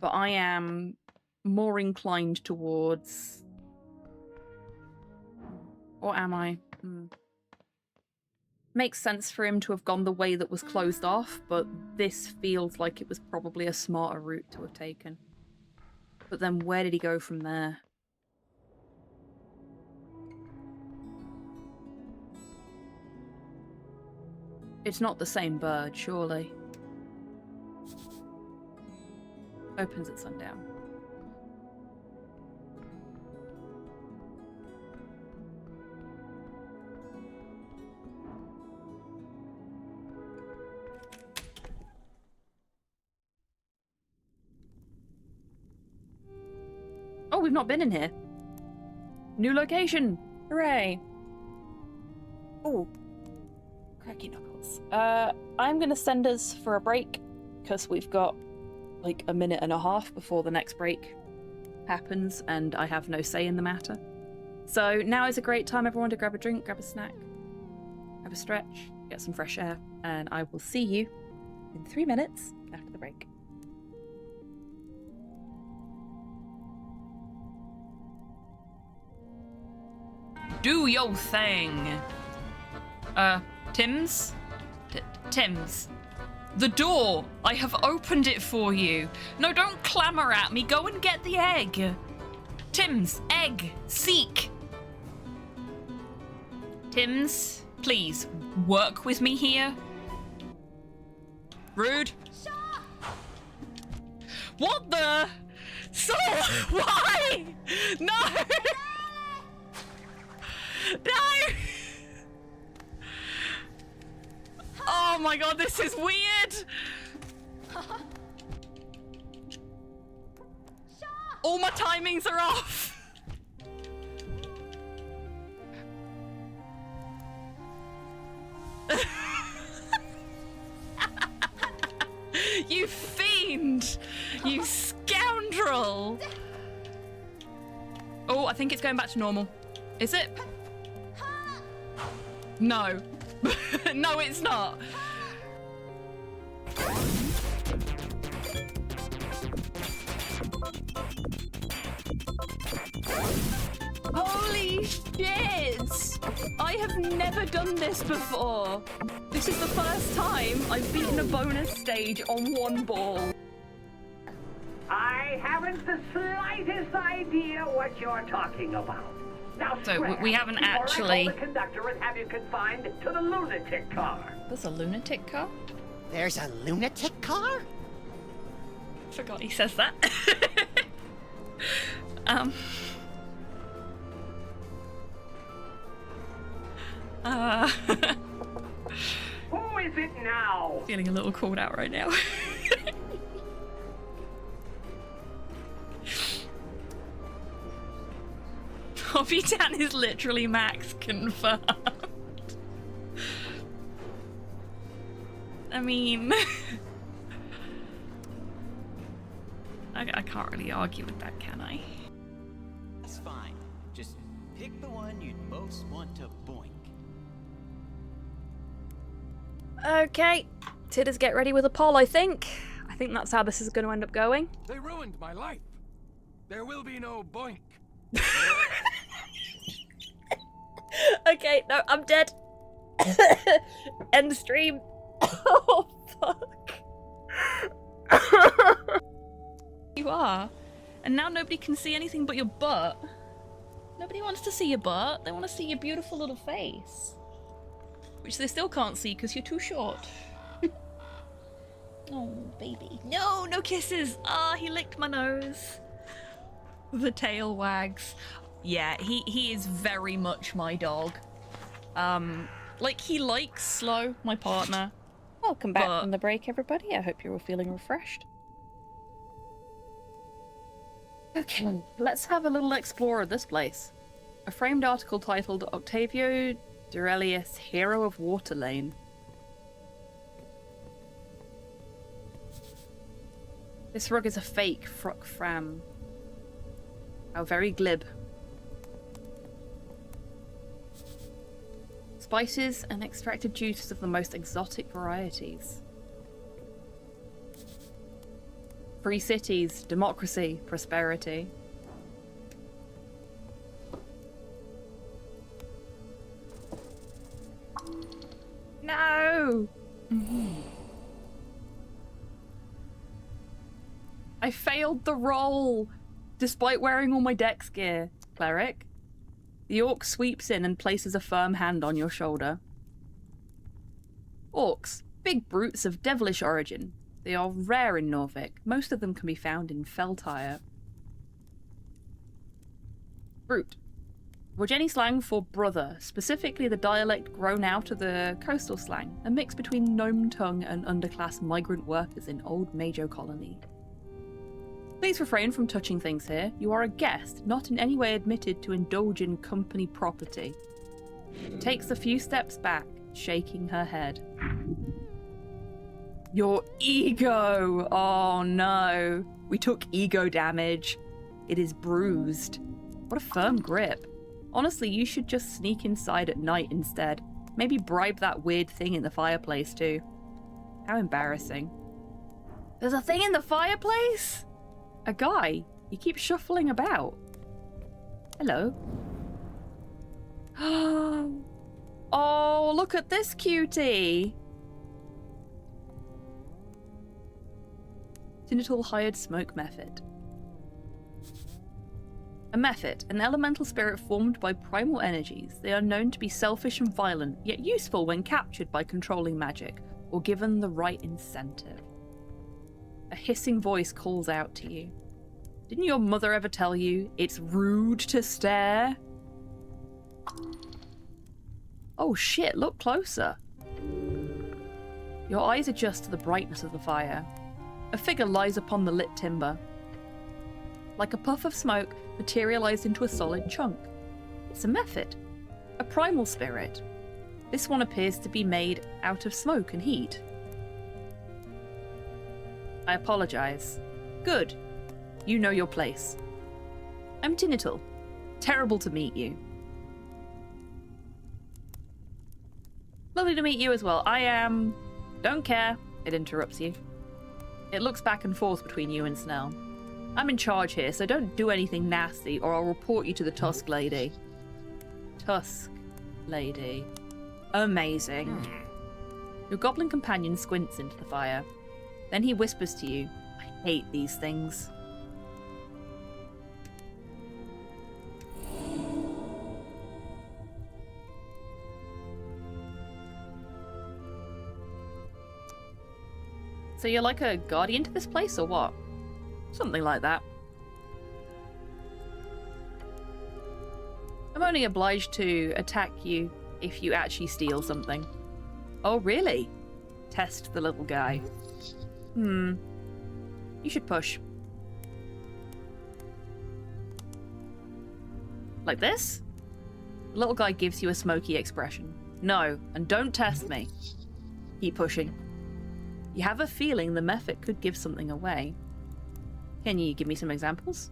Speaker 7: But I am more inclined towards... Or am I? Makes sense for him to have gone the way that was closed off, but this feels like it was probably a smarter route to have taken. But then where did he go from there? It's not the same bird, surely. Opens at sundown. Oh, we've not been in here. New location. Hooray. Oh. Cracky knuckles. I'm going to send us for a break because we've got like a minute and a half before the next break happens and I have no say in the matter. So now is a great time, everyone, to grab a drink, grab a snack, have a stretch, get some fresh air, and I will see you in 3 minutes after the break. Do your thing. Tims? Tims. The door! I have opened it for you. No, don't clamour at me. Go and get the egg. Tims, egg, seek. Tims, please, work with me here. Rude. What the? So, why? No! No! Oh my god, this is weird! All my timings are off! You fiend! You scoundrel! Oh, I think it's going back to normal. Is it? No. No, it's not. Holy shit! I have never done this before. This is the first time I've beaten a bonus stage on one ball.
Speaker 8: I haven't the slightest idea what you're talking about. Now,
Speaker 7: So we haven't actually.
Speaker 8: I call the conductor and have you confined to the lunatic car.
Speaker 7: There's a lunatic car?
Speaker 9: There's a lunatic car?
Speaker 7: Forgot he says that.
Speaker 8: Who is it now?
Speaker 7: Feeling a little called out right now. HobbyTan is literally max confirmed. I mean, I can't really argue with that, can I?
Speaker 5: That's fine. Just pick the one you'd most want to boink.
Speaker 2: Okay, Tidders, get ready with a poll, I think. I think that's how this is going to end up going.
Speaker 1: They ruined my life. There will be no boink.
Speaker 2: Okay, no, I'm dead. End the stream. Oh, fuck.
Speaker 7: You are. And now nobody can see anything but your butt. Nobody wants to see your butt. They want to see your beautiful little face. Which they still can't see because you're too short. Oh, baby. No, no kisses. Ah, he licked my nose. The tail wags. Yeah, he is very much my dog. Like, he likes Slow, my partner.
Speaker 2: Welcome back from the break, everybody. I hope you're all feeling refreshed. Okay, let's have a little explore of this place. A framed article titled Octavio Durelius, Hero of Waterlane. This rug is a fake frock fram. How very glib. Spices and extracted juices of the most exotic varieties. Free cities, democracy, prosperity. No! I failed the roll, despite wearing all my dex gear, cleric. The orc sweeps in and places a firm hand on your shoulder. Orcs, big brutes of devilish origin. They are rare in Norvik. Most of them can be found in Feltire. Brute. Wojeni slang for brother, specifically the dialect grown out of the coastal slang, a mix between gnome tongue and underclass migrant workers in Old Majo colony. Please refrain from touching things here. You are a guest, not in any way admitted to indulge in company property. Takes a few steps back, shaking her head. Your ego! Oh no. We took ego damage. It is bruised. What a firm grip. Honestly, you should just sneak inside at night instead. Maybe bribe that weird thing in the fireplace too. How embarrassing. There's a thing in the fireplace? A guy? He keeps shuffling about. Hello.
Speaker 7: Oh, look at this cutie! Tinital hired smoke method. A method, an elemental spirit formed by primal energies. They are known to be selfish and violent, yet useful when captured by controlling magic, or given the right incentive. A hissing voice calls out to you. Didn't your mother ever tell you it's rude to stare? Oh shit, look closer. Your eyes adjust to the brightness of the fire. A figure lies upon the lit timber. Like a puff of smoke, materialized into a solid chunk. It's a method. A primal spirit. This one appears to be made out of smoke and heat. I apologize. Good. You know your place. I'm Tinital. Terrible to meet you. Lovely to meet you as well. I am... Don't care. It interrupts you. It looks back and forth between you and Snell. I'm in charge here, so don't do anything nasty or I'll report you to the Tusk Lady. Tusk Lady. Amazing. Your goblin companion squints into the fire. Then he whispers to you, I hate these things. So you're like a guardian to this place, or what? Something like that. I'm only obliged to attack you if you actually steal something. Oh, really? Test the little guy. You should push. Like this? The little guy gives you a smoky expression. No, and don't test me. Keep pushing. You have a feeling the method could give something away. Can you give me some examples?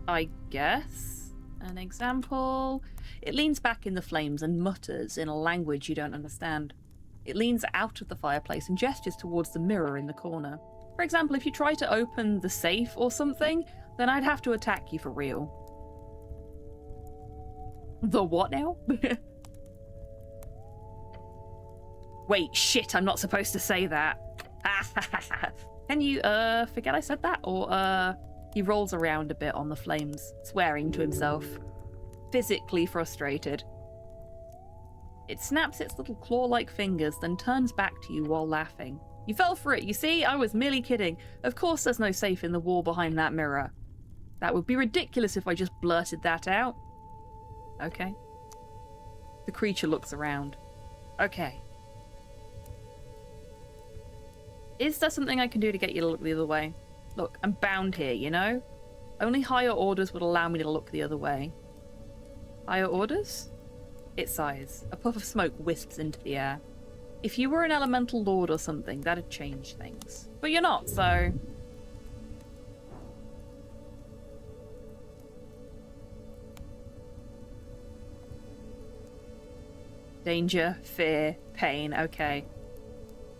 Speaker 7: I guess. An example... It leans back in the flames and mutters in a language you don't understand. It leans out of the fireplace and gestures towards the mirror in the corner. For example, if you try to open the safe or something, then I'd have to attack you for real. The what now? Wait, shit, I'm not supposed to say that. Can you, forget I said that? Or, he rolls around a bit on the flames, swearing to himself. Physically frustrated. It snaps its little claw-like fingers, then turns back to you while laughing. You fell for it, you see? I was merely kidding. Of course there's no safe in the wall behind that mirror. That would be ridiculous if I just blurted that out. Okay. The creature looks around. Okay. Is there something I can do to get you to look the other way? Look, I'm bound here, you know? Only higher orders would allow me to look the other way. Higher orders? It sighs. A puff of smoke wisps into the air. If you were an elemental lord or something, that'd change things. But you're not, so... Danger, fear, pain, okay.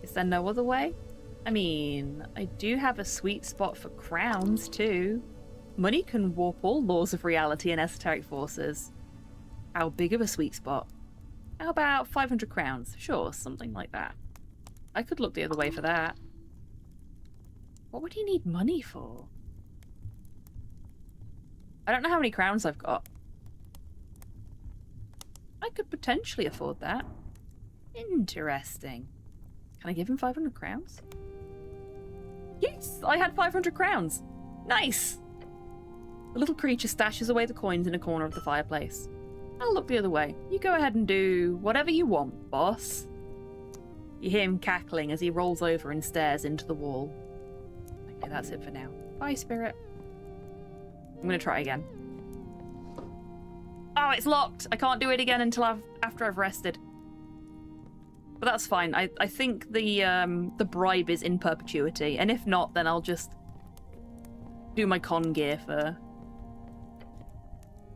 Speaker 7: Is there no other way? I mean, I do have a sweet spot for crowns, too. Money can warp all laws of reality and esoteric forces. How big of a sweet spot? How about 500 crowns? Sure, something like that. I could look the other way for that. What would he need money for? I don't know how many crowns I've got. I could potentially afford that. Interesting. Can I give him 500 crowns? Yes, I had 500 crowns. Nice. The little creature stashes away the coins in a corner of the fireplace. I'll look the other way. You go ahead and do whatever you want, boss. You hear him cackling as he rolls over and stares into the wall. Okay, that's it for now. Bye, spirit. I'm gonna try again. Oh, it's locked! I can't do it again until after I've rested. But that's fine. I think the bribe is in perpetuity, and if not, then I'll just do my con gear for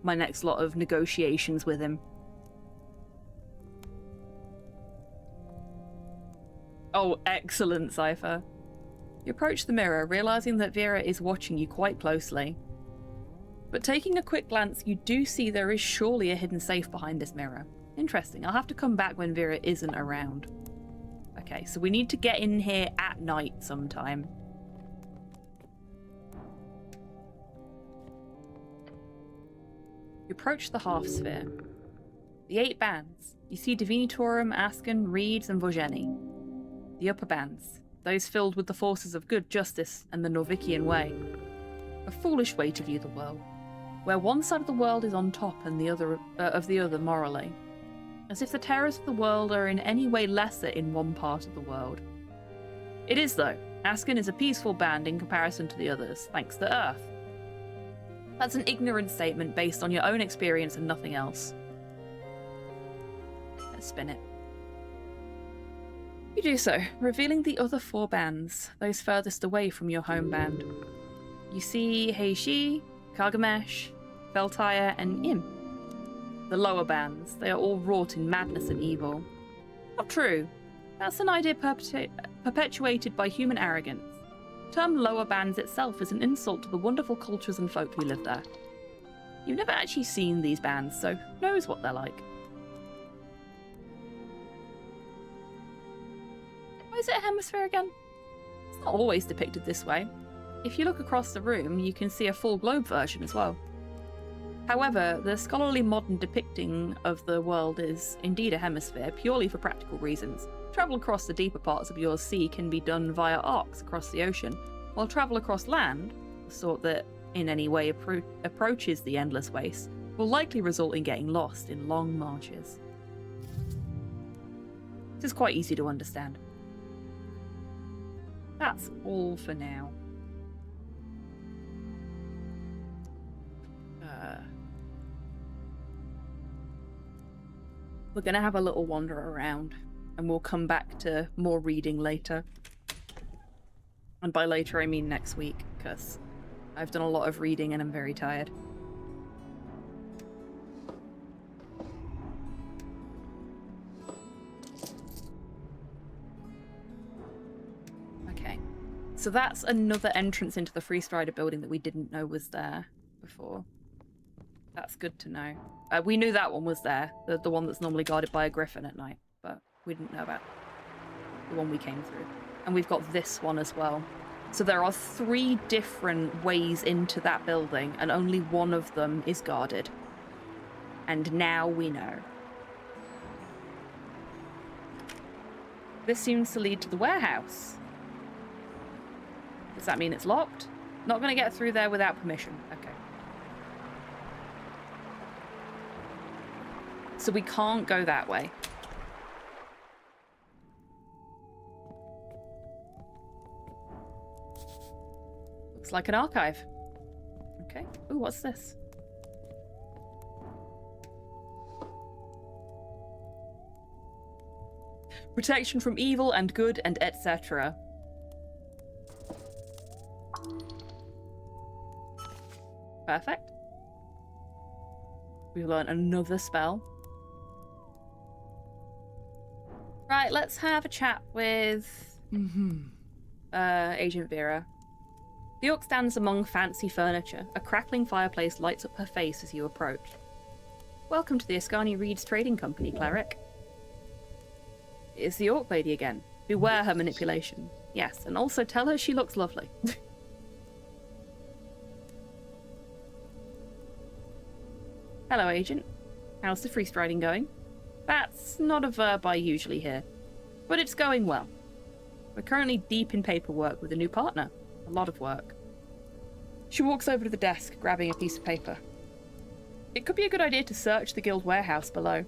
Speaker 7: my next lot of negotiations with him. Oh, excellent, Cypher. You approach the mirror, realizing that Vera is watching you quite closely. But taking a quick glance, you do see there is surely a hidden safe behind this mirror. Interesting. I'll have to come back when Vera isn't around. Okay, so we need to get in here at night sometime. You approach the half-sphere. The 8 bands. You see Divinitorum, Asken, Reeds, and Vojeni. The upper bands. Those filled with the forces of good, justice, and the Norvikian way. A foolish way to view the world, where one side of the world is on top and the other of the other morally. As if the terrors of the world are in any way lesser in one part of the world. It is, though. Asken is a peaceful band in comparison to the others, thanks to Earth. That's an ignorant statement based on your own experience and nothing else. Let's spin it. You do so, revealing the other 4 bands, those furthest away from your home band. You see Heishi, Kargamesh, Feltire, and Im. The lower bands, they are all wrought in madness and evil. Not true. That's an idea perpetuated by human arrogance. The term lower bands itself is an insult to the wonderful cultures and folk who live there. You've never actually seen these bands, so who knows what they're like. Why is it a hemisphere again? It's not always depicted this way. If you look across the room, you can see a full globe version as well. However, the scholarly modern depicting of the world is indeed a hemisphere, purely for practical reasons. Travel across the deeper parts of your sea can be done via arcs across the ocean, while travel across land, the sort that in any way approaches the endless waste, will likely result in getting lost in long marches. This is quite easy to understand. That's all for now. We're going to have a little wander around, and we'll come back to more reading later. And by later, I mean next week, because I've done a lot of reading and I'm very tired. Okay, so that's another entrance into the Freestrider building that we didn't know was there before. That's good to know. We knew that one was there, the one that's normally guarded by a griffin at night, but we didn't know about the one we came through. And we've got this one as well. So there are 3 different ways into that building, and only one of them is guarded. And now we know. This seems to lead to the warehouse. Does that mean it's locked? Not going to get through there without permission. Okay. So we can't go that way. Looks like an archive. Okay. Ooh, what's this? Protection from evil and good and etc. Perfect. We've learned another spell. Right, let's have a chat with Agent Vera. The orc stands among fancy furniture. A crackling fireplace lights up her face as you approach. Welcome to the Ascani Reeds Trading Company, cleric. It's the orc lady again. Beware her manipulation. Yes, and also tell her she looks lovely. Hello, Agent. How's the freestriding going? That's not a verb I usually hear, but it's going well. We're currently deep in paperwork with a new partner. A lot of work. She walks over to the desk, grabbing a piece of paper. It could be a good idea to search the guild warehouse below.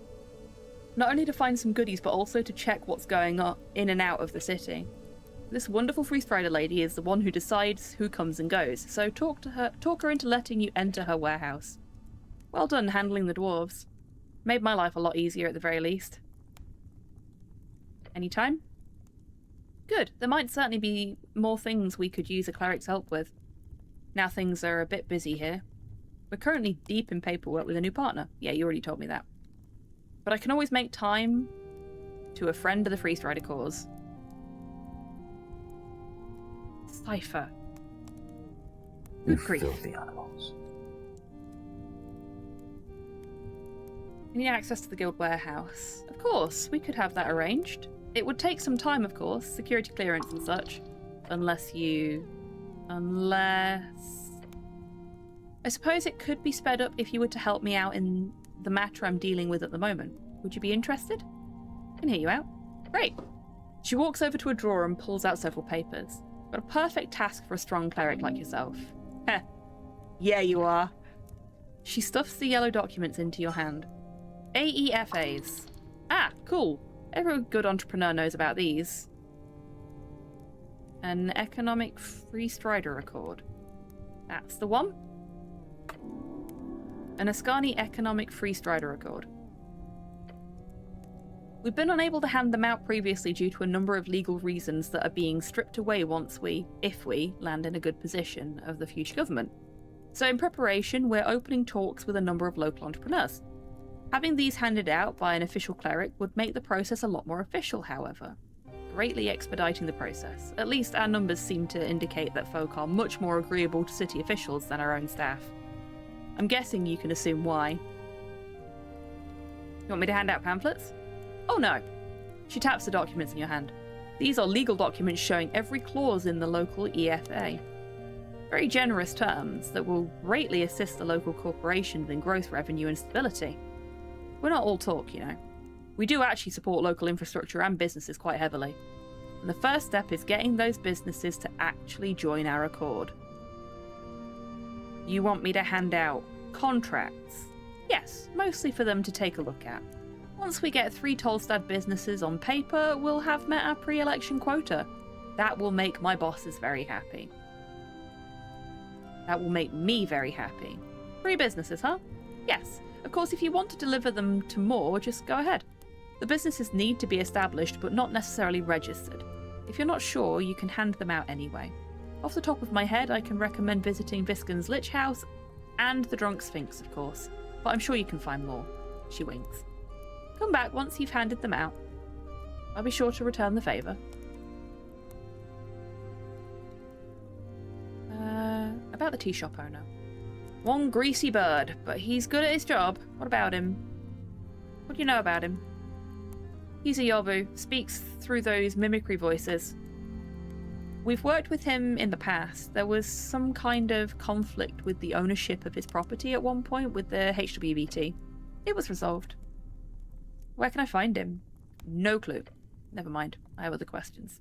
Speaker 7: Not only to find some goodies, but also to check what's going on in and out of the city. This wonderful freestrider lady is the one who decides who comes and goes, so talk her into letting you enter her warehouse. Well done handling the dwarves. Made my life a lot easier at the very least. Any time? Good. There might certainly be more things we could use a cleric's help with. Now things are a bit busy here. We're currently deep in paperwork with a new partner. Yeah, you already told me that. But I can always make time to a friend of the Freestrider cause. Cypher. Good grief.
Speaker 13: Filthy animals.
Speaker 7: You need access to the guild warehouse. Of course, we could have that arranged. It would take some time, of course, security clearance and such. Unless... I suppose it could be sped up if you were to help me out in the matter I'm dealing with at the moment. Would you be interested? I can hear you out. Great. She walks over to a drawer and pulls out several papers. Got a perfect task for a strong cleric like yourself. Heh. Yeah, you are. She stuffs the yellow documents into your hand. AEFAs. Ah, cool. Every good entrepreneur knows about these. An economic free strider accord. That's the one. An Ascani economic free strider accord. We've been unable to hand them out previously due to a number of legal reasons that are being stripped away if we land in a good position of the future government. So in preparation, we're opening talks with a number of local entrepreneurs. Having these handed out by an official cleric would make the process a lot more official, however, greatly expediting the process. At least our numbers seem to indicate that folk are much more agreeable to city officials than our own staff. I'm guessing you can assume why. You want me to hand out pamphlets? Oh no. She taps the documents in your hand. These are legal documents showing every clause in the local EFA. Very generous terms that will greatly assist the local corporations in growth, revenue and stability. We're not all talk, you know. We do actually support local infrastructure and businesses quite heavily. And the first step is getting those businesses to actually join our accord. You want me to hand out contracts? Yes, mostly for them to take a look at. Once we get 3 Tolstad businesses on paper, we'll have met our pre-election quota. That will make my bosses very happy. That will make me very happy. 3 businesses, huh? Yes. Of course, if you want to deliver them to more, just go ahead. The businesses need to be established, but not necessarily registered. If you're not sure, you can hand them out anyway. Off the top of my head, I can recommend visiting Viscon's Lich House and the Drunk Sphinx, of course. But I'm sure you can find more. She winks. Come back once you've handed them out. I'll be sure to return the favour. About the tea shop owner. One greasy bird, but he's good at his job. What about him? What do you know about him? He's a Yobu, speaks through those mimicry voices. We've worked with him in the past. There was some kind of conflict with the ownership of his property at one point with the HWBT. It was resolved. Where can I find him? No clue. Never mind. I have other questions.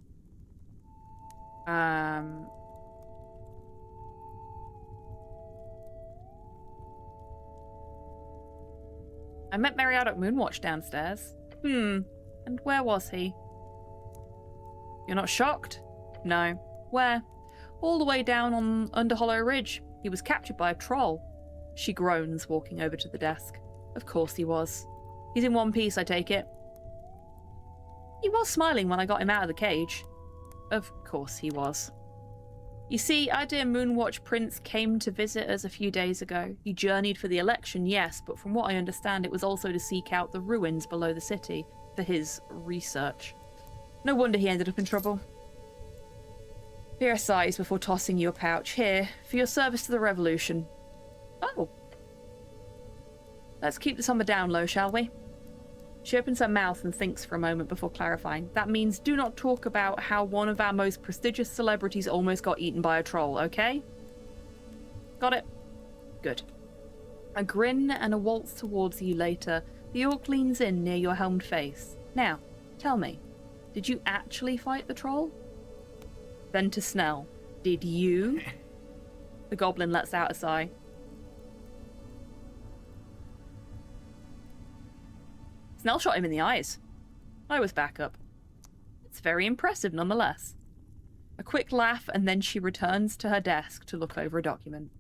Speaker 7: I met Meriadoc Moonwatch downstairs. And where was he? You're not shocked? No. Where? All the way down on Under Hollow Ridge. He was captured by a troll. She groans, walking over to the desk. Of course he was. He's in one piece, I take it. He was smiling when I got him out of the cage. Of course he was. You see, our dear Moonwatch Prince came to visit us a few days ago. He journeyed for the election, yes, but from what I understand, it was also to seek out the ruins below the city for his research. No wonder he ended up in trouble. Vera sighs before tossing you a pouch. Here, for your service to the revolution. Oh. Let's keep this on the down low, shall we? She opens her mouth and thinks for a moment before clarifying. That means do not talk about how one of our most prestigious celebrities almost got eaten by a troll, okay? Got it? Good. A grin and a waltz towards you later. The orc leans in near your helmed face. Now, tell me, did you actually fight the troll? Then to Snell. Did you? The goblin lets out a sigh. Snell shot him in the eyes. I was back up. It's very impressive nonetheless. A quick laugh and then she returns to her desk to look over a document.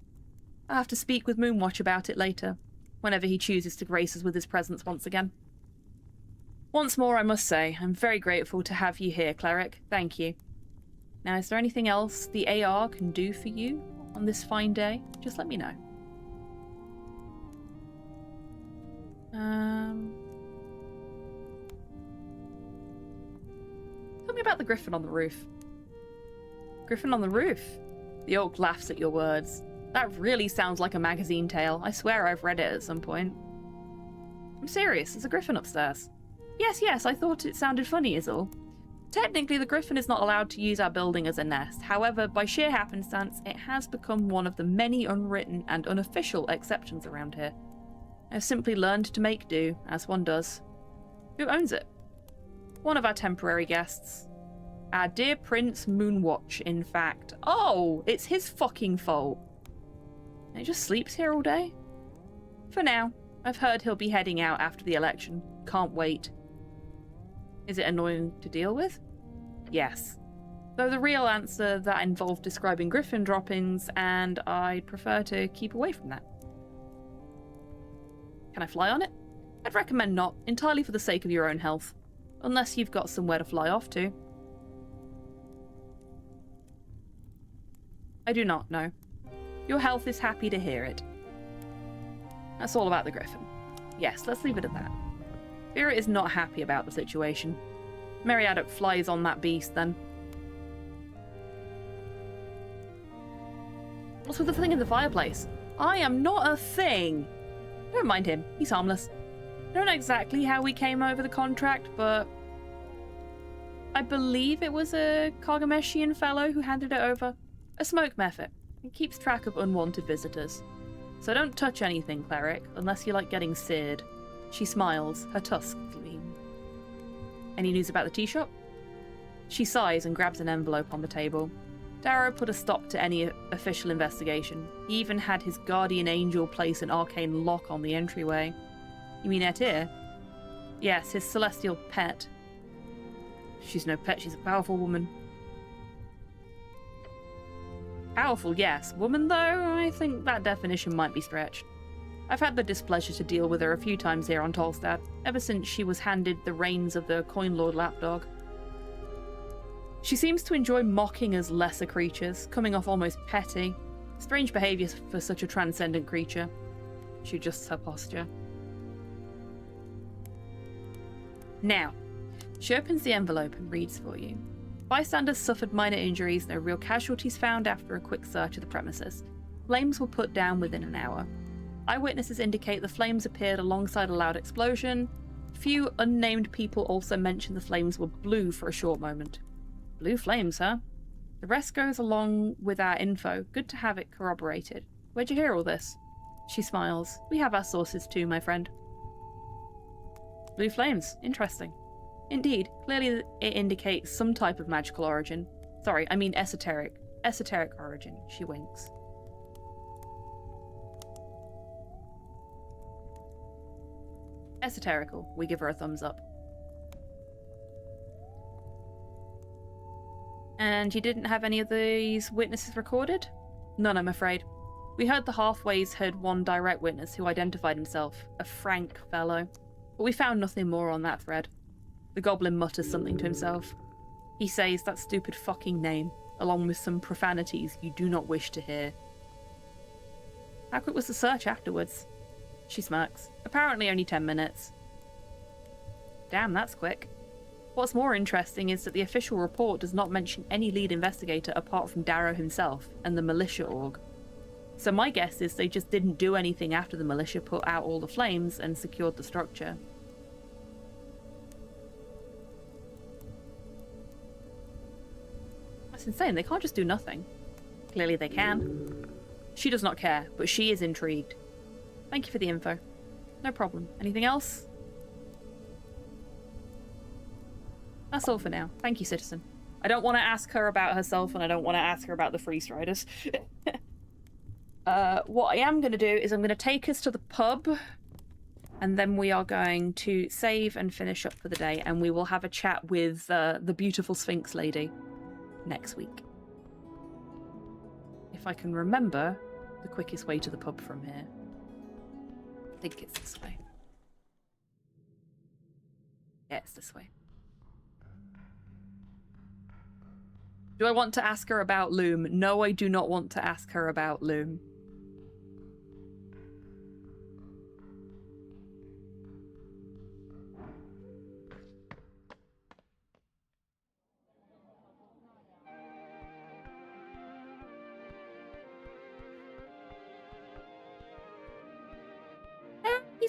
Speaker 7: I'll have to speak with Moonwatch about it later, whenever he chooses to grace us with his presence once again. Once more, I must say, I'm very grateful to have you here, Cleric. Thank you. Now, is there anything else the AR can do for you on this fine day? Just let me know. Tell me about the griffin on the roof. Griffin on the roof? The orc laughs at your words. That really sounds like a magazine tale. I swear I've read it at some point. I'm serious, there's a griffin upstairs. Yes, I thought it sounded funny is all. Technically, the griffin is not allowed to use our building as a nest. However, by sheer happenstance, it has become one of the many unwritten and unofficial exceptions around here. I've simply learned to make do, as one does. Who owns it? One of our temporary guests. Our dear Prince Moonwatch, in fact. Oh, it's his fucking fault. He just sleeps here all day? For now. I've heard he'll be heading out after the election. Can't wait. Is it annoying to deal with? Yes. Though the real answer that involved describing griffin droppings, and I'd prefer to keep away from that. Can I fly on it? I'd recommend not, entirely for the sake of your own health. Unless you've got somewhere to fly off to. I do not know. Your health is happy to hear it. That's all about the griffin. Yes, let's leave it at that. Vera is not happy about the situation. Meriadoc flies on that beast, then. What's with the thing in the fireplace? I am not a thing! Don't mind him, he's harmless. I don't know exactly how we came over the contract, but I believe it was a Kargameshian fellow who handed it over. A smoke method. It keeps track of unwanted visitors. So don't touch anything, cleric, unless you like getting seared. She smiles, her tusks gleam. Any news about the tea shop? She sighs and grabs an envelope on the table. Darrow put a stop to any official investigation. He even had his guardian angel place an arcane lock on the entryway. You mean Etir? Yes, his celestial pet. She's no pet, she's a powerful woman. Powerful, yes. Woman, though, I think that definition might be stretched. I've had the displeasure to deal with her a few times here on Tolstad, ever since she was handed the reins of the Coin Lord lapdog. She seems to enjoy mocking us lesser creatures, coming off almost petty. Strange behaviour for such a transcendent creature. She adjusts her posture. Now, she opens the envelope and reads for you. Bystanders suffered minor injuries, no real casualties found after a quick search of the premises. Flames were put down within an hour. Eyewitnesses indicate the flames appeared alongside a loud explosion. Few unnamed people also mention the flames were blue for a short moment. Blue flames, huh? The rest goes along with our info. Good to have it corroborated. Where'd you hear all this? She smiles. We have our sources too, my friend. Blue flames. Interesting. Indeed, clearly it indicates some type of magical origin. Sorry, I mean esoteric. Esoteric origin. She winks. Esoterical. We give her a thumbs up. And you didn't have any of these witnesses recorded? None, I'm afraid. We heard the Halfways had one direct witness who identified himself, a frank fellow. But we found nothing more on that thread. The goblin mutters something to himself. He says that stupid fucking name, along with some profanities you do not wish to hear. How quick was the search afterwards? She smirks. Apparently only 10 minutes. Damn, that's quick. What's more interesting is that the official report does not mention any lead investigator apart from Darrow himself and the militia org. So my guess is they just didn't do anything after the militia put out all the flames and secured the structure. That's insane, they can't just do nothing. Clearly they can. She does not care, but she is intrigued. Thank you for the info. No problem. Anything else? That's all for now. Thank you, citizen. I don't want to ask her about herself, and I don't want to ask her about the Free Striders. What I am going to do is I'm going to take us to the pub, and then we are going to save and finish up for the day, and we will have a chat with the beautiful Sphinx lady next week. If I can remember the quickest way to the pub from here. I think it's this way. Yeah, it's this way. Do I want to ask her about Loom? No, I do not want to ask her about Loom.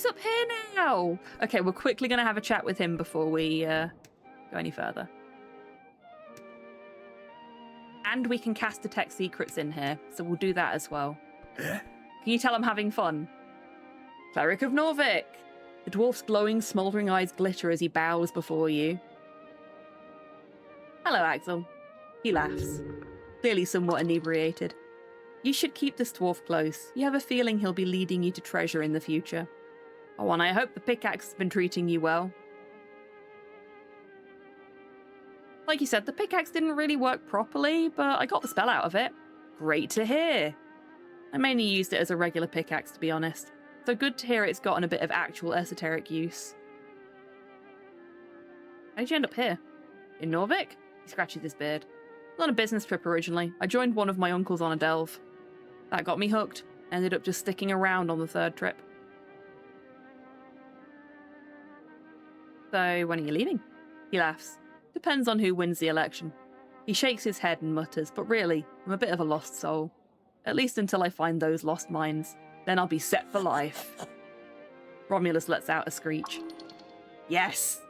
Speaker 7: he's up here now. Okay, we're quickly going to have a chat with him before we go any further. And we can cast Detect Secrets in here, so we'll do that as well. Can you tell I'm having fun? Cleric of Norvik! The dwarf's glowing, smouldering eyes glitter as he bows before you. Hello, Axel. He laughs, clearly somewhat inebriated. You should keep this dwarf close. You have a feeling he'll be leading you to treasure in the future. Oh, and I hope the pickaxe has been treating you well. Like you said, the pickaxe didn't really work properly, but I got the spell out of it. Great to hear. I mainly used it as a regular pickaxe, to be honest. So good to hear it's gotten a bit of actual esoteric use. How did you end up here? In Norvik? He scratches his beard. I was on a business trip originally. I joined one of my uncles on a delve. That got me hooked. Ended up just sticking around on the third trip. So, when are you leaving? He laughs. Depends on who wins the election. He shakes his head and mutters, but really, I'm a bit of a lost soul. At least until I find those lost mines. Then I'll be set for life. Romulus lets out a screech. Yes,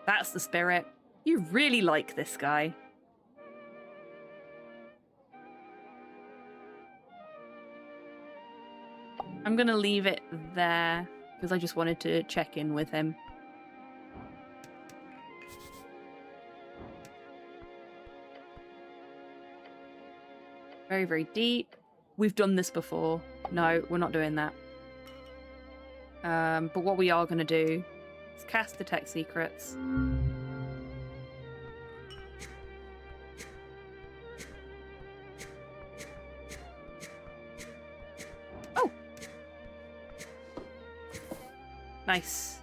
Speaker 7: that's the spirit. You really like this guy. I'm going to leave it there because I just wanted to check in with him. Very, very deep. We've done this before. No, we're not doing that. But what we are going to do is cast Detect Secrets. Oh! Nice.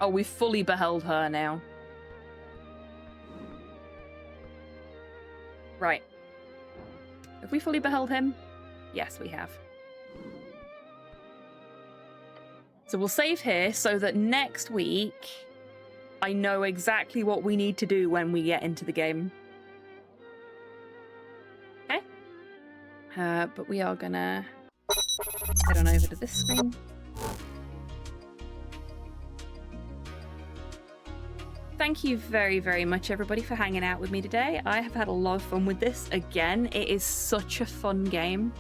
Speaker 7: Oh, we've fully beheld her now. Right. Have we fully beheld him? Yes, we have. So we'll save here so that next week I know exactly what we need to do when we get into the game. Okay? But we are gonna head on over to this screen. Thank you very, very much, everybody, for hanging out with me today. I have had a lot of fun with this. Again, it is such a fun game.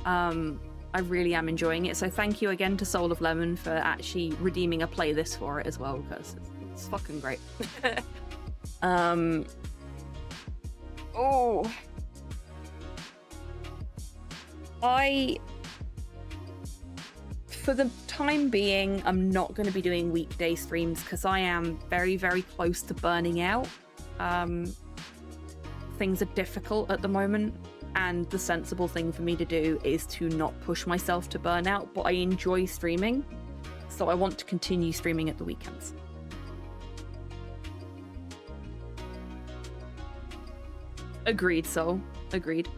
Speaker 7: I really am enjoying it. So thank you again to Soul of Lemon for actually redeeming a play this for it as well, because it's fucking great. Oh. For the time being, I'm not going to be doing weekday streams because I am very, very close to burning out. Things are difficult at the moment, and the sensible thing for me to do is to not push myself to burnout, but I enjoy streaming, so I want to continue streaming at the weekends. Agreed, Soul. Agreed.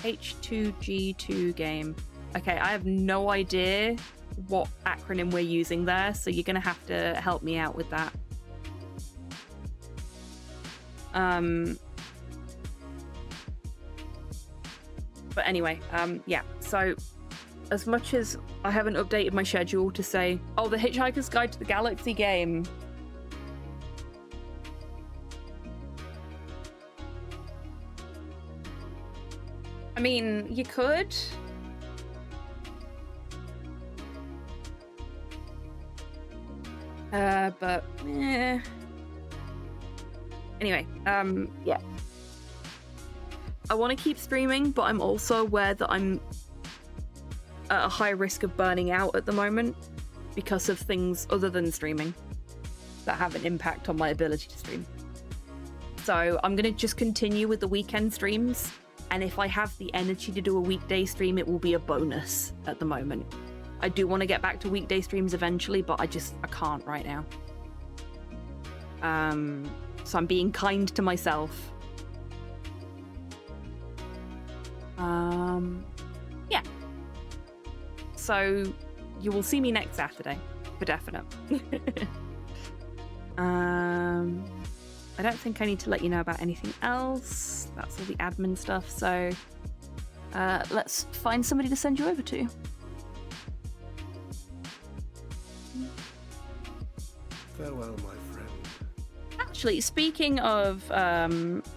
Speaker 7: H2G2 game. Okay, I have no idea what acronym we're using there, so you're gonna have to help me out with that. But anyway, yeah, so as much as I haven't updated my schedule to say, oh, the Hitchhiker's Guide to the Galaxy game. I mean, you could. But, Anyway, yeah. I want to keep streaming, but I'm also aware that I'm at a high risk of burning out at the moment because of things other than streaming that have an impact on my ability to stream. So I'm going to just continue with the weekend streams, and if I have the energy to do a weekday stream, it will be a bonus at the moment. I do want to get back to weekday streams eventually, but I can't right now. So I'm being kind to myself. Yeah.
Speaker 2: So you will see me next Saturday, for definite. I don't think I need to let you know about anything else. That's all the admin stuff, so let's find somebody to send you over to.
Speaker 13: Farewell, my friend.
Speaker 2: Actually, speaking of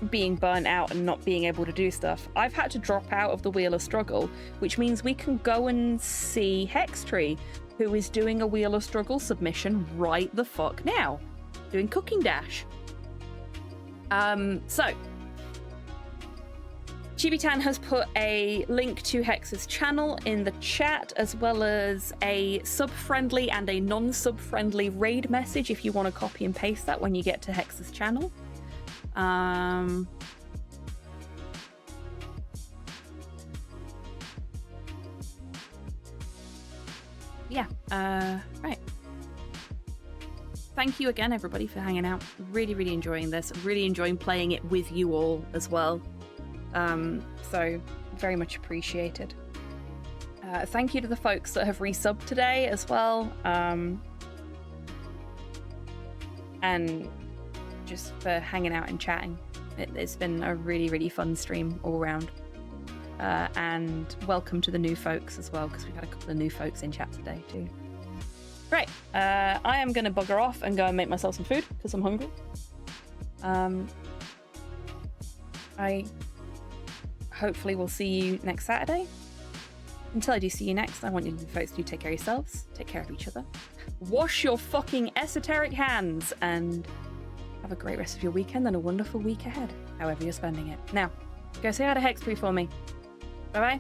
Speaker 2: being burnt out and not being able to do stuff, I've had to drop out of the Wheel of Struggle, which means we can go and see Hextree, who is doing a Wheel of Struggle submission right the fuck now, doing Cooking Dash. So, HobbyTan has put a link to Hex's channel in the chat, as well as a sub-friendly and a non-sub-friendly raid message if you want to copy and paste that when you get to Hex's channel. Yeah, right. Thank you again, everybody, for hanging out. Really, really enjoying this. Really enjoying playing it with you all as well. So, very much appreciated. Thank you to the folks that have resubbed today as well. And just for hanging out and chatting. It's been a really, really fun stream all around. And welcome to the new folks as well, because we've had a couple of new folks in chat today too. Right, I am going to bugger off and go and make myself some food because I'm hungry. I hopefully will see you next Saturday. Until I do see you next, I want you folks to take care of yourselves, take care of each other, wash your fucking esoteric hands, and have a great rest of your weekend and a wonderful week ahead, however you're spending it. Now, go say hi to Hextree for me. Bye-bye.